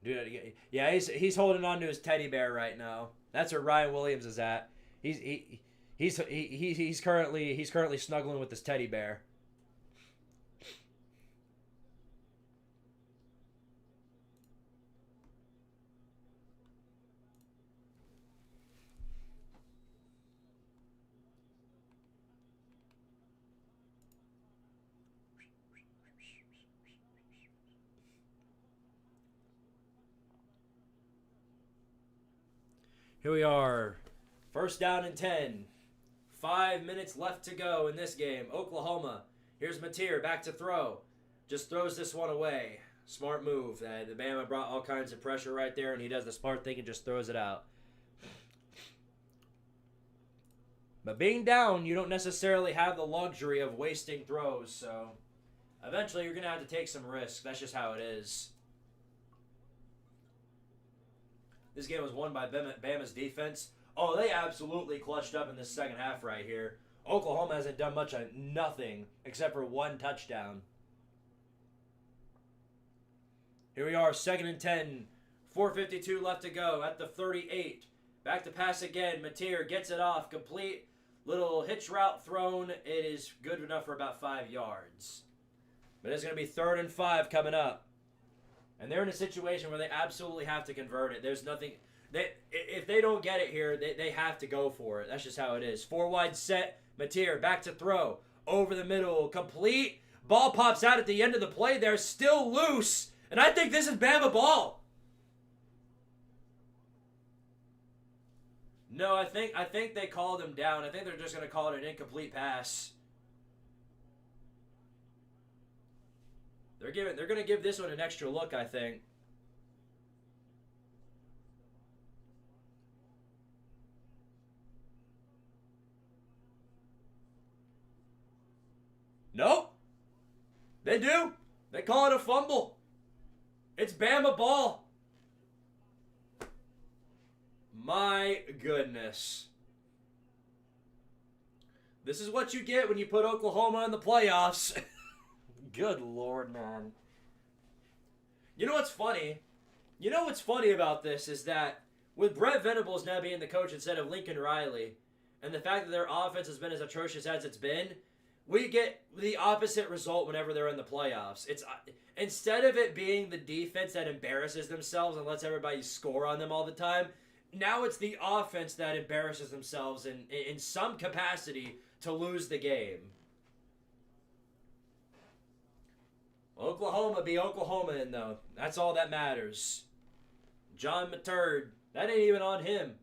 Dude, yeah, he's holding on to his teddy bear right now. That's where Ryan Williams is at. He's currently snuggling with his teddy bear. Here we are. 1st down and 10. 5 minutes left to go in this game. Oklahoma. Here's Mateer back to throw. Just throws this one away. Smart move. The Bama brought all kinds of pressure right there, and he does the smart thing and just throws it out. But being down, you don't necessarily have the luxury of wasting throws, so eventually you're going to have to take some risks. That's just how it is. This game was won by Bama's defense. Oh, they absolutely clutched up in this second half right here. Oklahoma hasn't done much of nothing except for 1 touchdown. Here we are, 2nd and 10. 4:52 left to go at the 38. Back to pass again. Mateer gets it off. Complete. Little hitch route thrown. It is good enough for about 5 yards. But it's going to be 3rd and 5 coming up. And they're in a situation where they absolutely have to convert it. There's nothing. If they don't get it here, they have to go for it. That's just how it is. 4 wide set. Mateer back to throw. Over the middle. Complete. Ball pops out at the end of the play. They're still loose. And I think this is Bama ball. No, I think they called him down. I think they're just going to call it an incomplete pass. They're going to give this one an extra look, I think. Nope. They do. They call it a fumble. It's Bama ball. My goodness. This is what you get when you put Oklahoma in the playoffs. Good Lord, man. You know what's funny? You know what's funny about this is that with Brett Venables now being the coach instead of Lincoln Riley, and the fact that their offense has been as atrocious as it's been, we get the opposite result whenever they're in the playoffs. It's instead of it being the defense that embarrasses themselves and lets everybody score on them all the time, now it's the offense that embarrasses themselves in some capacity to lose the game. Oklahoma be Oklahomaing, though. That's all that matters. John Maturd, that ain't even on him.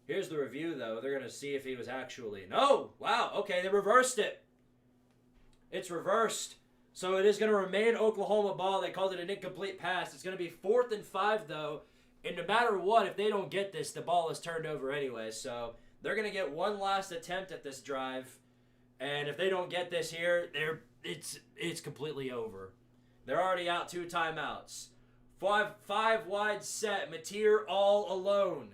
Here's the review, though. They're going to see if he was actually... No! Wow, okay, they reversed it. It's reversed. So it is going to remain Oklahoma ball. They called it an incomplete pass. It's going to be 4th and 5, though. And no matter what, if they don't get this, the ball is turned over anyway. So they're going to get one last attempt at this drive. And if they don't get this here, it's completely over. They're already out 2 timeouts. Five wide set. Mateer all alone.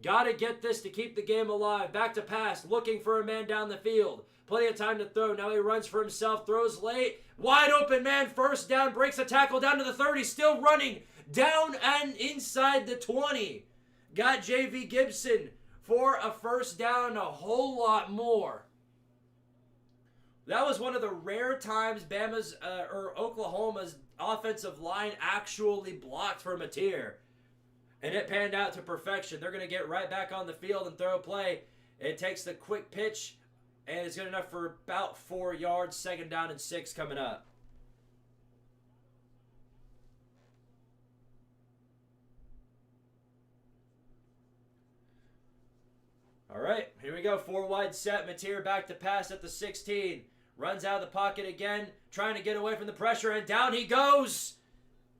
Got to get this to keep the game alive. Back to pass. Looking for a man down the field. Plenty of time to throw. Now he runs for himself. Throws late. Wide open man. First down. Breaks a tackle down to the 30. Still running. Down and inside the 20. Got J.V. Gibson for a first down. A whole lot more. That was one of the rare times Oklahoma's offensive line actually blocked for Mateer. And it panned out to perfection. They're going to get right back on the field and throw a play. It takes the quick pitch, and it's good enough for about 4 yards. 2nd down and 6 coming up. All right, here we go. 4 wide set. Mateer back to pass at the 16. Runs out of the pocket again, trying to get away from the pressure, and down he goes.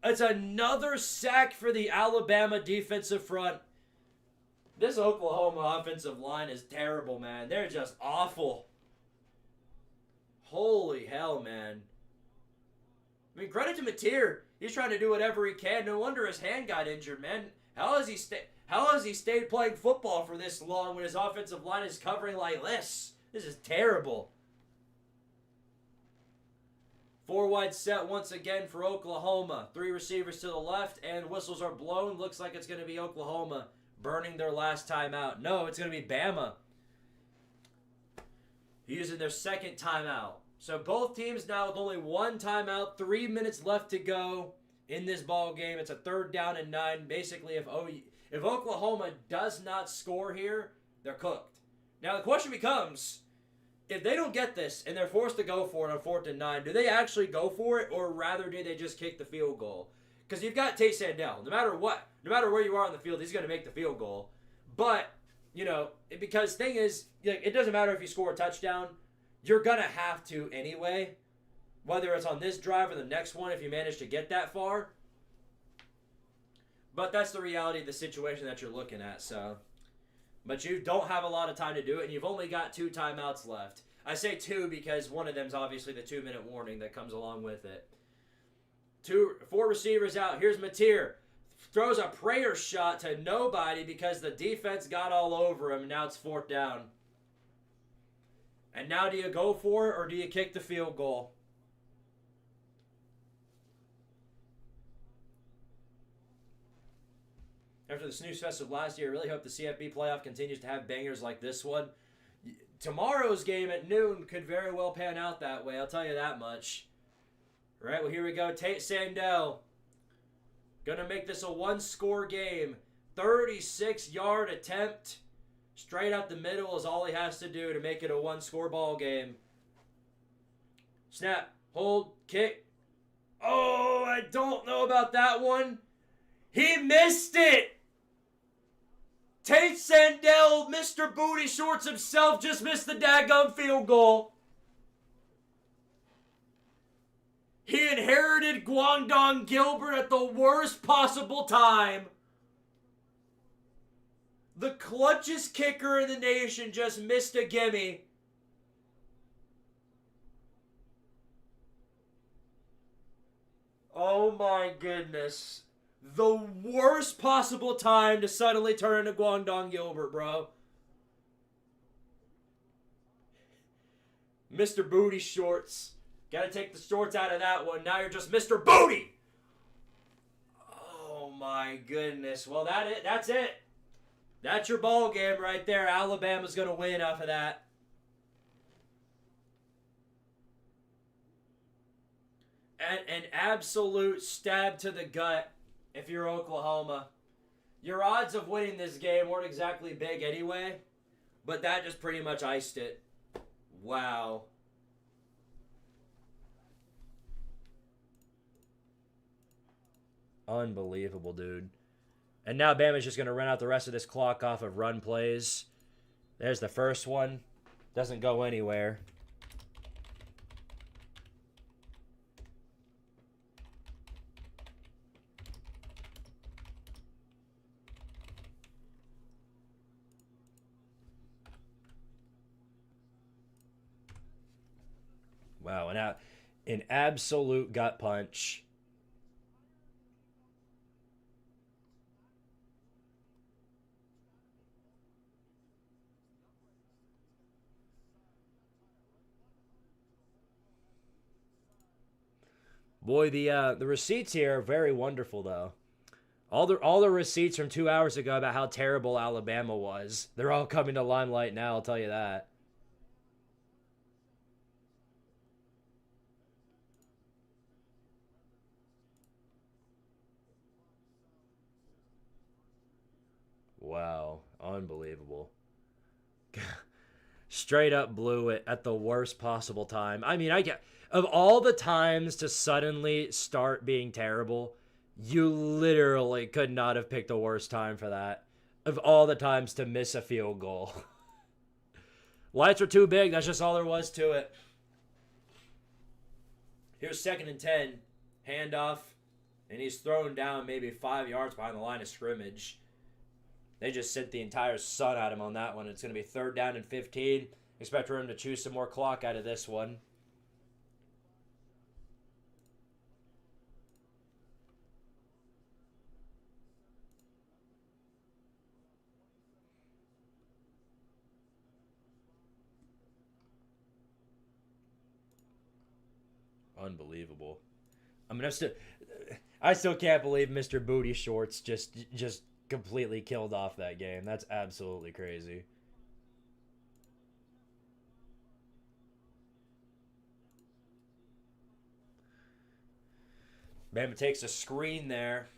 It's another sack for the Alabama defensive front. This Oklahoma offensive line is terrible, man. They're just awful. Holy hell, man. I mean, credit to Mateer. He's trying to do whatever he can. No wonder his hand got injured, man. How has he stayed playing football for this long when his offensive line is covering like this? This is terrible. 4 wide set once again for Oklahoma. 3 receivers to the left, and whistles are blown. Looks like it's going to be Oklahoma burning their last timeout. No, it's going to be Bama using their 2nd timeout. So both teams now with only 1 timeout, 3 minutes left to go in this ball game. It's a 3rd down and 9. Basically, if Oklahoma does not score here, they're cooked. Now the question becomes, if they don't get this and they're forced to go for it on 4th and 9, do they actually go for it, or rather do they just kick the field goal? Because you've got Tate Sandell. No matter where you are on the field, he's going to make the field goal. But, because thing is, it doesn't matter if you score a touchdown. You're going to have to anyway, whether it's on this drive or the next one if you manage to get that far. But that's the reality of the situation that you're looking at, so... But you don't have a lot of time to do it, and you've only got 2 timeouts left. I say 2 because one of them's obviously the 2-minute warning that comes along with it. 4 receivers out. Here's Mateer. Throws a prayer shot to nobody because the defense got all over him. Now it's 4th down. And now do you go for it or do you kick the field goal? After the snooze fest of last year, I really hope the CFP playoff continues to have bangers like this one. Tomorrow's game at noon could very well pan out that way, I'll tell you that much. All right, well, here we go. Tate Sandell. Gonna make this a 1-score game. 36-yard attempt. Straight up the middle is all he has to do to make it a 1-score ball game. Snap, hold, kick. Oh, I don't know about that one. He missed it. Tate Sandell, Mr. Booty Shorts himself, just missed the daggum field goal. He inherited Guangdong Gilbert at the worst possible time. The clutchest kicker in the nation just missed a gimme. Oh my goodness. The worst possible time to suddenly turn into Guangdong Gilbert, bro. Mr. Booty Shorts. Got to take the shorts out of that one. Now you're just Mr. Booty. Oh, my goodness. Well, that's it. That's your ball game right there. Alabama's going to win off of that. An absolute stab to the gut if you're Oklahoma. Your odds of winning this game weren't exactly big anyway, but that just pretty much iced it. Wow. Unbelievable, dude. And now Bama's just going to run out the rest of this clock off of run plays. There's the first one. Doesn't go anywhere. Wow, and an absolute gut punch. Boy, the receipts here are very wonderful, though. All the receipts from 2 hours ago about how terrible Alabama was, they're all coming to limelight now, I'll tell you that. Wow, unbelievable. Straight up blew it at the worst possible time. I mean, of all the times to suddenly start being terrible, you literally could not have picked a worse time for that. Of all the times to miss a field goal. Lights were too big, that's just all there was to it. Here's 2nd and 10. Handoff. And he's thrown down maybe 5 yards behind the line of scrimmage. They just sent the entire sun at him on that one. It's going to be 3rd down and 15. Expect for him to choose some more clock out of this one. Unbelievable. I mean, I still can't believe Mr. Booty Shorts just completely killed off that game. That's absolutely crazy. Bama takes a screen there.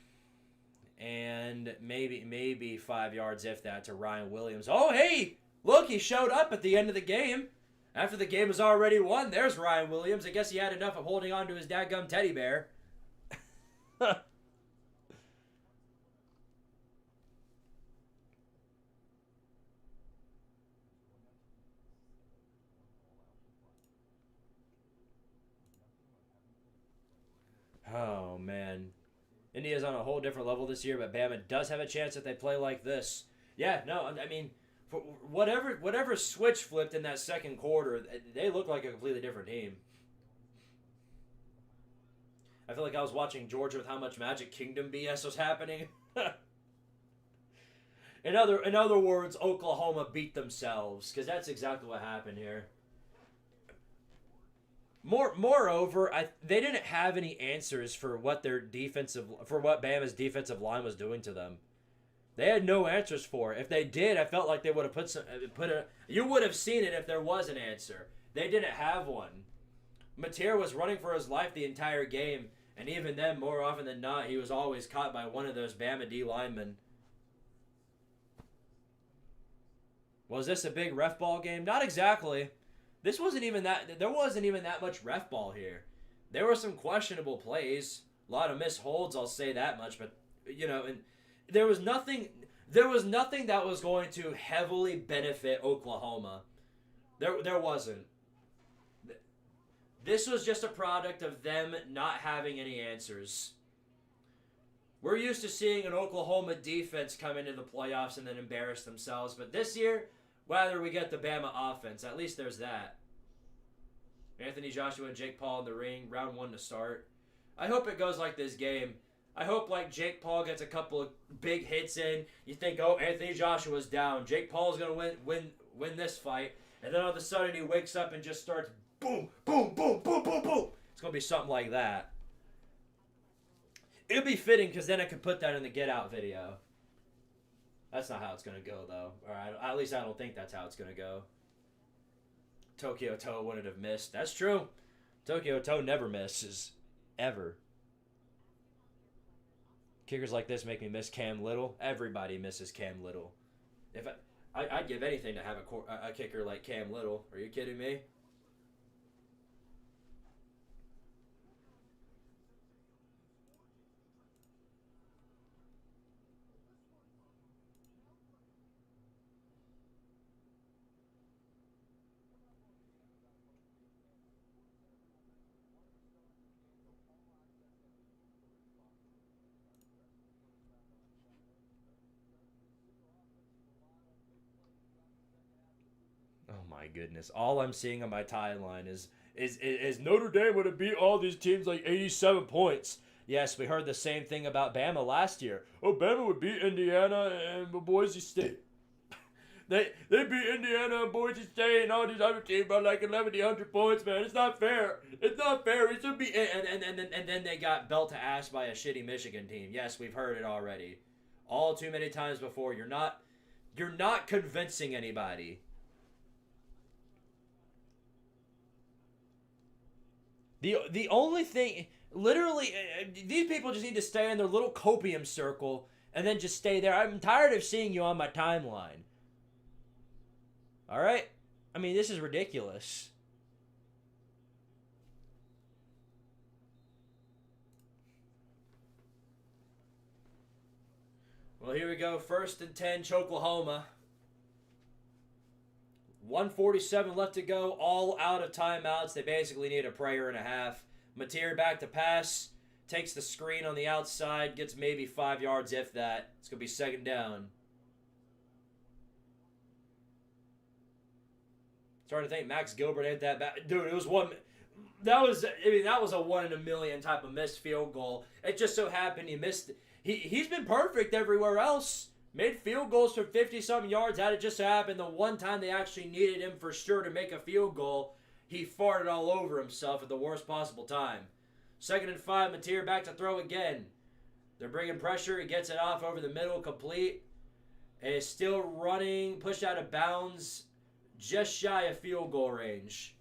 And maybe 5 yards, if that, to Ryan Williams. Oh, hey! Look, he showed up at the end of the game. After the game was already won, there's Ryan Williams. I guess he had enough of holding on to his dadgum teddy bear. Oh, man. India's on a whole different level this year, but Bama does have a chance if they play like this. Yeah, no, I mean, for whatever switch flipped in that second quarter, they look like a completely different team. I feel like I was watching Georgia with how much Magic Kingdom BS was happening. In other words, Oklahoma beat themselves, because that's exactly what happened here. Moreover, they didn't have any answers for what Bama's defensive line was doing to them. They had no answers for it. If they did, I felt like they would have you would have seen it if there was an answer. They didn't have one. Mateer was running for his life the entire game, and even then, more often than not, he was always caught by one of those Bama D linemen. Was this a big ref ball game? Not exactly. There wasn't even that much ref ball here. There were some questionable plays, a lot of missed holds, I'll say that much, but and there was nothing that was going to heavily benefit Oklahoma. There wasn't. This was just a product of them not having any answers. We're used to seeing an Oklahoma defense come into the playoffs and then embarrass themselves, but this year, whether we get the Bama offense, at least there's that. Anthony Joshua and Jake Paul in the ring, round 1 to start. I hope it goes like this game. I hope like Jake Paul gets a couple of big hits in. You think, oh, Anthony Joshua's down. Jake Paul's going to win this fight. And then all of a sudden he wakes up and just starts boom, boom, boom, boom, boom, boom. It's going to be something like that. It'd be fitting because then I could put that in the Get Out video. That's not how it's going to go, though. Or at least I don't think that's how it's going to go. Tokyo Toe wouldn't have missed. That's true. Tokyo Toe never misses. Ever. Kickers like this make me miss Cam Little. Everybody misses Cam Little. If I'd give anything to have a kicker like Cam Little. Are you kidding me? Oh my goodness! All I'm seeing on my timeline is Notre Dame would have beat all these teams like 87 points. Yes, we heard the same thing about Bama last year. Oh, Bama would beat Indiana and Boise State. They beat Indiana and Boise State and all these other teams by like 1,100 points, man. It's not fair. It's not fair. It should be. And then they got belt to ass by a shitty Michigan team. Yes, we've heard it already. All too many times before. You're not convincing anybody. The only thing, literally, these people just need to stay in their little copium circle and then just stay there. I'm tired of seeing you on my timeline. All right? I mean, this is ridiculous. Well, here we go. 1st and 10, Oklahoma. 1:47 left to go, all out of timeouts. They basically need a prayer and a half. Mateer back to pass, takes the screen on the outside, gets maybe 5 yards, if that. It's going to be 2nd down. Starting to think Max Gilbert ain't that bad. Dude, it was one. That was a 1 in a million type of missed field goal. It just so happened he missed. He's been perfect everywhere else. Made field goals from 50-something yards. Had it just so happened the one time they actually needed him for sure to make a field goal, he farted all over himself at the worst possible time. 2nd and 5, Mateer back to throw again. They're bringing pressure. He gets it off over the middle, complete. And is still running, pushed out of bounds, just shy of field goal range.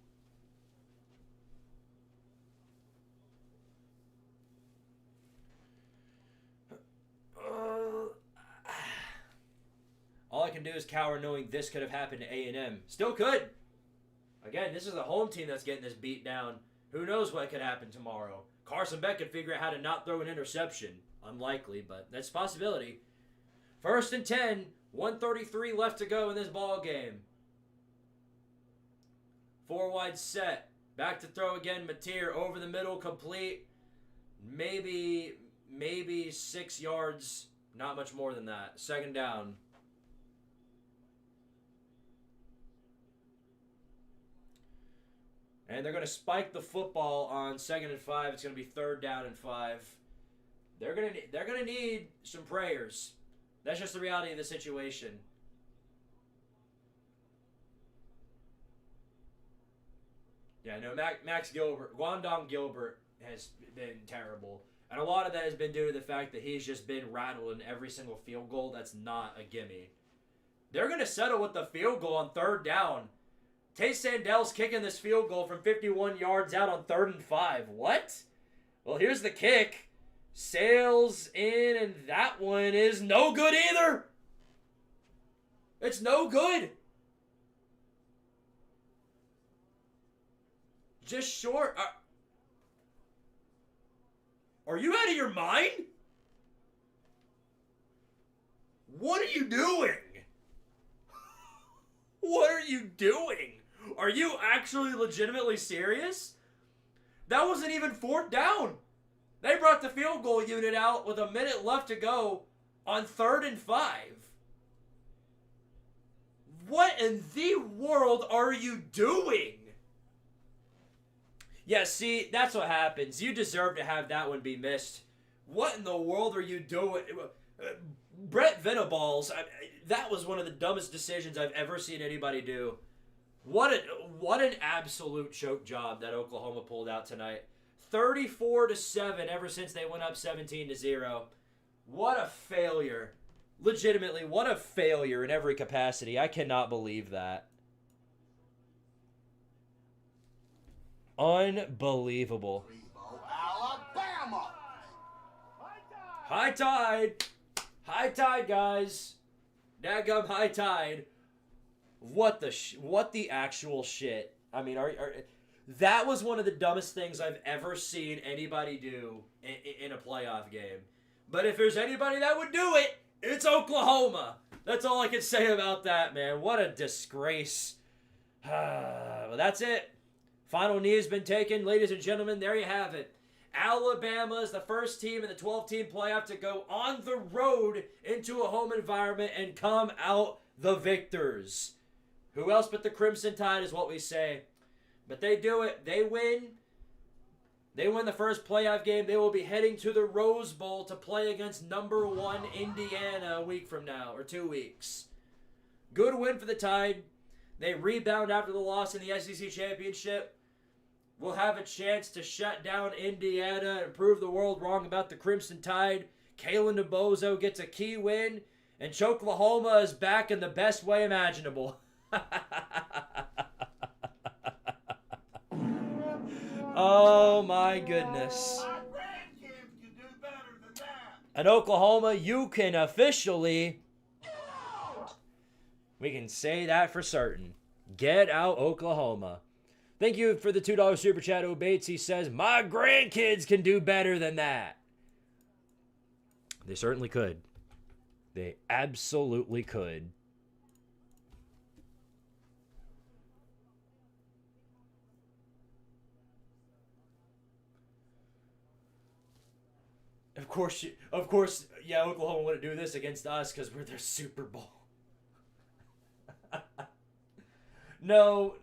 All I can do is cower knowing this could have happened to A&M. Still could. Again, this is a home team that's getting this beat down. Who knows what could happen tomorrow? Carson Beck could figure out how to not throw an interception. Unlikely, but that's a possibility. 1st and 10. 1:33 left to go in this ball game. 4 wide set. Back to throw again. Mateer over the middle, complete. Maybe 6 yards. Not much more than that. 2nd down. And they're going to spike the football on 2nd and 5. It's going to be 3rd down and 5. They're going to need some prayers. That's just the reality of the situation. Yeah, no, Max Gilbert, Guandong Gilbert has been terrible. And a lot of that has been due to the fact that he's just been rattled in every single field goal. That's not a gimme. They're going to settle with the field goal on 3rd down. Tate Sandell's kicking this field goal from 51 yards out on 3rd and 5. What? Well, here's the kick. Sails in, and that one is no good either. It's no good. Just short. Are you out of your mind? What are you doing? What are you doing? Are you actually legitimately serious? That wasn't even 4th down. They brought the field goal unit out with a minute left to go on 3rd and 5. What in the world are you doing? Yeah, see, that's what happens. You deserve to have that one be missed. What in the world are you doing? Brett Venables, that was one of the dumbest decisions I've ever seen anybody do. What what an absolute choke job that Oklahoma pulled out tonight. 34-7 ever since they went up 17-0. What a failure. Legitimately, what a failure in every capacity. I cannot believe that. Unbelievable. Alabama. High tide. High tide, guys. Dadgum high tide. What the actual shit? I mean, that was one of the dumbest things I've ever seen anybody do in a playoff game. But if there's anybody that would do it, it's Oklahoma. That's all I can say about that, man. What a disgrace. Well, that's it. Final knee has been taken. Ladies and gentlemen, there you have it. Alabama is the first team in the 12-team playoff to go on the road into a home environment and come out the victors. Who else but the Crimson Tide is what we say. But they do it. They win. They win the first playoff game. They will be heading to the Rose Bowl to play against number 1 Indiana a week from now, or 2 weeks. Good win for the Tide. They rebound after the loss in the SEC Championship. We'll have a chance to shut down Indiana and prove the world wrong about the Crimson Tide. Kalen DeBozo gets a key win, and Oklahoma is back in the best way imaginable. Oh my goodness. And Oklahoma, you can officially, we can say that for certain. Get out, Oklahoma. Thank you for the $2 super chat, Obates. He says, my grandkids can do better than that. They certainly could. They absolutely could. Of course, yeah, Oklahoma wouldn't do this against us because we're their Super Bowl. No.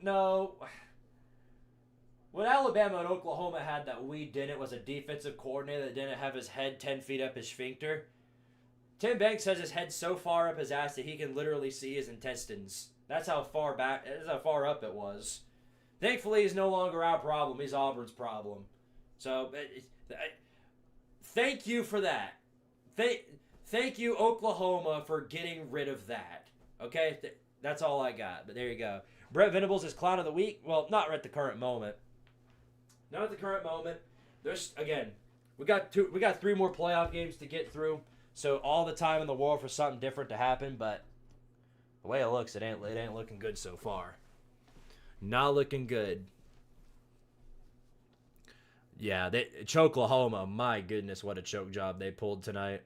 What Alabama and Oklahoma had that we didn't was a defensive coordinator that didn't have his head 10 feet up his sphincter. Tim Banks has his head so far up his ass that he can literally see his intestines. That's how far up it was. Thankfully, he's no longer our problem. He's Auburn's problem. So, thank you for that. Thank you, Oklahoma, for getting rid of that. Okay? That's all I got. But there you go. Brett Venables is Clown of the Week. Well, not at the current moment. Not at the current moment. There's, again, we got 3 more playoff games to get through. So all the time in the world for something different to happen. But the way it looks, it ain't looking good so far. Not looking good. Yeah, Oklahoma, my goodness, what a choke job they pulled tonight.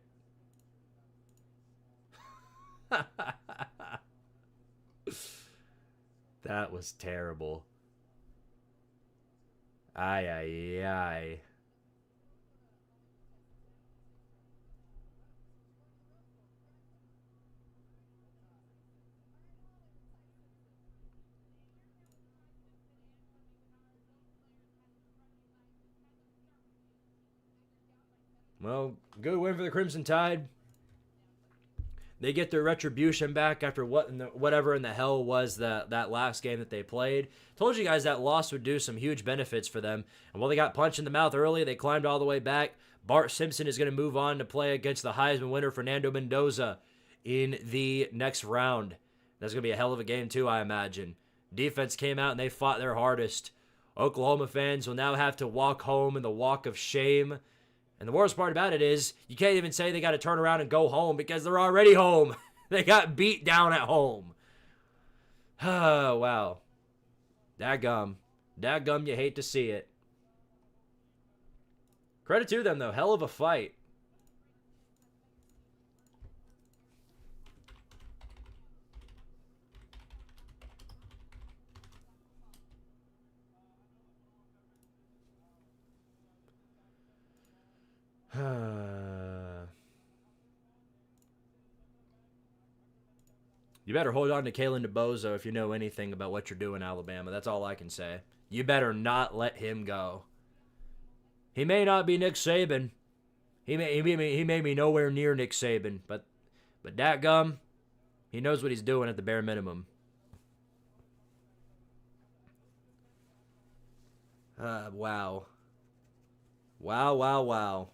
That was terrible. Ay. Well, good win for the Crimson Tide. They get their retribution back after whatever in the hell was that last game that they played. Told you guys that loss would do some huge benefits for them. And while they got punched in the mouth early, they climbed all the way back. Bart Simpson is going to move on to play against the Heisman winner Fernando Mendoza in the next round. That's going to be a hell of a game too, I imagine. Defense came out and they fought their hardest. Oklahoma fans will now have to walk home in the walk of shame. And the worst part about it is, you can't even say they got to turn around and go home because they're already home. They got beat down at home. Oh, wow. Dadgum, you hate to see it. Credit to them, though. Hell of a fight. You better hold on to Kalen DeBozo if you know anything about what you're doing, Alabama. That's all I can say. You better not let him go. He may not be Nick Saban. He may be nowhere near Nick Saban, but dadgum, he knows what he's doing at the bare minimum. Wow. Wow, wow, wow.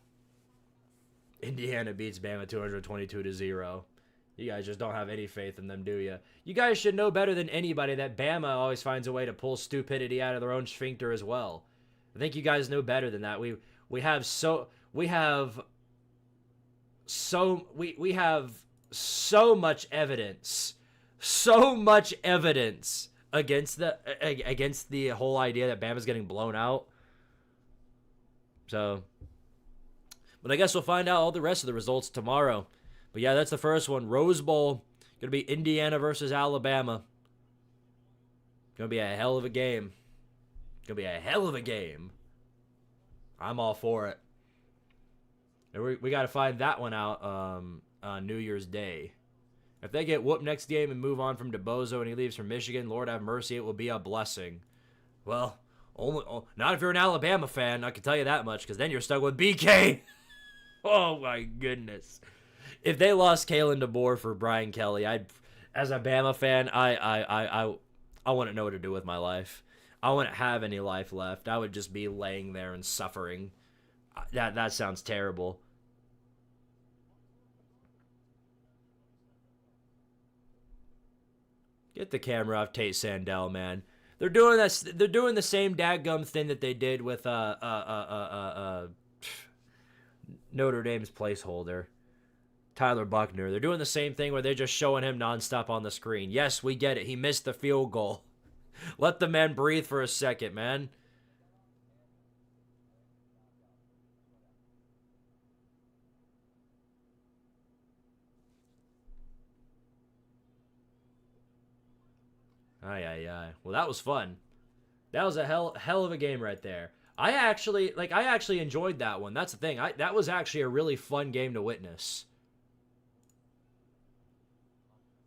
Indiana beats Bama 222-0. You guys just don't have any faith in them, do you? You guys should know better than anybody that Bama always finds a way to pull stupidity out of their own sphincter as well. I think you guys know better than that. We have so much evidence. So much evidence against the whole idea that Bama's getting blown out. So, but I guess we'll find out all the rest of the results tomorrow. But yeah, that's the first one. Rose Bowl. Gonna be Indiana versus Alabama. Gonna be a hell of a game. Gonna be a hell of a game. I'm all for it. And we got to find that one out on New Year's Day. If they get whooped next game and move on from DeBozo and he leaves for Michigan, Lord have mercy, it will be a blessing. Well, not if you're an Alabama fan, I can tell you that much, because then you're stuck with BK. Oh my goodness. If they lost Kalen DeBoer for Brian Kelly, as a Bama fan, I wouldn't know what to do with my life. I wouldn't have any life left. I would just be laying there and suffering. That sounds terrible. Get the camera off Tate Sandell, man. They're doing this. They're doing the same dadgum thing that they did with Notre Dame's placeholder, Tyler Buckner. They're doing the same thing where they're just showing him nonstop on the screen. Yes, we get it. He missed the field goal. Let the man breathe for a second, man. Aye. Well, that was fun. That was a hell of a game right there. I actually enjoyed that one. That's the thing. That was actually a really fun game to witness.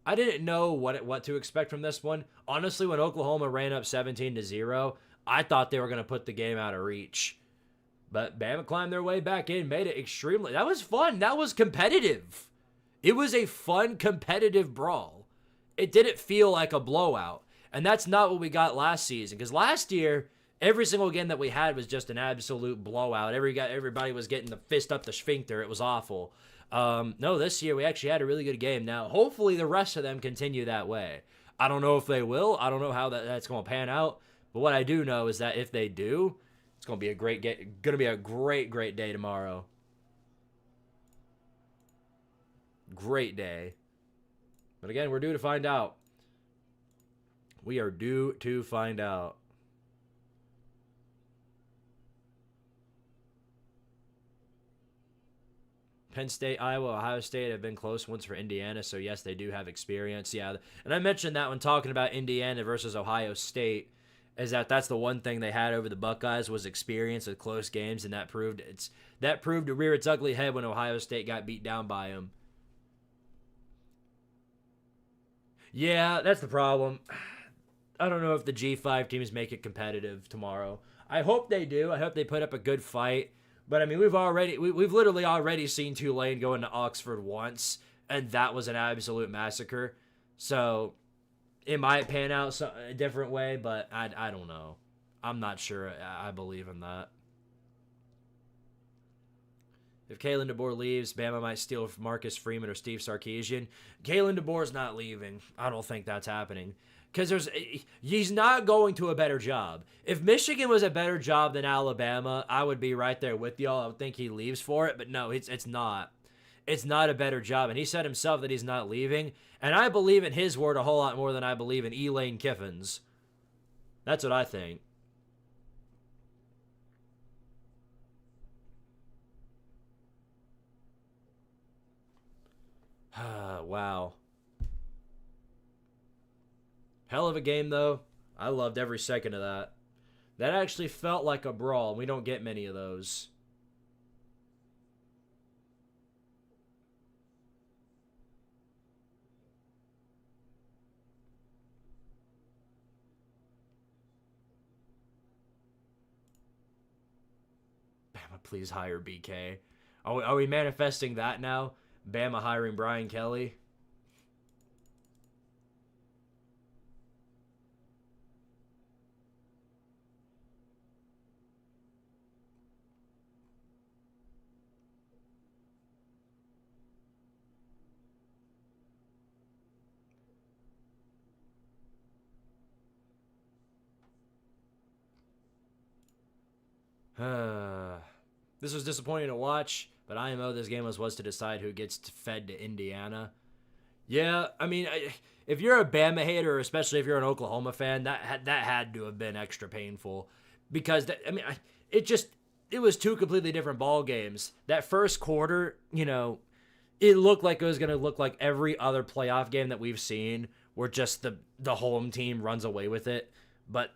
I didn't know what to expect from this one. Honestly, when Oklahoma ran up 17-0, I thought they were going to put the game out of reach. But Bama climbed their way back in, made it extremely... That was fun. That was competitive. It was a fun, competitive brawl. It didn't feel like a blowout. And that's not what we got last season. Because last year, every single game that we had was just an absolute blowout. Everybody was getting the fist up the sphincter. It was awful. No, this year we actually had a really good game. Now, hopefully the rest of them continue that way. I don't know if they will. I don't know how that's going to pan out. But what I do know is that if they do, it's going to be a great great day tomorrow. Great day. But again, we're due to find out. We are due to find out. Penn State, Iowa, Ohio State have been close ones for Indiana, so yes, they do have experience. Yeah, and I mentioned that when talking about Indiana versus Ohio State, is that's the one thing they had over the Buckeyes was experience with close games, and that proved to rear its ugly head when Ohio State got beat down by them. Yeah, that's the problem. I don't know if the G5 teams make it competitive tomorrow. I hope they do. I hope they put up a good fight. But I mean, we've literally already seen Tulane go into Oxford once, and that was an absolute massacre. So it might pan out a different way, but I don't know. I'm not sure I believe in that. If Kalen DeBoer leaves, Bama might steal Marcus Freeman or Steve Sarkisian. Kalen DeBoer's not leaving. I don't think that's happening. Because he's not going to a better job. If Michigan was a better job than Alabama, I would be right there with y'all. I would think he leaves for it, but no, it's not. It's not a better job, and he said himself that he's not leaving, and I believe in his word a whole lot more than I believe in Elaine Kiffin's. That's what I think. Wow. Hell of a game, though. I loved every second of that. That actually felt like a brawl. We don't get many of those. Bama, please hire BK. Are we manifesting that now? Bama hiring Brian Kelly? This was disappointing to watch, but IMO, this game was to decide who gets fed to Indiana. Yeah, I mean, if you're a Bama hater, especially if you're an Oklahoma fan, that had to have been extra painful, because it was two completely different ball games. That first quarter, it looked like it was going to look like every other playoff game that we've seen, where just the home team runs away with it. But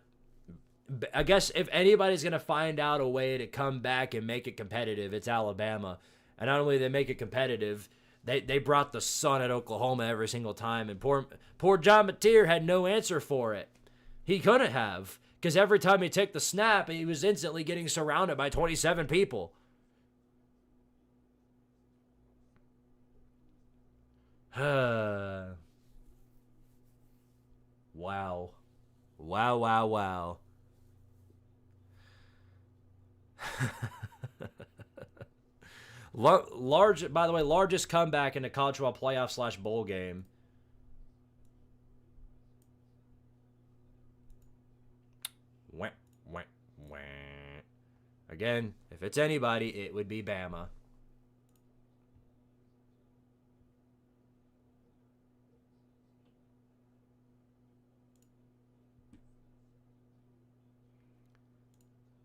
I guess if anybody's going to find out a way to come back and make it competitive, it's Alabama. And not only they make it competitive, they brought the sun at Oklahoma every single time. And poor John Mateer had no answer for it. He couldn't have, because every time he took the snap, he was instantly getting surrounded by 27 people. Wow. Wow. By the way, largest comeback in the college football playoff / bowl game. Wah. Again, if it's anybody, it would be Bama.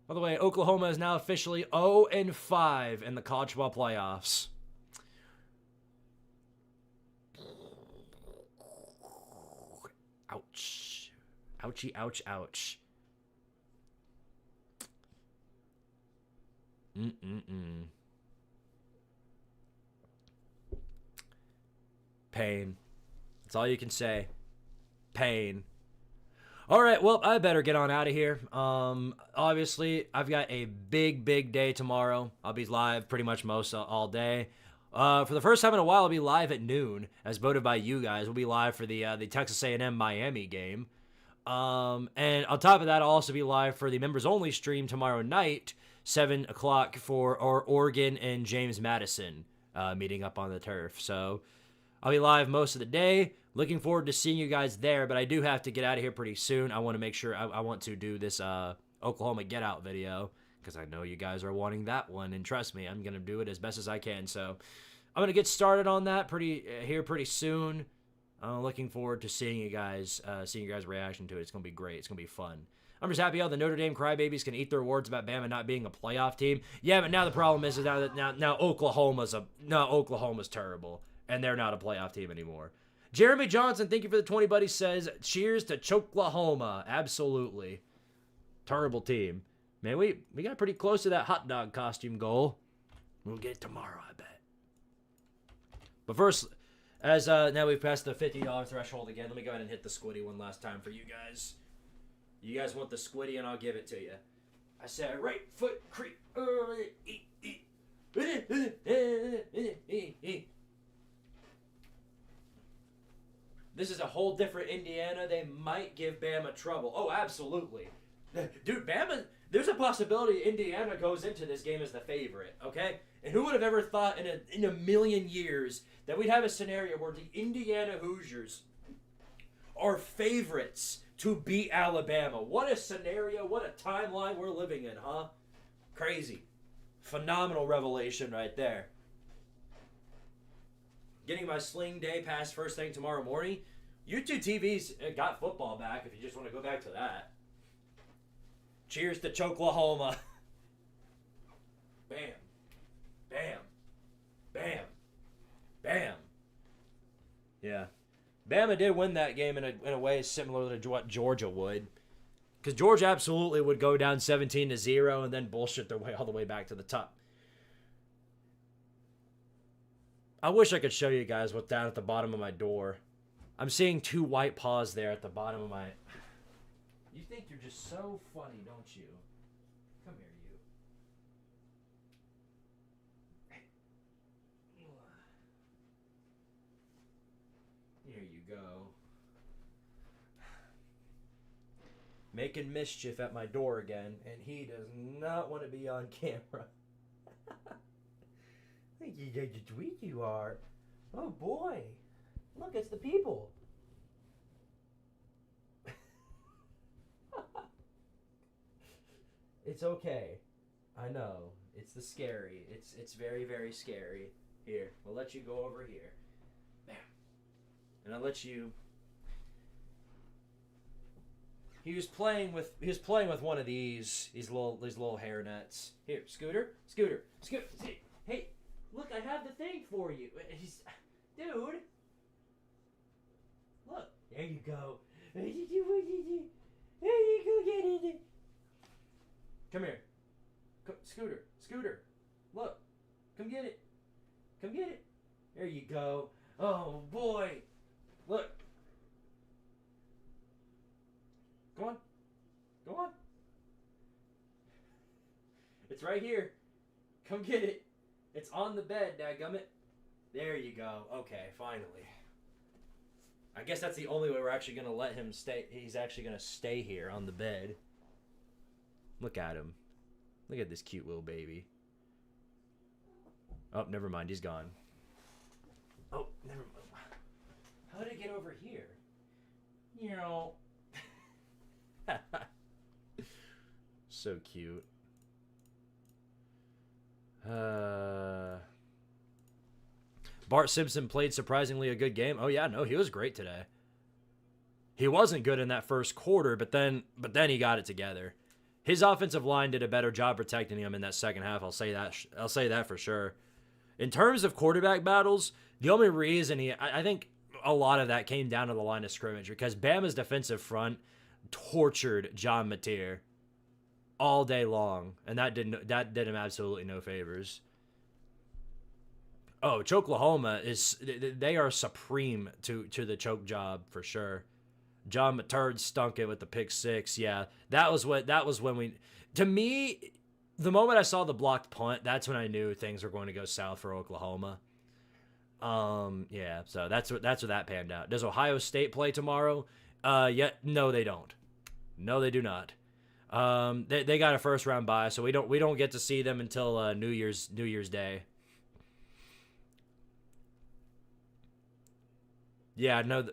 By the way, Oklahoma is now officially 0-5 in the college football playoffs. Ouch. Ouchie, ouch. Pain. That's all you can say. Pain. All right, well, I better get on out of here. Obviously, I've got a big day tomorrow. I'll be live pretty much most all day. For the first time in a while, I'll be live at noon, as voted by you guys. We'll be live for the Texas A&M Miami game. And on top of that, I'll also be live for the members-only stream tomorrow night, 7 o'clock for Oregon and James Madison meeting up on the turf. So I'll be live most of the day. Looking forward to seeing you guys there, but I do have to get out of here pretty soon. I want to make sure I want to do this Oklahoma Get Out video, because I know you guys are wanting that one, and trust me, I'm going to do it as best as I can. So I'm going to get started on that pretty soon. Looking forward to seeing you guys' reaction to it. It's going to be great. It's going to be fun. I'm just happy all the Notre Dame crybabies can eat their words about Bama not being a playoff team. Yeah, but now the problem is now Oklahoma's terrible, and they're not a playoff team anymore. Jeremy Johnson, thank you for the 20 buddies, says, cheers to Choklahoma. Absolutely. Terrible team. Man, we got pretty close to that hot dog costume goal. We'll get it tomorrow, I bet. But first, as now we've passed the $50 threshold again, let me go ahead and hit the Squiddy one last time for you guys. You guys want the Squiddy, and I'll give it to you. I said, right foot creep. This is a whole different Indiana. They might give Bama trouble. Oh, absolutely. Dude, Bama, there's a possibility Indiana goes into this game as the favorite, okay? And who would have ever thought in a million years that we'd have a scenario where the Indiana Hoosiers are favorites to beat Alabama? What a scenario, what a timeline we're living in, huh? Crazy. Phenomenal revelation right there. Getting my Sling Day Pass first thing tomorrow morning. YouTube TV's got football back if you just want to go back to that. Cheers to Choklahoma. Bam. Bam. Bam. Bam. Yeah. Bama did win that game in a way similar to what Georgia would. Because Georgia absolutely would go down 17-0 and then bullshit their way all the way back to the top. I wish I could show you guys what's down at the bottom of my door. I'm seeing 2 white paws there at the bottom of my... You think you're just so funny, don't you? Come here, you. Here you go. Making mischief at my door again, and he does not want to be on camera. You tweet you are. Oh boy. Look, it's the people. It's okay. I know. It's the scary. It's very, very scary. Here, we'll let you go over here. Bam. And I'll let you. He was playing with one of these little hair nets. Here, Scooter. Hey, look, I have the thing for you. Dude. Look, there you go. There you go, get it. Come here. Scooter. Look, come get it. There you go. Oh boy. Look. Go on. It's right here. Come get it. It's on the bed, dadgummit. There you go. Okay, finally. I guess that's the only way we're actually going to let him stay. He's actually going to stay here on the bed. Look at him. Look at this cute little baby. Oh, never mind. He's gone. Oh, never mind. How did it get over here? You know. So cute. Bart Simpson played surprisingly a good game. Oh yeah, no, he was great today. He wasn't good in that first quarter, but then he got it together. His offensive line did a better job protecting him in that second half. I'll say that for sure. In terms of quarterback battles, the only reason I think a lot of that came down to the line of scrimmage because Bama's defensive front tortured John Mateer all day long, and that did him absolutely no favors. Oh, Oklahoma they are supreme to the choke job for sure. John Mateer stunk it with the pick six. Yeah, that was when we. To me, the moment I saw the blocked punt, that's when I knew things were going to go south for Oklahoma. Yeah, so that's what that panned out. Does Ohio State play tomorrow? No, they don't. No, they do not. They got a first round bye, so we don't get to see them until New Year's Day. Yeah, no,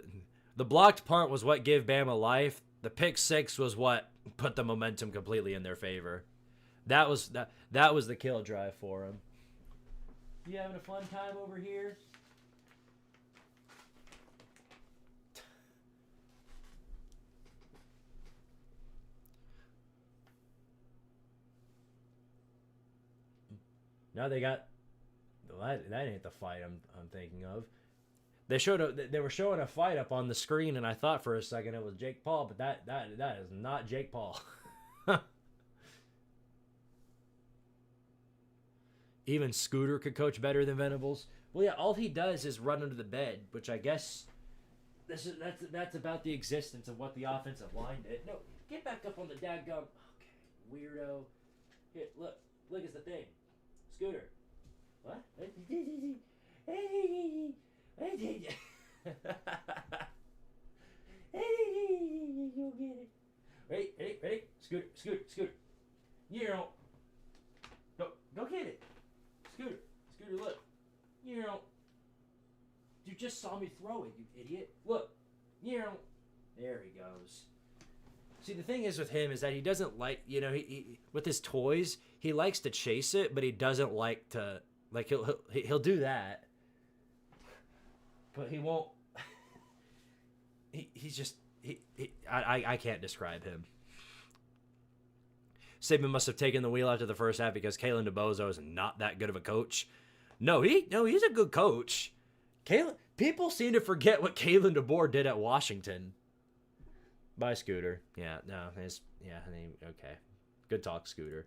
the blocked punt was what gave Bama life. The pick six was what put the momentum completely in their favor. That was the kill drive for him. You having a fun time over here? Now they got. Well, that ain't the fight I'm thinking of. They were showing a fight up on the screen, and I thought for a second it was Jake Paul, but that is not Jake Paul. Even Scooter could coach better than Venables. Well, yeah, all he does is run under the bed, which I guess that's about the existence of what the offensive line did. No, get back up on the dadgum. Okay, weirdo. Here, look at the thing. Scooter. What? You'll get it. Ready? Scooter. You know. Go get it. Scooter, look. You know. You just saw me throw it, you idiot. Look. You know. There he goes. See, the thing is with him is that he doesn't like, he with his toys, he likes to chase it, but he doesn't like to, like, he'll do that. But he won't. I can't describe him. Saban must have taken the wheel after the first half because Kalen DeBozo is not that good of a coach. No, he's a good coach. People seem to forget what Kalen DeBoer did at Washington. Bye, Scooter. Yeah, no, okay. Good talk, Scooter.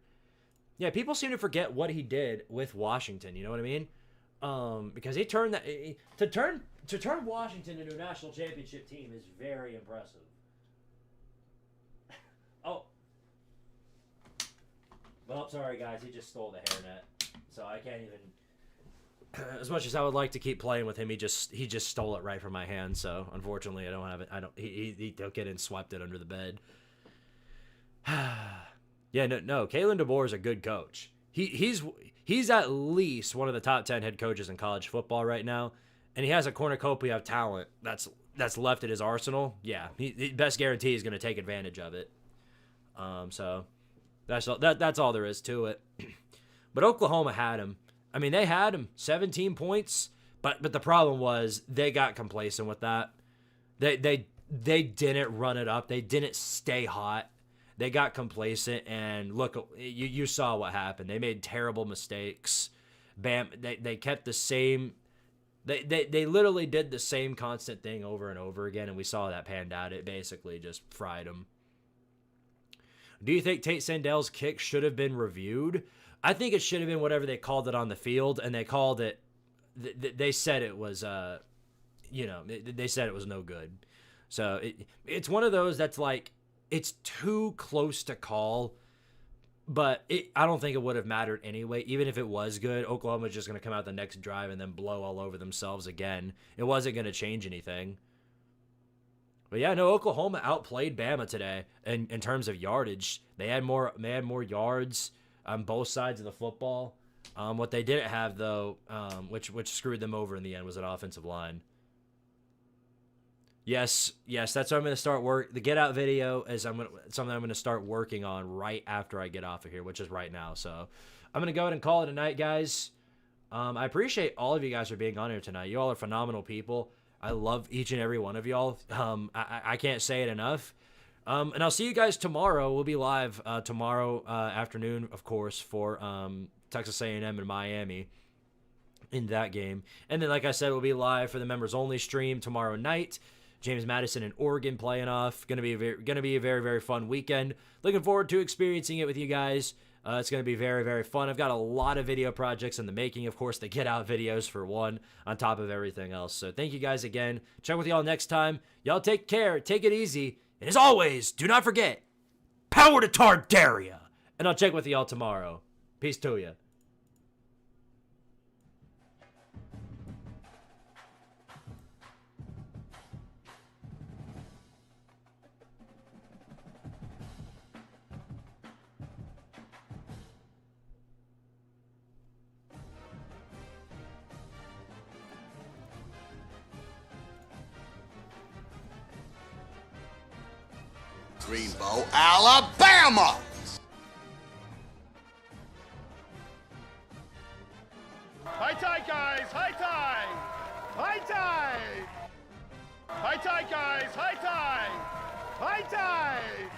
Yeah, people seem to forget what he did with Washington. You know what I mean? Because he turned that to turn Washington into a national championship team is very impressive. Oh, well, sorry guys, he just stole the hairnet, so I can't even. As much as I would like to keep playing with him, he just stole it right from my hand. So unfortunately, I don't have it. He took it and swept it under the bed. Yeah, no. Kalen DeBoer is a good coach. He's at least one of the top 10 head coaches in college football right now, and he has a cornucopia of talent that's left at his arsenal. Yeah, the best guarantee is going to take advantage of it. So That's all there is to it. But Oklahoma had him. I mean, they had him 17 points, but the problem was they got complacent with that. They didn't run it up. They didn't stay hot. They got complacent, and look, you saw what happened. They made terrible mistakes. They kept the same. They literally did the same constant thing over and over again, and we saw that panned out. It basically just fried them. Do you think Tate Sandell's kick should have been reviewed? I think it should have been whatever they called it on the field, and they called it. They said it was, they said it was no good. So it's one of those that's like, it's too close to call, but I don't think it would have mattered anyway. Even if it was good, Oklahoma was just going to come out the next drive and then blow all over themselves again. It wasn't going to change anything. But yeah, no, Oklahoma outplayed Bama today in terms of yardage. They had more yards on both sides of the football. What they didn't have, though, which screwed them over in the end, was an offensive line. Yes, that's what I'm going to start the get out video is something I'm going to start working on right after I get off of here, which is right now. So I'm going to go ahead and call it a night, guys. I appreciate all of you guys for being on here tonight. You all are phenomenal people. I love each and every one of y'all. I can't say it enough. And I'll see you guys tomorrow. We'll be live tomorrow afternoon, of course, for Texas A&M and Miami in that game. And then, like I said, we'll be live for the members only stream tomorrow night. James Madison and Oregon playing off. Going to be a very, very fun weekend. Looking forward to experiencing it with you guys. It's going to be very, very fun. I've got a lot of video projects in the making. Of course, the Get Out videos for one, on top of everything else. So thank you guys again. Check with y'all next time. Y'all take care. Take it easy. And as always, do not forget, power to Tardaria. And I'll check with y'all tomorrow. Peace to ya. Greenbow, Alabama. High tide, guys! High tide! High tide! High tide, guys! High tide! High tide!